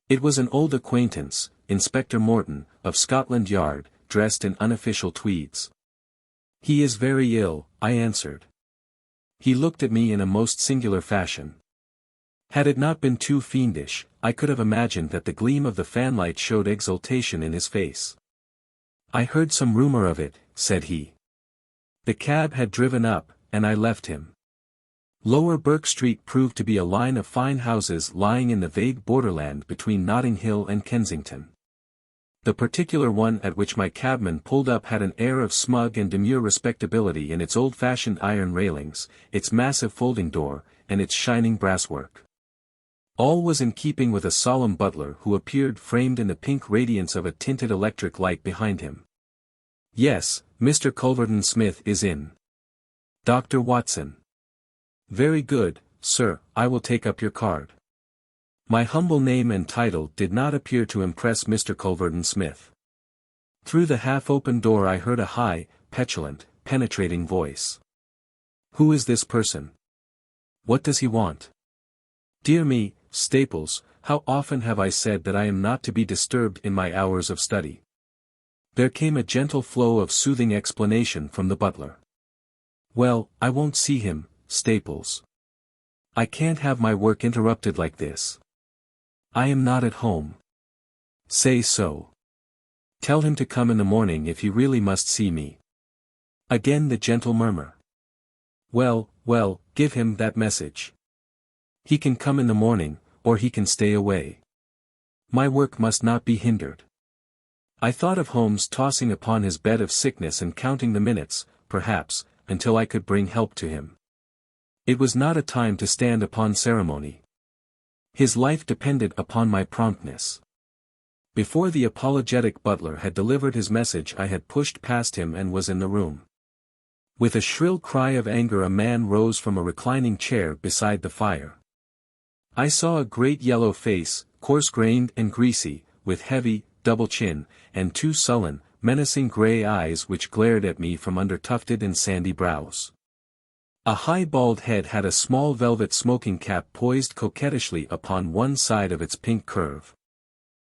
It was an old acquaintance, Inspector Morton, of Scotland Yard, dressed in unofficial tweeds. "He is very ill," I answered. He looked at me in a most singular fashion. Had it not been too fiendish, I could have imagined that the gleam of the fanlight showed exultation in his face. "I heard some rumor of it," said he. The cab had driven up, and I left him. Lower Burke Street proved to be a line of fine houses lying in the vague borderland between Notting Hill and Kensington. The particular one at which my cabman pulled up had an air of smug and demure respectability in its old-fashioned iron railings, its massive folding door, and its shining brasswork. All was in keeping with a solemn butler who appeared framed in the pink radiance of a tinted electric light behind him. "Yes, Mr. Culverton Smith is in. Dr. Watson." "Very good, sir, I will take up your card." My humble name and title did not appear to impress Mr. Culverton Smith. Through the half-open door I heard a high, petulant, penetrating voice. "Who is this person? What does he want?" Dear me, Staples, how often have I said that I am not to be disturbed in my hours of study? There came a gentle flow of soothing explanation from the butler. "Well, I won't see him, Staples. I can't have my work interrupted like this. I am not at home. Say so. Tell him to come in the morning if he really must see me." Again the gentle murmur. Well, well, give him that message. He can come in the morning, or he can stay away. My work must not be hindered. I thought of Holmes tossing upon his bed of sickness and counting the minutes, perhaps, until I could bring help to him. It was not a time to stand upon ceremony. His life depended upon my promptness. Before the apologetic butler had delivered his message, I had pushed past him and was in the room. With a shrill cry of anger, a man rose from a reclining chair beside the fire. I saw a great yellow face, coarse-grained and greasy, with heavy, double chin, and two sullen, menacing grey eyes which glared at me from under tufted and sandy brows. A high bald head had a small velvet smoking cap poised coquettishly upon one side of its pink curve.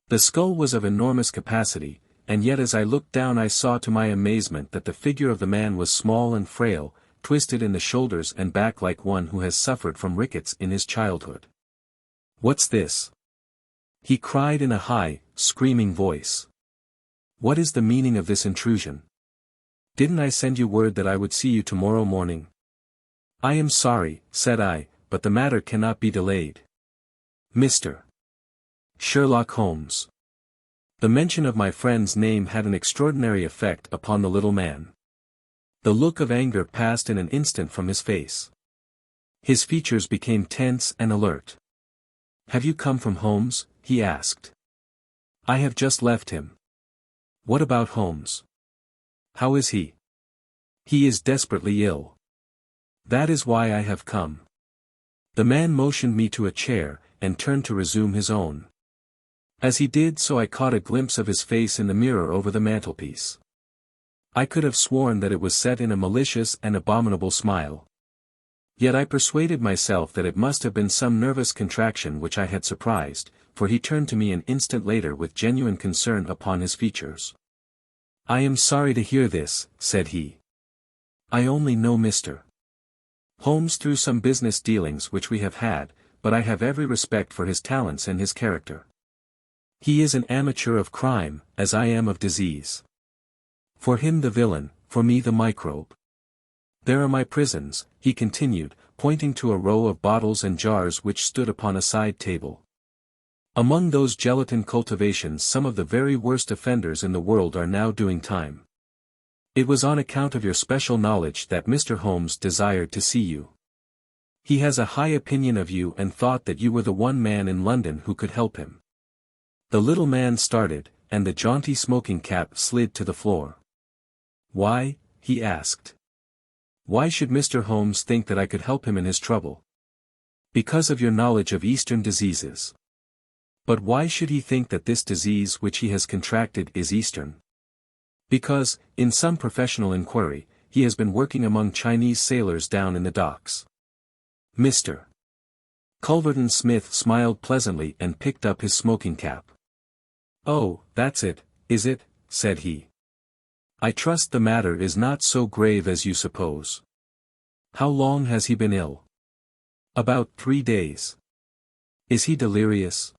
The skull was of enormous capacity, and yet as I looked down I saw to my amazement that the figure of the man was small and frail, twisted in the shoulders and back like one who has suffered from rickets in his childhood. "What's this?" he cried in a high, screaming voice. "What is the meaning of this intrusion? Didn't I send you word that I would see you tomorrow morning?" "I am sorry," said I, "but the matter cannot be delayed. Mr. Sherlock Holmes." The mention of my friend's name had an extraordinary effect upon the little man. The look of anger passed in an instant from his face. His features became tense and alert. "Have you come from Holmes?" he asked. "I have just left him." "What about Holmes? How is he?" "He is desperately ill. That is why I have come." The man motioned me to a chair, and turned to resume his own. As he did so I caught a glimpse of his face in the mirror over the mantelpiece. I could have sworn that it was set in a malicious and abominable smile. Yet I persuaded myself that it must have been some nervous contraction which I had surprised, for he turned to me an instant later with genuine concern upon his features. "I am sorry to hear this," said he. "I only know Mr. Holmes through some business dealings which we have had, but I have every respect for his talents and his character. He is an amateur of crime, as I am of disease. For him the villain, for me the microbe. There are my prisons," he continued, pointing to a row of bottles and jars which stood upon a side table. "Among those gelatin cultivations some of the very worst offenders in the world are now doing time. It was on account of your special knowledge that Mr. Holmes desired to see you. He has a high opinion of you and thought that you were the one man in London who could help him." The little man started, and the jaunty smoking cap slid to the floor. "Why?" he asked. "Why should Mr. Holmes think that I could help him in his trouble?" "Because of your knowledge of Eastern diseases." "But why should he think that this disease which he has contracted is Eastern?" "Because, in some professional inquiry, he has been working among Chinese sailors down in the docks." Mr. Culverton Smith smiled pleasantly and picked up his smoking cap. "Oh, that's it, is it?" said he. "I trust the matter is not so grave as you suppose. How long has he been ill?" "About 3 days." "Is he delirious?"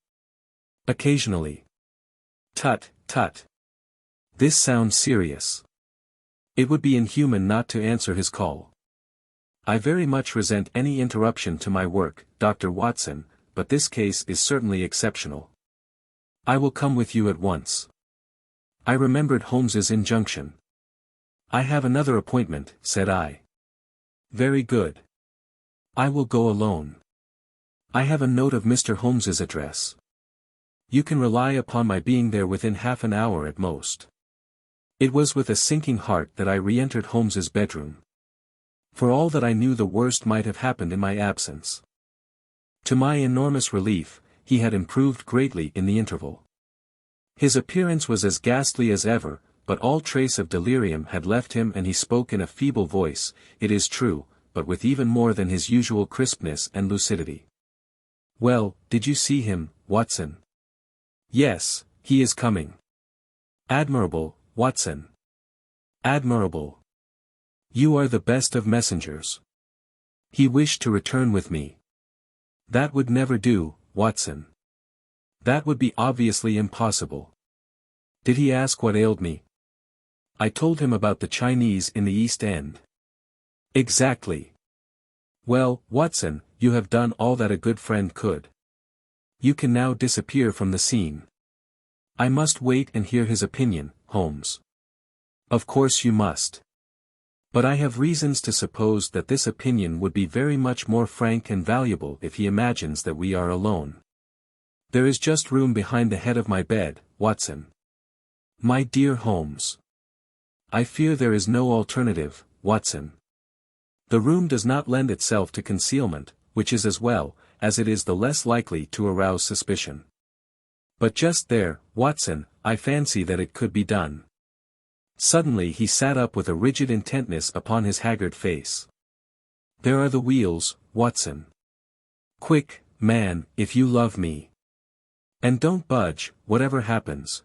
"Occasionally." "Tut, tut. This sounds serious. It would be inhuman not to answer his call. I very much resent any interruption to my work, Dr. Watson, but this case is certainly exceptional. I will come with you at once." I remembered Holmes's injunction. "I have another appointment," said I. "Very good. I will go alone. I have a note of Mr. Holmes's address. You can rely upon my being there within half an hour at most." It was with a sinking heart that I re-entered Holmes's bedroom. For all that I knew the worst might have happened in my absence. To my enormous relief, he had improved greatly in the interval. His appearance was as ghastly as ever, but all trace of delirium had left him and he spoke in a feeble voice, it is true, but with even more than his usual crispness and lucidity. "Well, did you see him, Watson?" "Yes, he is coming." "Admirable, Watson. Admirable. You are the best of messengers." "He wished to return with me." "That would never do, Watson. That would be obviously impossible." "Did he ask what ailed me?" "I told him about the Chinese in the East End." "Exactly. Well, Watson, you have done all that a good friend could. You can now disappear from the scene." "I must wait and hear his opinion, Holmes." "Of course you must. But I have reasons to suppose that this opinion would be very much more frank and valuable if he imagines that we are alone." There is just room behind the head of my bed, Watson. My dear Holmes. I fear there is no alternative, Watson. The room does not lend itself to concealment, which is as well, as it is the less likely to arouse suspicion. But just there, Watson, I fancy that it could be done. Suddenly he sat up with a rigid intentness upon his haggard face. There are the wheels, Watson. Quick, man, if you love me. And don't budge, whatever happens,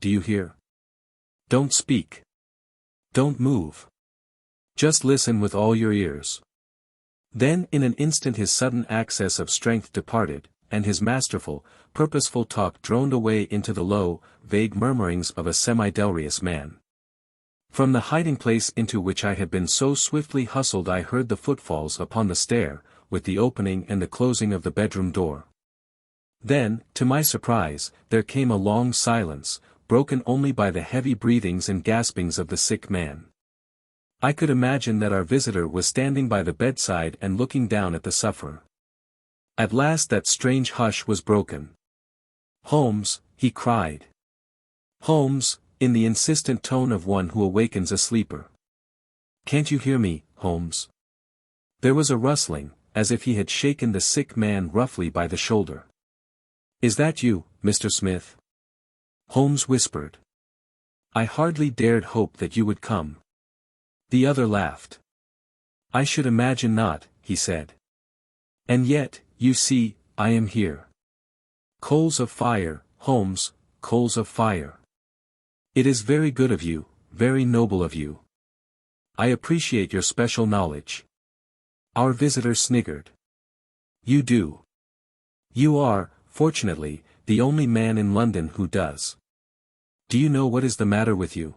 do you hear? Don't speak. Don't move. Just listen with all your ears. Then in an instant his sudden access of strength departed, and his masterful, purposeful talk droned away into the low, vague murmurings of a semi-delirious man. From the hiding place into which I had been so swiftly hustled I heard the footfalls upon the stair, with the opening and the closing of the bedroom door. Then, to my surprise, there came a long silence, broken only by the heavy breathings and gaspings of the sick man. I could imagine that our visitor was standing by the bedside and looking down at the sufferer. At last that strange hush was broken. Holmes, he cried. Holmes, in the insistent tone of one who awakens a sleeper. Can't you hear me, Holmes? There was a rustling, as if he had shaken the sick man roughly by the shoulder. Is that you, Mr. Smith? Holmes whispered. I hardly dared hope that you would come. The other laughed. I should imagine not, he said. And yet, you see, I am here. Coals of fire, Holmes, coals of fire. It is very good of you, very noble of you. I appreciate your special knowledge. Our visitor sniggered. You do. You are, fortunately, the only man in London who does. Do you know what is the matter with you?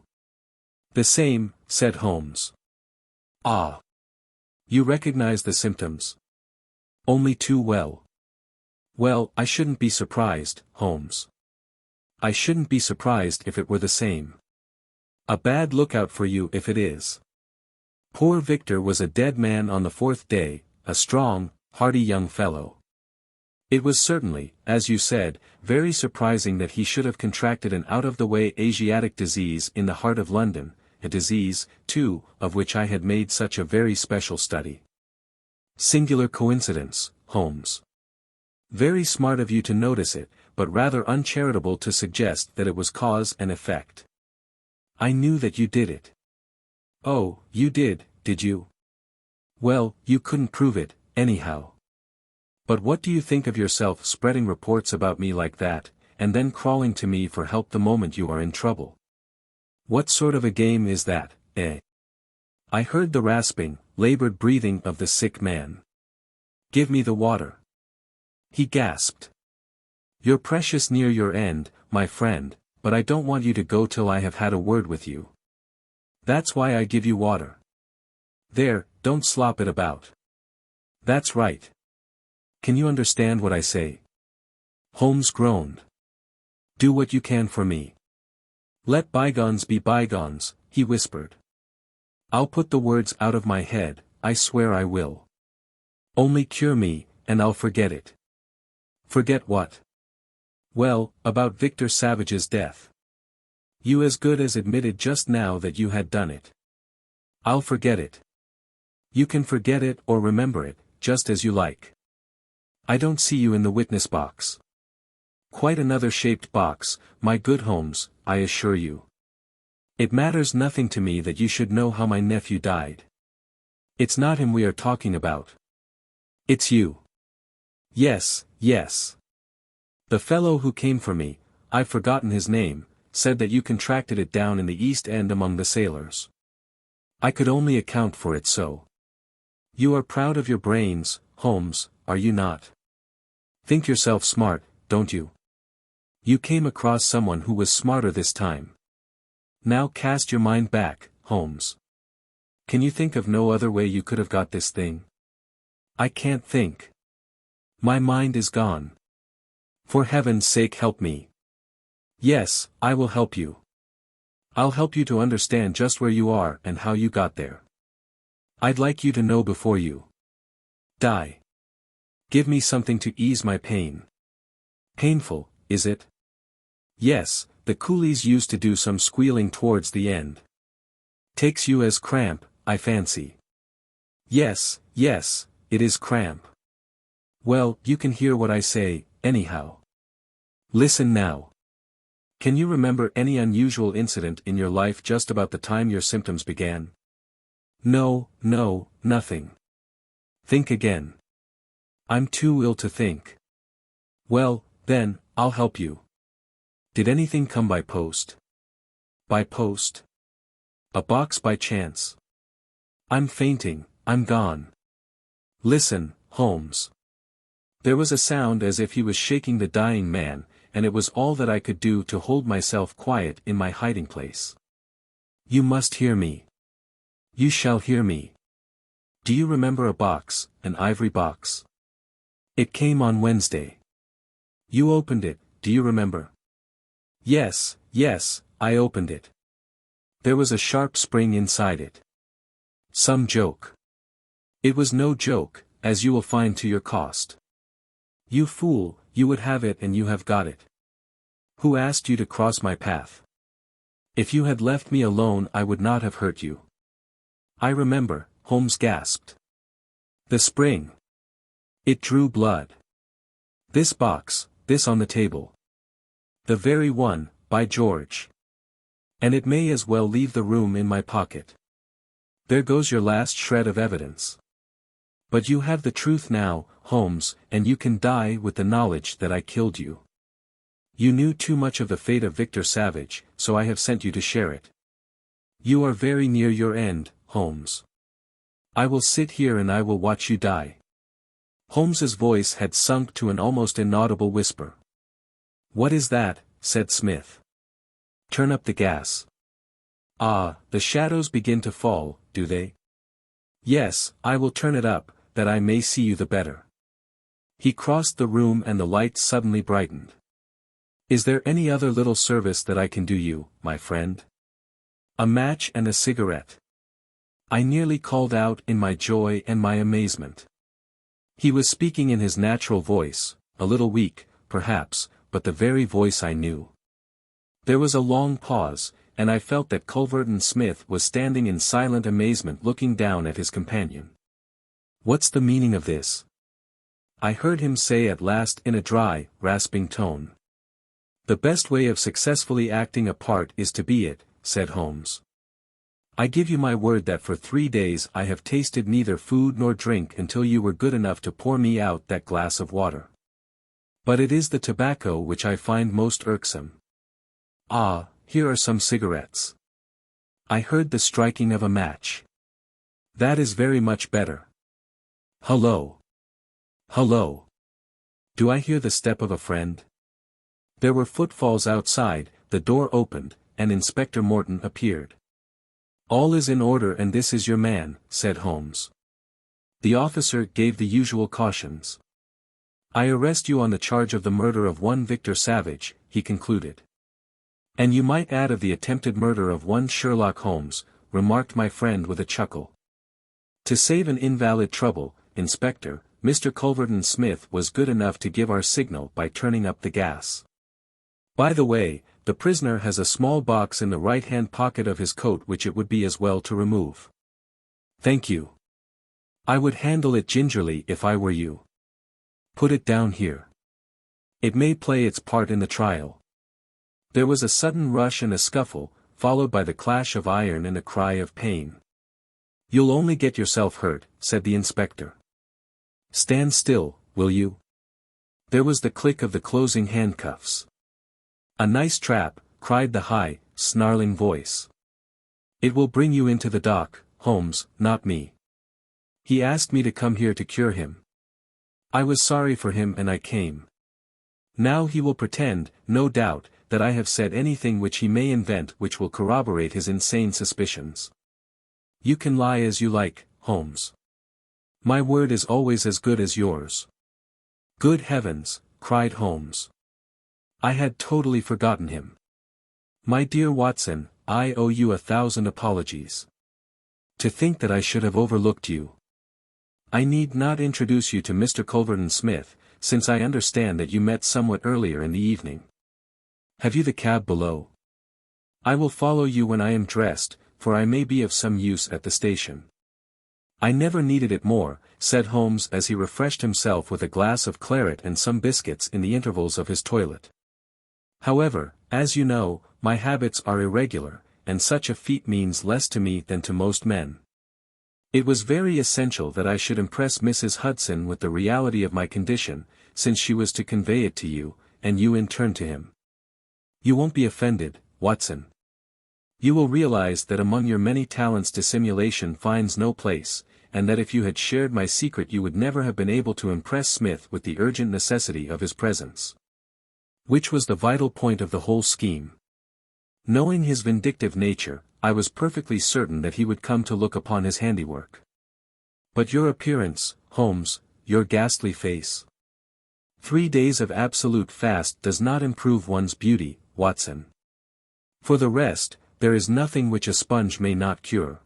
The same, said Holmes. Ah. You recognize the symptoms? Only too well. Well, I shouldn't be surprised, Holmes. I shouldn't be surprised if it were the same. A bad lookout for you if it is. Poor Victor was a dead man on the fourth day, a strong, hearty young fellow. It was certainly, as you said, very surprising that he should have contracted an out-of-the-way Asiatic disease in the heart of London, a disease, too, of which I had made such a very special study. Singular coincidence, Holmes. Very smart of you to notice it, but rather uncharitable to suggest that it was cause and effect. I knew that you did it. Oh, you did you? Well, you couldn't prove it, anyhow. But what do you think of yourself spreading reports about me like that, and then crawling to me for help the moment you are in trouble? What sort of a game is that, eh? I heard the rasping, labored breathing of the sick man. Give me the water. He gasped. You're precious near your end, my friend, but I don't want you to go till I have had a word with you. That's why I give you water. There, don't slop it about. That's right. Can you understand what I say? Holmes groaned. Do what you can for me. Let bygones be bygones, he whispered. I'll put the words out of my head, I swear I will. Only cure me, and I'll forget it. Forget what? Well, about Victor Savage's death. You as good as admitted just now that you had done it. I'll forget it. You can forget it or remember it, just as you like. I don't see you in the witness box. Quite another shaped box, my good Holmes, I assure you. It matters nothing to me that you should know how my nephew died. It's not him we are talking about. It's you. Yes, yes. The fellow who came for me, I've forgotten his name, said that you contracted it down in the East End among the sailors. I could only account for it so. You are proud of your brains, Holmes, are you not? Think yourself smart, don't you? You came across someone who was smarter this time. Now cast your mind back, Holmes. Can you think of no other way you could have got this thing? I can't think. My mind is gone. For heaven's sake help me. Yes, I will help you. I'll help you to understand just where you are and how you got there. I'd like you to know before you die. Give me something to ease my pain. Painful, is it? Yes, the coolies used to do some squealing towards the end. Takes you as cramp, I fancy. Yes, yes, it is cramp. Well, you can hear what I say, anyhow. Listen now. Can you remember any unusual incident in your life just about the time your symptoms began? No, nothing. Think again. I'm too ill to think. Well, then, I'll help you. Did anything come by post? By post? A box by chance? I'm fainting, I'm gone. Listen, Holmes. There was a sound as if he was shaking the dying man, and it was all that I could do to hold myself quiet in my hiding place. You must hear me. You shall hear me. Do you remember a box, an ivory box? It came on Wednesday. You opened it, do you remember? Yes, I opened it. There was a sharp spring inside it. Some joke. It was no joke, as you will find to your cost. You fool, you would have it and you have got it. Who asked you to cross my path? If you had left me alone I would not have hurt you. I remember, Holmes gasped. The spring. It drew blood. This box, this on the table. The very one, by George. And it may as well leave the room in my pocket. There goes your last shred of evidence. But you have the truth now, Holmes, and you can die with the knowledge that I killed you. You knew too much of the fate of Victor Savage, so I have sent you to share it. You are very near your end, Holmes. I will sit here and I will watch you die. Holmes's voice had sunk to an almost inaudible whisper. What is that? Said Smith. Turn up the gas. Ah, the shadows begin to fall, do they? Yes, I will turn it up, that I may see you the better. He crossed the room and the light suddenly brightened. Is there any other little service that I can do you, my friend? A match and a cigarette. I nearly called out in my joy and my amazement. He was speaking in his natural voice, a little weak, perhaps, but the very voice I knew. There was a long pause, and I felt that Culverton Smith was standing in silent amazement looking down at his companion. What's the meaning of this? I heard him say at last in a dry, rasping tone. The best way of successfully acting a part is to be it, said Holmes. I give you my word that for 3 days I have tasted neither food nor drink until you were good enough to pour me out that glass of water. But it is the tobacco which I find most irksome. Ah, here are some cigarettes. I heard the striking of a match. That is very much better. Hullo. Hullo. Do I hear the step of a friend? There were footfalls outside, the door opened, and Inspector Morton appeared. All is in order and this is your man, said Holmes. The officer gave the usual cautions. I arrest you on the charge of the murder of one Victor Savage, he concluded. And you might add of the attempted murder of one Sherlock Holmes, remarked my friend with a chuckle. To save an invalid trouble, Inspector, Mr. Culverton Smith was good enough to give our signal by turning up the gas. By the way, the prisoner has a small box in the right-hand pocket of his coat which it would be as well to remove. Thank you. I would handle it gingerly if I were you. Put it down here. It may play its part in the trial. There was a sudden rush and a scuffle, followed by the clash of iron and a cry of pain. You'll only get yourself hurt, said the inspector. Stand still, will you? There was the click of the closing handcuffs. A nice trap, cried the high, snarling voice. It will bring you into the dock, Holmes, not me. He asked me to come here to cure him. I was sorry for him and I came. Now he will pretend, no doubt, that I have said anything which he may invent which will corroborate his insane suspicions. You can lie as you like, Holmes. My word is always as good as yours. Good heavens, cried Holmes. I had totally forgotten him. My dear Watson, I owe you 1,000 apologies. To think that I should have overlooked you. I need not introduce you to Mr. Culverton Smith, since I understand that you met somewhat earlier in the evening. Have you the cab below? I will follow you when I am dressed, for I may be of some use at the station. I never needed it more, said Holmes as he refreshed himself with a glass of claret and some biscuits in the intervals of his toilet. However, as you know, my habits are irregular, and such a feat means less to me than to most men. It was very essential that I should impress Mrs. Hudson with the reality of my condition, since she was to convey it to you, and you in turn to him. You won't be offended, Watson. You will realize that among your many talents dissimulation finds no place, and that if you had shared my secret you would never have been able to impress Smith with the urgent necessity of his presence. Which was the vital point of the whole scheme. Knowing his vindictive nature, I was perfectly certain that he would come to look upon his handiwork. But your appearance, Holmes, your ghastly face. 3 days of absolute fast does not improve one's beauty, Watson. For the rest, there is nothing which a sponge may not cure.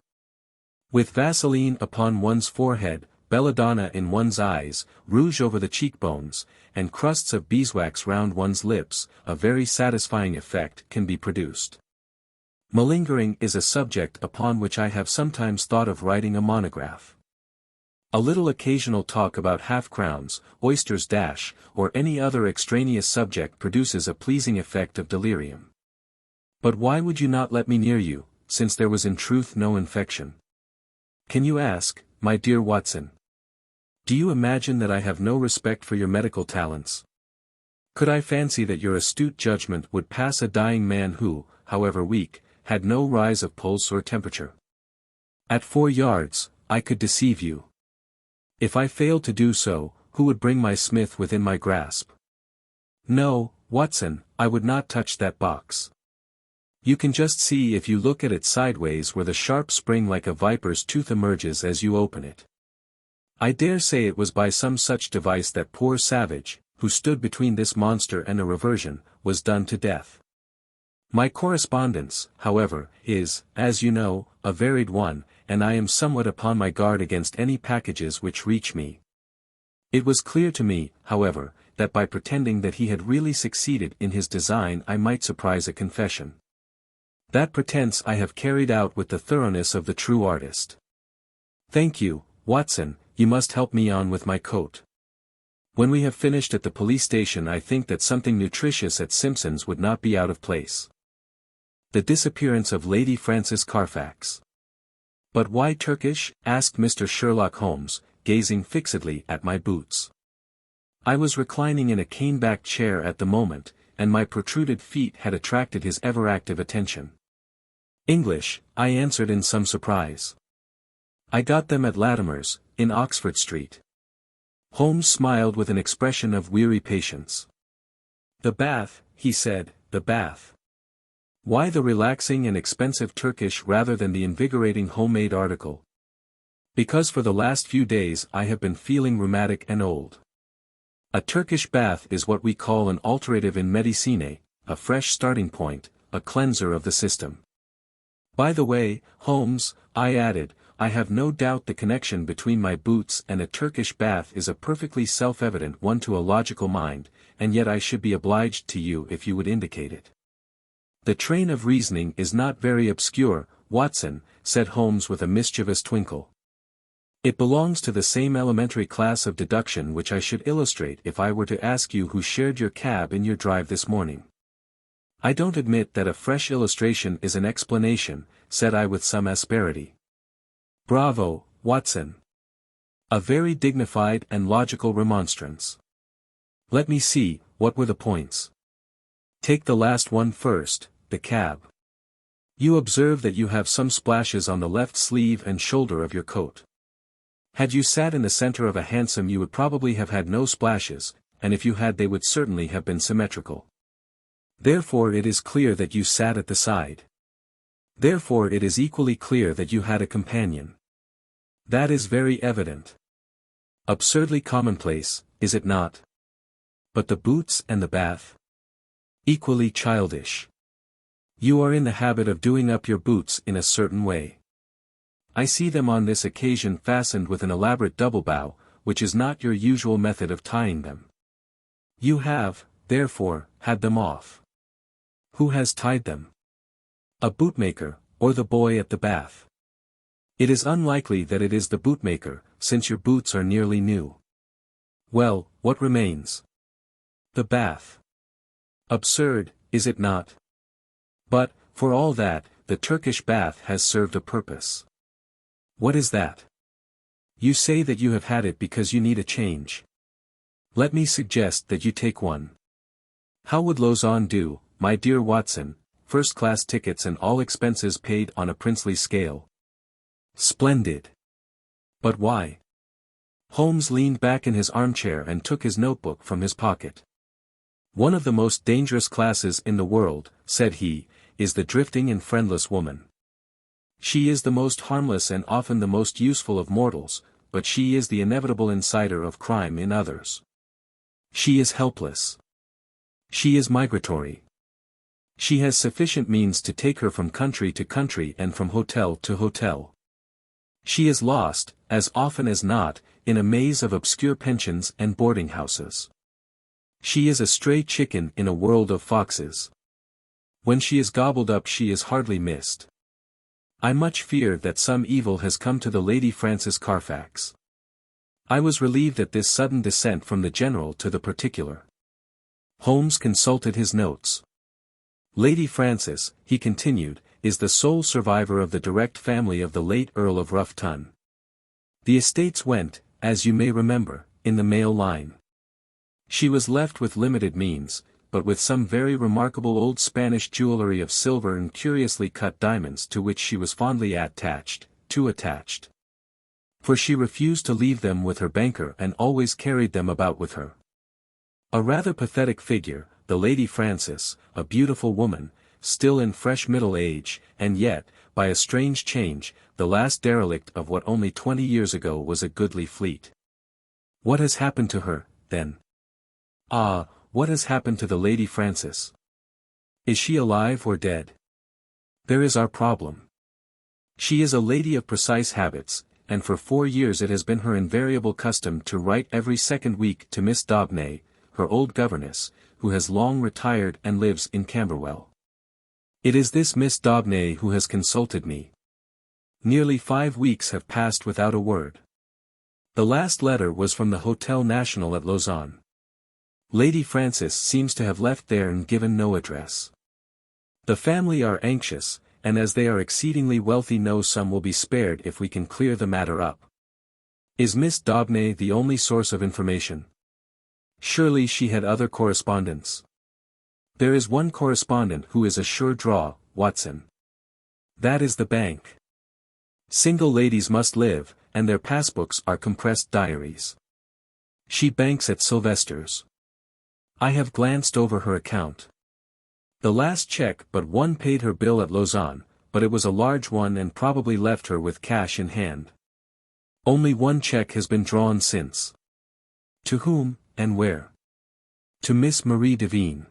With Vaseline upon one's forehead, belladonna in one's eyes, rouge over the cheekbones, and crusts of beeswax round one's lips, a very satisfying effect can be produced. Malingering is a subject upon which I have sometimes thought of writing a monograph. A little occasional talk about half-crowns, oysters dash, or any other extraneous subject produces a pleasing effect of delirium. But why would you not let me near you, since there was in truth no infection? Can you ask, my dear Watson? Do you imagine that I have no respect for your medical talents? Could I fancy that your astute judgment would pass a dying man who, however weak, had no rise of pulse or temperature? At 4 yards, I could deceive you. If I failed to do so, who would bring my Smith within my grasp? No, Watson, I would not touch that box. You can just see if you look at it sideways where the sharp spring like a viper's tooth emerges as you open it. I dare say it was by some such device that poor Savage, who stood between this monster and a reversion, was done to death. My correspondence, however, is, as you know, a varied one, and I am somewhat upon my guard against any packages which reach me. It was clear to me, however, that by pretending that he had really succeeded in his design I might surprise a confession. That pretense I have carried out with the thoroughness of the true artist. Thank you, Watson, you must help me on with my coat. When we have finished at the police station I think that something nutritious at Simpson's would not be out of place. The disappearance of Lady Frances Carfax. But why Turkish? Asked Mr. Sherlock Holmes, gazing fixedly at my boots. I was reclining in a cane-backed chair at the moment, and my protruded feet had attracted his ever-active attention. English, I answered in some surprise. I got them at Latimer's, in Oxford Street. Holmes smiled with an expression of weary patience. The bath, he said, the bath. Why the relaxing and expensive Turkish rather than the invigorating homemade article? Because for the last few days I have been feeling rheumatic and old. A Turkish bath is what we call an alterative in medicine, a fresh starting point, a cleanser of the system. By the way, Holmes, I added, I have no doubt the connection between my boots and a Turkish bath is a perfectly self-evident one to a logical mind, and yet I should be obliged to you if you would indicate it. The train of reasoning is not very obscure, Watson, said Holmes with a mischievous twinkle. It belongs to the same elementary class of deduction which I should illustrate if I were to ask you who shared your cab in your drive this morning. I don't admit that a fresh illustration is an explanation, said I with some asperity. Bravo, Watson. A very dignified and logical remonstrance. Let me see, what were the points? Take the last one first, the cab. You observe that you have some splashes on the left sleeve and shoulder of your coat. Had you sat in the center of a hansom you would probably have had no splashes, and if you had they would certainly have been symmetrical. Therefore it is clear that you sat at the side. Therefore it is equally clear that you had a companion. That is very evident. Absurdly commonplace, is it not? But the boots and the bath? Equally childish. You are in the habit of doing up your boots in a certain way. I see them on this occasion fastened with an elaborate double bow, which is not your usual method of tying them. You have, therefore, had them off. Who has tied them? A bootmaker, or the boy at the bath? It is unlikely that it is the bootmaker, since your boots are nearly new. Well, what remains? The bath. Absurd, is it not? But, for all that, the Turkish bath has served a purpose. What is that? You say that you have had it because you need a change. Let me suggest that you take one. How would Lausanne do, my dear Watson, first-class tickets and all expenses paid on a princely scale? Splendid. But why? Holmes leaned back in his armchair and took his notebook from his pocket. One of the most dangerous classes in the world, said he, is the drifting and friendless woman. She is the most harmless and often the most useful of mortals, but she is the inevitable inciter of crime in others. She is helpless. She is migratory. She has sufficient means to take her from country to country and from hotel to hotel. She is lost, as often as not, in a maze of obscure pensions and boarding houses. She is a stray chicken in a world of foxes. When she is gobbled up she is hardly missed. I much fear that some evil has come to the Lady Frances Carfax. I was relieved at this sudden descent from the general to the particular. Holmes consulted his notes. Lady Frances, he continued, is the sole survivor of the direct family of the late Earl of Rough Ton. The estates went, as you may remember, in the male line. She was left with limited means, but with some very remarkable old Spanish jewellery of silver and curiously cut diamonds to which she was fondly attached, too attached. For she refused to leave them with her banker and always carried them about with her. A rather pathetic figure, the Lady Frances, a beautiful woman, still in fresh middle age, and yet, by a strange change, the last derelict of what only 20 years ago was a goodly fleet. What has happened to her, then? Ah, what has happened to the Lady Frances? Is she alive or dead? There is our problem. She is a lady of precise habits, and for 4 years it has been her invariable custom to write every second week to Miss Daubney, her old governess, who has long retired and lives in Camberwell. It is this Miss Daubney who has consulted me. Nearly 5 weeks have passed without a word. The last letter was from the Hotel National at Lausanne. Lady Frances seems to have left there and given no address. The family are anxious, and as they are exceedingly wealthy no sum will be spared if we can clear the matter up. Is Miss Daubney the only source of information? Surely she had other correspondents. There is one correspondent who is a sure draw, Watson. That is the bank. Single ladies must live, and their passbooks are compressed diaries. She banks at Sylvester's. I have glanced over her account. The last check but one paid her bill at Lausanne, but it was a large one and probably left her with cash in hand. Only one check has been drawn since. To whom, and where? To Miss Marie Devine.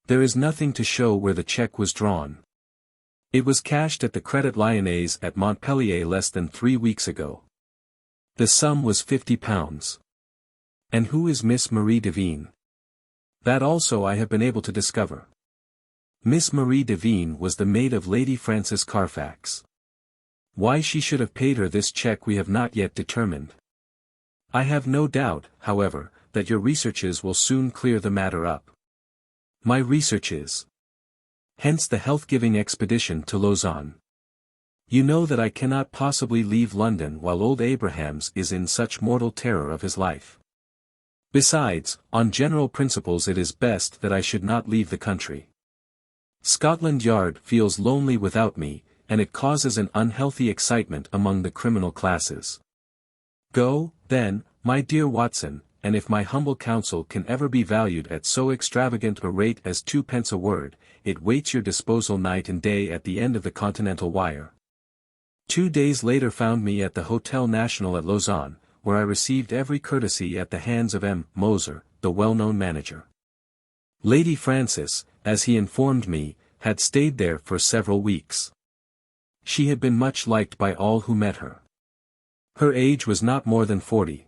There is nothing to show where the check was drawn. It was cashed at the Credit Lyonnais at Montpellier less than 3 weeks ago. The sum was £50. And who is Miss Marie Devine? That also I have been able to discover. Miss Marie Devine was the maid of Lady Frances Carfax. Why she should have paid her this check we have not yet determined. I have no doubt, however, that your researches will soon clear the matter up. My researches. Hence the health-giving expedition to Lausanne. You know that I cannot possibly leave London while old Abrahams is in such mortal terror of his life. Besides, on general principles it is best that I should not leave the country. Scotland Yard feels lonely without me, and it causes an unhealthy excitement among the criminal classes. Go, then, my dear Watson, and if my humble counsel can ever be valued at so extravagant a rate as 2d a word, it waits your disposal night and day at the end of the Continental wire. 2 days later found me at the Hotel National at Lausanne, where I received every courtesy at the hands of M. Moser, the well-known manager. Lady Frances, as he informed me, had stayed there for several weeks. She had been much liked by all who met her. Her age was not more than 40.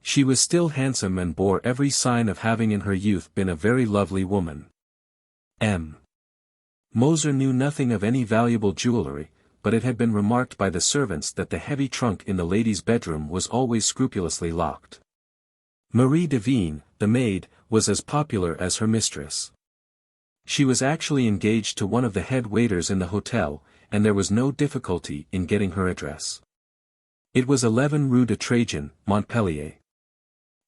She was still handsome and bore every sign of having in her youth been a very lovely woman. M. Moser knew nothing of any valuable jewelry, but it had been remarked by the servants that the heavy trunk in the lady's bedroom was always scrupulously locked. Marie Devine, the maid, was as popular as her mistress. She was actually engaged to one of the head waiters in the hotel, and there was no difficulty in getting her address. It was 11 Rue de Trajan, Montpellier.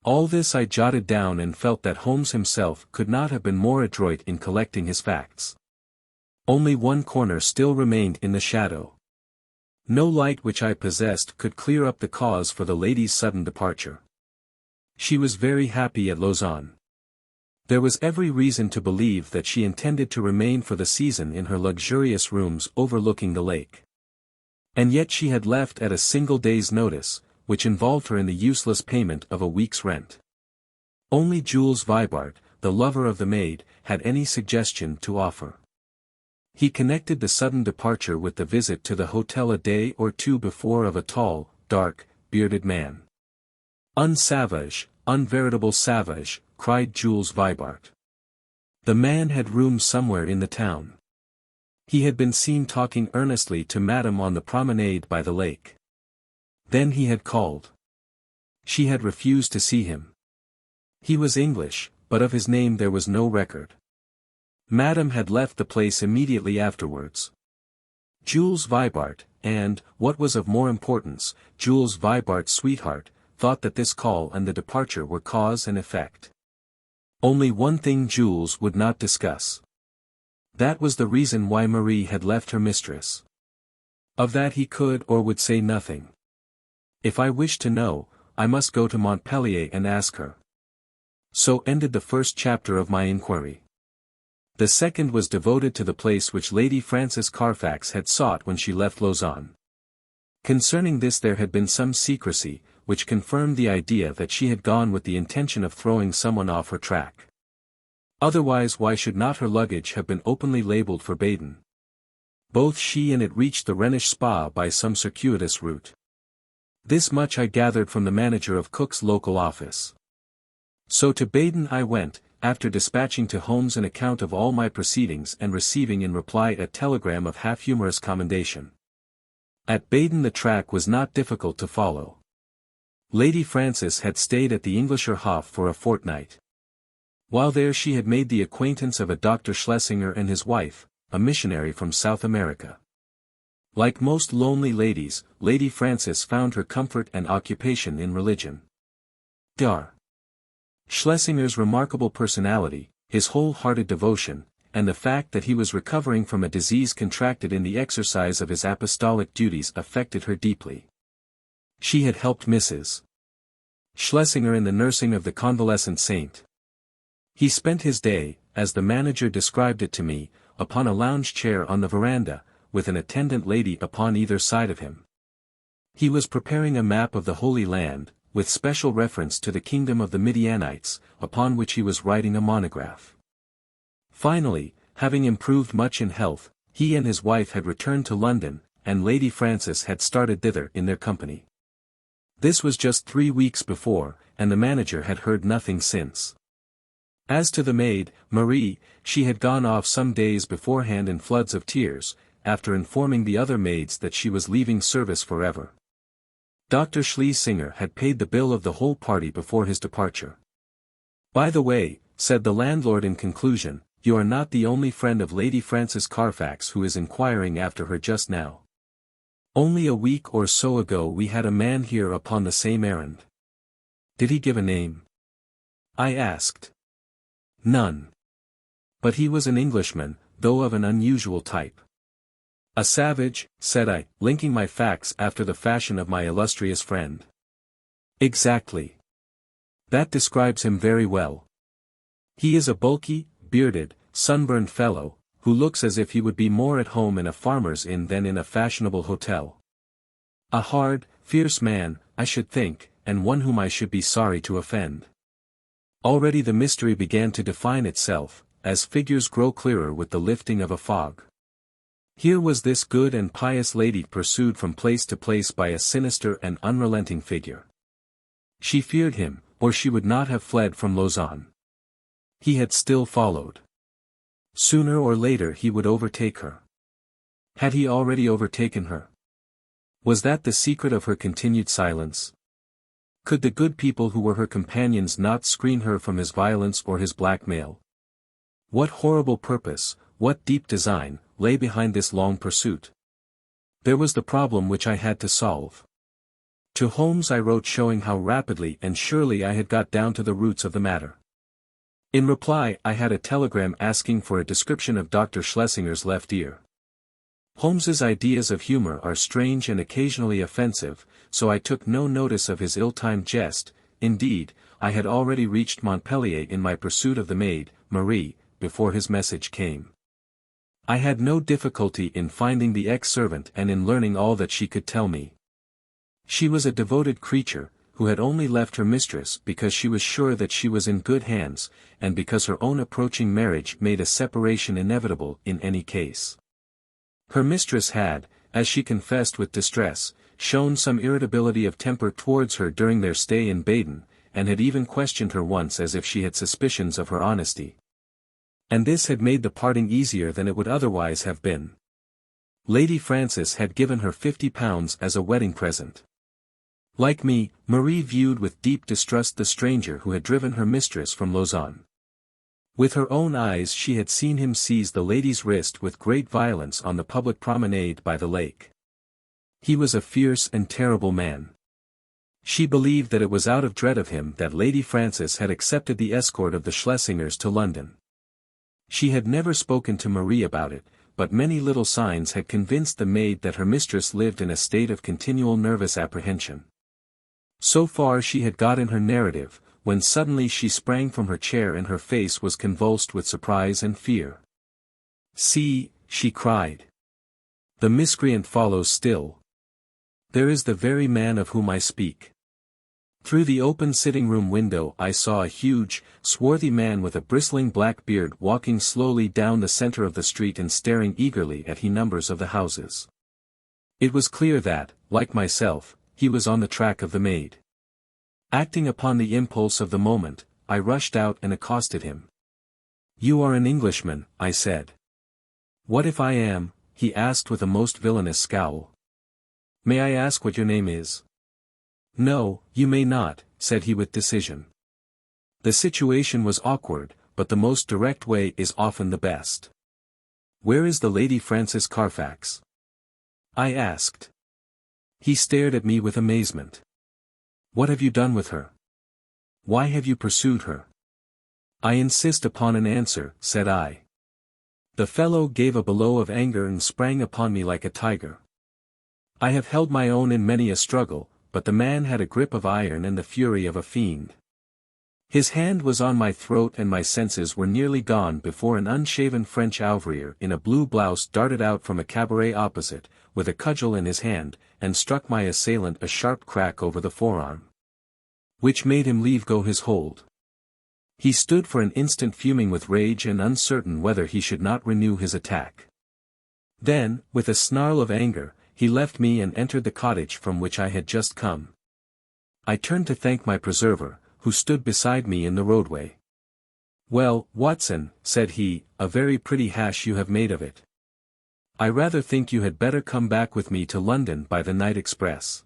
All this I jotted down and felt that Holmes himself could not have been more adroit in collecting his facts. Only one corner still remained in the shadow. No light which I possessed could clear up the cause for the lady's sudden departure. She was very happy at Lausanne. There was every reason to believe that she intended to remain for the season in her luxurious rooms overlooking the lake. And yet she had left at a single day's notice, which involved her in the useless payment of a week's rent. Only Jules Vibart, the lover of the maid, had any suggestion to offer. He connected the sudden departure with the visit to the hotel a day or two before of a tall, dark, bearded man. "Unsavage, unveritable savage," cried Jules Vibart. The man had rooms somewhere in the town. He had been seen talking earnestly to Madame on the promenade by the lake. Then he had called. She had refused to see him. He was English, but of his name there was no record. Madame had left the place immediately afterwards. Jules Vibart, and, what was of more importance, Jules Vibart's sweetheart, thought that this call and the departure were cause and effect. Only one thing Jules would not discuss. That was the reason why Marie had left her mistress. Of that he could or would say nothing. If I wished to know, I must go to Montpellier and ask her. So ended the first chapter of my inquiry. The second was devoted to the place which Lady Frances Carfax had sought when she left Lausanne. Concerning this there had been some secrecy, which confirmed the idea that she had gone with the intention of throwing someone off her track. Otherwise why should not her luggage have been openly labelled for Baden? Both she and it reached the Rhenish spa by some circuitous route. This much I gathered from the manager of Cook's local office. So to Baden I went, after dispatching to Holmes an account of all my proceedings and receiving in reply a telegram of half-humorous commendation. At Baden the track was not difficult to follow. Lady Frances had stayed at the Englischer Hof for a fortnight. While there she had made the acquaintance of a Dr. Schlesinger and his wife, a missionary from South America. Like most lonely ladies, Lady Frances found her comfort and occupation in religion. Dr. Schlesinger's remarkable personality, his whole-hearted devotion, and the fact that he was recovering from a disease contracted in the exercise of his apostolic duties affected her deeply. She had helped Mrs. Schlesinger in the nursing of the convalescent saint. He spent his day, as the manager described it to me, upon a lounge chair on the veranda, with an attendant lady upon either side of him. He was preparing a map of the Holy Land, with special reference to the kingdom of the Midianites, upon which he was writing a monograph. Finally, having improved much in health, he and his wife had returned to London, and Lady Frances had started thither in their company. This was just 3 weeks before, and the manager had heard nothing since. As to the maid, Marie, she had gone off some days beforehand in floods of tears, after informing the other maids that she was leaving service forever. Dr. Schlesinger had paid the bill of the whole party before his departure. "By the way," said the landlord in conclusion, "you are not the only friend of Lady Frances Carfax who is inquiring after her just now. Only a week or so ago we had a man here upon the same errand." "Did he give a name?" I asked. "None. But he was an Englishman, though of an unusual type." "A savage," said I, linking my facts after the fashion of my illustrious friend. "Exactly. That describes him very well. He is a bulky, bearded, sunburned fellow, who looks as if he would be more at home in a farmer's inn than in a fashionable hotel. A hard, fierce man, I should think, and one whom I should be sorry to offend." Already the mystery began to define itself, as figures grow clearer with the lifting of a fog. Here was this good and pious lady pursued from place to place by a sinister and unrelenting figure. She feared him, or she would not have fled from Lausanne. He had still followed. Sooner or later he would overtake her. Had he already overtaken her? Was that the secret of her continued silence? Could the good people who were her companions not screen her from his violence or his blackmail? What horrible purpose, what deep design, lay behind this long pursuit? There was the problem which I had to solve. To Holmes I wrote showing how rapidly and surely I had got down to the roots of the matter. In reply I had a telegram asking for a description of Dr. Schlesinger's left ear. Holmes's ideas of humor are strange and occasionally offensive, so I took no notice of his ill-timed jest. Indeed, I had already reached Montpellier in my pursuit of the maid, Marie, before his message came. I had no difficulty in finding the ex-servant and in learning all that she could tell me. She was a devoted creature, who had only left her mistress because she was sure that she was in good hands, and because her own approaching marriage made a separation inevitable in any case. Her mistress had, as she confessed with distress, shown some irritability of temper towards her during their stay in Baden, and had even questioned her once as if she had suspicions of her honesty. And this had made the parting easier than it would otherwise have been. Lady Frances had given her £50 as a wedding present. Like me, Marie viewed with deep distrust the stranger who had driven her mistress from Lausanne. With her own eyes she had seen him seize the lady's wrist with great violence on the public promenade by the lake. He was a fierce and terrible man. She believed that it was out of dread of him that Lady Frances had accepted the escort of the Schlesingers to London. She had never spoken to Marie about it, but many little signs had convinced the maid that her mistress lived in a state of continual nervous apprehension. So far she had got in her narrative, when suddenly she sprang from her chair and her face was convulsed with surprise and fear. "See," she cried. "The miscreant follows still. There is the very man of whom I speak." Through the open sitting-room window I saw a huge, swarthy man with a bristling black beard walking slowly down the center of the street and staring eagerly at the numbers of the houses. It was clear that, like myself, he was on the track of the maid. Acting upon the impulse of the moment, I rushed out and accosted him. "You are an Englishman," I said. "What if I am?" he asked with a most villainous scowl. "May I ask what your name is?" "No, you may not," said he with decision. The situation was awkward, but the most direct way is often the best. "Where is the Lady Frances Carfax?" I asked. He stared at me with amazement. "What have you done with her? Why have you pursued her?" "I insist upon an answer," said I. The fellow gave a bellow of anger and sprang upon me like a tiger. I have held my own in many a struggle, but the man had a grip of iron and the fury of a fiend. His hand was on my throat and my senses were nearly gone before an unshaven French ouvrier in a blue blouse darted out from a cabaret opposite, with a cudgel in his hand, and struck my assailant a sharp crack over the forearm, which made him leave go his hold. He stood for an instant fuming with rage and uncertain whether he should not renew his attack. Then, with a snarl of anger, he left me and entered the cottage from which I had just come. I turned to thank my preserver, who stood beside me in the roadway. "Well, Watson," said he, "a very pretty hash you have made of it. I rather think you had better come back with me to London by the night express."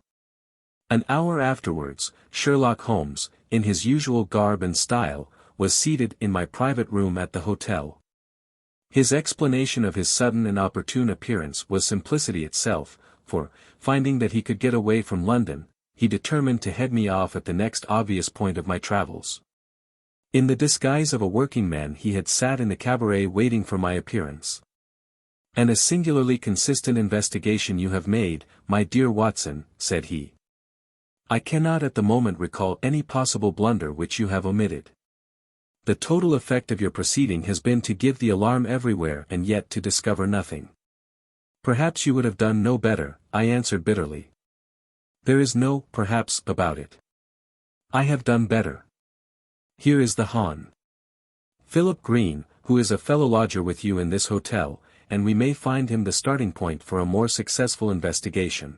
An hour afterwards, Sherlock Holmes, in his usual garb and style, was seated in my private room at the hotel. His explanation of his sudden and opportune appearance was simplicity itself, for, finding that he could get away from London, he determined to head me off at the next obvious point of my travels. In the disguise of a working man he had sat in the cabaret waiting for my appearance. "And a singularly consistent investigation you have made, my dear Watson," said he. "I cannot at the moment recall any possible blunder which you have omitted. The total effect of your proceeding has been to give the alarm everywhere and yet to discover nothing." "Perhaps you would have done no better," I answered bitterly. "There is no perhaps about it. I have done better. Here is the Hon. Philip Green, who is a fellow lodger with you in this hotel, and we may find him the starting point for a more successful investigation."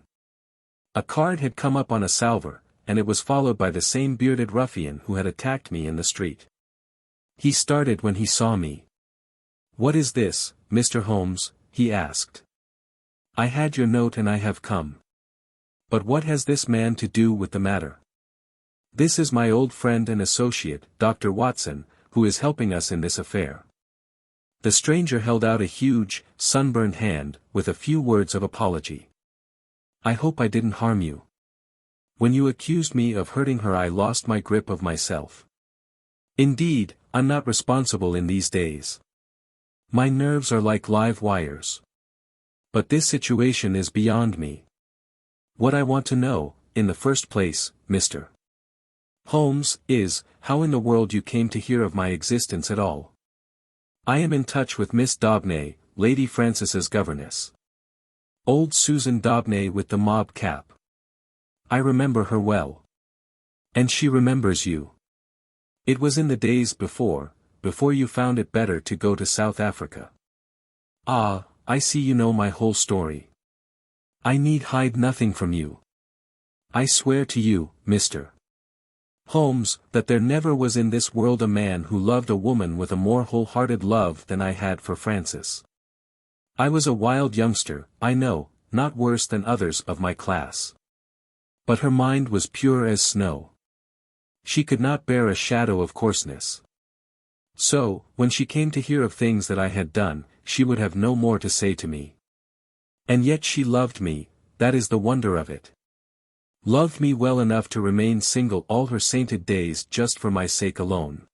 A card had come up on a salver, and it was followed by the same bearded ruffian who had attacked me in the street. He started when he saw me. "What is this, Mr. Holmes?" he asked. "I had your note and I have come. But what has this man to do with the matter?" "This is my old friend and associate, Dr. Watson, who is helping us in this affair." The stranger held out a huge, sunburned hand, with a few words of apology. "I hope I didn't harm you. When you accused me of hurting her I lost my grip of myself. Indeed, I'm not responsible in these days. My nerves are like live wires. But this situation is beyond me. What I want to know, in the first place, Mr. Holmes, is, how in the world you came to hear of my existence at all. I am in touch with Miss Daubney, Lady Frances's governess. Old Susan Daubney with the mob cap. I remember her well. And she remembers you. It was in the days before you found it better to go to South Africa. Ah, I see you know my whole story. I need hide nothing from you. I swear to you, Mr. Holmes, that there never was in this world a man who loved a woman with a more wholehearted love than I had for Frances. I was a wild youngster, I know, not worse than others of my class. But her mind was pure as snow. She could not bear a shadow of coarseness. So, when she came to hear of things that I had done, she would have no more to say to me. And yet she loved me, that is the wonder of it. Loved me well enough to remain single all her sainted days just for my sake alone.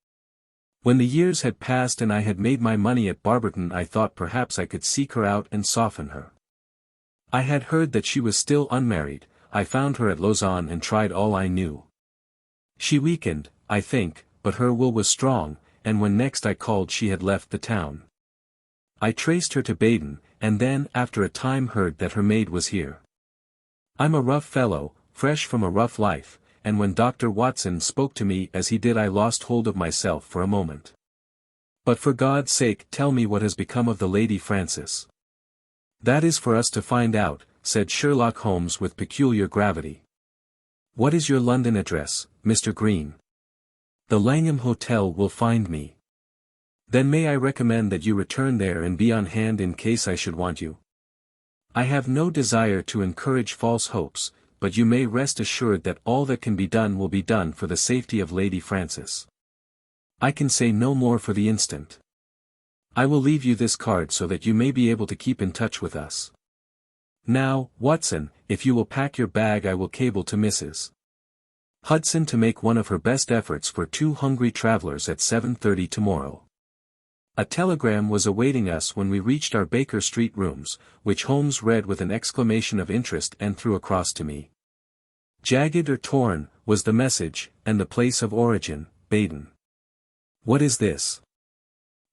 When the years had passed and I had made my money at Barberton I thought perhaps I could seek her out and soften her. I had heard that she was still unmarried. I found her at Lausanne and tried all I knew. She weakened, I think, but her will was strong, and when next I called she had left the town. I traced her to Baden, and then after a time heard that her maid was here. I'm a rough fellow, fresh from a rough life, and when Dr. Watson spoke to me as he did I lost hold of myself for a moment. But for God's sake tell me what has become of the Lady Frances. That is for us to find out, said Sherlock Holmes with peculiar gravity. What is your London address, Mr. Green? The Langham Hotel will find me. Then may I recommend that you return there and be on hand in case I should want you? I have no desire to encourage false hopes, but you may rest assured that all that can be done will be done for the safety of Lady Frances. I can say no more for the instant. I will leave you this card so that you may be able to keep in touch with us. Now, Watson, if you will pack your bag I will cable to Mrs. Hudson to make one of her best efforts for 2 hungry travelers at 7:30 tomorrow. A telegram was awaiting us when we reached our Baker Street rooms, which Holmes read with an exclamation of interest and threw across to me. Jagged or torn, was the message, and the place of origin, Baden. What is this?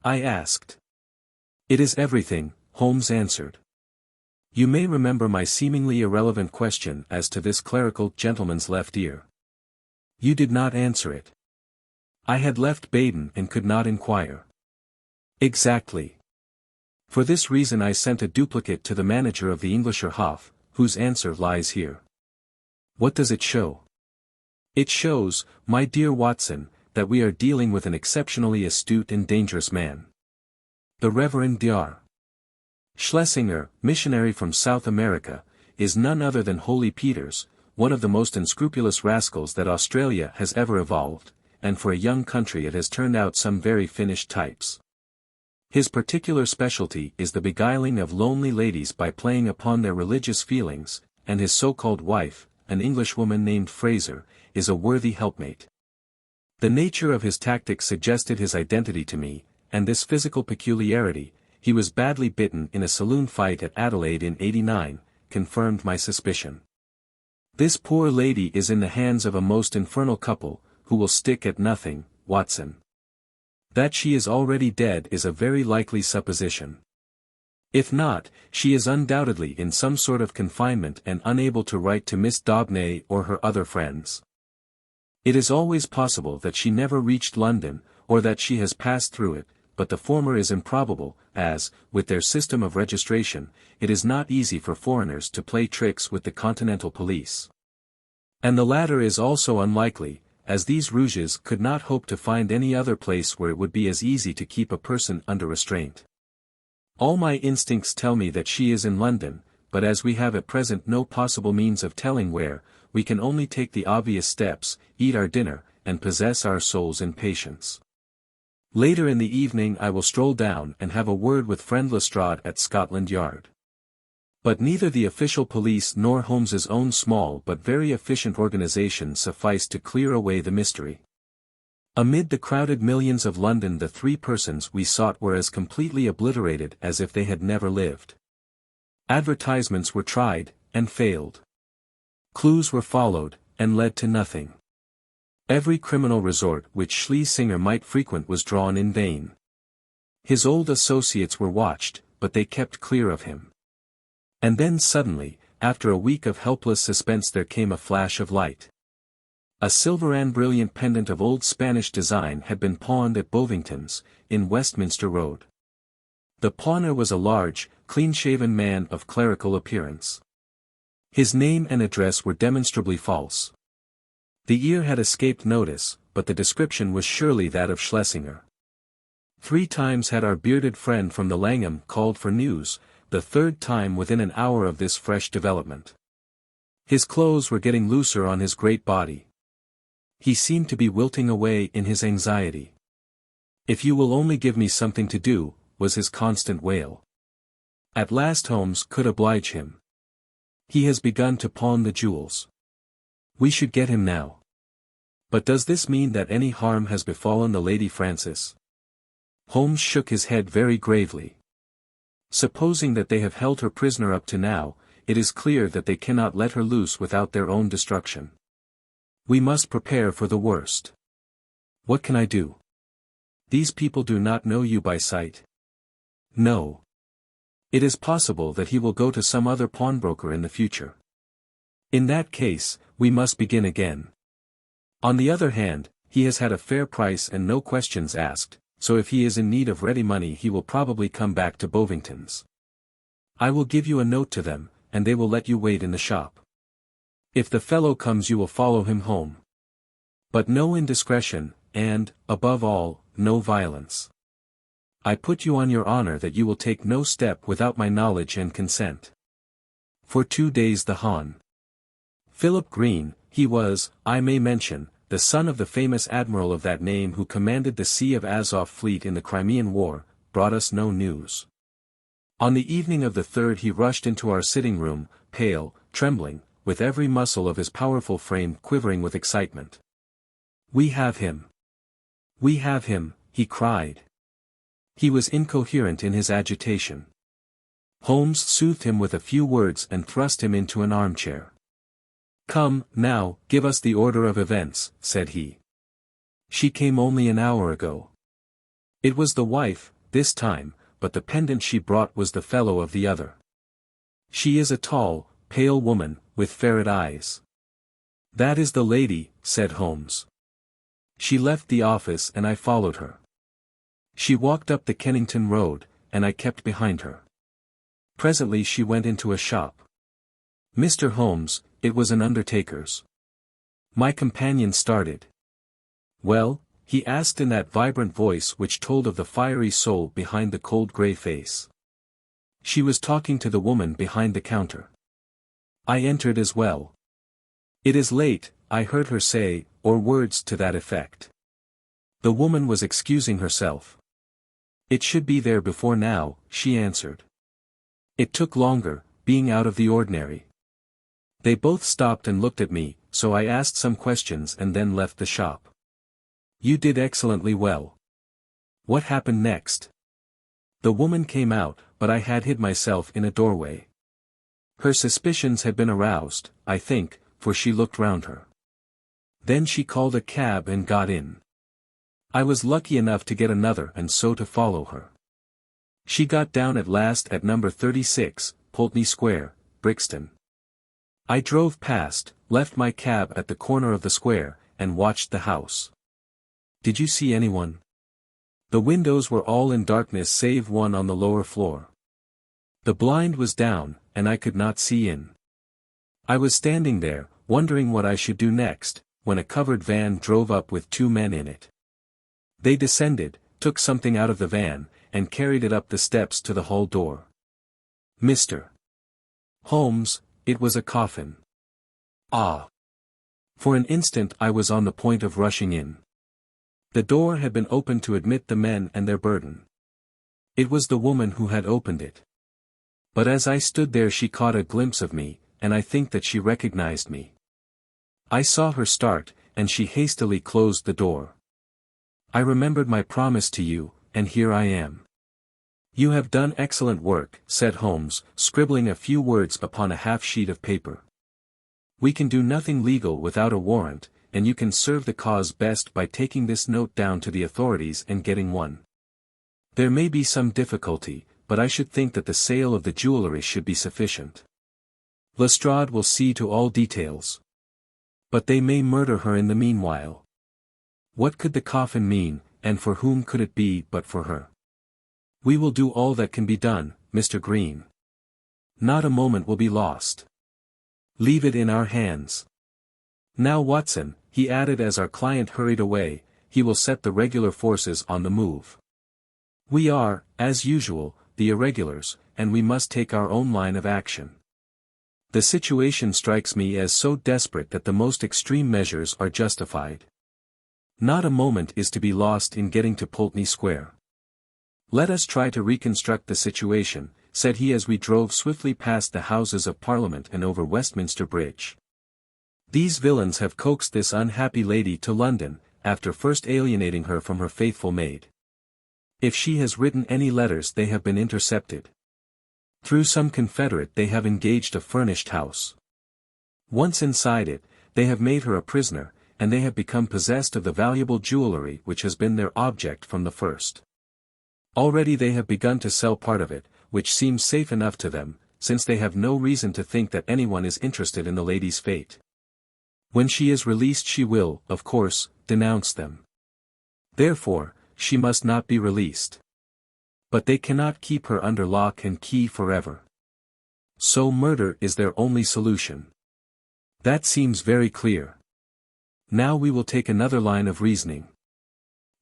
I asked. It is everything, Holmes answered. You may remember my seemingly irrelevant question as to this clerical gentleman's left ear. You did not answer it. I had left Baden and could not inquire. Exactly. For this reason I sent a duplicate to the manager of the Englischer Hof, whose answer lies here. What does it show? It shows, my dear Watson, that we are dealing with an exceptionally astute and dangerous man. The Reverend Dr. Schlesinger, missionary from South America, is none other than Holy Peter's, one of the most unscrupulous rascals that Australia has ever evolved, and for a young country it has turned out some very finished types. His particular specialty is the beguiling of lonely ladies by playing upon their religious feelings, and his so-called wife, an Englishwoman named Fraser, is a worthy helpmate. The nature of his tactics suggested his identity to me, and this physical peculiarity, he was badly bitten in a saloon fight at Adelaide in '89, confirmed my suspicion. This poor lady is in the hands of a most infernal couple, who will stick at nothing, Watson. That she is already dead is a very likely supposition. If not, she is undoubtedly in some sort of confinement and unable to write to Miss Daubney or her other friends. It is always possible that she never reached London, or that she has passed through it, but the former is improbable, as, with their system of registration, it is not easy for foreigners to play tricks with the continental police. And the latter is also unlikely, as these rouges could not hope to find any other place where it would be as easy to keep a person under restraint. All my instincts tell me that she is in London, but as we have at present no possible means of telling where, we can only take the obvious steps, eat our dinner, and possess our souls in patience. Later in the evening I will stroll down and have a word with friend Lestrade at Scotland Yard. But neither the official police nor Holmes's own small but very efficient organization sufficed to clear away the mystery. Amid the crowded millions of London the three persons we sought were as completely obliterated as if they had never lived. Advertisements were tried, and failed. Clues were followed, and led to nothing. Every criminal resort which Schlesinger might frequent was drawn in vain. His old associates were watched, but they kept clear of him. And then suddenly, after a week of helpless suspense there came a flash of light. A silver and brilliant pendant of old Spanish design had been pawned at Bovington's, in Westminster Road. The pawner was a large, clean-shaven man of clerical appearance. His name and address were demonstrably false. The ear had escaped notice, but the description was surely that of Schlesinger. 3 times had our bearded friend from the Langham called for news, the 3rd time within an hour of this fresh development. His clothes were getting looser on his great body. He seemed to be wilting away in his anxiety. "If you will only give me something to do," was his constant wail. At last Holmes could oblige him. "He has begun to pawn the jewels. We should get him now." "But does this mean that any harm has befallen the Lady Frances?" Holmes shook his head very gravely. "Supposing that they have held her prisoner up to now, it is clear that they cannot let her loose without their own destruction. We must prepare for the worst. What can I do? These people do not know you by sight." "No. It is possible that he will go to some other pawnbroker in the future. In that case, we must begin again. On the other hand, he has had a fair price and no questions asked, so if he is in need of ready money he will probably come back to Bovington's. I will give you a note to them, and they will let you wait in the shop. If the fellow comes you will follow him home. But no indiscretion, and, above all, no violence. I put you on your honor that you will take no step without my knowledge and consent." For 2 days the Hon. Philip Green, he was, I may mention, the son of the famous admiral of that name who commanded the Sea of Azov fleet in the Crimean War, brought us no news. On the evening of the 3rd he rushed into our sitting room, pale, trembling, with every muscle of his powerful frame quivering with excitement. "We have him! We have him!" he cried. He was incoherent in his agitation. Holmes soothed him with a few words and thrust him into an armchair. "Come, now, give us the order of events," said he. "She came only an hour ago." It was the wife, this time, but the pendant she brought was the fellow of the other. "She is a tall, pale woman, with ferret eyes." "That is the lady," said Holmes. "She left the office and I followed her. She walked up the Kennington Road, and I kept behind her. Presently she went into a shop. Mr. Holmes, it was an undertaker's." My companion started. "Well?" he asked in that vibrant voice which told of the fiery soul behind the cold grey face. "She was talking to the woman behind the counter. I entered as well. 'It is late,' I heard her say, or words to that effect. The woman was excusing herself. 'It should be there before now,' she answered. It took longer, being out of the ordinary. They both stopped and looked at me, so I asked some questions and then left the shop." "You did excellently well. What happened next?" "The woman came out, but I had hid myself in a doorway. Her suspicions had been aroused, I think, for she looked round her. Then she called a cab and got in. I was lucky enough to get another and so to follow her. She got down at last at number 36, Pulteney Square, Brixton. I drove past, left my cab at the corner of the square, and watched the house." "Did you see anyone?" "The windows were all in darkness save one on the lower floor. The blind was down, and I could not see in. I was standing there, wondering what I should do next, when a covered van drove up with 2 men in it. They descended, took something out of the van, and carried it up the steps to the hall door. Mr. Holmes, it was a coffin. Ah! For an instant I was on the point of rushing in. The door had been opened to admit the men and their burden. It was the woman who had opened it. But as I stood there she caught a glimpse of me, and I think that she recognized me. I saw her start, and she hastily closed the door. I remembered my promise to you, and here I am. You have done excellent work, said Holmes, scribbling a few words upon a half-sheet of paper. We can do nothing legal without a warrant, and you can serve the cause best by taking this note down to the authorities and getting one. There may be some difficulty, but I should think that the sale of the jewellery should be sufficient. Lestrade will see to all details. But they may murder her in the meanwhile. What could the coffin mean, and for whom could it be but for her? We will do all that can be done, Mr. Green. Not a moment will be lost. Leave it in our hands. Now Watson, he added as our client hurried away, he will set the regular forces on the move. We are, as usual, the irregulars, and we must take our own line of action. The situation strikes me as so desperate that the most extreme measures are justified. Not a moment is to be lost in getting to Pulteney Square. Let us try to reconstruct the situation, said he as we drove swiftly past the Houses of Parliament and over Westminster Bridge. These villains have coaxed this unhappy lady to London, after first alienating her from her faithful maid. If she has written any letters they have been intercepted. Through some confederate they have engaged a furnished house. Once inside it, they have made her a prisoner, and they have become possessed of the valuable jewellery which has been their object from the first. Already they have begun to sell part of it, which seems safe enough to them, since they have no reason to think that anyone is interested in the lady's fate. When she is released she will, of course, denounce them. Therefore, she must not be released. But they cannot keep her under lock and key forever. So murder is their only solution. That seems very clear. Now we will take another line of reasoning.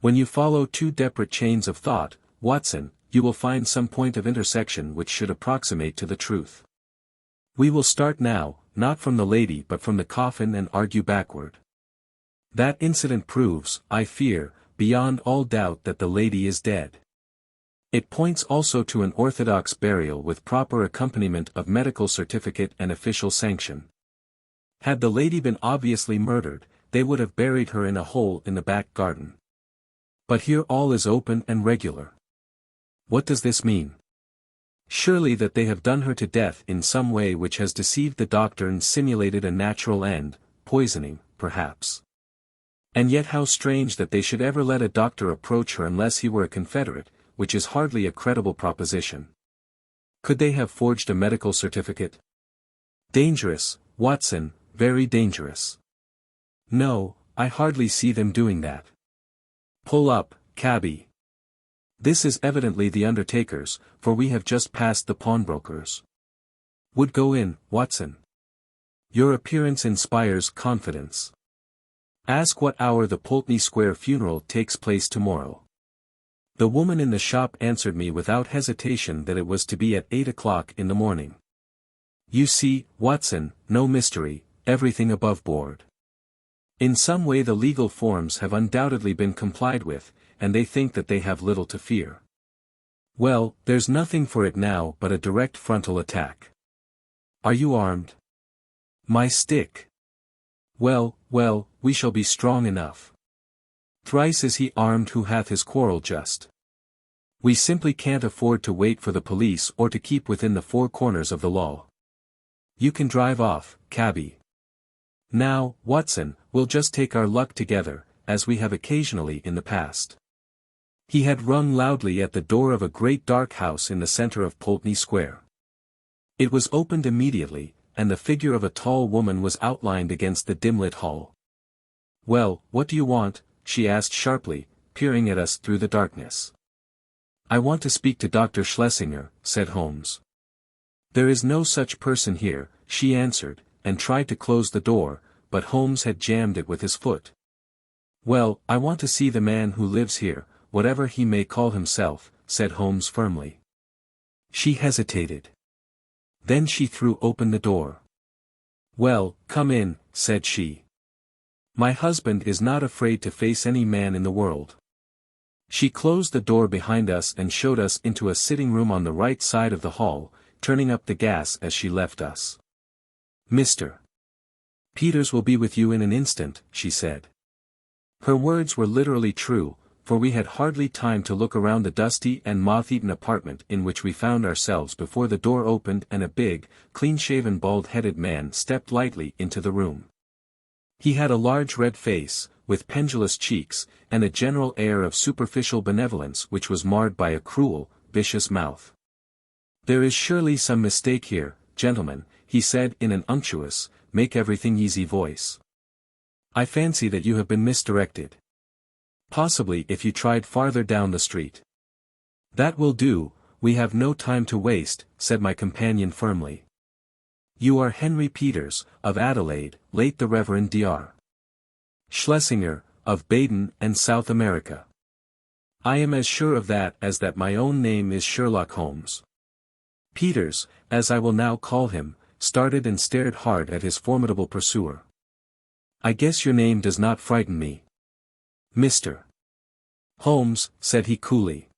When you follow 2 separate chains of thought, Watson, you will find some point of intersection which should approximate to the truth. We will start now, not from the lady but from the coffin and argue backward. That incident proves, I fear, beyond all doubt that the lady is dead. It points also to an orthodox burial with proper accompaniment of medical certificate and official sanction. Had the lady been obviously murdered, they would have buried her in a hole in the back garden. But here all is open and regular. What does this mean? Surely that they have done her to death in some way which has deceived the doctor and simulated a natural end, poisoning, perhaps. And yet how strange that they should ever let a doctor approach her unless he were a confederate, which is hardly a credible proposition. Could they have forged a medical certificate? Dangerous, Watson, very dangerous. No, I hardly see them doing that. Pull up, cabby. This is evidently the undertaker's, for we have just passed the pawnbroker's. Would go in, Watson. Your appearance inspires confidence. Ask what hour the Pulteney Square funeral takes place tomorrow. The woman in the shop answered me without hesitation that it was to be at 8 o'clock in the morning. You see, Watson, no mystery, everything above board. In some way the legal forms have undoubtedly been complied with, and they think that they have little to fear. Well, there's nothing for it now but a direct frontal attack. Are you armed? My stick. Well, well, we shall be strong enough. Thrice is he armed who hath his quarrel just. We simply can't afford to wait for the police or to keep within the 4 corners of the law. You can drive off, cabby. Now, Watson, we'll just take our luck together, as we have occasionally in the past. He had rung loudly at the door of a great dark house in the centre of Pulteney Square. It was opened immediately, and the figure of a tall woman was outlined against the dim-lit hall. Well, what do you want? She asked sharply, peering at us through the darkness. I want to speak to Dr. Schlesinger, said Holmes. There is no such person here, she answered, and tried to close the door, but Holmes had jammed it with his foot. "Well, I want to see the man who lives here, whatever he may call himself," said Holmes firmly. She hesitated. Then she threw open the door. "Well, come in," said she. "My husband is not afraid to face any man in the world." She closed the door behind us and showed us into a sitting room on the right side of the hall, turning up the gas as she left us. "Mr. Peters will be with you in an instant," she said. Her words were literally true, for we had hardly time to look around the dusty and moth-eaten apartment in which we found ourselves before the door opened and a big, clean-shaven bald-headed man stepped lightly into the room. He had a large red face, with pendulous cheeks, and a general air of superficial benevolence which was marred by a cruel, vicious mouth. "There is surely some mistake here, gentlemen," he said in an unctuous, make-everything-easy voice. "I fancy that you have been misdirected. Possibly if you tried farther down the street." "That will do, we have no time to waste," said my companion firmly. "You are Henry Peters, of Adelaide, late the Reverend Dr. Schlesinger, of Baden and South America. I am as sure of that as that my own name is Sherlock Holmes." Peters, as I will now call him, started and stared hard at his formidable pursuer. "I guess your name does not frighten me, Mr. Holmes," said he coolly.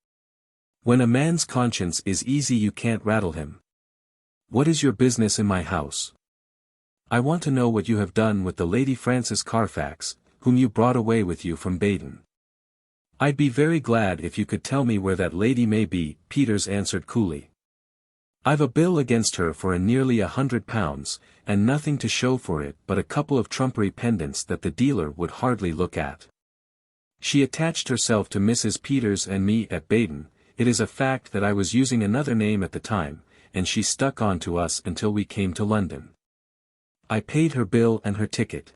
"When a man's conscience is easy you can't rattle him. What is your business in my house? I want to know what you have done with the Lady Frances Carfax, whom you brought away with you from Baden." "I'd be very glad if you could tell me where that lady may be," Peters answered coolly. "I've a bill against her for nearly £100, and nothing to show for it but a couple of trumpery pendants that the dealer would hardly look at. She attached herself to Mrs. Peters and me at Baden. It is a fact that I was using another name at the time, and she stuck on to us until we came to London. I paid her bill and her ticket.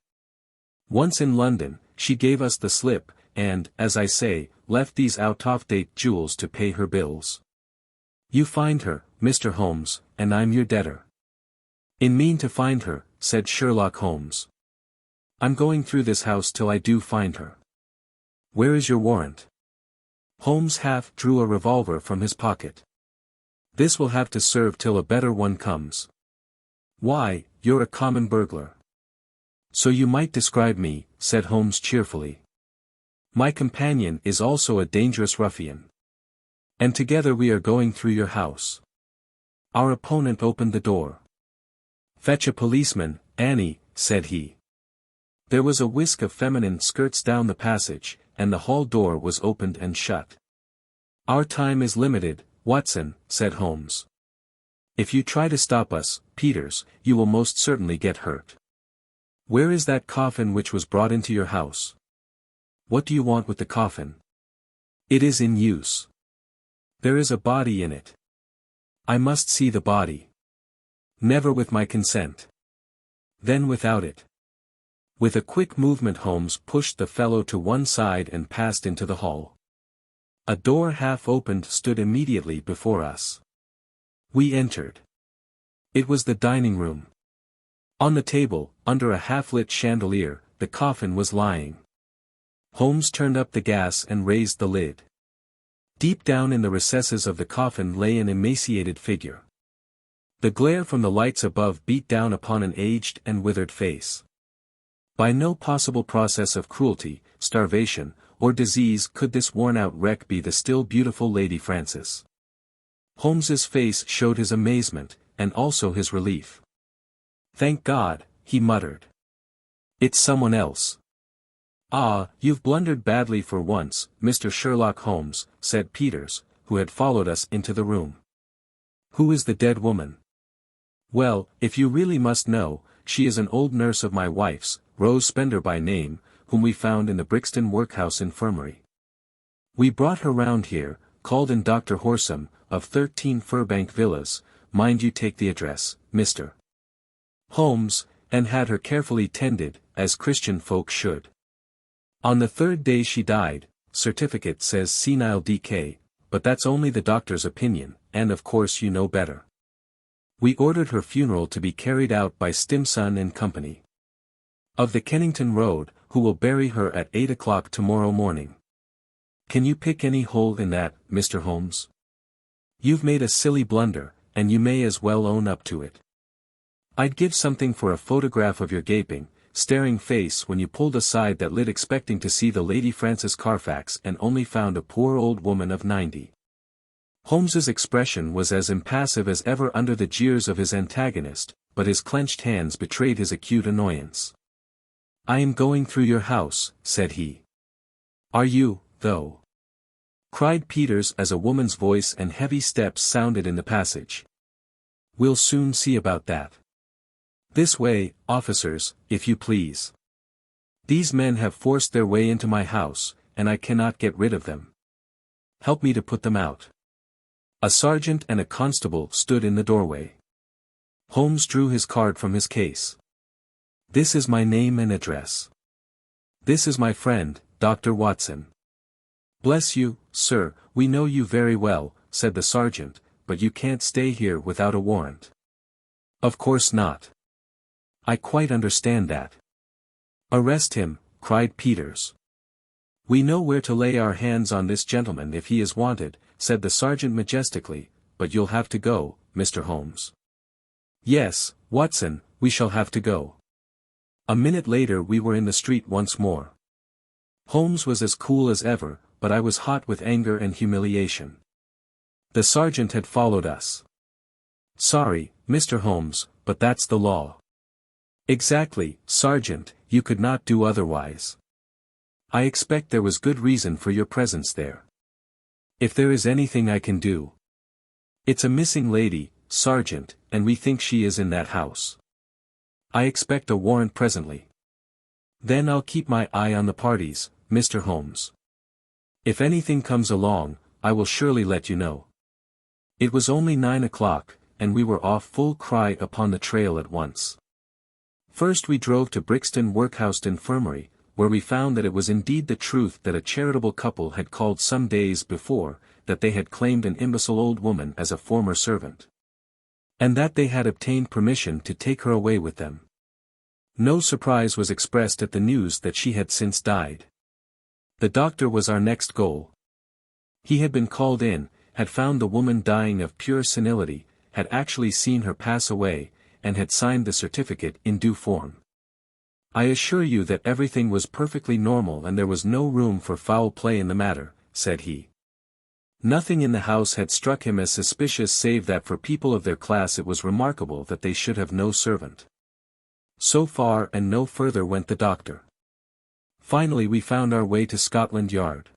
Once in London, she gave us the slip, and, as I say, left these out-of-date jewels to pay her bills. You find her, Mr. Holmes, and I'm your debtor." "In mean to find her," said Sherlock Holmes. "I'm going through this house till I do find her." "Where is your warrant?" Holmes half drew a revolver from his pocket. "This will have to serve till a better one comes." "Why, you're a common burglar." "So you might describe me," said Holmes cheerfully. "My companion is also a dangerous ruffian. And together we are going through your house." Our opponent opened the door. "Fetch a policeman, Annie," said he. There was a whisk of feminine skirts down the passage, and the hall door was opened and shut. "Our time is limited, Watson," said Holmes. "If you try to stop us, Peters, you will most certainly get hurt. Where is that coffin which was brought into your house? What do you want with the coffin?" "It is in use. There is a body in it." "I must see the body." "Never with my consent." "Then without it." With a quick movement Holmes pushed the fellow to one side and passed into the hall. A door half opened stood immediately before us. We entered. It was the dining room. On the table, under a half-lit chandelier, the coffin was lying. Holmes turned up the gas and raised the lid. Deep down in the recesses of the coffin lay an emaciated figure. The glare from the lights above beat down upon an aged and withered face. By no possible process of cruelty, starvation, or disease could this worn-out wreck be the still beautiful Lady Frances. Holmes's face showed his amazement, and also his relief. "Thank God," he muttered. "It's someone else." "Ah, you've blundered badly for once, Mr. Sherlock Holmes," said Peters, who had followed us into the room. "Who is the dead woman?" "Well, if you really must know, she is an old nurse of my wife's, Rose Spender by name, whom we found in the Brixton Workhouse Infirmary. We brought her round here, called in Dr. Horsam, of 13 Furbank Villas, mind you take the address, Mr. Holmes, and had her carefully tended, as Christian folk should. On the 3rd day she died, certificate says senile decay, but that's only the doctor's opinion, and of course you know better. We ordered her funeral to be carried out by Stimson and Company of the Kennington Road, who will bury her at 8 o'clock tomorrow morning. Can you pick any hole in that, Mr. Holmes? You've made a silly blunder, and you may as well own up to it. I'd give something for a photograph of your gaping, staring face when you pulled aside that lid expecting to see the Lady Frances Carfax and only found a poor old woman of 90. Holmes's expression was as impassive as ever under the jeers of his antagonist, but his clenched hands betrayed his acute annoyance. I am going through your house, said he. Are you, though? Cried Peters as a woman's voice and heavy steps sounded in the passage. We'll soon see about that. This way, officers, if you please. These men have forced their way into my house, and I cannot get rid of them. Help me to put them out. A sergeant and a constable stood in the doorway. Holmes drew his card from his case. This is my name and address. This is my friend, Dr. Watson. Bless you, sir, we know you very well, said the sergeant, but you can't stay here without a warrant. Of course not. I quite understand that. Arrest him, cried Peters. We know where to lay our hands on this gentleman if he is wanted, said the sergeant majestically, but you'll have to go, Mr. Holmes. Yes, Watson, we shall have to go. A minute later we were in the street once more. Holmes was as cool as ever, but I was hot with anger and humiliation. The sergeant had followed us. Sorry, Mr. Holmes, but that's the law. Exactly, Sergeant, you could not do otherwise. I expect there was good reason for your presence there. If there is anything I can do. It's a missing lady, Sergeant, and we think she is in that house. I expect a warrant presently. Then I'll keep my eye on the parties, Mr. Holmes. If anything comes along, I will surely let you know. It was only 9 o'clock, and we were off full cry upon the trail at once. First we drove to Brixton Workhouse Infirmary, where we found that it was indeed the truth that a charitable couple had called some days before, that they had claimed an imbecile old woman as a former servant. And that they had obtained permission to take her away with them. No surprise was expressed at the news that she had since died. The doctor was our next goal. He had been called in, had found the woman dying of pure senility, had actually seen her pass away, and had signed the certificate in due form. I assure you that everything was perfectly normal and there was no room for foul play in the matter, said he. Nothing in the house had struck him as suspicious save that for people of their class it was remarkable that they should have no servant. So far and no further went the doctor. Finally we found our way to Scotland Yard.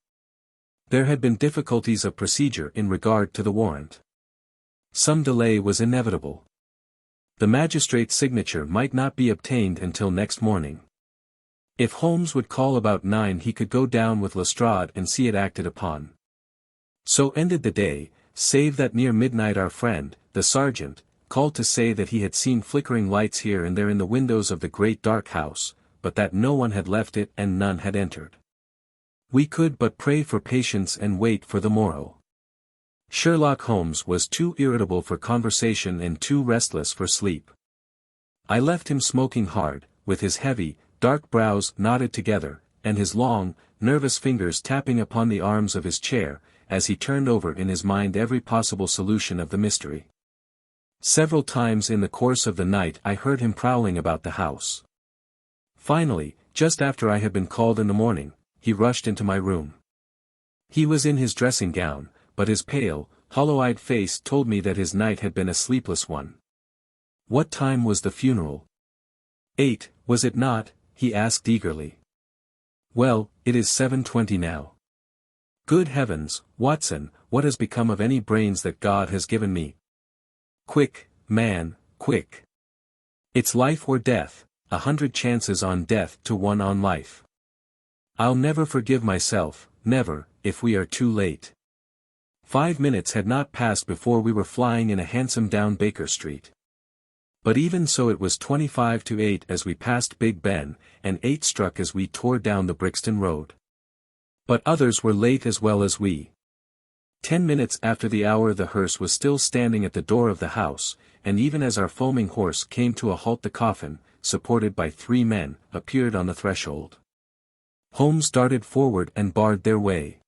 There had been difficulties of procedure in regard to the warrant. Some delay was inevitable. The magistrate's signature might not be obtained until next morning. If Holmes would call about 9 he could go down with Lestrade and see it acted upon. So ended the day, save that near midnight our friend, the sergeant, called to say that he had seen flickering lights here and there in the windows of the great dark house, but that no one had left it and none had entered. We could but pray for patience and wait for the morrow. Sherlock Holmes was too irritable for conversation and too restless for sleep. I left him smoking hard, with his heavy, dark brows knotted together, and his long, nervous fingers tapping upon the arms of his chair, as he turned over in his mind every possible solution of the mystery. Several times in the course of the night I heard him prowling about the house. Finally, just after I had been called in the morning, he rushed into my room. He was in his dressing gown, but his pale, hollow-eyed face told me that his night had been a sleepless one. What time was the funeral? 8, was it not? He asked eagerly. Well, it is 7:20 now. Good heavens, Watson, what has become of any brains that God has given me? Quick, man, quick. It's life or death, 100 chances on death to 1 on life. I'll never forgive myself, never, if we are too late. 5 minutes had not passed before we were flying in a hansom down Baker Street. But even so it was 25 to 8 as we passed Big Ben, and 8 struck as we tore down the Brixton Road. But others were late as well as we. 10 minutes after the hour the hearse was still standing at the door of the house, and even as our foaming horse came to a halt the coffin, supported by 3 men, appeared on the threshold. Holmes darted forward and barred their way.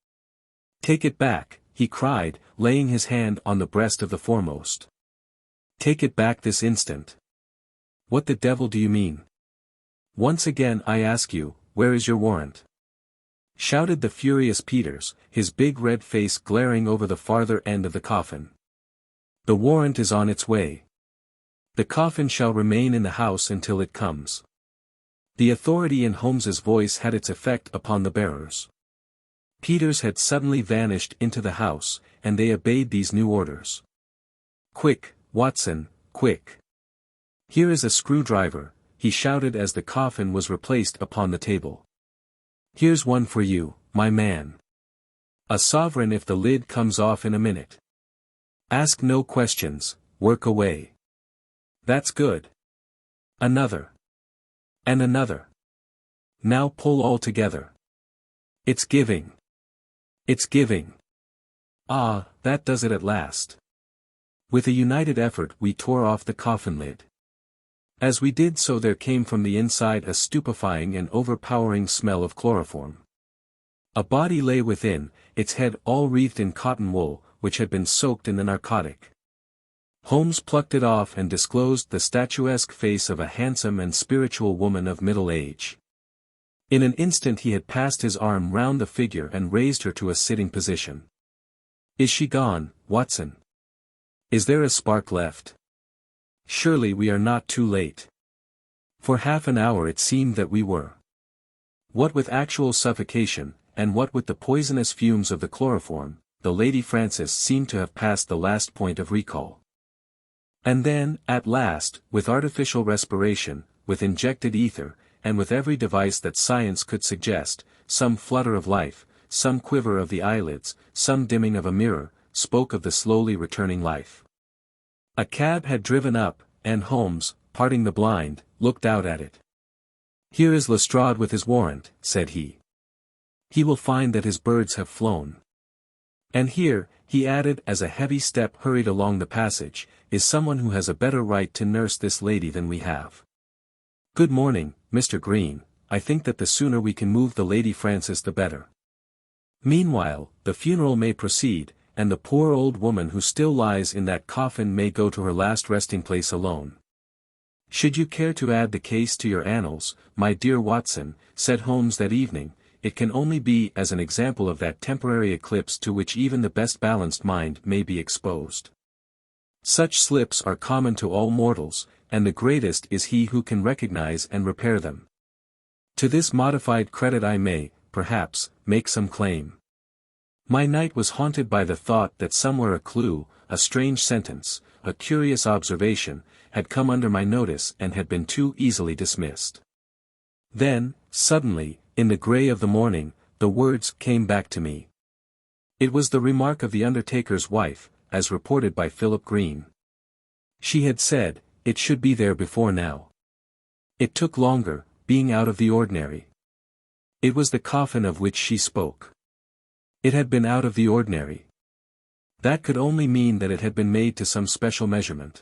"Take it back," he cried, laying his hand on the breast of the foremost. "Take it back this instant." "What the devil do you mean? Once again I ask you, where is your warrant?" shouted the furious Peters, his big red face glaring over the farther end of the coffin. "The warrant is on its way. The coffin shall remain in the house until it comes." The authority in Holmes's voice had its effect upon the bearers. Peters had suddenly vanished into the house, and they obeyed these new orders. "Quick, Watson, quick! Here is a screwdriver," he shouted as the coffin was replaced upon the table. "Here's one for you, my man. A sovereign if the lid comes off in a minute. Ask no questions, work away. That's good. Another. And another. Now pull all together. It's giving. It's giving. Ah, that does it at last." With a united effort we tore off the coffin lid. As we did so there came from the inside a stupefying and overpowering smell of chloroform. A body lay within, its head all wreathed in cotton wool, which had been soaked in the narcotic. Holmes plucked it off and disclosed the statuesque face of a handsome and spiritual woman of middle age. In an instant he had passed his arm round the figure and raised her to a sitting position. "Is she gone, Watson? Is there a spark left? Surely we are not too late." For half an hour it seemed that we were. What with actual suffocation, and what with the poisonous fumes of the chloroform, the Lady Frances seemed to have passed the last point of recall. And then, at last, with artificial respiration, with injected ether, and with every device that science could suggest, some flutter of life, some quiver of the eyelids, some dimming of a mirror, spoke of the slowly returning life. A cab had driven up, and Holmes, parting the blind, looked out at it. "Here is Lestrade with his warrant," said he. "He will find that his birds have flown. And here," he added as a heavy step hurried along the passage, "is someone who has a better right to nurse this lady than we have. Good morning, Mr. Green. I think that the sooner we can move the Lady Frances the better. Meanwhile, the funeral may proceed, and the poor old woman who still lies in that coffin may go to her last resting place alone." "Should you care to add the case to your annals, my dear Watson," said Holmes that evening, "it can only be as an example of that temporary eclipse to which even the best balanced mind may be exposed. Such slips are common to all mortals, and the greatest is he who can recognize and repair them. To this modified credit I may, perhaps, make some claim. My night was haunted by the thought that somewhere a clue, a strange sentence, a curious observation, had come under my notice and had been too easily dismissed. Then, suddenly, in the grey of the morning, the words came back to me. It was the remark of the undertaker's wife, as reported by Philip Green. She had said, "It should be there before now." It took longer, being out of the ordinary. It was the coffin of which she spoke. It had been out of the ordinary. That could only mean that it had been made to some special measurement.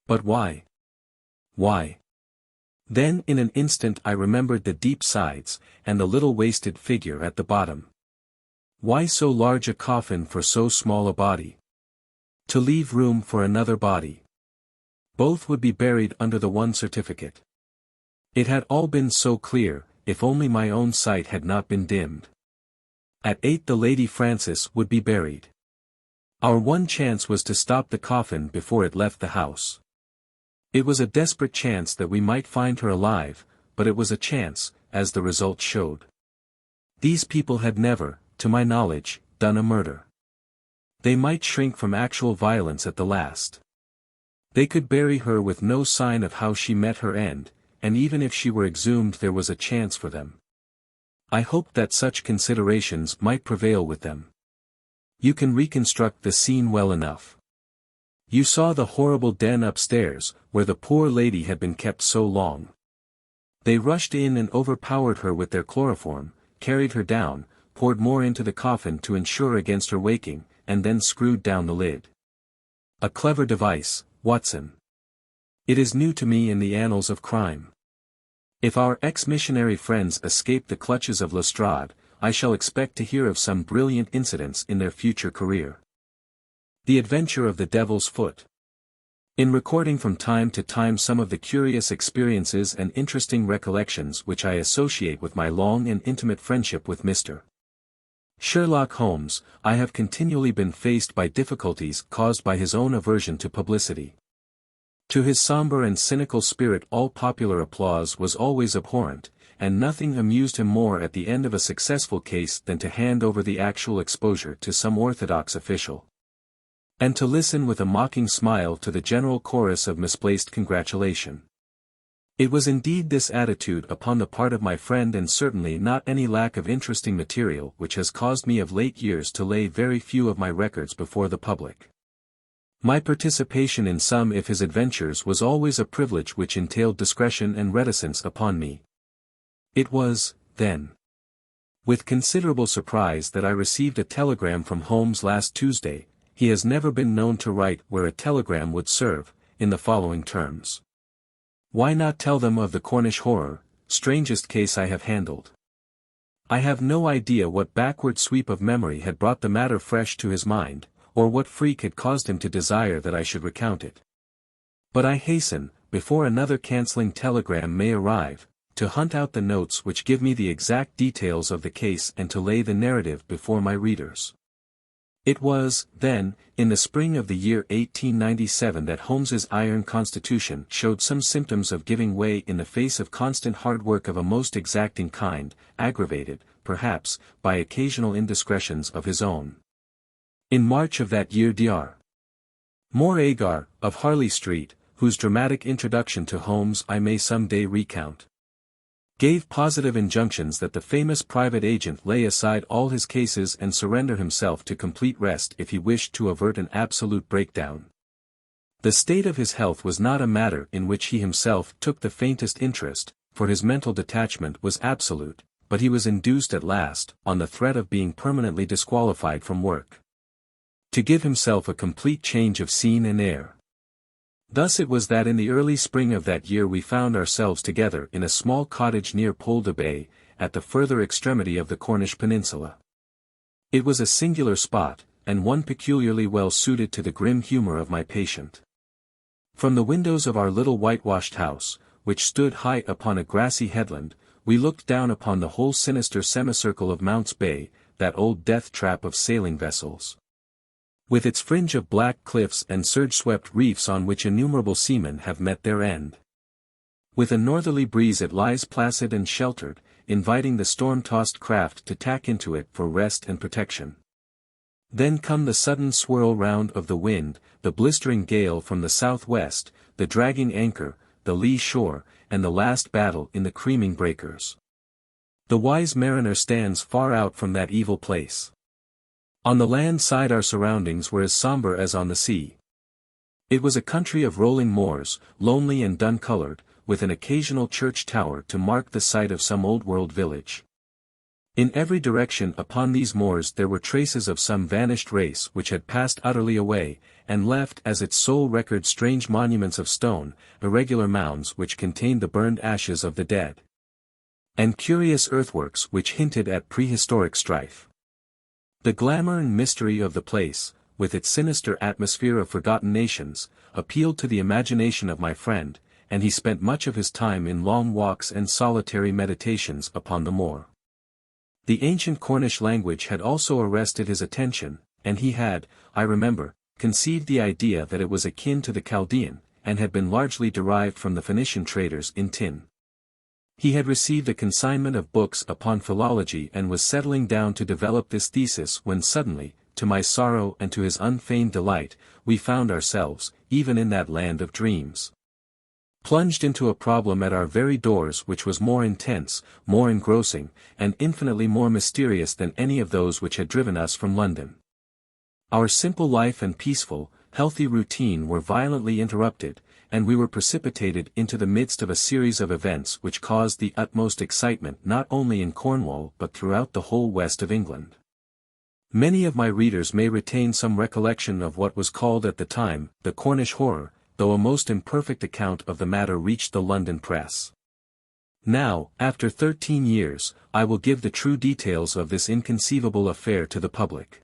But why? Why? Then in an instant I remembered the deep sides, and the little wasted figure at the bottom. Why so large a coffin for so small a body? To leave room for another body. Both would be buried under the one certificate. It had all been so clear, if only my own sight had not been dimmed. At 8 the Lady Frances would be buried. Our one chance was to stop the coffin before it left the house. It was a desperate chance that we might find her alive, but it was a chance, as the result showed. These people had never, to my knowledge, done a murder. They might shrink from actual violence at the last. They could bury her with no sign of how she met her end, and even if she were exhumed there was a chance for them. I hoped that such considerations might prevail with them. You can reconstruct the scene well enough. You saw the horrible den upstairs, where the poor lady had been kept so long. They rushed in and overpowered her with their chloroform, carried her down, poured more into the coffin to ensure against her waking, and then screwed down the lid. A clever device, Watson. It is new to me in the annals of crime. If our ex-missionary friends escape the clutches of Lestrade, I shall expect to hear of some brilliant incidents in their future career. The Adventure of the Devil's Foot. In recording from time to time some of the curious experiences and interesting recollections which I associate with my long and intimate friendship with Mr. Sherlock Holmes, I have continually been faced by difficulties caused by his own aversion to publicity. To his somber and cynical spirit all popular applause was always abhorrent, and nothing amused him more at the end of a successful case than to hand over the actual exposure to some orthodox official, and to listen with a mocking smile to the general chorus of misplaced congratulation. It was indeed this attitude upon the part of my friend and certainly not any lack of interesting material which has caused me of late years to lay very few of my records before the public. My participation in some of his adventures was always a privilege which entailed discretion and reticence upon me. It was, then, with considerable surprise that I received a telegram from Holmes last Tuesday. He has never been known to write where a telegram would serve, in the following terms. Why not tell them of the Cornish horror, strangest case I have handled? I have no idea what backward sweep of memory had brought the matter fresh to his mind, or what freak had caused him to desire that I should recount it. But I hasten, before another cancelling telegram may arrive, to hunt out the notes which give me the exact details of the case and to lay the narrative before my readers. It was, then, in the spring of the year 1897 that Holmes's iron constitution showed some symptoms of giving way in the face of constant hard work of a most exacting kind, aggravated, perhaps, by occasional indiscretions of his own. In March of that year Dr. Moore Agar, of Harley Street, whose dramatic introduction to Holmes I may some day recount, gave positive injunctions that the famous private agent lay aside all his cases and surrender himself to complete rest if he wished to avert an absolute breakdown. The state of his health was not a matter in which he himself took the faintest interest, for his mental detachment was absolute, but he was induced at last, on the threat of being permanently disqualified from work, to give himself a complete change of scene and air. Thus it was that in the early spring of that year we found ourselves together in a small cottage near Pole de Bay, at the further extremity of the Cornish peninsula. It was a singular spot, and one peculiarly well suited to the grim humour of my patient. From the windows of our little whitewashed house, which stood high upon a grassy headland, we looked down upon the whole sinister semicircle of Mounts Bay, that old death-trap of sailing vessels, with its fringe of black cliffs and surge-swept reefs on which innumerable seamen have met their end. With a northerly breeze it lies placid and sheltered, inviting the storm-tossed craft to tack into it for rest and protection. Then come the sudden swirl round of the wind, the blistering gale from the southwest, the dragging anchor, the lee shore, and the last battle in the creaming breakers. The wise mariner stands far out from that evil place. On the land side our surroundings were as sombre as on the sea. It was a country of rolling moors, lonely and dun-coloured, with an occasional church tower to mark the site of some old-world village. In every direction upon these moors there were traces of some vanished race which had passed utterly away, and left as its sole record strange monuments of stone, irregular mounds which contained the burned ashes of the dead, and curious earthworks which hinted at prehistoric strife. The glamour and mystery of the place, with its sinister atmosphere of forgotten nations, appealed to the imagination of my friend, and he spent much of his time in long walks and solitary meditations upon the moor. The ancient Cornish language had also arrested his attention, and he had, I remember, conceived the idea that it was akin to the Chaldean, and had been largely derived from the Phoenician traders in tin. He had received a consignment of books upon philology and was settling down to develop this thesis when suddenly, to my sorrow and to his unfeigned delight, we found ourselves, even in that land of dreams, plunged into a problem at our very doors which was more intense, more engrossing, and infinitely more mysterious than any of those which had driven us from London. Our simple life and peaceful, healthy routine were violently interrupted, and we were precipitated into the midst of a series of events which caused the utmost excitement not only in Cornwall but throughout the whole west of England. Many of my readers may retain some recollection of what was called at the time, the Cornish horror, though a most imperfect account of the matter reached the London press. Now, after 13 years, I will give the true details of this inconceivable affair to the public.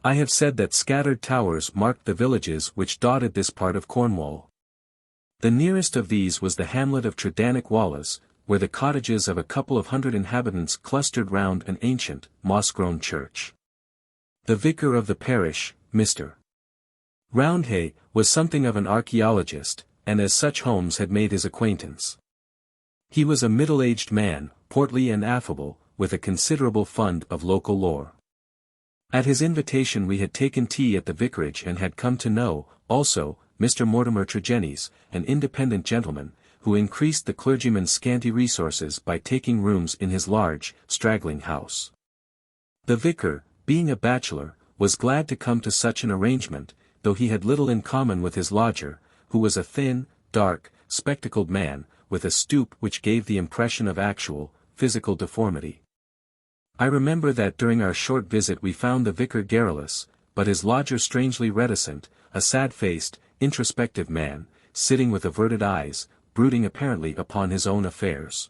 I have said that scattered towers marked the villages which dotted this part of Cornwall. The nearest of these was the hamlet of Tredannick Wallace, where the cottages of a couple of hundred inhabitants clustered round an ancient, moss-grown church. The vicar of the parish, Mr. Roundhay, was something of an archaeologist, and as such Holmes had made his acquaintance. He was a middle-aged man, portly and affable, with a considerable fund of local lore. At his invitation we had taken tea at the vicarage and had come to know, also, Mr. Mortimer Tregennies, an independent gentleman, who increased the clergyman's scanty resources by taking rooms in his large, straggling house. The vicar, being a bachelor, was glad to come to such an arrangement, though he had little in common with his lodger, who was a thin, dark, spectacled man, with a stoop which gave the impression of actual, physical deformity. I remember that during our short visit we found the vicar garrulous, but his lodger strangely reticent, a sad-faced, introspective man, sitting with averted eyes, brooding apparently upon his own affairs.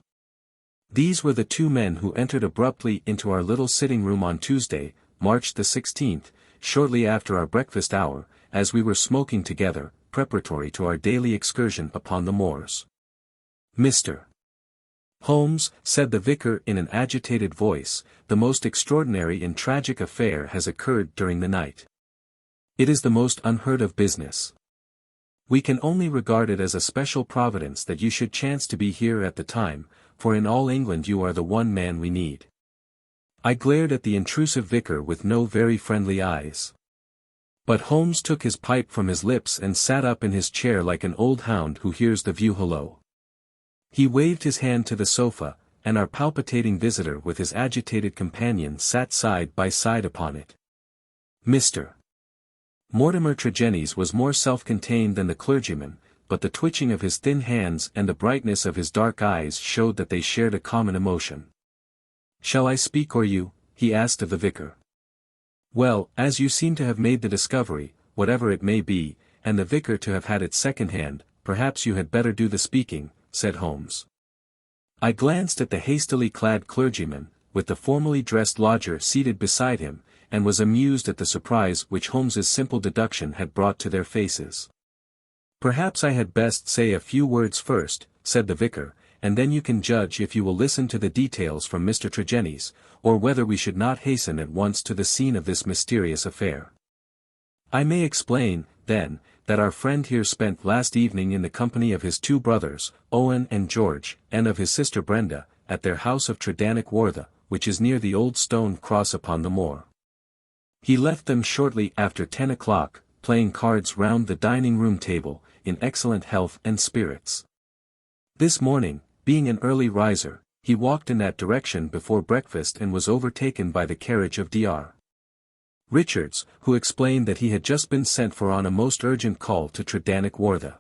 These were the two men who entered abruptly into our little sitting-room on Tuesday, March the 16th, shortly after our breakfast hour, as we were smoking together, preparatory to our daily excursion upon the moors. "Mr. Holmes," said the vicar in an agitated voice, "the most extraordinary and tragic affair has occurred during the night. It is the most unheard of business. We can only regard it as a special providence that you should chance to be here at the time, for in all England you are the one man we need." I glared at the intrusive vicar with no very friendly eyes. But Holmes took his pipe from his lips and sat up in his chair like an old hound who hears the view hallo. He waved his hand to the sofa, and our palpitating visitor with his agitated companion sat side by side upon it. Mr. Mortimer Tregennies was more self-contained than the clergyman, but the twitching of his thin hands and the brightness of his dark eyes showed that they shared a common emotion. "Shall I speak or you?" he asked of the vicar. "Well, as you seem to have made the discovery, whatever it may be, and the vicar to have had it second-hand, perhaps you had better do the speaking," said Holmes. I glanced at the hastily clad clergyman, with the formally dressed lodger seated beside him, and was amused at the surprise which Holmes's simple deduction had brought to their faces. "Perhaps I had best say a few words first," said the vicar, "and then you can judge if you will listen to the details from Mr. Tregennies, or whether we should not hasten at once to the scene of this mysterious affair. I may explain, then, that our friend here spent last evening in the company of his two brothers, Owen and George, and of his sister Brenda, at their house of Tredannick Wallace, which is near the old stone cross upon the moor. He left them shortly after 10 o'clock, playing cards round the dining-room table, in excellent health and spirits. This morning, being an early riser, he walked in that direction before breakfast and was overtaken by the carriage of Dr. Richards, who explained that he had just been sent for on a most urgent call to Tredannick Wallace.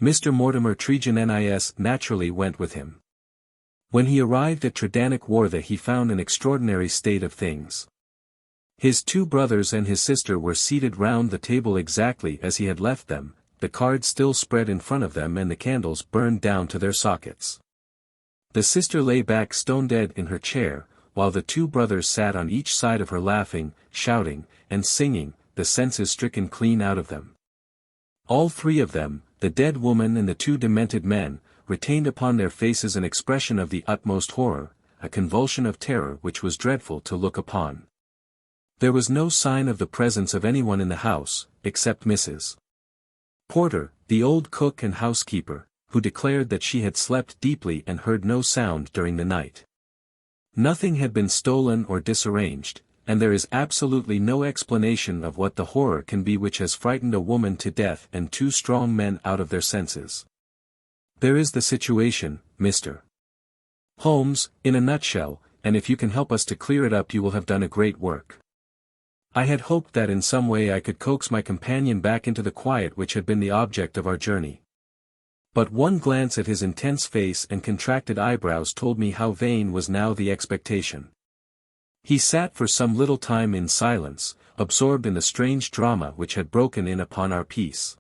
Mr. Mortimer Tregennies naturally went with him. When he arrived at Tredannick Wallace he found an extraordinary state of things. His two brothers and his sister were seated round the table exactly as he had left them, the cards still spread in front of them and the candles burned down to their sockets. The sister lay back stone-dead in her chair, while the two brothers sat on each side of her laughing, shouting, and singing, the senses stricken clean out of them. All three of them, the dead woman and the two demented men, retained upon their faces an expression of the utmost horror, a convulsion of terror which was dreadful to look upon. There was no sign of the presence of anyone in the house, except Mrs. Porter, the old cook and housekeeper, who declared that she had slept deeply and heard no sound during the night. Nothing had been stolen or disarranged, and there is absolutely no explanation of what the horror can be which has frightened a woman to death and two strong men out of their senses. There is the situation, Mr. Holmes, in a nutshell, and if you can help us to clear it up you will have done a great work. I had hoped that in some way I could coax my companion back into the quiet which had been the object of our journey. But one glance at his intense face and contracted eyebrows told me how vain was now the expectation. He sat for some little time in silence, absorbed in the strange drama which had broken in upon our peace.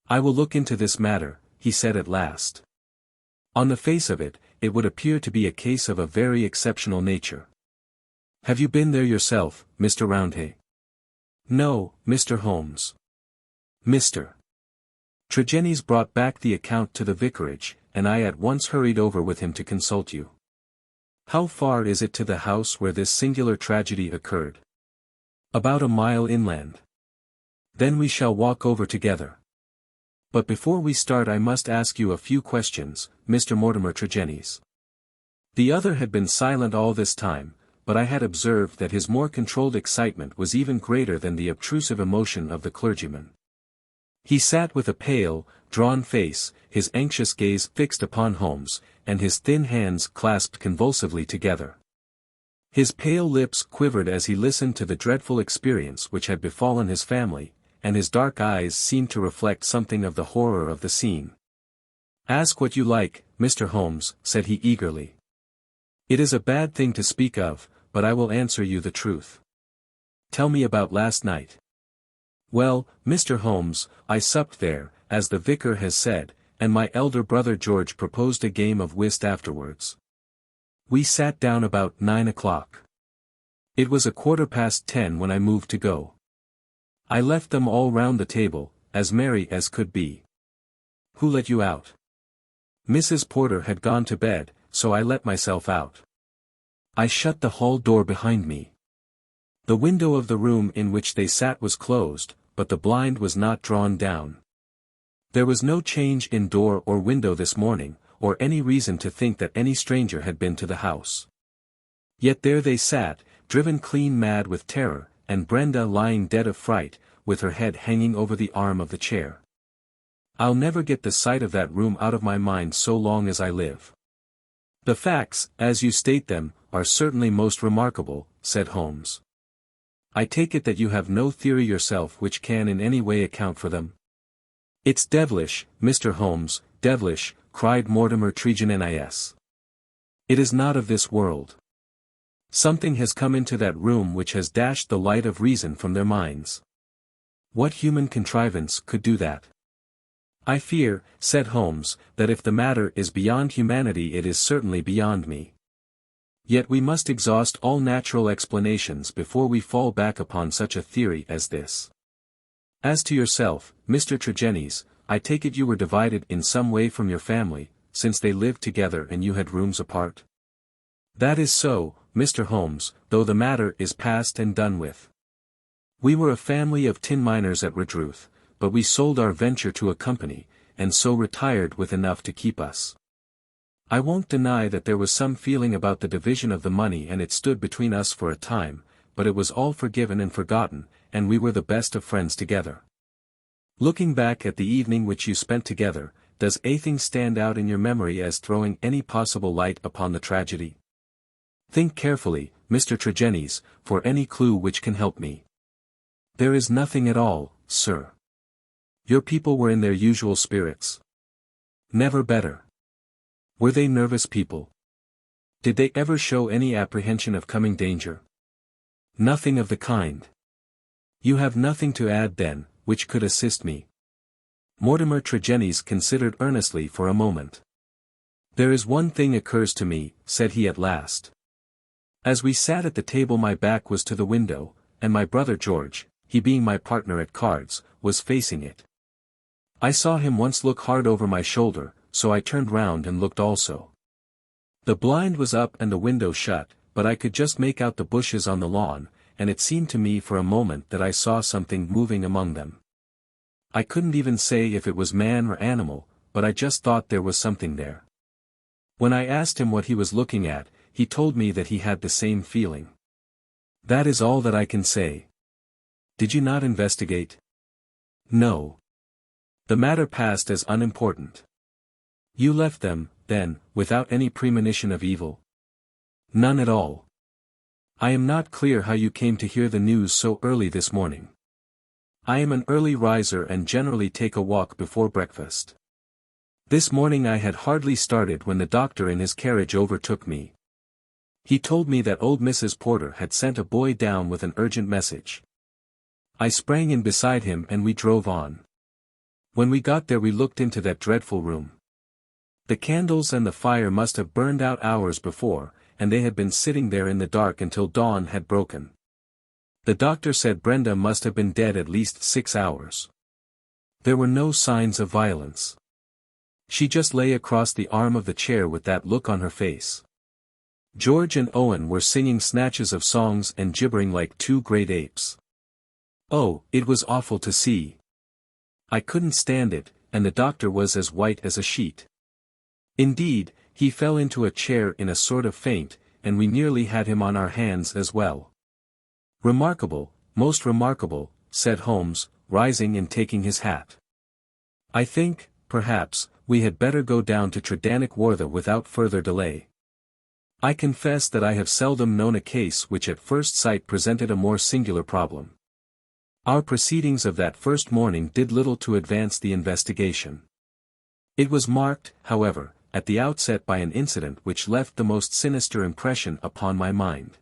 "I will look into this matter," he said at last. "On the face of it, it would appear to be a case of a very exceptional nature. Have you been there yourself, Mr. Roundhay?" "No, Mr. Holmes." Mr. Tregennies brought back the account to the vicarage, and I at once hurried over with him to consult you. "How far is it to the house where this singular tragedy occurred?" "About a mile inland." "Then we shall walk over together. But before we start I must ask you a few questions, Mr. Mortimer Tregennies." The other had been silent all this time, but I had observed that his more controlled excitement was even greater than the obtrusive emotion of the clergyman. He sat with a pale, drawn face, his anxious gaze fixed upon Holmes, and his thin hands clasped convulsively together. His pale lips quivered as he listened to the dreadful experience which had befallen his family, and his dark eyes seemed to reflect something of the horror of the scene. "Ask what you like, Mr. Holmes," said he eagerly. "It is a bad thing to speak of, but I will answer you the truth. Tell me about last night." "Well, Mr. Holmes, I supped there, as the vicar has said, and my elder brother George proposed a game of whist afterwards. We sat down about 9 o'clock. It was 10:15 when I moved to go. I left them all round the table, as merry as could be." "Who let you out?" "Mrs. Porter had gone to bed, so I let myself out. I shut the hall door behind me. The window of the room in which they sat was closed, but the blind was not drawn down. There was no change in door or window this morning, or any reason to think that any stranger had been to the house. Yet there they sat, driven clean mad with terror, and Brenda lying dead of fright, with her head hanging over the arm of the chair. I'll never get the sight of that room out of my mind so long as I live." "The facts, as you state them, are certainly most remarkable," said Holmes. "I take it that you have no theory yourself which can in any way account for them?" "It's devilish, Mr. Holmes, devilish," cried Mortimer Tregennies. "It is not of this world. Something has come into that room which has dashed the light of reason from their minds. What human contrivance could do that?" "I fear," said Holmes, "that if the matter is beyond humanity it is certainly beyond me. Yet we must exhaust all natural explanations before we fall back upon such a theory as this. As to yourself, Mr. Tregennies, I take it you were divided in some way from your family, since they lived together and you had rooms apart?" "That is so, Mr. Holmes, though the matter is past and done with. We were a family of tin miners at Redruth, but we sold our venture to a company, and so retired with enough to keep us. I won't deny that there was some feeling about the division of the money and it stood between us for a time, but it was all forgiven and forgotten, and we were the best of friends together. Looking back at the evening which you spent together, does anything stand out in your memory as throwing any possible light upon the tragedy? Think carefully, Mr. Tregennies, for any clue which can help me." "There is nothing at all, sir." "Your people were in their usual spirits?" "Never better." "Were they nervous people? Did they ever show any apprehension of coming danger?" "Nothing of the kind." "You have nothing to add then, which could assist me?" Mortimer Tregennies considered earnestly for a moment. "There is one thing occurs to me," said he at last. "As we sat at the table my back was to the window, and my brother George, he being my partner at cards, was facing it. I saw him once look hard over my shoulder, so I turned round and looked also. The blind was up and the window shut, but I could just make out the bushes on the lawn, and it seemed to me for a moment that I saw something moving among them. I couldn't even say if it was man or animal, but I just thought there was something there. When I asked him what he was looking at, he told me that he had the same feeling. That is all that I can say." "Did you not investigate?" "No. The matter passed as unimportant." "You left them, then, without any premonition of evil?" "None at all. I am not clear how you came to hear the news so early this morning. I am an early riser and generally take a walk before breakfast. This morning I had hardly started when the doctor in his carriage overtook me. He told me that old Mrs. Porter had sent a boy down with an urgent message. I sprang in beside him and we drove on. When we got there we looked into that dreadful room. The candles and the fire must have burned out hours before, and they had been sitting there in the dark until dawn had broken. The doctor said Brenda must have been dead at least 6 hours. There were no signs of violence. She just lay across the arm of the chair with that look on her face. George and Owen were singing snatches of songs and gibbering like two great apes. Oh, it was awful to see. I couldn't stand it, and the doctor was as white as a sheet. Indeed, he fell into a chair in a sort of faint, and we nearly had him on our hands as well. Remarkable, most remarkable, said Holmes, rising and taking his hat. I think, perhaps, we had better go down to Tredannick Wartha without further delay. I confess that I have seldom known a case which at first sight presented a more singular problem. Our proceedings of that first morning did little to advance the investigation. It was marked, however, at the outset by an incident which left the most sinister impression upon my mind.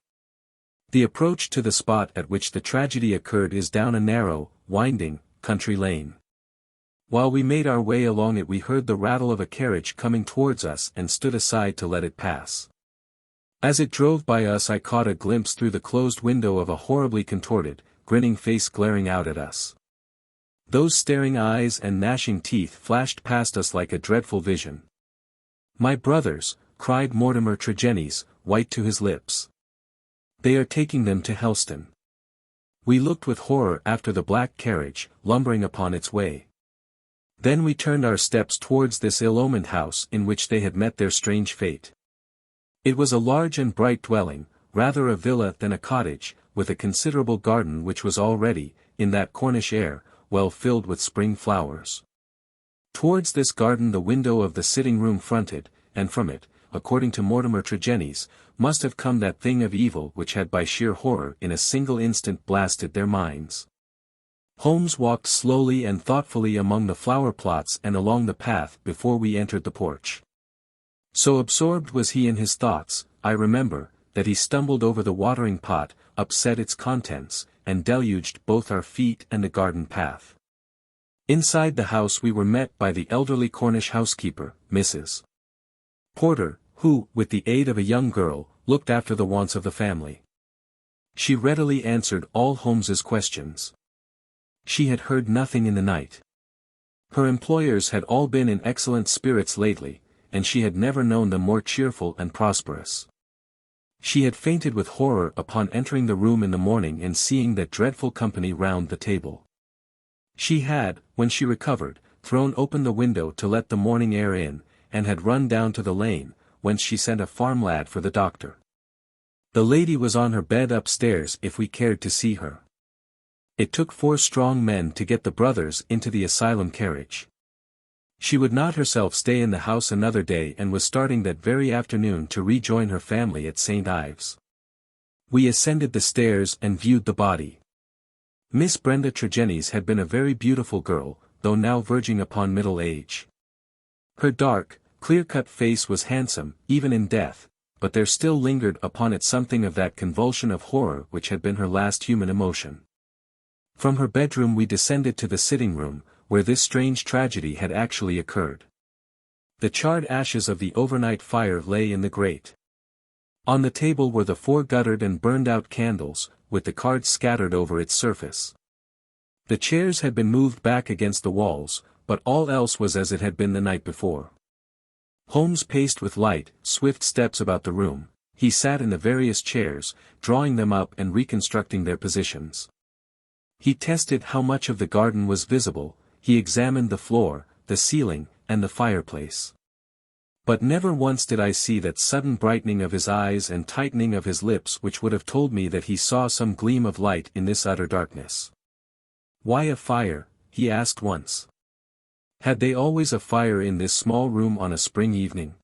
The approach to the spot at which the tragedy occurred is down a narrow, winding, country lane. While we made our way along it we heard the rattle of a carriage coming towards us and stood aside to let it pass. As it drove by us I caught a glimpse through the closed window of a horribly contorted, grinning face glaring out at us. Those staring eyes and gnashing teeth flashed past us like a dreadful vision. My brothers, cried Mortimer Tregennies, white to his lips. They are taking them to Helston. We looked with horror after the black carriage, lumbering upon its way. Then we turned our steps towards this ill-omened house in which they had met their strange fate. It was a large and bright dwelling, rather a villa than a cottage, with a considerable garden which was already, in that Cornish air, well filled with spring flowers. Towards this garden the window of the sitting-room fronted, and from it, according to Mortimer Tregennies, must have come that thing of evil which had by sheer horror in a single instant blasted their minds. Holmes walked slowly and thoughtfully among the flower plots and along the path before we entered the porch. So absorbed was he in his thoughts, I remember, that he stumbled over the watering pot, upset its contents, and deluged both our feet and the garden path. Inside the house we were met by the elderly Cornish housekeeper, Mrs. Porter, who, with the aid of a young girl, looked after the wants of the family. She readily answered all Holmes's questions. She had heard nothing in the night. Her employers had all been in excellent spirits lately, and she had never known them more cheerful and prosperous. She had fainted with horror upon entering the room in the morning and seeing that dreadful company round the table. She had, when she recovered, thrown open the window to let the morning air in, and had run down to the lane, whence she sent a farm lad for the doctor. The lady was on her bed upstairs if we cared to see her. It took 4 strong men to get the brothers into the asylum carriage. She would not herself stay in the house another day and was starting that very afternoon to rejoin her family at St. Ives. We ascended the stairs and viewed the body. Miss Brenda Tregennies had been a very beautiful girl, though now verging upon middle age. Her dark, clear-cut face was handsome, even in death, but there still lingered upon it something of that convulsion of horror which had been her last human emotion. From her bedroom we descended to the sitting-room, where this strange tragedy had actually occurred. The charred ashes of the overnight fire lay in the grate. On the table were the 4 guttered and burned-out candles, with the cards scattered over its surface. The chairs had been moved back against the walls, but all else was as it had been the night before. Holmes paced with light, swift steps about the room. He sat in the various chairs, drawing them up and reconstructing their positions. He tested how much of the garden was visible, he examined the floor, the ceiling, and the fireplace. But never once did I see that sudden brightening of his eyes and tightening of his lips which would have told me that he saw some gleam of light in this utter darkness. "Why a fire?" he asked once. Had they always a fire in this small room on a spring evening?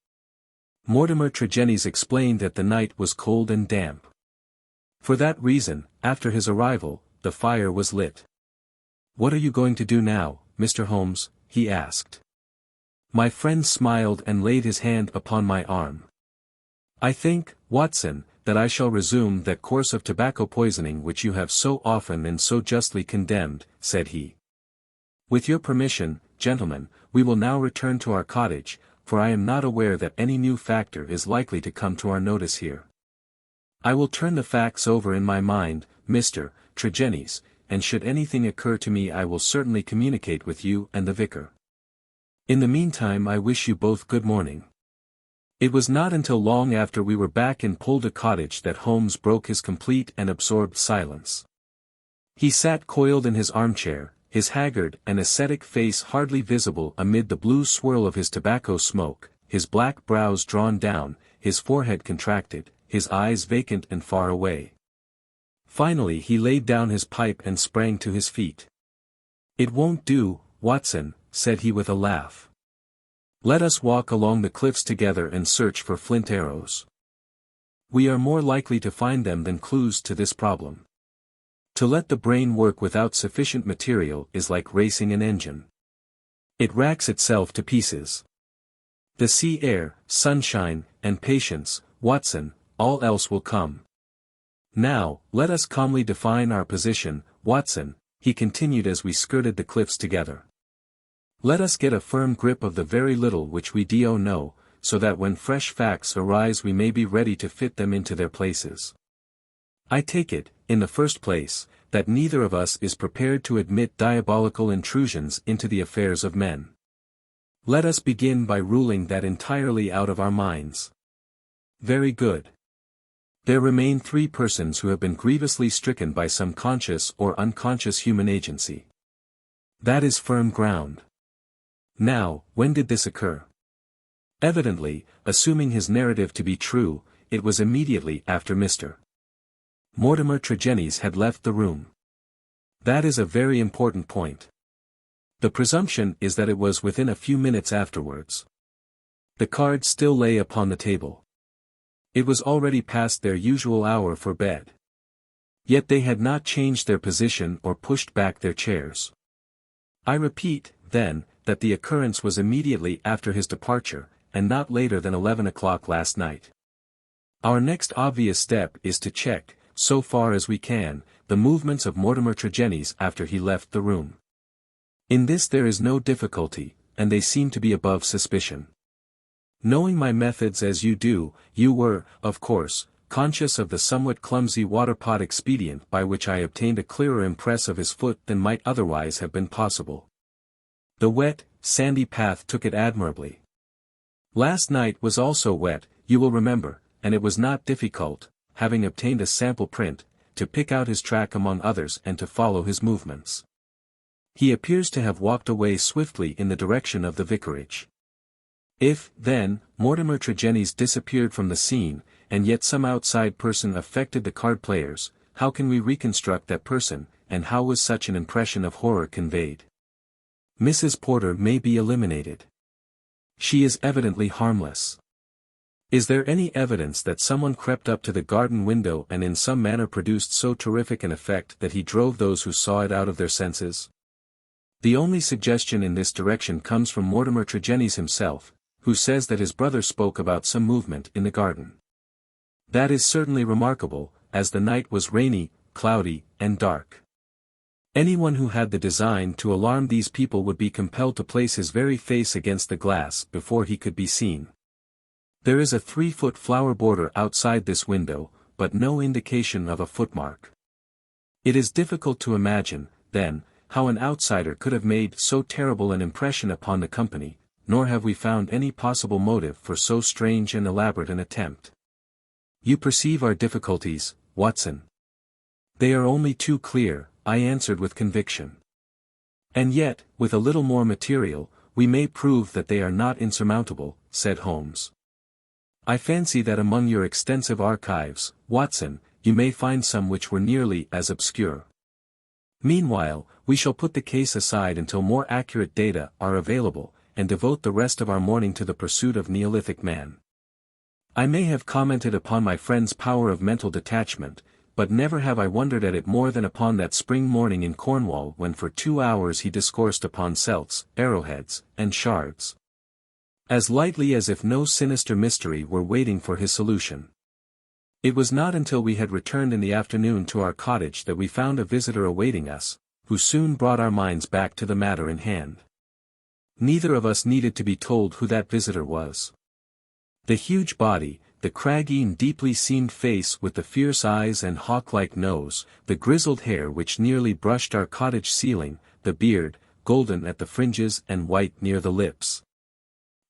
Mortimer Tregennies explained that the night was cold and damp. For that reason, after his arrival, the fire was lit. "What are you going to do now, Mr. Holmes?" he asked. My friend smiled and laid his hand upon my arm. "I think, Watson, that I shall resume that course of tobacco poisoning which you have so often and so justly condemned," said he. "With your permission, gentlemen, we will now return to our cottage, for I am not aware that any new factor is likely to come to our notice here. I will turn the facts over in my mind, Mr. Tregennies, and should anything occur to me I will certainly communicate with you and the vicar. In the meantime I wish you both good morning. It was not until long after we were back in Polda Cottage that Holmes broke his complete and absorbed silence. He sat coiled in his armchair, his haggard and ascetic face hardly visible amid the blue swirl of his tobacco smoke, his black brows drawn down, his forehead contracted, his eyes vacant and far away. Finally he laid down his pipe and sprang to his feet. "It won't do, Watson," said he with a laugh. "Let us walk along the cliffs together and search for flint arrows. We are more likely to find them than clues to this problem. To let the brain work without sufficient material is like racing an engine. It racks itself to pieces. The sea air, sunshine, and patience, Watson, all else will come. Now, let us calmly define our position, Watson," he continued as we skirted the cliffs together. "Let us get a firm grip of the very little which we do know, so that when fresh facts arise we may be ready to fit them into their places. I take it, in the first place, that neither of us is prepared to admit diabolical intrusions into the affairs of men. Let us begin by ruling that entirely out of our minds. Very good. There remain 3 persons who have been grievously stricken by some conscious or unconscious human agency. That is firm ground. Now, when did this occur? Evidently, assuming his narrative to be true, it was immediately after Mr. Mortimer Tregennies had left the room. That is a very important point. The presumption is that it was within a few minutes afterwards. The cards still lay upon the table. It was already past their usual hour for bed. Yet they had not changed their position or pushed back their chairs. I repeat, then, that the occurrence was immediately after his departure, and not later than 11 o'clock last night. Our next obvious step is to check, so far as we can, the movements of Mortimer Tregennies after he left the room. In this there is no difficulty, and they seem to be above suspicion. Knowing my methods as you do, you were, of course, conscious of the somewhat clumsy water-pot expedient by which I obtained a clearer impress of his foot than might otherwise have been possible. The wet, sandy path took it admirably. Last night was also wet, you will remember, and it was not difficult, having obtained a sample print, to pick out his track among others and to follow his movements. He appears to have walked away swiftly in the direction of the vicarage. If, then, Mortimer Tregennies disappeared from the scene, and yet some outside person affected the card players, how can we reconstruct that person, and how was such an impression of horror conveyed? Mrs. Porter may be eliminated. She is evidently harmless. Is there any evidence that someone crept up to the garden window and in some manner produced so terrific an effect that he drove those who saw it out of their senses? The only suggestion in this direction comes from Mortimer Tregennies himself, who says that his brother spoke about some movement in the garden. That is certainly remarkable, as the night was rainy, cloudy, and dark. Anyone who had the design to alarm these people would be compelled to place his very face against the glass before he could be seen. There is a 3-foot flower border outside this window, but no indication of a footmark. It is difficult to imagine, then, how an outsider could have made so terrible an impression upon the company, nor have we found any possible motive for so strange and elaborate an attempt. You perceive our difficulties, Watson. They are only too clear, I answered with conviction. And yet, with a little more material, we may prove that they are not insurmountable, said Holmes. I fancy that among your extensive archives, Watson, you may find some which were nearly as obscure. Meanwhile, we shall put the case aside until more accurate data are available, and devote the rest of our morning to the pursuit of Neolithic man. I may have commented upon my friend's power of mental detachment, but never have I wondered at it more than upon that spring morning in Cornwall when for 2 hours he discoursed upon celts, arrowheads, and shards. As lightly as if no sinister mystery were waiting for his solution. It was not until we had returned in the afternoon to our cottage that we found a visitor awaiting us, who soon brought our minds back to the matter in hand. Neither of us needed to be told who that visitor was. The huge body, the craggy and deeply seamed face with the fierce eyes and hawk-like nose, the grizzled hair which nearly brushed our cottage ceiling, the beard, golden at the fringes and white near the lips.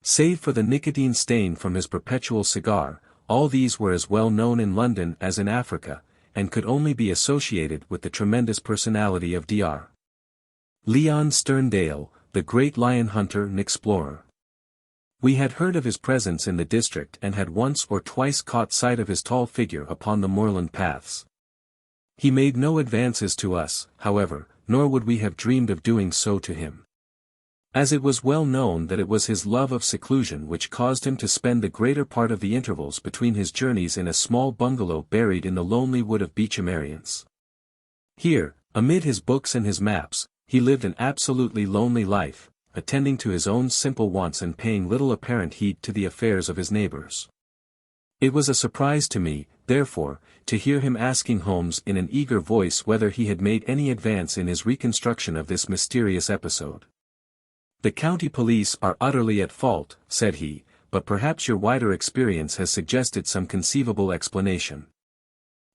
Save for the nicotine stain from his perpetual cigar, all these were as well known in London as in Africa, and could only be associated with the tremendous personality of Dr. Leon Sterndale, the great lion hunter and explorer. We had heard of his presence in the district and had once or twice caught sight of his tall figure upon the moorland paths. He made no advances to us, however, nor would we have dreamed of doing so to him. As it was well known that it was his love of seclusion which caused him to spend the greater part of the intervals between his journeys in a small bungalow buried in the lonely wood of Beechamarians. Here, amid his books and his maps, he lived an absolutely lonely life, attending to his own simple wants and paying little apparent heed to the affairs of his neighbors. It was a surprise to me, therefore, to hear him asking Holmes in an eager voice whether he had made any advance in his reconstruction of this mysterious episode. "The county police are utterly at fault," said he, "but perhaps your wider experience has suggested some conceivable explanation.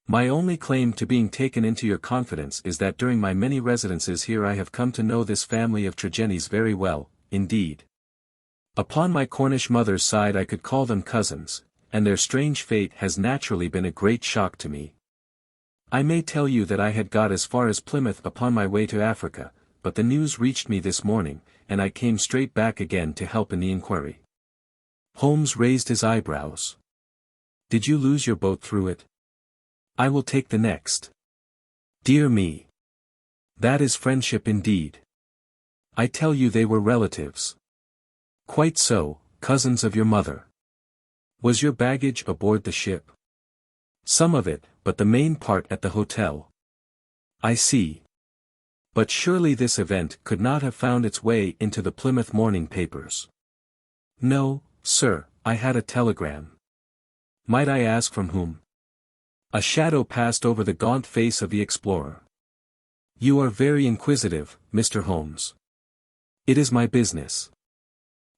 My only claim to being taken into your confidence is that during my many residences here I have come to know this family of Tregennies very well, indeed. Upon my Cornish mother's side I could call them cousins, and their strange fate has naturally been a great shock to me. I may tell you that I had got as far as Plymouth upon my way to Africa, but the news reached me this morning, and I came straight back again to help in the inquiry." Holmes raised his eyebrows. "Did you lose your boat through it?" "I will take the next." "Dear me. That is friendship indeed. I tell you they were relatives." "Quite so, cousins of your mother. Was your baggage aboard the ship?" "Some of it, but the main part at the hotel." "I see. But surely this event could not have found its way into the Plymouth morning papers." "No, sir, I had a telegram." "Might I ask from whom?" A shadow passed over the gaunt face of the explorer. "You are very inquisitive, Mr. Holmes." "It is my business."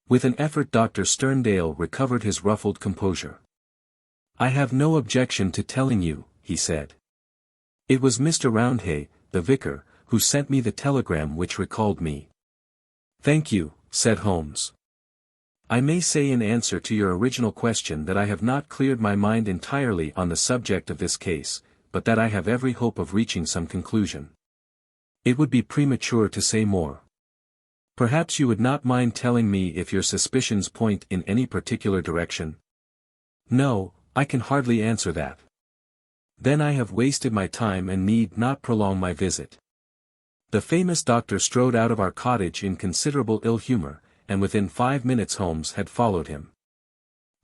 With an effort Dr. Sterndale recovered his ruffled composure. "I have no objection to telling you," he said. "It was Mr. Roundhay, the vicar, who sent me the telegram which recalled me." "Thank you," said Holmes. "I may say in answer to your original question that I have not cleared my mind entirely on the subject of this case, but that I have every hope of reaching some conclusion. It would be premature to say more. Perhaps you would not mind telling me if your suspicions point in any particular direction?" "No, I can hardly answer that." "Then I have wasted my time and need not prolong my visit." The famous doctor strode out of our cottage in considerable ill humor, and within 5 minutes Holmes had followed him.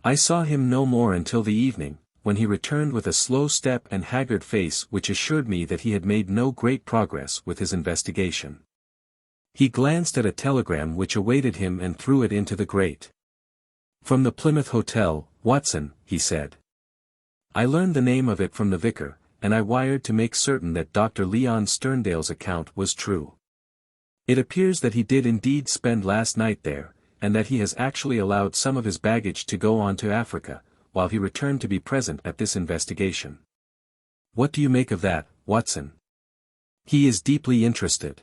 I saw him no more until the evening, when he returned with a slow step and haggard face which assured me that he had made no great progress with his investigation. He glanced at a telegram which awaited him and threw it into the grate. "From the Plymouth Hotel, Watson," he said. "I learned the name of it from the vicar, and I wired to make certain that Dr. Leon Sterndale's account was true. It appears that he did indeed spend last night there, and that he has actually allowed some of his baggage to go on to Africa, while he returned to be present at this investigation. What do you make of that, Watson?" "He is deeply interested."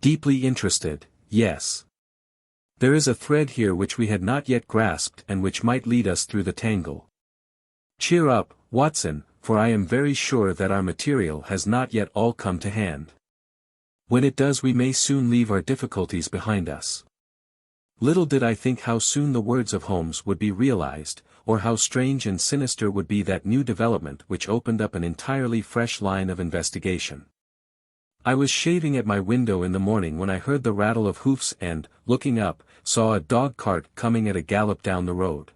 "Deeply interested, yes. There is a thread here which we had not yet grasped and which might lead us through the tangle. Cheer up, Watson, for I am very sure that our material has not yet all come to hand. When it does we may soon leave our difficulties behind us." Little did I think how soon the words of Holmes would be realized, or how strange and sinister would be that new development which opened up an entirely fresh line of investigation. I was shaving at my window in the morning when I heard the rattle of hoofs and, looking up, saw a dog-cart coming at a gallop down the road.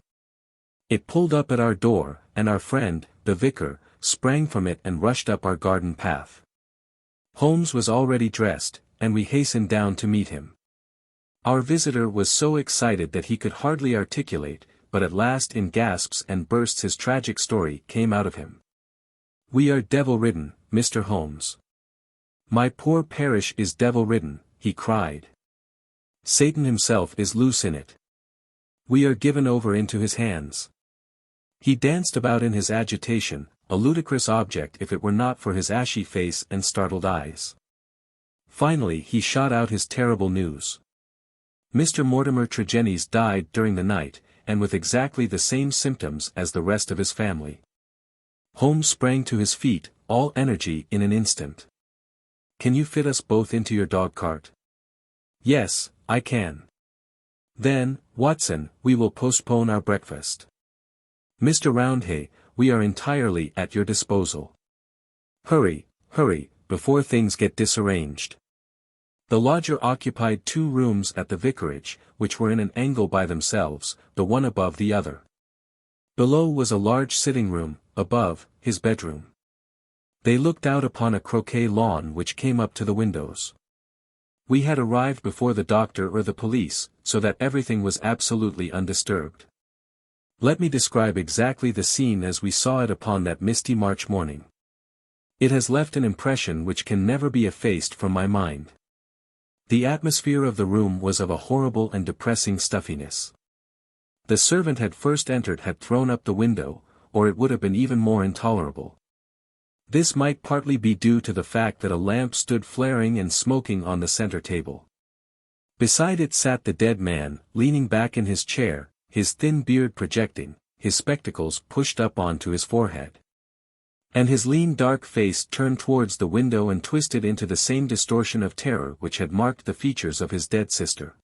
It pulled up at our door, and our friend, the vicar, sprang from it and rushed up our garden path. Holmes was already dressed, and we hastened down to meet him. Our visitor was so excited that he could hardly articulate, but at last in gasps and bursts his tragic story came out of him. "We are devil-ridden, Mr. Holmes. My poor parish is devil-ridden," he cried. Satan himself is loose in it. We are given over into his hands. He danced about in his agitation, a ludicrous object if it were not for his ashy face and startled eyes. Finally he shot out his terrible news. Mr. Mortimer Tregennies died during the night, and with exactly the same symptoms as the rest of his family. Holmes sprang to his feet, all energy in an instant. Can you fit us both into your dog-cart? Yes, I can. Then, Watson, we will postpone our breakfast. Mr. Roundhay, we are entirely at your disposal. Hurry, hurry, before things get disarranged. The lodger occupied 2 rooms at the vicarage, which were in an angle by themselves, the one above the other. Below was a large sitting room, above, his bedroom. They looked out upon a croquet lawn which came up to the windows. We had arrived before the doctor or the police, so that everything was absolutely undisturbed. Let me describe exactly the scene as we saw it upon that misty March morning. It has left an impression which can never be effaced from my mind. The atmosphere of the room was of a horrible and depressing stuffiness. The servant had first entered had thrown up the window, or it would have been even more intolerable. This might partly be due to the fact that a lamp stood flaring and smoking on the center table. Beside it sat the dead man, leaning back in his chair, his thin beard projecting, his spectacles pushed up onto his forehead. And his lean dark face turned towards the window and twisted into the same distortion of terror which had marked the features of his dead sister.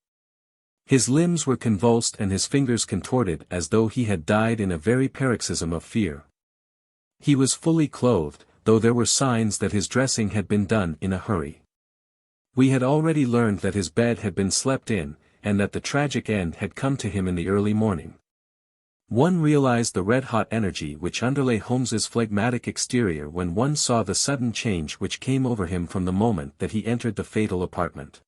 His limbs were convulsed and his fingers contorted as though he had died in a very paroxysm of fear. He was fully clothed, though there were signs that his dressing had been done in a hurry. We had already learned that his bed had been slept in, and that the tragic end had come to him in the early morning. One realized the red-hot energy which underlay Holmes's phlegmatic exterior when one saw the sudden change which came over him from the moment that he entered the fatal apartment.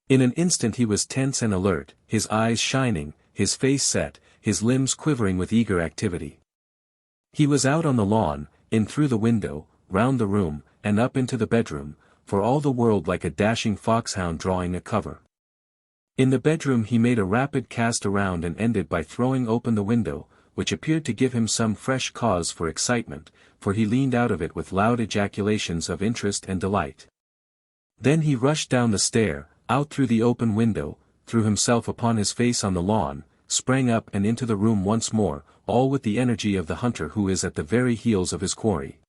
In an instant he was tense and alert, his eyes shining, his face set, his limbs quivering with eager activity. He was out on the lawn, in through the window, round the room, and up into the bedroom, for all the world like a dashing foxhound drawing a cover. In the bedroom he made a rapid cast around and ended by throwing open the window, which appeared to give him some fresh cause for excitement, for he leaned out of it with loud ejaculations of interest and delight. Then he rushed down the stair, out through the open window, threw himself upon his face on the lawn, sprang up and into the room once more, all with the energy of the hunter who is at the very heels of his quarry.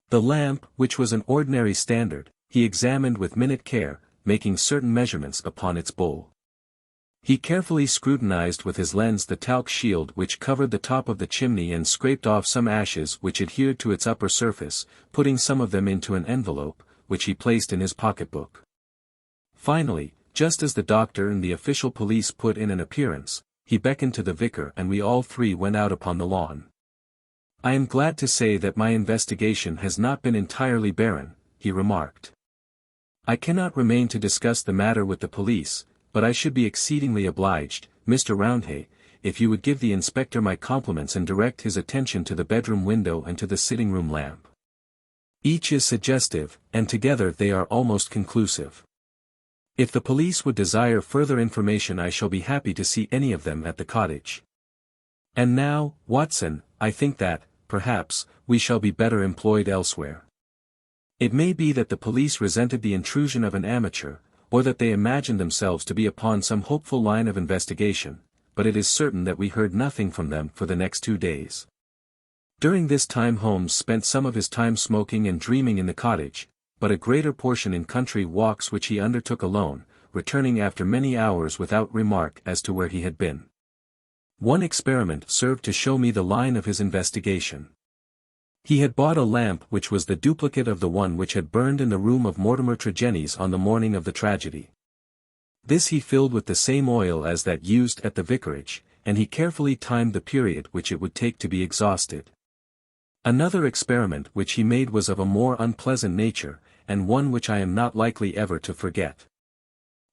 The lamp, which was an ordinary standard, he examined with minute care, making certain measurements upon its bowl. He carefully scrutinized with his lens the talc shield which covered the top of the chimney and scraped off some ashes which adhered to its upper surface, putting some of them into an envelope, which he placed in his pocketbook. Finally, just as the doctor and the official police put in an appearance, he beckoned to the vicar and we all 3 went out upon the lawn. I am glad to say that my investigation has not been entirely barren, he remarked. I cannot remain to discuss the matter with the police, but I should be exceedingly obliged, Mr. Roundhay, if you would give the inspector my compliments and direct his attention to the bedroom window and to the sitting-room lamp. Each is suggestive, and together they are almost conclusive. If the police would desire further information I shall be happy to see any of them at the cottage. And now, Watson, I think that, perhaps, we shall be better employed elsewhere. It may be that the police resented the intrusion of an amateur, or that they imagined themselves to be upon some hopeful line of investigation, but it is certain that we heard nothing from them for the next 2 days. During this time Holmes spent some of his time smoking and dreaming in the cottage, but a greater portion in country walks which he undertook alone, returning after many hours without remark as to where he had been. One experiment served to show me the line of his investigation. He had bought a lamp which was the duplicate of the one which had burned in the room of Mortimer Tregennies on the morning of the tragedy. This he filled with the same oil as that used at the vicarage, and he carefully timed the period which it would take to be exhausted. Another experiment which he made was of a more unpleasant nature, and one which I am not likely ever to forget.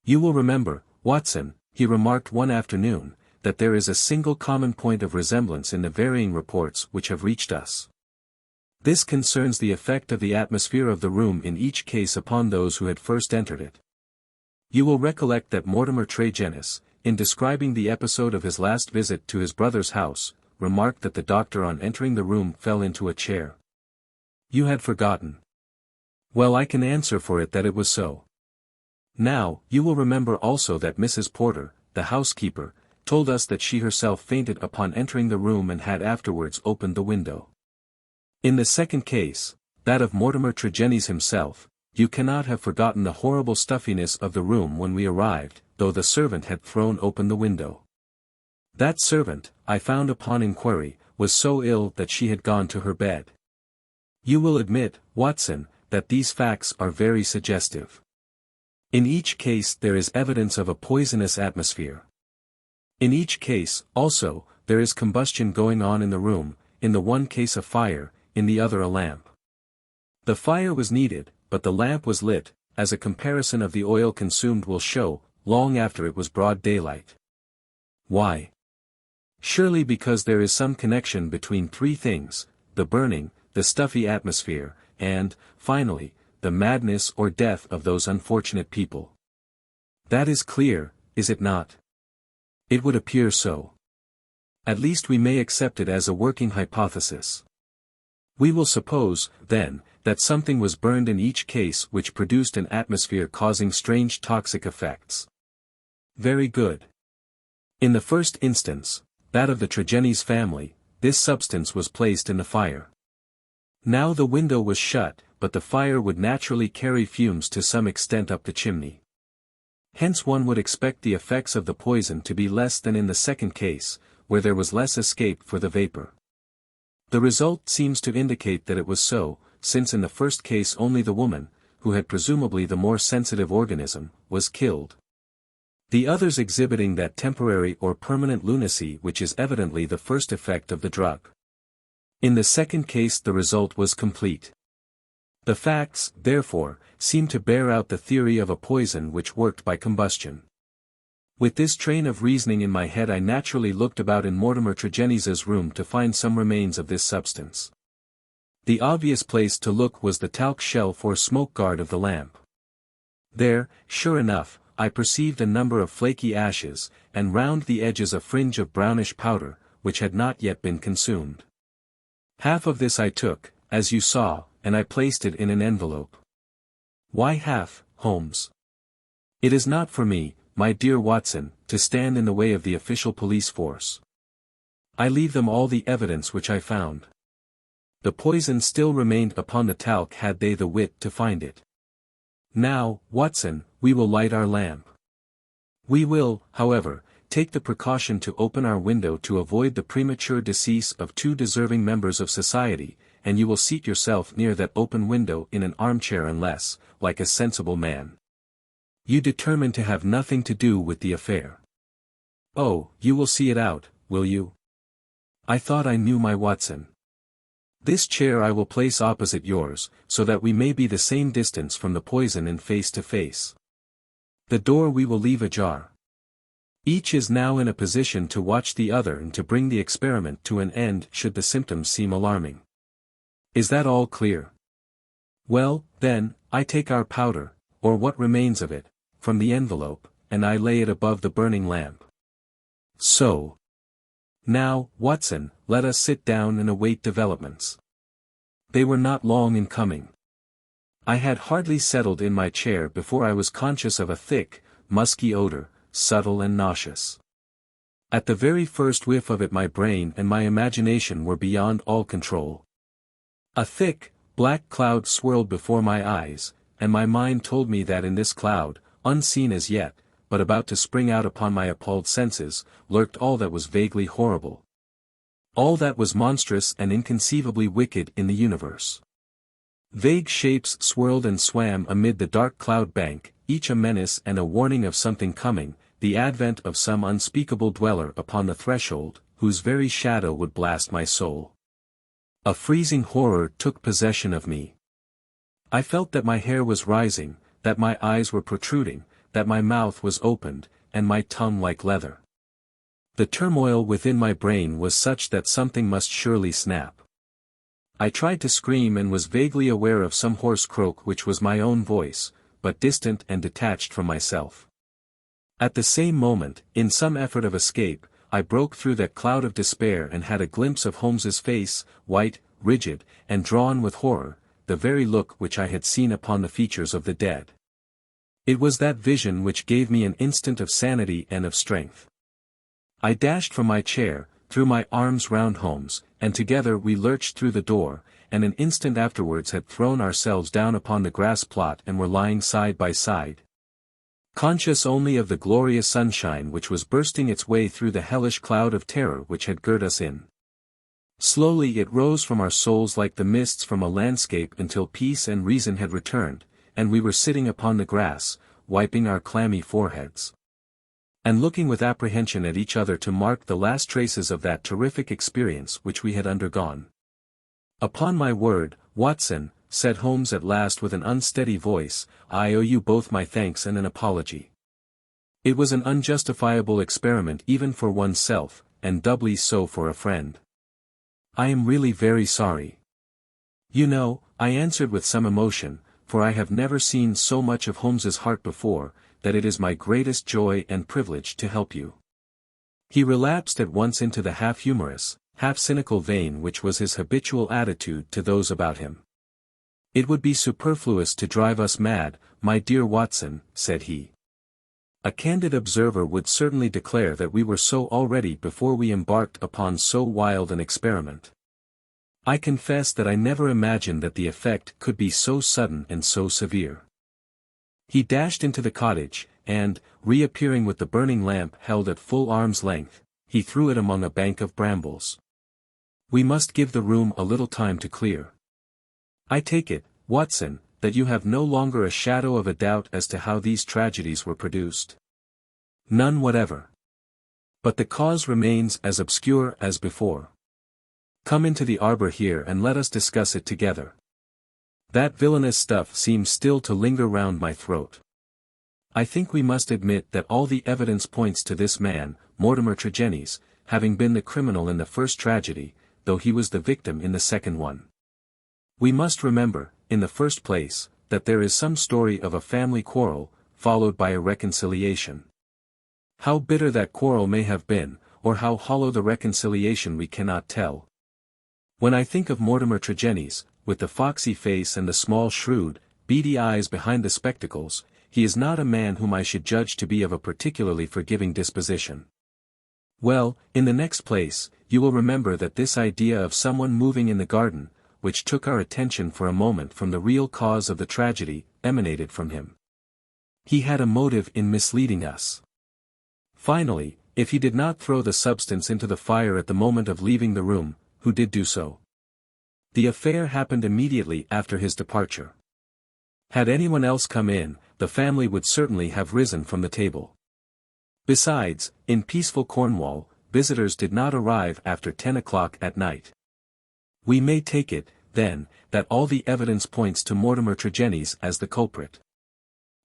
You will remember, Watson, he remarked one afternoon, that there is a single common point of resemblance in the varying reports which have reached us. This concerns the effect of the atmosphere of the room in each case upon those who had first entered it. You will recollect that Mortimer Tregennis, in describing the episode of his last visit to his brother's house, remarked that the doctor on entering the room fell into a chair. You had forgotten. Well, I can answer for it that it was so. Now, you will remember also that Mrs. Porter, the housekeeper, told us that she herself fainted upon entering the room and had afterwards opened the window. In the second case, that of Mortimer Tregennis himself, you cannot have forgotten the horrible stuffiness of the room when we arrived, though the servant had thrown open the window. That servant, I found upon inquiry, was so ill that she had gone to her bed. You will admit, Watson, that these facts are very suggestive. In each case there is evidence of a poisonous atmosphere. In each case, also, there is combustion going on in the room, in the one case a fire, in the other a lamp. The fire was needed, but the lamp was lit, as a comparison of the oil consumed will show, long after it was broad daylight. Why? Surely because there is some connection between three things: the burning, the stuffy atmosphere, and, finally, the madness or death of those unfortunate people. That is clear, is it not? It would appear so. At least we may accept it as a working hypothesis. We will suppose, then, that something was burned in each case which produced an atmosphere causing strange toxic effects. Very good. In the first instance, that of the Tregennis family, this substance was placed in the fire. Now the window was shut, but the fire would naturally carry fumes to some extent up the chimney. Hence one would expect the effects of the poison to be less than in the second case, where there was less escape for the vapor. The result seems to indicate that it was so, since in the first case only the woman, who had presumably the more sensitive organism, was killed. The others exhibiting that temporary or permanent lunacy which is evidently the first effect of the drug. In the second case the result was complete. The facts, therefore, seem to bear out the theory of a poison which worked by combustion. With this train of reasoning in my head I naturally looked about in Mortimer Tregennis's room to find some remains of this substance. The obvious place to look was the talc shelf or smoke guard of the lamp. There, sure enough, I perceived a number of flaky ashes, and round the edges a fringe of brownish powder, which had not yet been consumed. Half of this I took, as you saw, and I placed it in an envelope. Why half, Holmes? It is not for me, my dear Watson, to stand in the way of the official police force. I leave them all the evidence which I found. The poison still remained upon the talc had they the wit to find it. Now, Watson, we will light our lamp. We will, however, take the precaution to open our window to avoid the premature decease of two deserving members of society, and you will seat yourself near that open window in an armchair unless, like a sensible man, you determine to have nothing to do with the affair. Oh, you will see it out, will you? I thought I knew my Watson. This chair I will place opposite yours, so that we may be the same distance from the poison and face to face. The door we will leave ajar. Each is now in a position to watch the other and to bring the experiment to an end should the symptoms seem alarming. Is that all clear? Well, then, I take our powder, or what remains of it, from the envelope, and I lay it above the burning lamp. So. Now, Watson, let us sit down and await developments. They were not long in coming. I had hardly settled in my chair before I was conscious of a thick, musky odor, subtle and nauseous. At the very first whiff of it my brain and my imagination were beyond all control. A thick, black cloud swirled before my eyes, and my mind told me that in this cloud, unseen as yet, but about to spring out upon my appalled senses, lurked all that was vaguely horrible. All that was monstrous and inconceivably wicked in the universe. Vague shapes swirled and swam amid the dark cloud bank, each a menace and a warning of something coming, the advent of some unspeakable dweller upon the threshold, whose very shadow would blast my soul. A freezing horror took possession of me. I felt that my hair was rising, that my eyes were protruding, that my mouth was opened, and my tongue like leather. The turmoil within my brain was such that something must surely snap. I tried to scream and was vaguely aware of some hoarse croak which was my own voice, but distant and detached from myself. At the same moment, in some effort of escape, I broke through that cloud of despair and had a glimpse of Holmes's face, white, rigid, and drawn with horror, the very look which I had seen upon the features of the dead. It was that vision which gave me an instant of sanity and of strength. I dashed from my chair, threw my arms round Holmes, and together we lurched through the door, and an instant afterwards had thrown ourselves down upon the grass plot and were lying side by side, conscious only of the glorious sunshine which was bursting its way through the hellish cloud of terror which had girt us in. Slowly it rose from our souls like the mists from a landscape until peace and reason had returned, and we were sitting upon the grass, wiping our clammy foreheads, and looking with apprehension at each other to mark the last traces of that terrific experience which we had undergone. "Upon my word, Watson," said Holmes at last with an unsteady voice, "I owe you both my thanks and an apology. It was an unjustifiable experiment even for oneself, and doubly so for a friend. I am really very sorry." "You know," I answered with some emotion, for I have never seen so much of Holmes's heart before, "that it is my greatest joy and privilege to help you." He relapsed at once into the half-humorous, half-cynical vein which was his habitual attitude to those about him. "It would be superfluous to drive us mad, my dear Watson," said he. "A candid observer would certainly declare that we were so already before we embarked upon so wild an experiment. I confess that I never imagined that the effect could be so sudden and so severe." He dashed into the cottage, and, reappearing with the burning lamp held at full arm's length, he threw it among a bank of brambles. "We must give the room a little time to clear. I take it, Watson, that you have no longer a shadow of a doubt as to how these tragedies were produced." "None whatever. But the cause remains as obscure as before. Come into the arbor here and let us discuss it together. That villainous stuff seems still to linger round my throat. I think we must admit that all the evidence points to this man, Mortimer Tregennies, having been the criminal in the first tragedy, though he was the victim in the second one. We must remember, in the first place, that there is some story of a family quarrel, followed by a reconciliation. How bitter that quarrel may have been, or how hollow the reconciliation we cannot tell. When I think of Mortimer Tregennies, with the foxy face and the small shrewd, beady eyes behind the spectacles, he is not a man whom I should judge to be of a particularly forgiving disposition. Well, in the next place, you will remember that this idea of someone moving in the garden, which took our attention for a moment from the real cause of the tragedy, emanated from him. He had a motive in misleading us. Finally, if he did not throw the substance into the fire at the moment of leaving the room, who did do so? The affair happened immediately after his departure. Had anyone else come in, the family would certainly have risen from the table. Besides, in peaceful Cornwall, visitors did not arrive after 10 o'clock at night. We may take it, then, that all the evidence points to Mortimer Tregennies as the culprit.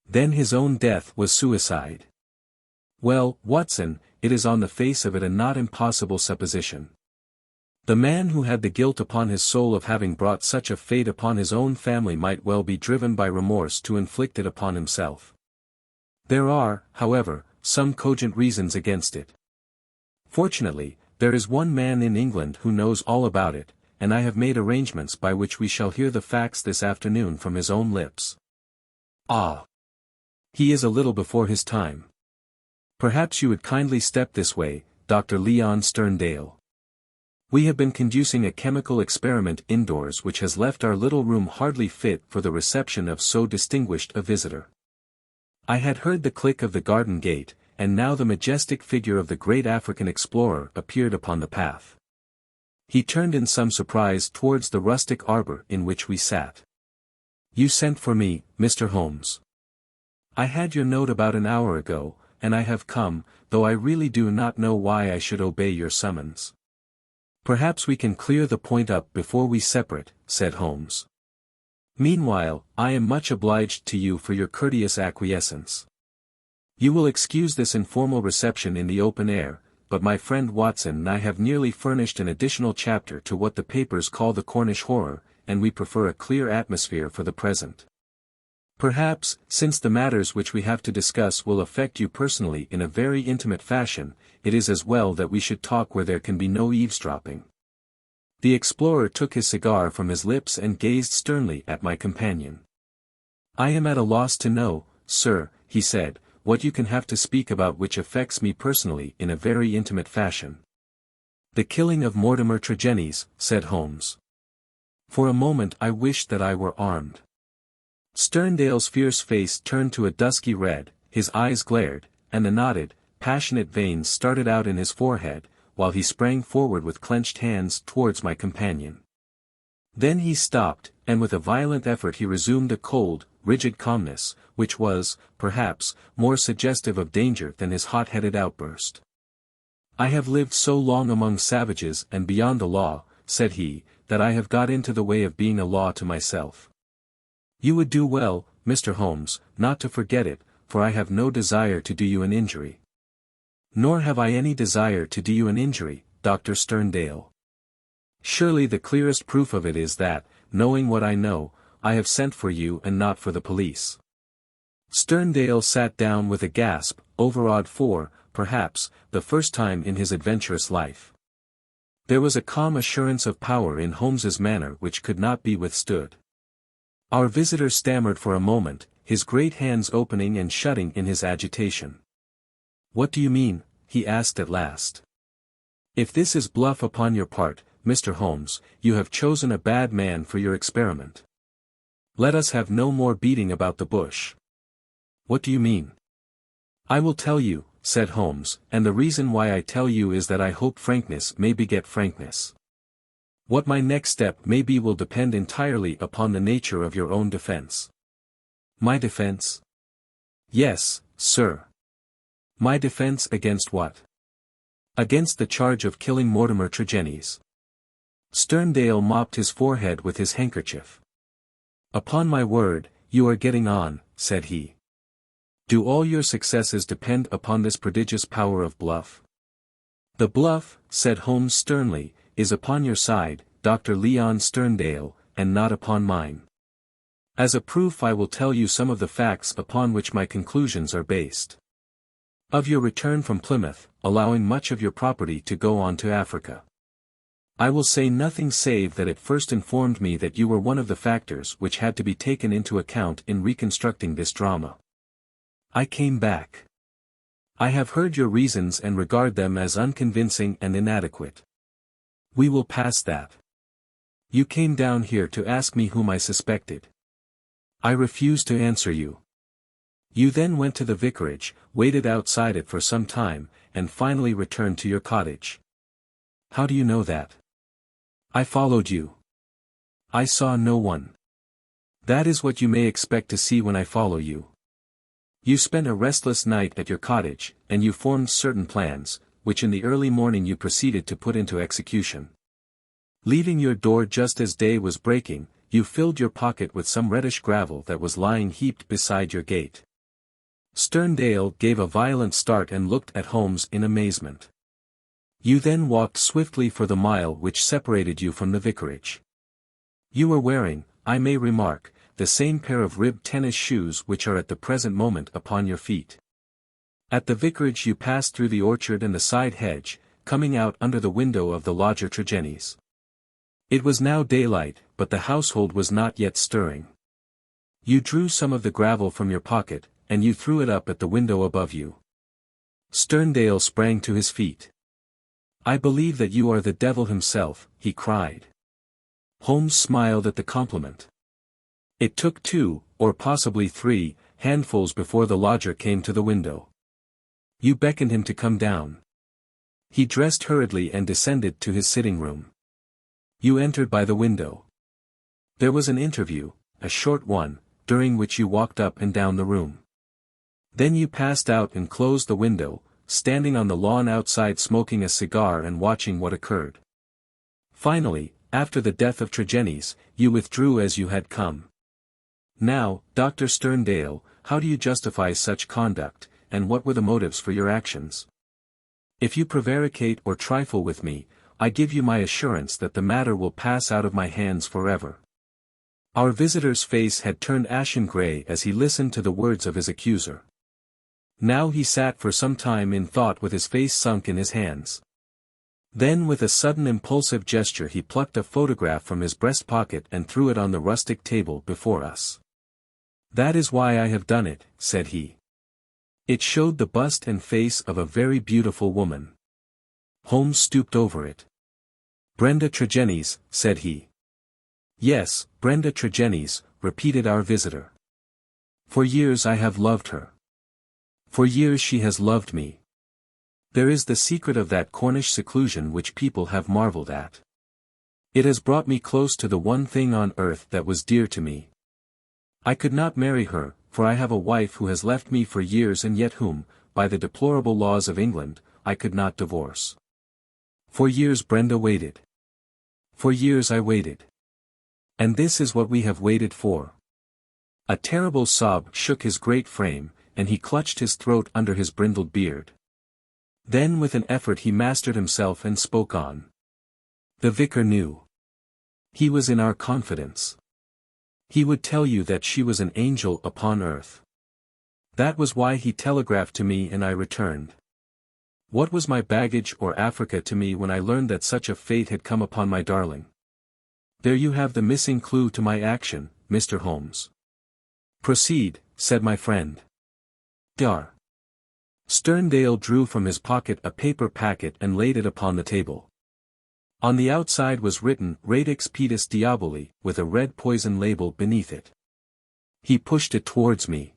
Then his own death was suicide. Well, Watson, it is on the face of it a not impossible supposition. The man who had the guilt upon his soul of having brought such a fate upon his own family might well be driven by remorse to inflict it upon himself. There are, however, some cogent reasons against it. Fortunately, there is one man in England who knows all about it, and I have made arrangements by which we shall hear the facts this afternoon from his own lips. Ah! He is a little before his time. Perhaps you would kindly step this way, Dr. Leon Sterndale. We have been conducting a chemical experiment indoors which has left our little room hardly fit for the reception of so distinguished a visitor. I had heard the click of the garden gate, and now the majestic figure of the great African explorer appeared upon the path. He turned in some surprise towards the rustic arbor in which we sat. "You sent for me, Mr. Holmes. I had your note about an hour ago, and I have come, though I really do not know why I should obey your summons." "Perhaps we can clear the point up before we separate," said Holmes. "Meanwhile, I am much obliged to you for your courteous acquiescence. You will excuse this informal reception in the open air, but my friend Watson and I have nearly furnished an additional chapter to what the papers call the Cornish horror, and we prefer a clear atmosphere for the present. Perhaps, since the matters which we have to discuss will affect you personally in a very intimate fashion, it is as well that we should talk where there can be no eavesdropping. The explorer took his cigar from his lips and gazed sternly at my companion. I am at a loss to know, sir, he said, what you can have to speak about which affects me personally in a very intimate fashion. The killing of Mortimer Tregennies, said Holmes. For a moment I wished that I were armed. Sterndale's fierce face turned to a dusky red, his eyes glared, and the knotted, passionate veins started out in his forehead, while he sprang forward with clenched hands towards my companion. Then he stopped, and with a violent effort he resumed a cold, rigid calmness, which was, perhaps, more suggestive of danger than his hot-headed outburst. I have lived so long among savages and beyond the law, said he, that I have got into the way of being a law to myself. You would do well, Mr. Holmes, not to forget it, for I have no desire to do you an injury. Nor have I any desire to do you an injury, Dr. Sterndale. Surely the clearest proof of it is that, knowing what I know, I have sent for you and not for the police. Sterndale sat down with a gasp, overawed for, perhaps, the first time in his adventurous life. There was a calm assurance of power in Holmes's manner which could not be withstood. Our visitor stammered for a moment, his great hands opening and shutting in his agitation. What do you mean? He asked at last. If this is bluff upon your part, Mr. Holmes, you have chosen a bad man for your experiment. Let us have no more beating about the bush. What do you mean? I will tell you, said Holmes, and the reason why I tell you is that I hope frankness may beget frankness. What my next step may be will depend entirely upon the nature of your own defense. My defense? Yes, sir. My defense against what? Against the charge of killing Mortimer Tregennies. Sterndale mopped his forehead with his handkerchief. Upon my word, you are getting on, said he. Do all your successes depend upon this prodigious power of bluff? The bluff, said Holmes sternly, is upon your side, Dr. Leon Sterndale, and not upon mine. As a proof I will tell you some of the facts upon which my conclusions are based. Of your return from Plymouth, allowing much of your property to go on to Africa. I will say nothing save that it first informed me that you were one of the factors which had to be taken into account in reconstructing this drama. I came back. I have heard your reasons and regard them as unconvincing and inadequate. We will pass that. You came down here to ask me whom I suspected. I refused to answer you. You then went to the vicarage, waited outside it for some time, and finally returned to your cottage. How do you know that? I followed you. I saw no one. That is what you may expect to see when I follow you. You spent a restless night at your cottage, and you formed certain plans, which in the early morning you proceeded to put into execution. Leaving your door just as day was breaking, you filled your pocket with some reddish gravel that was lying heaped beside your gate. Sterndale gave a violent start and looked at Holmes in amazement. You then walked swiftly for the mile which separated you from the vicarage. You were wearing, I may remark, the same pair of ribbed tennis shoes which are at the present moment upon your feet. At the vicarage you passed through the orchard and the side hedge, coming out under the window of the lodger Tregennies. It was now daylight, but the household was not yet stirring. You drew some of the gravel from your pocket, and you threw it up at the window above you. Sterndale sprang to his feet. I believe that you are the devil himself, he cried. Holmes smiled at the compliment. It took 2, or possibly 3, handfuls before the lodger came to the window. You beckoned him to come down. He dressed hurriedly and descended to his sitting room. You entered by the window. There was an interview, a short one, during which you walked up and down the room. Then you passed out and closed the window, standing on the lawn outside smoking a cigar and watching what occurred. Finally, after the death of Tregennies, you withdrew as you had come. Now, Dr. Sterndale, how do you justify such conduct, and what were the motives for your actions? If you prevaricate or trifle with me, I give you my assurance that the matter will pass out of my hands forever. Our visitor's face had turned ashen grey as he listened to the words of his accuser. Now he sat for some time in thought with his face sunk in his hands. Then with a sudden impulsive gesture he plucked a photograph from his breast pocket and threw it on the rustic table before us. "That is why I have done it," said he. It showed the bust and face of a very beautiful woman. Holmes stooped over it. "Brenda Tregennies," said he. "Yes, Brenda Tregennies," repeated our visitor. "For years I have loved her. For years she has loved me. There is the secret of that Cornish seclusion which people have marveled at. It has brought me close to the one thing on earth that was dear to me. I could not marry her, for I have a wife who has left me for years and yet whom, by the deplorable laws of England, I could not divorce. For years Brenda waited. For years I waited. And this is what we have waited for." A terrible sob shook his great frame, and he clutched his throat under his brindled beard. Then with an effort he mastered himself and spoke on. "The vicar knew. He was in our confidence. He would tell you that she was an angel upon earth. That was why he telegraphed to me and I returned. What was my baggage or Africa to me when I learned that such a fate had come upon my darling? There you have the missing clue to my action, Mr. Holmes." "Proceed," said my friend. Dar. Sterndale drew from his pocket a paper packet and laid it upon the table. On the outside was written Radix Pedis Diaboli, with a red poison label beneath it. He pushed it towards me.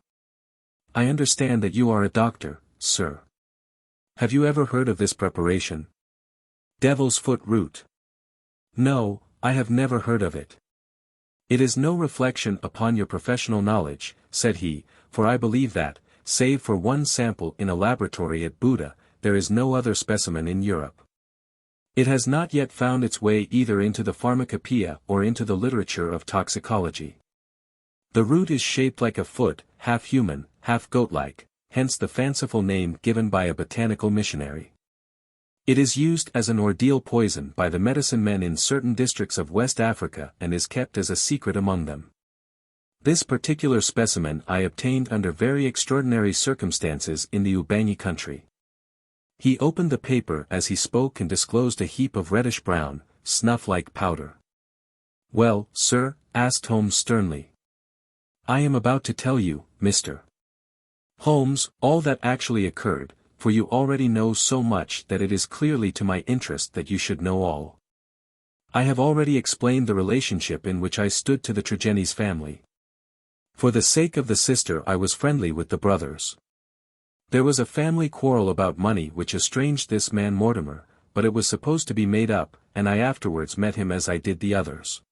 "I understand that you are a doctor, sir. Have you ever heard of this preparation? Devil's foot root." "No, I have never heard of it." "It is no reflection upon your professional knowledge," said he, "for I believe that, save for one sample in a laboratory at Buda, there is no other specimen in Europe. It has not yet found its way either into the pharmacopoeia or into the literature of toxicology. The root is shaped like a foot, half human, half goat-like, hence the fanciful name given by a botanical missionary. It is used as an ordeal poison by the medicine men in certain districts of West Africa and is kept as a secret among them. This particular specimen I obtained under very extraordinary circumstances in the Ubangi country." He opened the paper as he spoke and disclosed a heap of reddish-brown, snuff-like powder. "Well, sir?" asked Holmes sternly. "I am about to tell you, Mr. Holmes, all that actually occurred, for you already know so much that it is clearly to my interest that you should know all. I have already explained the relationship in which I stood to the Tregennies family. For the sake of the sister I was friendly with the brothers. There was a family quarrel about money which estranged this man Mortimer, but it was supposed to be made up, and I afterwards met him as I did the others.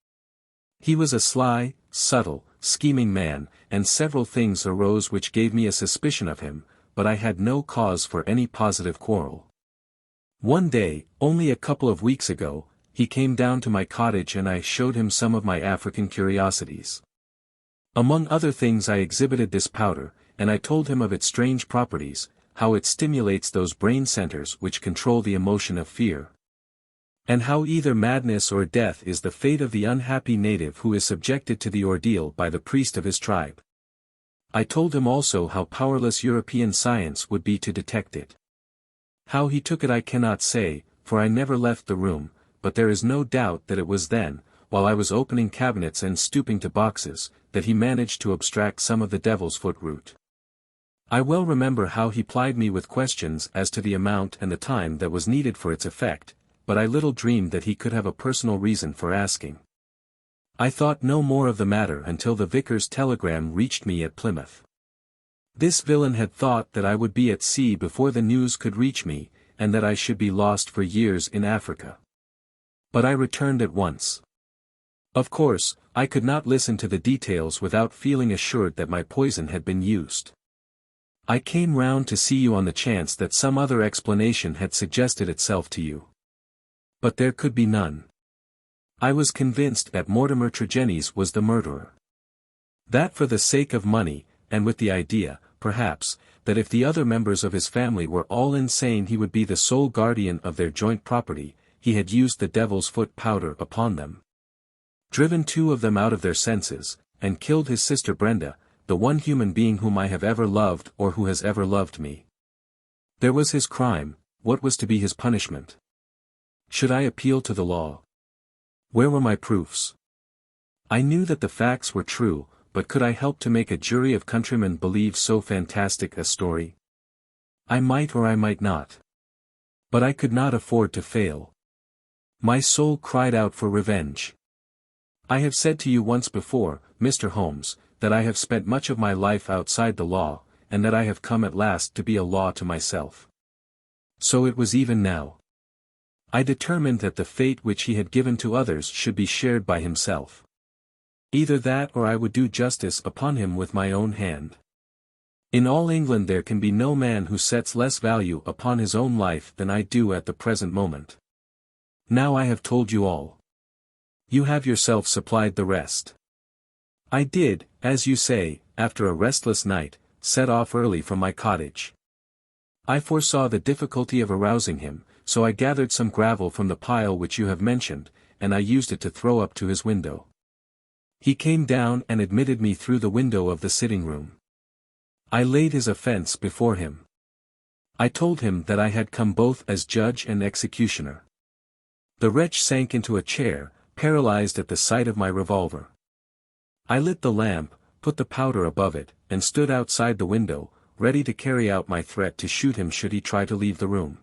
He was a sly, subtle, scheming man, and several things arose which gave me a suspicion of him, but I had no cause for any positive quarrel. One day, only a couple of weeks ago, he came down to my cottage and I showed him some of my African curiosities. Among other things I exhibited this powder, and I told him of its strange properties, how it stimulates those brain centers which control the emotion of fear. And how either madness or death is the fate of the unhappy native who is subjected to the ordeal by the priest of his tribe. I told him also how powerless European science would be to detect it. How he took it I cannot say, for I never left the room, but there is no doubt that it was then, while I was opening cabinets and stooping to boxes, that he managed to abstract some of the devil's foot root. I well remember how he plied me with questions as to the amount and the time that was needed for its effect, but I little dreamed that he could have a personal reason for asking. I thought no more of the matter until the vicar's telegram reached me at Plymouth. This villain had thought that I would be at sea before the news could reach me, and that I should be lost for years in Africa. But I returned at once. Of course, I could not listen to the details without feeling assured that my poison had been used. I came round to see you on the chance that some other explanation had suggested itself to you. But there could be none. I was convinced that Mortimer Tregennies was the murderer. That for the sake of money, and with the idea, perhaps, that if the other members of his family were all insane he would be the sole guardian of their joint property, he had used the devil's foot powder upon them. driven two of them out of their senses, and killed his sister Brenda, the one human being whom I have ever loved or who has ever loved me. There was his crime, what was to be his punishment? Should I appeal to the law? Where were my proofs? I knew that the facts were true, but could I help to make a jury of countrymen believe so fantastic a story? I might or I might not. But I could not afford to fail. My soul cried out for revenge. I have said to you once before, Mr. Holmes, that I have spent much of my life outside the law, and that I have come at last to be a law to myself. So it was even now. I determined that the fate which he had given to others should be shared by himself. Either that or I would do justice upon him with my own hand. In all England there can be no man who sets less value upon his own life than I do at the present moment. Now I have told you all. You have yourself supplied the rest. I did, as you say, after a restless night, set off early from my cottage. I foresaw the difficulty of arousing him, so I gathered some gravel from the pile which you have mentioned, and I used it to throw up to his window. He came down and admitted me through the window of the sitting-room. I laid his offence before him. I told him that I had come both as judge and executioner. The wretch sank into a chair, paralyzed at the sight of my revolver. I lit the lamp, put the powder above it, and stood outside the window, ready to carry out my threat to shoot him should he try to leave the room.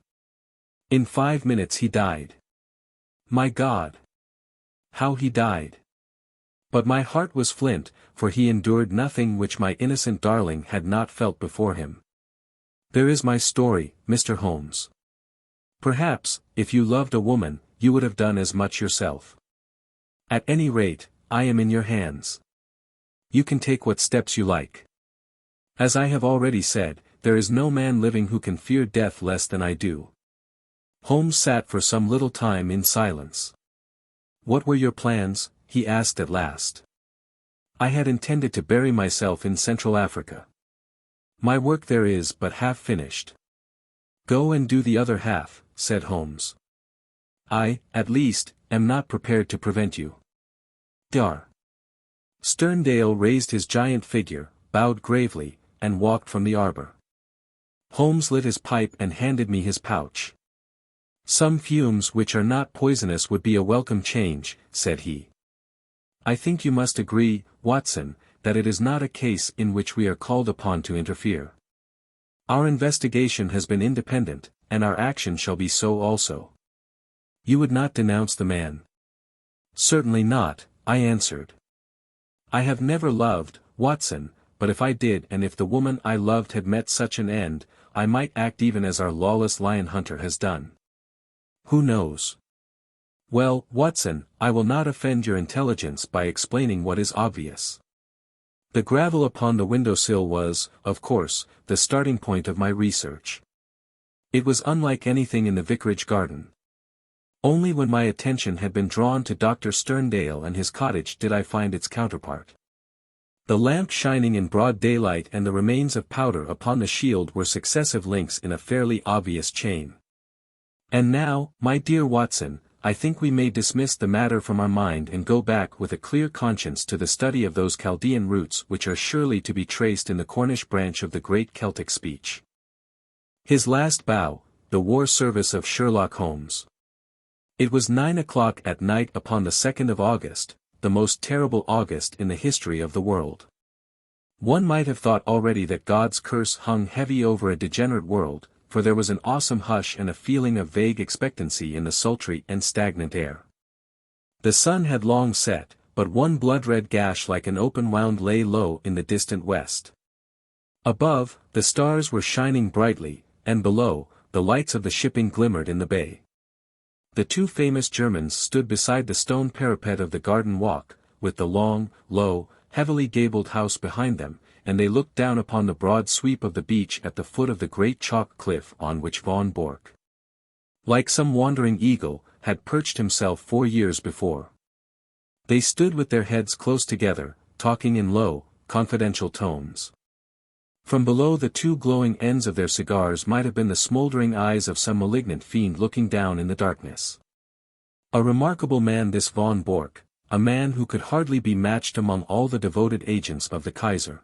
In 5 minutes he died. My God! How he died! But my heart was flint, for he endured nothing which my innocent darling had not felt before him. There is my story, Mr. Holmes. Perhaps, if you loved a woman, you would have done as much yourself. At any rate, I am in your hands. You can take what steps you like. As I have already said, there is no man living who can fear death less than I do. Holmes sat for some little time in silence. What were your plans? He asked at last. I had intended to bury myself in Central Africa. My work there is but half finished. Go and do the other half, said Holmes. I, at least, am not prepared to prevent you. Dar. Sterndale raised his giant figure, bowed gravely, and walked from the arbor. Holmes lit his pipe and handed me his pouch. Some fumes which are not poisonous would be a welcome change, said he. I think you must agree, Watson, that it is not a case in which we are called upon to interfere. Our investigation has been independent, and our action shall be so also. You would not denounce the man? Certainly not, I answered. I have never loved, Watson, but if I did and if the woman I loved had met such an end, I might act even as our lawless lion hunter has done. Who knows? Well, Watson, I will not offend your intelligence by explaining what is obvious. The gravel upon the windowsill was, of course, the starting point of my research. It was unlike anything in the vicarage garden. Only when my attention had been drawn to Dr. Sterndale and his cottage did I find its counterpart. The lamp shining in broad daylight and the remains of powder upon the shield were successive links in a fairly obvious chain. And now, my dear Watson, I think we may dismiss the matter from our mind and go back with a clear conscience to the study of those Chaldean roots which are surely to be traced in the Cornish branch of the great Celtic speech. His last bow, the war service of Sherlock Holmes. It was 9 o'clock at night upon the 2nd of August, the most terrible August in the history of the world. One might have thought already that God's curse hung heavy over a degenerate world, for there was an awesome hush and a feeling of vague expectancy in the sultry and stagnant air. The sun had long set, but one blood-red gash like an open wound lay low in the distant west. Above, the stars were shining brightly, and below, the lights of the shipping glimmered in the bay. The two famous Germans stood beside the stone parapet of the garden walk, with the long, low, heavily gabled house behind them, and they looked down upon the broad sweep of the beach at the foot of the great chalk cliff on which von Bork, like some wandering eagle, had perched himself 4 years before. They stood with their heads close together, talking in low, confidential tones. From below the two glowing ends of their cigars might have been the smoldering eyes of some malignant fiend looking down in the darkness. A remarkable man this von Bork, a man who could hardly be matched among all the devoted agents of the Kaiser.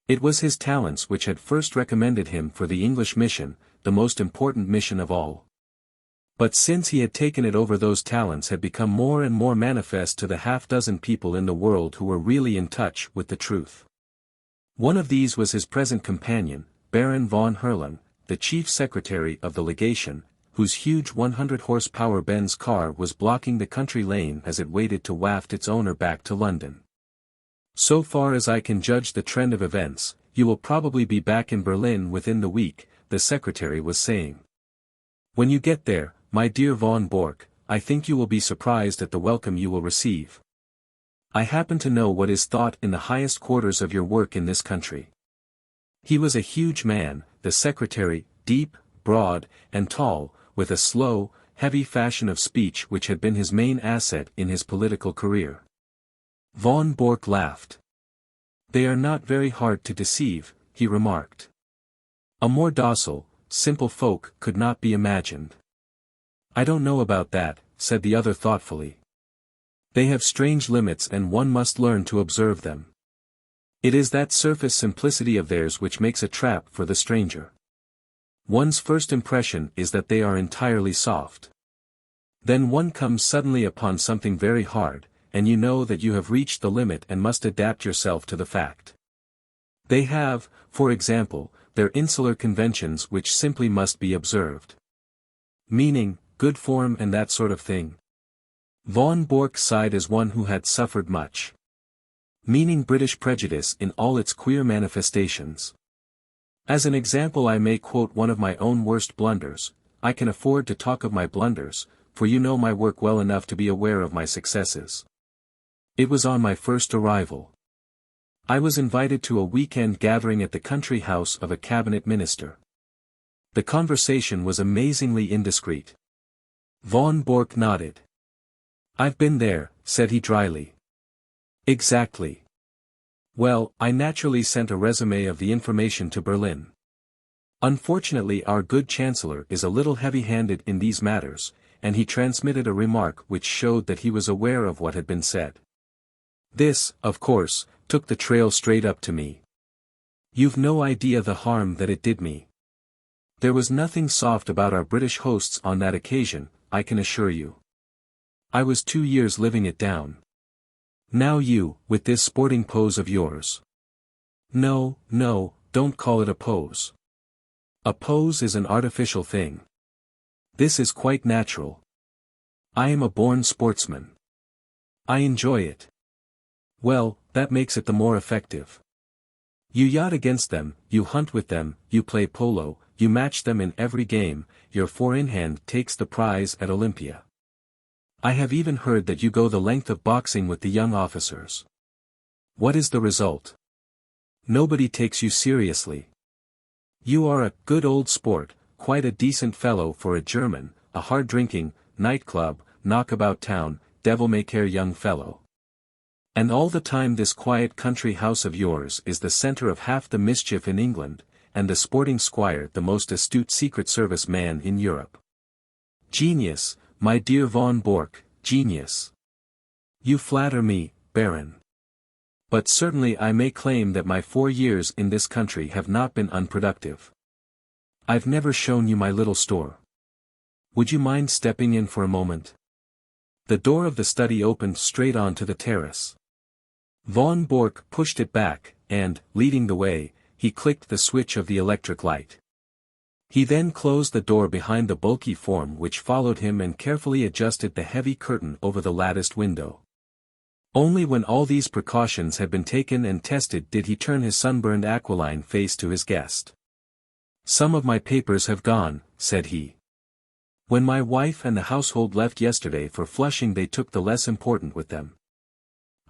It was his talents which had first recommended him for the English mission, the most important mission of all. But since he had taken it over, those talents had become more and more manifest to the half-dozen people in the world who were really in touch with the truth. One of these was his present companion, Baron von Herling, the chief secretary of the legation, whose huge 100-horsepower Benz car was blocking the country lane as it waited to waft its owner back to London. "So far as I can judge the trend of events, you will probably be back in Berlin within the week," the secretary was saying. "When you get there, my dear von Bork, I think you will be surprised at the welcome you will receive. I happen to know what is thought in the highest quarters of your work in this country." He was a huge man, the secretary, deep, broad, and tall, with a slow, heavy fashion of speech which had been his main asset in his political career. Von Bork laughed. "They are not very hard to deceive," he remarked. "A more docile, simple folk could not be imagined." "I don't know about that," said the other thoughtfully. "They have strange limits and one must learn to observe them. It is that surface simplicity of theirs which makes a trap for the stranger. One's first impression is that they are entirely soft. Then one comes suddenly upon something very hard, and you know that you have reached the limit and must adapt yourself to the fact. They have, for example, their insular conventions which simply must be observed. Meaning, good form and that sort of thing." Von Bork sighed as one who had suffered much. "Meaning British prejudice in all its queer manifestations. As an example I may quote one of my own worst blunders. I can afford to talk of my blunders, for you know my work well enough to be aware of my successes. It was on my first arrival. I was invited to a weekend gathering at the country house of a cabinet minister. The conversation was amazingly indiscreet." Von Bork nodded. "I've been there," said he dryly. "Exactly. Well, I naturally sent a resume of the information to Berlin. Unfortunately our good Chancellor is a little heavy-handed in these matters, and he transmitted a remark which showed that he was aware of what had been said. This, of course, took the trail straight up to me. You've no idea the harm that it did me. There was nothing soft about our British hosts on that occasion, I can assure you. I was 2 years living it down. Now you, with this sporting pose of yours." "No, no, don't call it a pose. A pose is an artificial thing. This is quite natural. I am a born sportsman. I enjoy it. Well, that makes it the more effective. You yacht against them, you hunt with them, you play polo, you match them in every game, your four-in-hand takes the prize at Olympia. I have even heard that you go the length of boxing with the young officers. What is the result? Nobody takes you seriously. You are a good old sport, quite a decent fellow for a German, a hard-drinking, nightclub, knockabout town, devil-may-care young fellow. And all the time this quiet country house of yours is the center of half the mischief in England, and the sporting squire the most astute Secret Service man in Europe. Genius, my dear von Bork, genius. You flatter me, Baron. But certainly I may claim that my 4 years in this country have not been unproductive. I've never shown you my little store. Would you mind stepping in for a moment? The door of the study opened straight on to the terrace. Von Bork pushed it back, and, leading the way, he clicked the switch of the electric light. He then closed the door behind the bulky form which followed him and carefully adjusted the heavy curtain over the latticed window. Only when all these precautions had been taken and tested did he turn his sunburned aquiline face to his guest. "Some of my papers have gone," said he. "When my wife and the household left yesterday for Flushing they took the less important with them.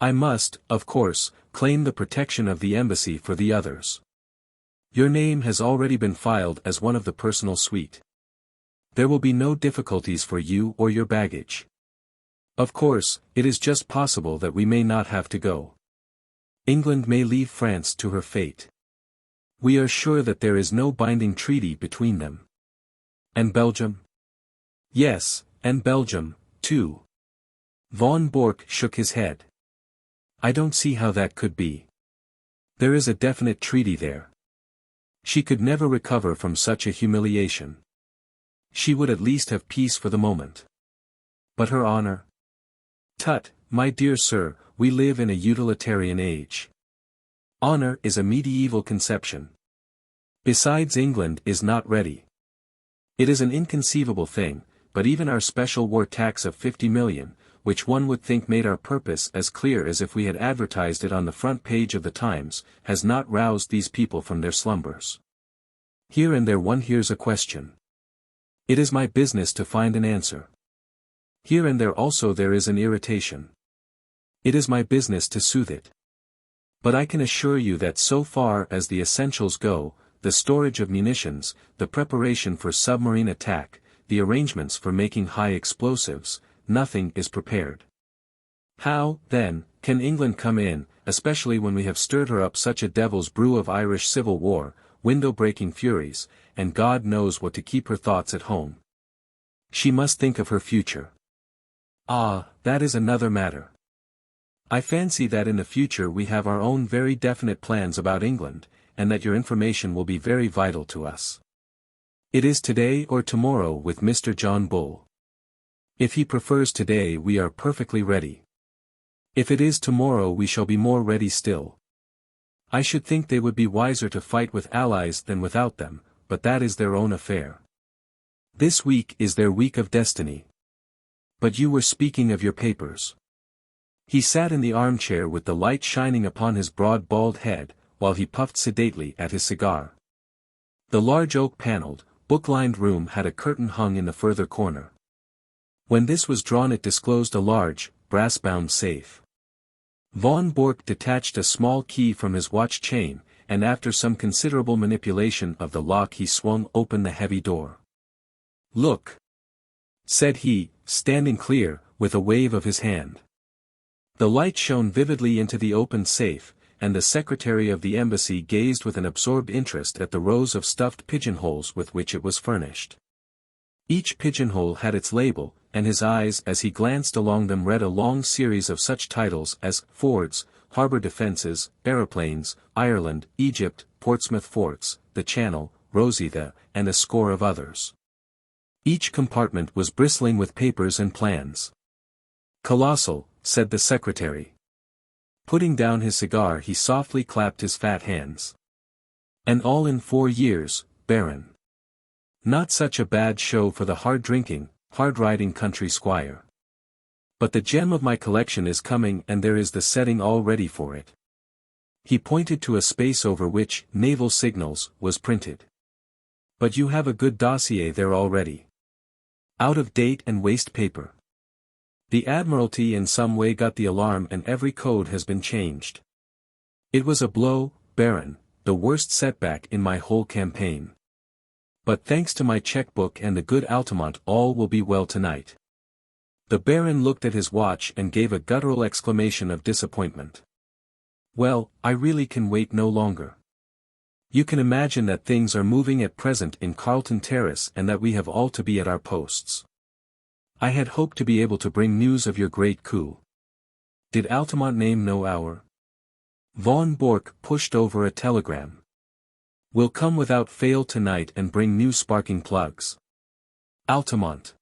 I must, of course, claim the protection of the embassy for the others. Your name has already been filed as one of the personal suite. There will be no difficulties for you or your baggage. Of course, it is just possible that we may not have to go. England may leave France to her fate. We are sure that there is no binding treaty between them. And Belgium? Yes, and Belgium, too. Von Bork shook his head. I don't see how that could be. There is a definite treaty there. She could never recover from such a humiliation. She would at least have peace for the moment. But her honor? Tut, my dear sir, we live in a utilitarian age. Honor is a medieval conception. Besides, England is not ready. It is an inconceivable thing, but even our special war tax of 50 million, which one would think made our purpose as clear as if we had advertised it on the front page of the Times, has not roused these people from their slumbers. Here and there one hears a question. It is my business to find an answer. Here and there also there is an irritation. It is my business to soothe it. But I can assure you that so far as the essentials go, the storage of munitions, the preparation for submarine attack, the arrangements for making high explosives, nothing is prepared. How, then, can England come in, especially when we have stirred her up such a devil's brew of Irish civil war, window-breaking furies, and God knows what to keep her thoughts at home? She must think of her future. Ah, that is another matter. I fancy that in the future we have our own very definite plans about England, and that your information will be very vital to us. It is today or tomorrow with Mr. John Bull. If he prefers today, we are perfectly ready. If it is tomorrow, we shall be more ready still. I should think they would be wiser to fight with allies than without them, but that is their own affair. This week is their week of destiny. But you were speaking of your papers. He sat in the armchair with the light shining upon his broad bald head, while he puffed sedately at his cigar. The large oak-paneled, book-lined room had a curtain hung in the further corner. When this was drawn it disclosed a large, brass-bound safe. Von Bork detached a small key from his watch chain, and after some considerable manipulation of the lock he swung open the heavy door. "Look," said he, standing clear, with a wave of his hand. The light shone vividly into the open safe, and the secretary of the embassy gazed with an absorbed interest at the rows of stuffed pigeonholes with which it was furnished. Each pigeonhole had its label, and his eyes as he glanced along them read a long series of such titles as Fords, Harbor Defences, Aeroplanes, Ireland, Egypt, Portsmouth Forts, the Channel, Rosita, and a score of others. Each compartment was bristling with papers and plans. "Colossal," said the secretary. Putting down his cigar he softly clapped his fat hands. "And all in 4 years, Baron. Not such a bad show for the hard-drinking, hard-riding country squire. But the gem of my collection is coming and there is the setting all ready for it." He pointed to a space over which "Naval Signals" was printed. "But you have a good dossier there already. Out of date and waste paper. The Admiralty in some way got the alarm and every code has been changed. It was a blow, Baron, the worst setback in my whole campaign. But thanks to my checkbook and the good Altamont all will be well tonight." The Baron looked at his watch and gave a guttural exclamation of disappointment. "Well, I really can wait no longer. You can imagine that things are moving at present in Carlton Terrace and that we have all to be at our posts. I had hoped to be able to bring news of your great coup. Did Altamont name no hour?" Von Bork pushed over a telegram. "Will come without fail tonight and bring new sparking plugs." Altamont.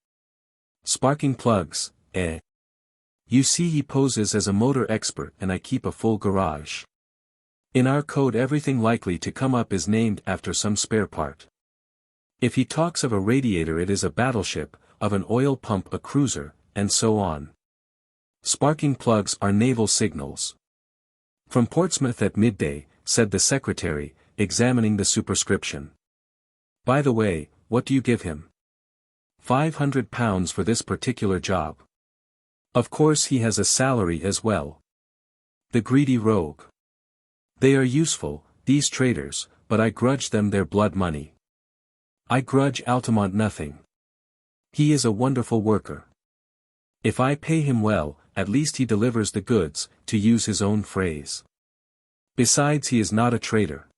Sparking plugs, eh? You see, he poses as a motor expert and I keep a full garage. In our code everything likely to come up is named after some spare part. If he talks of a radiator it is a battleship, of an oil pump a cruiser, and so on. Sparking plugs are naval signals. "From Portsmouth at midday," said the secretary, examining the superscription. "By the way, what do you give him?" £500 for this particular job. Of course he has a salary as well. The greedy rogue. They are useful, these traders, but I grudge them their blood money. I grudge Altamont nothing. He is a wonderful worker. If I pay him well, at least he delivers the goods, to use his own phrase. Besides, he is not a traitor.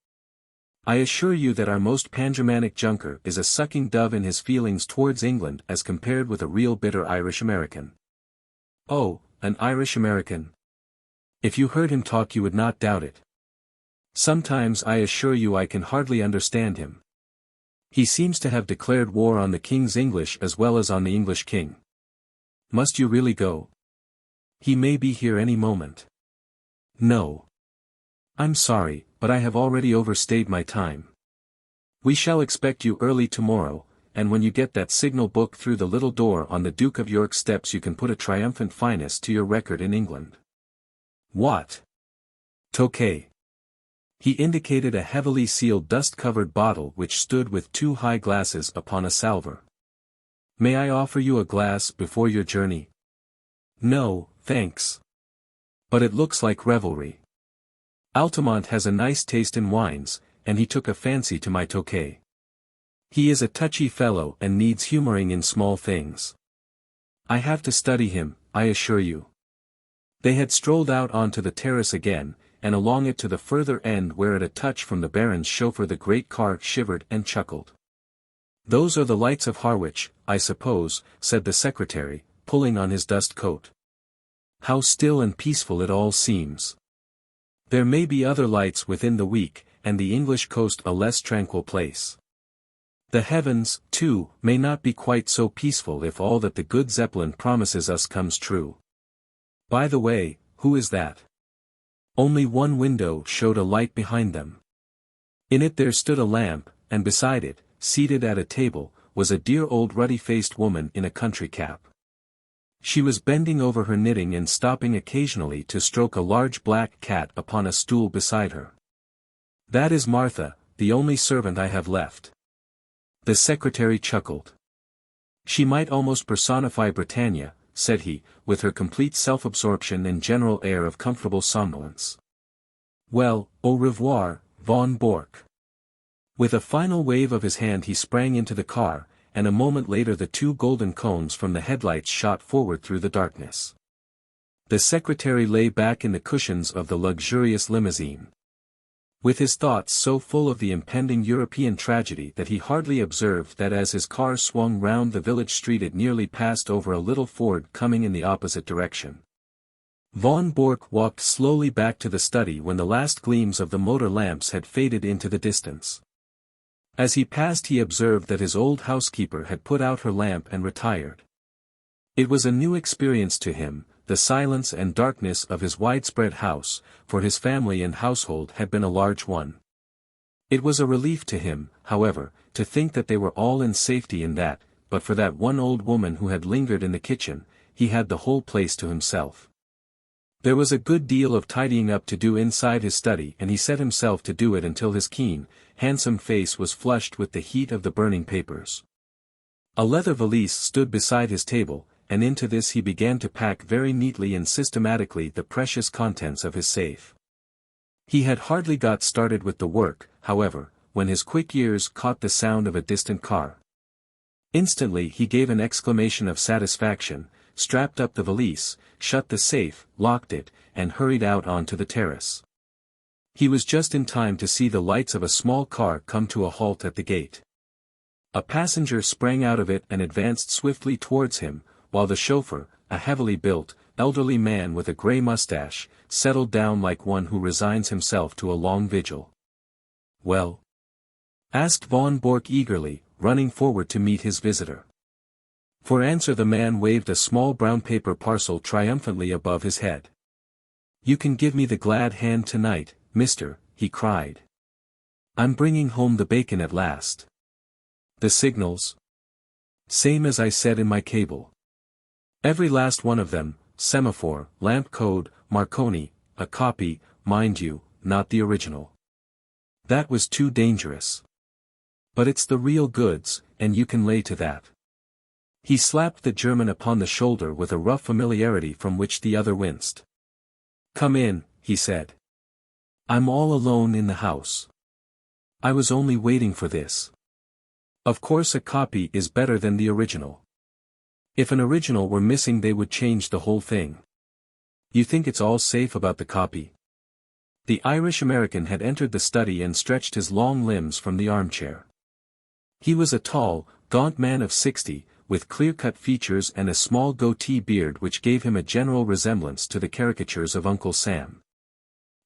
I assure you that our most Pan-Germanic junker is a sucking dove in his feelings towards England as compared with a real bitter Irish American. Oh, an Irish-American. If you heard him talk you would not doubt it. Sometimes I assure you I can hardly understand him. He seems to have declared war on the King's English as well as on the English King. Must you really go? He may be here any moment. No. I'm sorry, but I have already overstayed my time. We shall expect you early tomorrow, and when you get that signal book through the little door on the Duke of York steps you can put a triumphant fineness to your record in England. What? Tokay. He indicated a heavily sealed dust-covered bottle which stood with two high glasses upon a salver. May I offer you a glass before your journey? No, thanks. But it looks like revelry. Altamont has a nice taste in wines, and he took a fancy to my Tokay. He is a touchy fellow and needs humoring in small things. I have to study him, I assure you. They had strolled out onto the terrace again, and along it to the further end where at a touch from the Baron's chauffeur the great car shivered and chuckled. Those are the lights of Harwich, I suppose, said the secretary, pulling on his dust coat. How still and peaceful it all seems. There may be other lights within the week, and the English coast a less tranquil place. The heavens, too, may not be quite so peaceful if all that the good Zeppelin promises us comes true. By the way, who is that? Only one window showed a light behind them. In it there stood a lamp, and beside it, seated at a table, was a dear old ruddy-faced woman in a country cap. She was bending over her knitting and stopping occasionally to stroke a large black cat upon a stool beside her. That is Martha, the only servant I have left. The secretary chuckled. She might almost personify Britannia, said he, with her complete self-absorption and general air of comfortable somnolence. Well, au revoir, von Bork. With a final wave of his hand he sprang into the car, and a moment later the two golden cones from the headlights shot forward through the darkness. The secretary lay back in the cushions of the luxurious limousine. With his thoughts so full of the impending European tragedy that he hardly observed that as his car swung round the village street it nearly passed over a little Ford coming in the opposite direction. Von Bork walked slowly back to the study when the last gleams of the motor lamps had faded into the distance. As he passed he observed that his old housekeeper had put out her lamp and retired. It was a new experience to him, the silence and darkness of his widespread house, for his family and household had been a large one. It was a relief to him, however, to think that they were all in safety in that, but for that one old woman who had lingered in the kitchen, he had the whole place to himself. There was a good deal of tidying up to do inside his study and he set himself to do it until his keen, handsome face was flushed with the heat of the burning papers. A leather valise stood beside his table, and into this he began to pack very neatly and systematically the precious contents of his safe. He had hardly got started with the work, however, when his quick ears caught the sound of a distant car. Instantly he gave an exclamation of satisfaction, strapped up the valise, shut the safe, locked it, and hurried out onto the terrace. He was just in time to see the lights of a small car come to a halt at the gate. A passenger sprang out of it and advanced swiftly towards him, while the chauffeur, a heavily built, elderly man with a grey mustache, settled down like one who resigns himself to a long vigil. Well? Asked von Bork eagerly, running forward to meet his visitor. For answer the man waved a small brown paper parcel triumphantly above his head. You can give me the glad hand tonight, mister, he cried. I'm bringing home the bacon at last. The signals? Same as I said in my cable. Every last one of them, semaphore, lamp code, Marconi, a copy, mind you, not the original. That was too dangerous. But it's the real goods, and you can lay to that. He slapped the German upon the shoulder with a rough familiarity from which the other winced. Come in, he said. I'm all alone in the house. I was only waiting for this. Of course a copy is better than the original. If an original were missing they would change the whole thing. You think it's all safe about the copy? The Irish-American had entered the study and stretched his long limbs from the armchair. He was a tall, gaunt man of 60, with clear-cut features and a small goatee beard which gave him a general resemblance to the caricatures of Uncle Sam.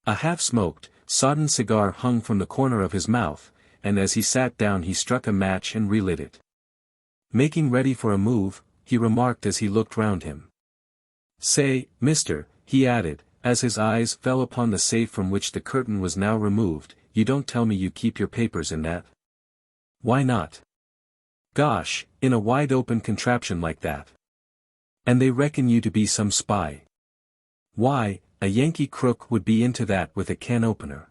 A half-smoked, sodden cigar hung from the corner of his mouth, and as he sat down he struck a match and relit it. Making ready for a move, he remarked as he looked round him. "Say, mister," he added, as his eyes fell upon the safe from which the curtain was now removed, "you don't tell me you keep your papers in that?" "Why not?" "Gosh, in a wide-open contraption like that. And they reckon you to be some spy. Why, a Yankee crook would be into that with a can-opener.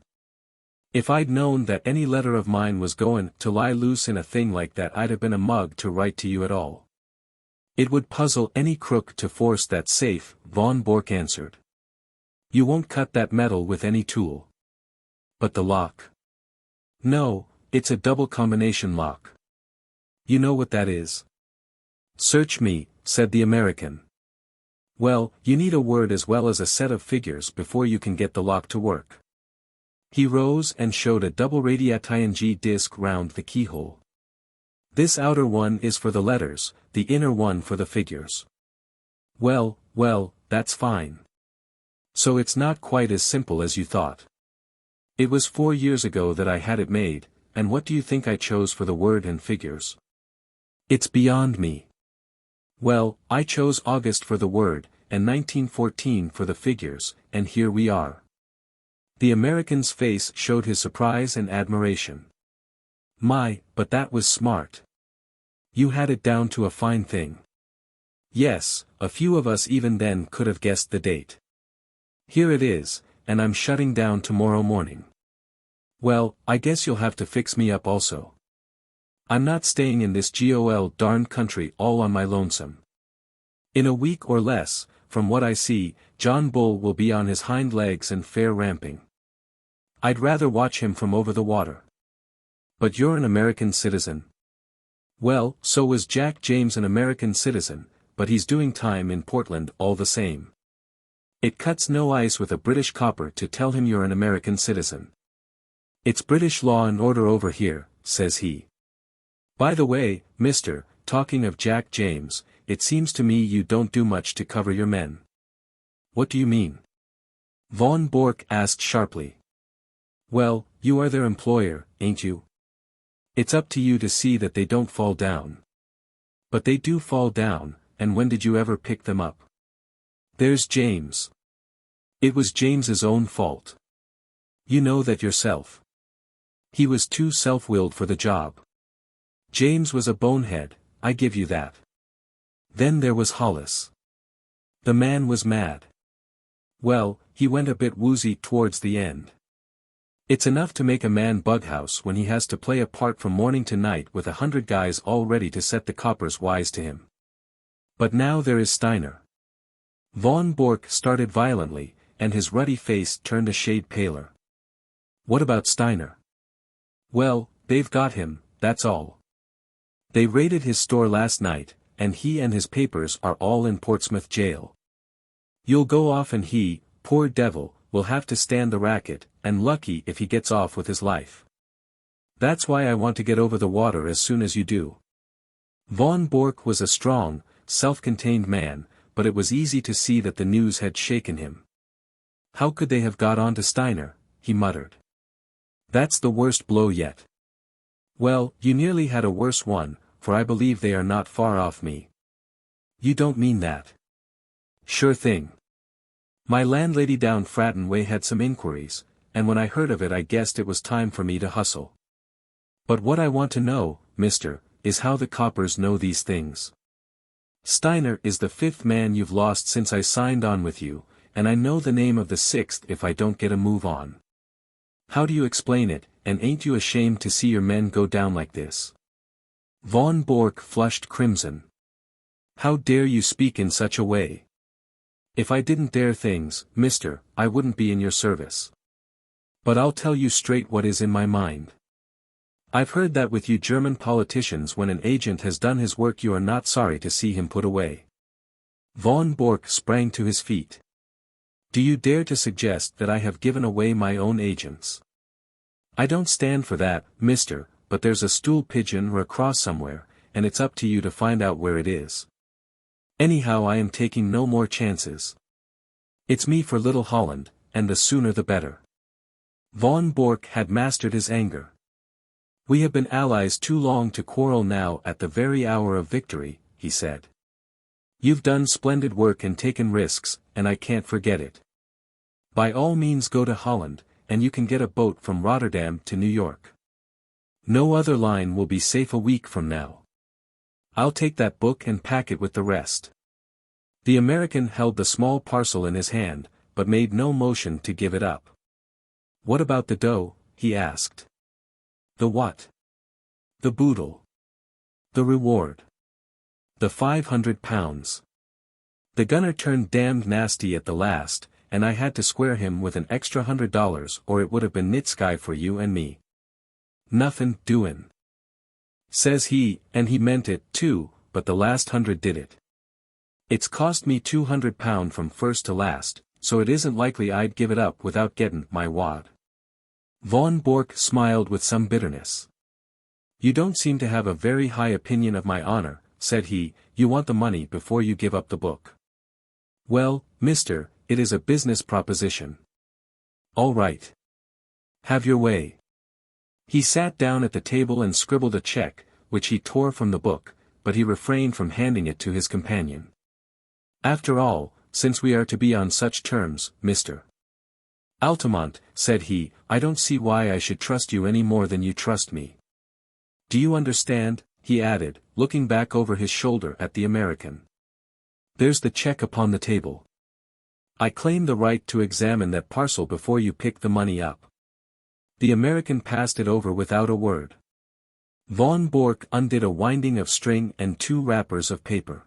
If I'd known that any letter of mine was goin' to lie loose in a thing like that I'd have been a mug to write to you at all." "It would puzzle any crook to force that safe," Von Bork answered. "You won't cut that metal with any tool." "But the lock?" "No, it's a double combination lock. You know what that is?" "Search me," said the American. "Well, you need a word as well as a set of figures before you can get the lock to work." He rose and showed a double radiating disc round the keyhole. "This outer one is for the letters, the inner one for the figures." "Well, well, that's fine. So it's not quite as simple as you thought." "It was 4 years ago that I had it made, and what do you think I chose for the word and figures?" "It's beyond me." "Well, I chose August for the word, and 1914 for the figures, and here we are." The American's face showed his surprise and admiration. "My, but that was smart. You had it down to a fine thing." "Yes, a few of us even then could have guessed the date. Here it is, and I'm shutting down tomorrow morning." "Well, I guess you'll have to fix me up also. I'm not staying in this gol darned country all on my lonesome. In a week or less, from what I see, John Bull will be on his hind legs and fair ramping. I'd rather watch him from over the water." "But you're an American citizen." "Well, so was Jack James an American citizen, but he's doing time in Portland all the same. It cuts no ice with a British copper to tell him you're an American citizen. It's British law and order over here," says he. "By the way, mister, talking of Jack James, it seems to me you don't do much to cover your men." "What do you mean?" Von Bork asked sharply. "Well, you are their employer, ain't you? It's up to you to see that they don't fall down. But they do fall down, and when did you ever pick them up? There's James. It was James's own fault. You know that yourself. He was too self-willed for the job. James was a bonehead, I give you that. Then there was Hollis. The man was mad. Well, he went a bit woozy towards the end. It's enough to make a man bughouse when he has to play a part from morning to night with 100 guys all ready to set the coppers wise to him. But now there is Steiner." Von Bork started violently, and his ruddy face turned a shade paler. "What about Steiner?" "Well, they've got him, that's all. They raided his store last night, and he and his papers are all in Portsmouth jail. You'll go off and he, poor devil, will have to stand the racket, and lucky if he gets off with his life. That's why I want to get over the water as soon as you do." Von Bork was a strong, self-contained man, but it was easy to see that the news had shaken him. "How could they have got on to Steiner?" he muttered. "That's the worst blow yet." "Well, you nearly had a worse one, for I believe they are not far off me." "You don't mean that?" "Sure thing. My landlady down Fratton Way had some inquiries, and when I heard of it I guessed it was time for me to hustle. But what I want to know, mister, is how the coppers know these things. Steiner is the 5th man you've lost since I signed on with you, and I know the name of the 6th if I don't get a move on. How do you explain it, and ain't you ashamed to see your men go down like this?" Von Bork flushed crimson. "How dare you speak in such a way? If I didn't dare things, mister, I wouldn't be in your service. But I'll tell you straight what is in my mind. I've heard that with you German politicians when an agent has done his work you are not sorry to see him put away." Von Bork sprang to his feet. "Do you dare to suggest that I have given away my own agents? I don't stand for that, mister, but there's a stool pigeon or a cross somewhere, and it's up to you to find out where it is. Anyhow, I am taking no more chances. It's me for Little Holland, and the sooner the better." Von Bork had mastered his anger. "We have been allies too long to quarrel now at the very hour of victory," he said. "You've done splendid work and taken risks, and I can't forget it. By all means go to Holland, and you can get a boat from Rotterdam to New York. No other line will be safe a week from now. I'll take that book and pack it with the rest." The American held the small parcel in his hand, but made no motion to give it up. "What about the dough?" he asked. "The what?" "The boodle. The reward. The £500. The gunner turned damned nasty at the last, and I had to square him with an extra $100 or it would have been nitsky for you and me. Nothin' doin'. Says he, and he meant it, too, but the last 100 did it. It's cost me £200 from first to last, so it isn't likely I'd give it up without gettin' my wad." Von Bork smiled with some bitterness. "You don't seem to have a very high opinion of my honor," said he. "You want the money before you give up the book." "Well, mister, it is a business proposition." "All right. Have your way." He sat down at the table and scribbled a check, which he tore from the book, but he refrained from handing it to his companion. "After all, since we are to be on such terms, Mr. Altamont," said he, "I don't see why I should trust you any more than you trust me. Do you understand?" he added, looking back over his shoulder at the American. "There's the check upon the table. I claim the right to examine that parcel before you pick the money up." The American passed it over without a word. Von Bork undid a winding of string and 2 wrappers of paper.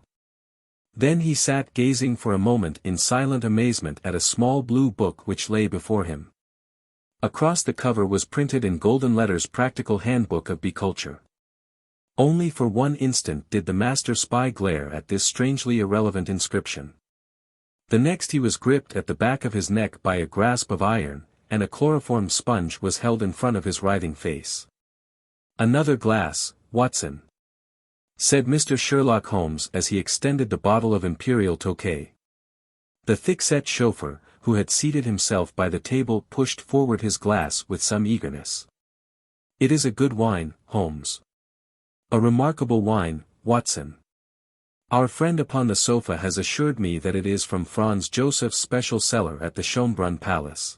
Then he sat gazing for a moment in silent amazement at a small blue book which lay before him. Across the cover was printed in golden letters "Practical Handbook of Bee Culture." Only for one instant did the master spy glare at this strangely irrelevant inscription. The next he was gripped at the back of his neck by a grasp of iron, and a chloroform sponge was held in front of his writhing face. "Another glass, Watson," said Mr. Sherlock Holmes as he extended the bottle of Imperial Tokay. The thick-set chauffeur, who had seated himself by the table, pushed forward his glass with some eagerness. "It is a good wine, Holmes." "A remarkable wine, Watson. Our friend upon the sofa has assured me that it is from Franz Joseph's special cellar at the Schönbrunn Palace.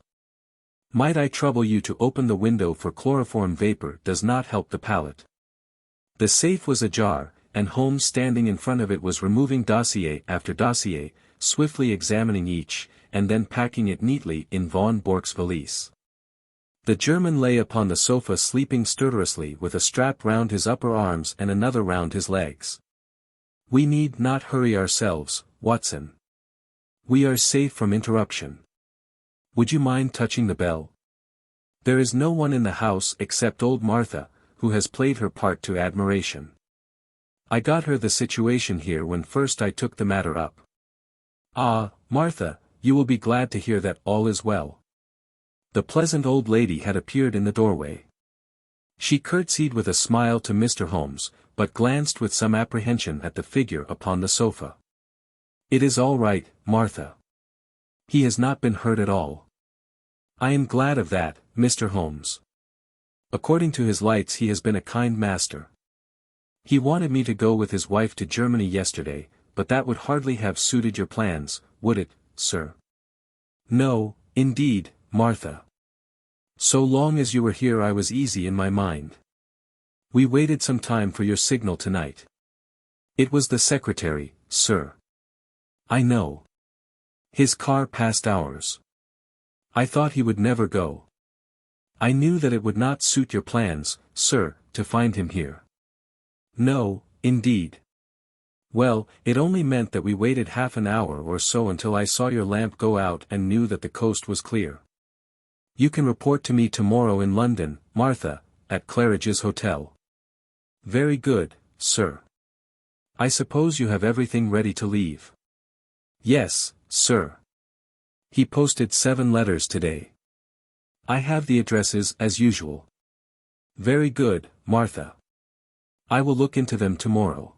Might I trouble you to open the window, for chloroform vapor does not help the palate." The safe was ajar, and Holmes standing in front of it was removing dossier after dossier, swiftly examining each, and then packing it neatly in Von Bork's valise. The German lay upon the sofa sleeping stertorously with a strap round his upper arms and another round his legs. "We need not hurry ourselves, Watson. We are safe from interruption. Would you mind touching the bell? There is no one in the house except old Martha, who has played her part to admiration. I got her the situation here when first I took the matter up. Ah, Martha, you will be glad to hear that all is well." The pleasant old lady had appeared in the doorway. She curtsied with a smile to Mr. Holmes, but glanced with some apprehension at the figure upon the sofa. "It is all right, Martha. He has not been hurt at all." "I am glad of that, Mr. Holmes. According to his lights he has been a kind master. He wanted me to go with his wife to Germany yesterday, but that would hardly have suited your plans, would it, sir?" "No, indeed, Martha. So long as you were here I was easy in my mind. We waited some time for your signal tonight." "It was the secretary, sir." "I know. His car passed ours. I thought he would never go. I knew that it would not suit your plans, sir, to find him here." "No, indeed." "Well, it only meant that we waited half an hour or so until I saw your lamp go out and knew that the coast was clear. You can report to me tomorrow in London, Martha, at Claridge's Hotel." "Very good, sir. I suppose you have everything ready to leave?" "Yes, sir. He posted 7 letters today. I have the addresses as usual." "Very good, Martha. I will look into them tomorrow.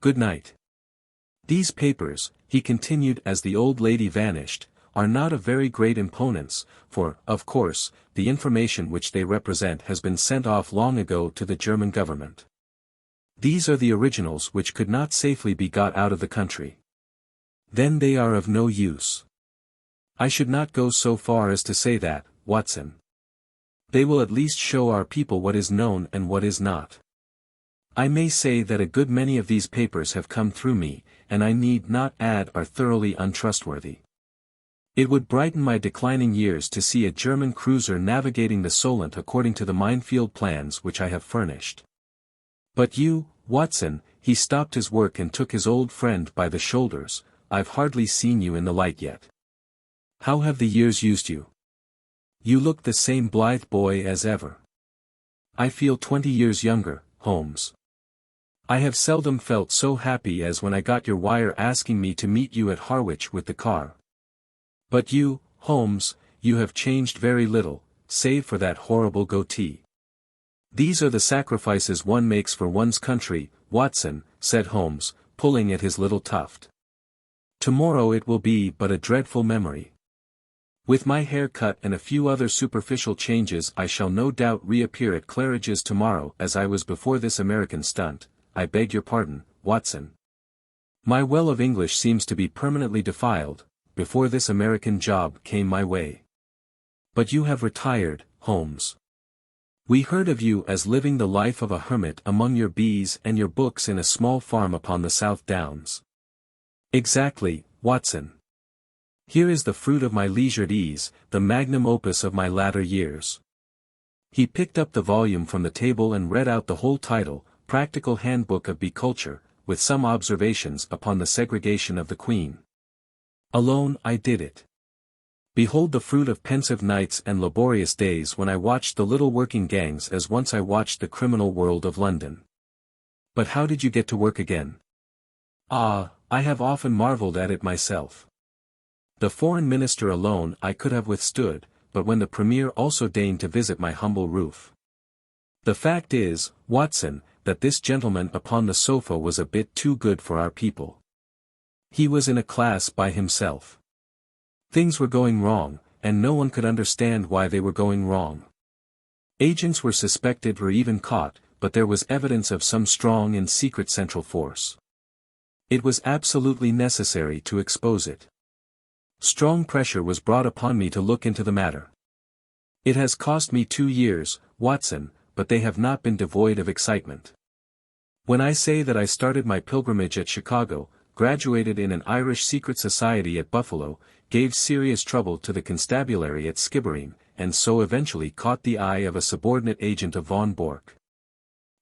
Good night. These papers, he continued as the old lady vanished, are not of very great imponence, for, of course, the information which they represent has been sent off long ago to the German government. These are the originals which could not safely be got out of the country. Then they are of no use. I should not go so far as to say that, Watson. They will at least show our people what is known and what is not. I may say that a good many of these papers have come through me, and I need not add are thoroughly untrustworthy. It would brighten my declining years to see a German cruiser navigating the Solent according to the minefield plans which I have furnished. But you, Watson, he stopped his work and took his old friend by the shoulders, I've hardly seen you in the light yet. How have the years used you? You look the same blithe boy as ever. I feel 20 years younger, Holmes. I have seldom felt so happy as when I got your wire asking me to meet you at Harwich with the car. But you, Holmes, you have changed very little, save for that horrible goatee. These are the sacrifices one makes for one's country, Watson, said Holmes, pulling at his little tuft. Tomorrow it will be but a dreadful memory. With my hair cut and a few other superficial changes I shall no doubt reappear at Claridge's tomorrow as I was before this American stunt. I beg your pardon, Watson. My well of English seems to be permanently defiled, before this American job came my way. But you have retired, Holmes. We heard of you as living the life of a hermit among your bees and your books in a small farm upon the South Downs. Exactly, Watson. Here is the fruit of my leisured ease, the magnum opus of my latter years. He picked up the volume from the table and read out the whole title, Practical Handbook of Bee Culture, with some observations upon the segregation of the queen. Alone I did it. Behold the fruit of pensive nights and laborious days when I watched the little working gangs as once I watched the criminal world of London. But how did you get to work again? Ah, I have often marvelled at it myself. The foreign minister alone I could have withstood, but when the premier also deigned to visit my humble roof. The fact is, Watson, that this gentleman upon the sofa was a bit too good for our people. He was in a class by himself. Things were going wrong, and no one could understand why they were going wrong. Agents were suspected or even caught, but there was evidence of some strong and secret central force. It was absolutely necessary to expose it. Strong pressure was brought upon me to look into the matter. It has cost me 2 years, Watson, but they have not been devoid of excitement. When I say that I started my pilgrimage at Chicago, graduated in an Irish secret society at Buffalo, gave serious trouble to the constabulary at Skibbereen, and so eventually caught the eye of a subordinate agent of von Bork,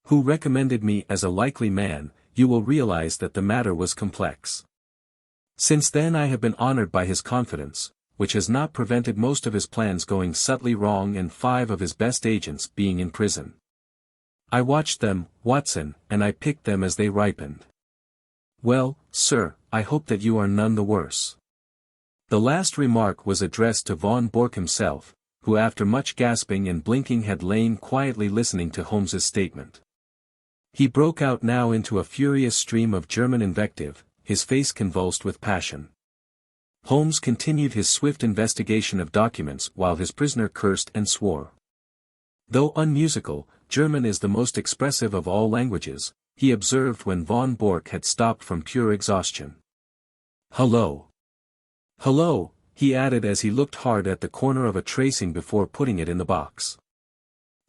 who recommended me as a likely man, you will realize that the matter was complex. Since then I have been honored by his confidence, which has not prevented most of his plans going subtly wrong and 5 of his best agents being in prison. I watched them, Watson, and I picked them as they ripened. Well, sir, I hope that you are none the worse. The last remark was addressed to von Bork himself, who after much gasping and blinking had lain quietly listening to Holmes's statement. He broke out now into a furious stream of German invective, his face convulsed with passion. Holmes continued his swift investigation of documents while his prisoner cursed and swore. Though unmusical, German is the most expressive of all languages, he observed when von Bork had stopped from pure exhaustion. Hullo! Hullo, he added as he looked hard at the corner of a tracing before putting it in the box.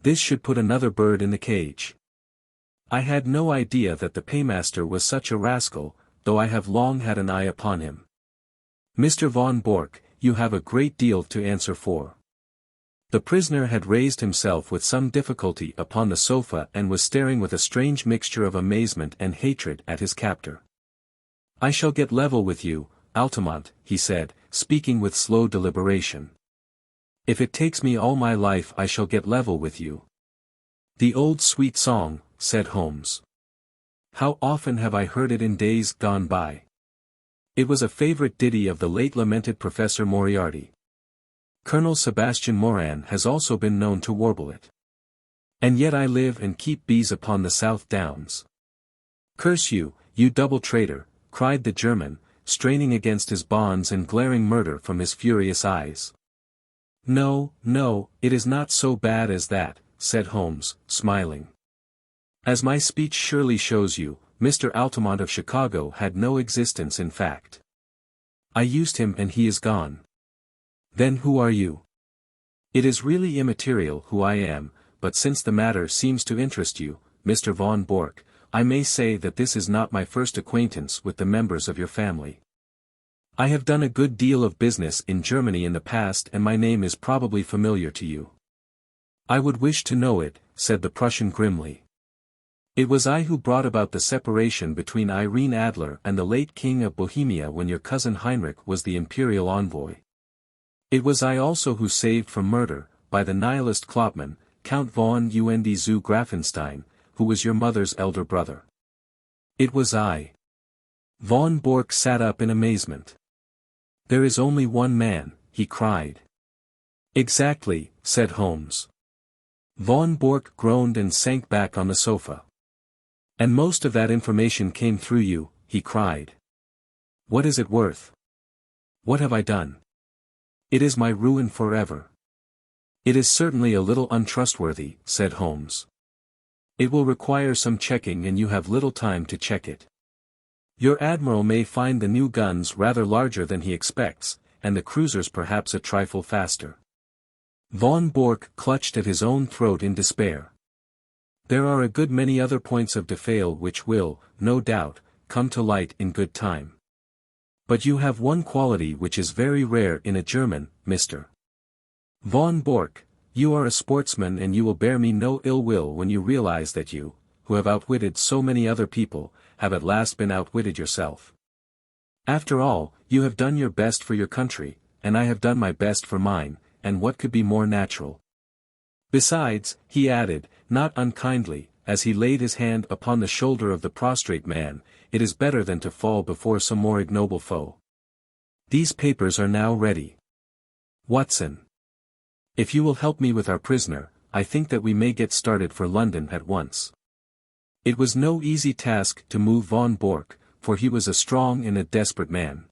This should put another bird in the cage. I had no idea that the paymaster was such a rascal, though I have long had an eye upon him. Mr. von Bork, you have a great deal to answer for. The prisoner had raised himself with some difficulty upon the sofa and was staring with a strange mixture of amazement and hatred at his captor. I shall get level with you, Altamont, he said, speaking with slow deliberation. If it takes me all my life I shall get level with you. The old sweet song, said Holmes. How often have I heard it in days gone by. It was a favorite ditty of the late lamented Professor Moriarty. Colonel Sebastian Moran has also been known to warble it. And yet I live and keep bees upon the South Downs. Curse you, you double traitor, cried the German, straining against his bonds and glaring murder from his furious eyes. No, no, it is not so bad as that, said Holmes, smiling. As my speech surely shows you, Mr. Altamont of Chicago had no existence in fact. I used him and he is gone. Then who are you? It is really immaterial who I am, but since the matter seems to interest you, Mr. von Bork, I may say that this is not my first acquaintance with the members of your family. I have done a good deal of business in Germany in the past and my name is probably familiar to you. I would wish to know it, said the Prussian grimly. It was I who brought about the separation between Irene Adler and the late King of Bohemia when your cousin Heinrich was the imperial envoy. It was I also who saved from murder, by the nihilist Klopman, Count von und zu Grafenstein, who was your mother's elder brother. It was I. Von Bork sat up in amazement. There is only one man, he cried. Exactly, said Holmes. Von Bork groaned and sank back on the sofa. And most of that information came through you, he cried. What is it worth? What have I done? It is my ruin forever. It is certainly a little untrustworthy, said Holmes. It will require some checking and you have little time to check it. Your admiral may find the new guns rather larger than he expects, and the cruisers perhaps a trifle faster. Von Bork clutched at his own throat in despair. There are a good many other points of detail which will, no doubt, come to light in good time. But you have one quality which is very rare in a German, Mr. von Bork, you are a sportsman and you will bear me no ill will when you realize that you, who have outwitted so many other people, have at last been outwitted yourself. After all, you have done your best for your country, and I have done my best for mine, and what could be more natural? Besides, he added, not unkindly, as he laid his hand upon the shoulder of the prostrate man, it is better than to fall before some more ignoble foe. These papers are now ready. Watson. If you will help me with our prisoner, I think that we may get started for London at once. It was no easy task to move von Bork, for he was a strong and a desperate man.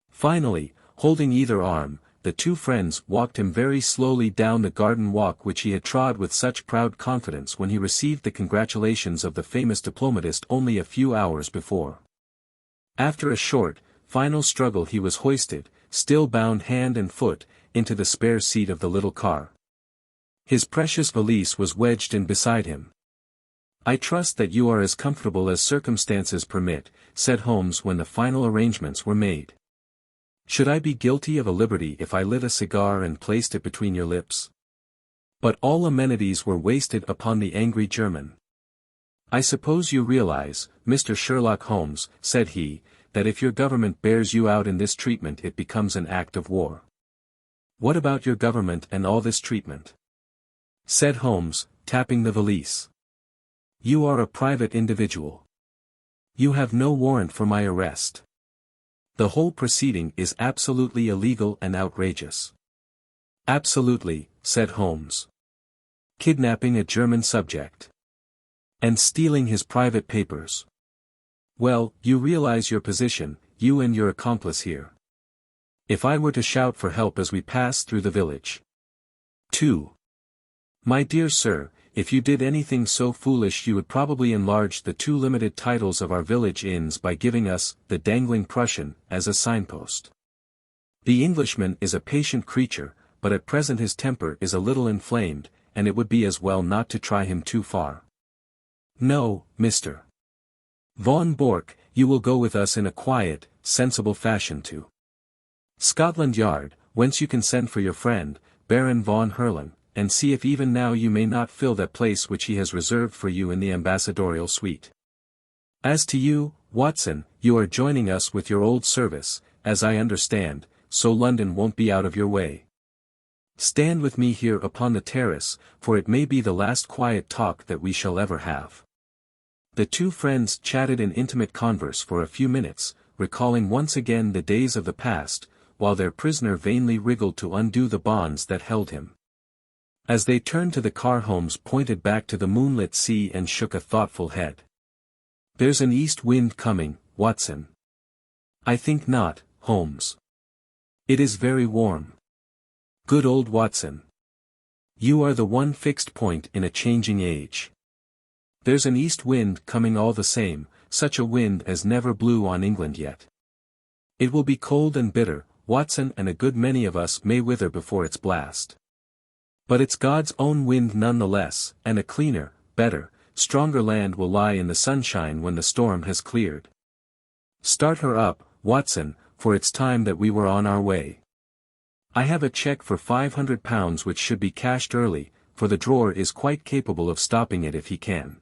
Finally, holding either arm, the two friends walked him very slowly down the garden walk which he had trod with such proud confidence when he received the congratulations of the famous diplomatist only a few hours before. After a short, final struggle he was hoisted, still bound hand and foot, into the spare seat of the little car. His precious valise was wedged in beside him. I trust that you are as comfortable as circumstances permit, said Holmes when the final arrangements were made. Should I be guilty of a liberty if I lit a cigar and placed it between your lips? But all amenities were wasted upon the angry German. I suppose you realize, Mr. Sherlock Holmes, said he, that if your government bears you out in this treatment it becomes an act of war. What about your government and all this treatment? Said Holmes, tapping the valise. You are a private individual. You have no warrant for my arrest. The whole proceeding is absolutely illegal and outrageous. Absolutely, said Holmes. Kidnapping a German subject. And stealing his private papers. Well, you realize your position, you and your accomplice here. If I were to shout for help as we pass through the village. 2. My dear sir, if you did anything so foolish you would probably enlarge the two limited titles of our village inns by giving us, the dangling Prussian, as a signpost. The Englishman is a patient creature, but at present his temper is a little inflamed, and it would be as well not to try him too far. No, Mr. von Bork, you will go with us in a quiet, sensible fashion to Scotland Yard, whence you can send for your friend, Baron von Herling, and see if even now you may not fill that place which he has reserved for you in the ambassadorial suite. As to you, Watson, you are joining us with your old service, as I understand, so London won't be out of your way. Stand with me here upon the terrace, for it may be the last quiet talk that we shall ever have. The two friends chatted in intimate converse for a few minutes, recalling once again the days of the past, while their prisoner vainly wriggled to undo the bonds that held him. As they turned to the car, Holmes pointed back to the moonlit sea and shook a thoughtful head. "There's an east wind coming, Watson." "I think not, Holmes. It is very warm." "Good old Watson. You are the one fixed point in a changing age. There's an east wind coming all the same, such a wind as never blew on England yet. It will be cold and bitter, Watson, and a good many of us may wither before its blast. But it's God's own wind none the less, and a cleaner, better, stronger land will lie in the sunshine when the storm has cleared. Start her up, Watson, for it's time that we were on our way. I have a cheque for £500 which should be cashed early, for the drawer is quite capable of stopping it if he can."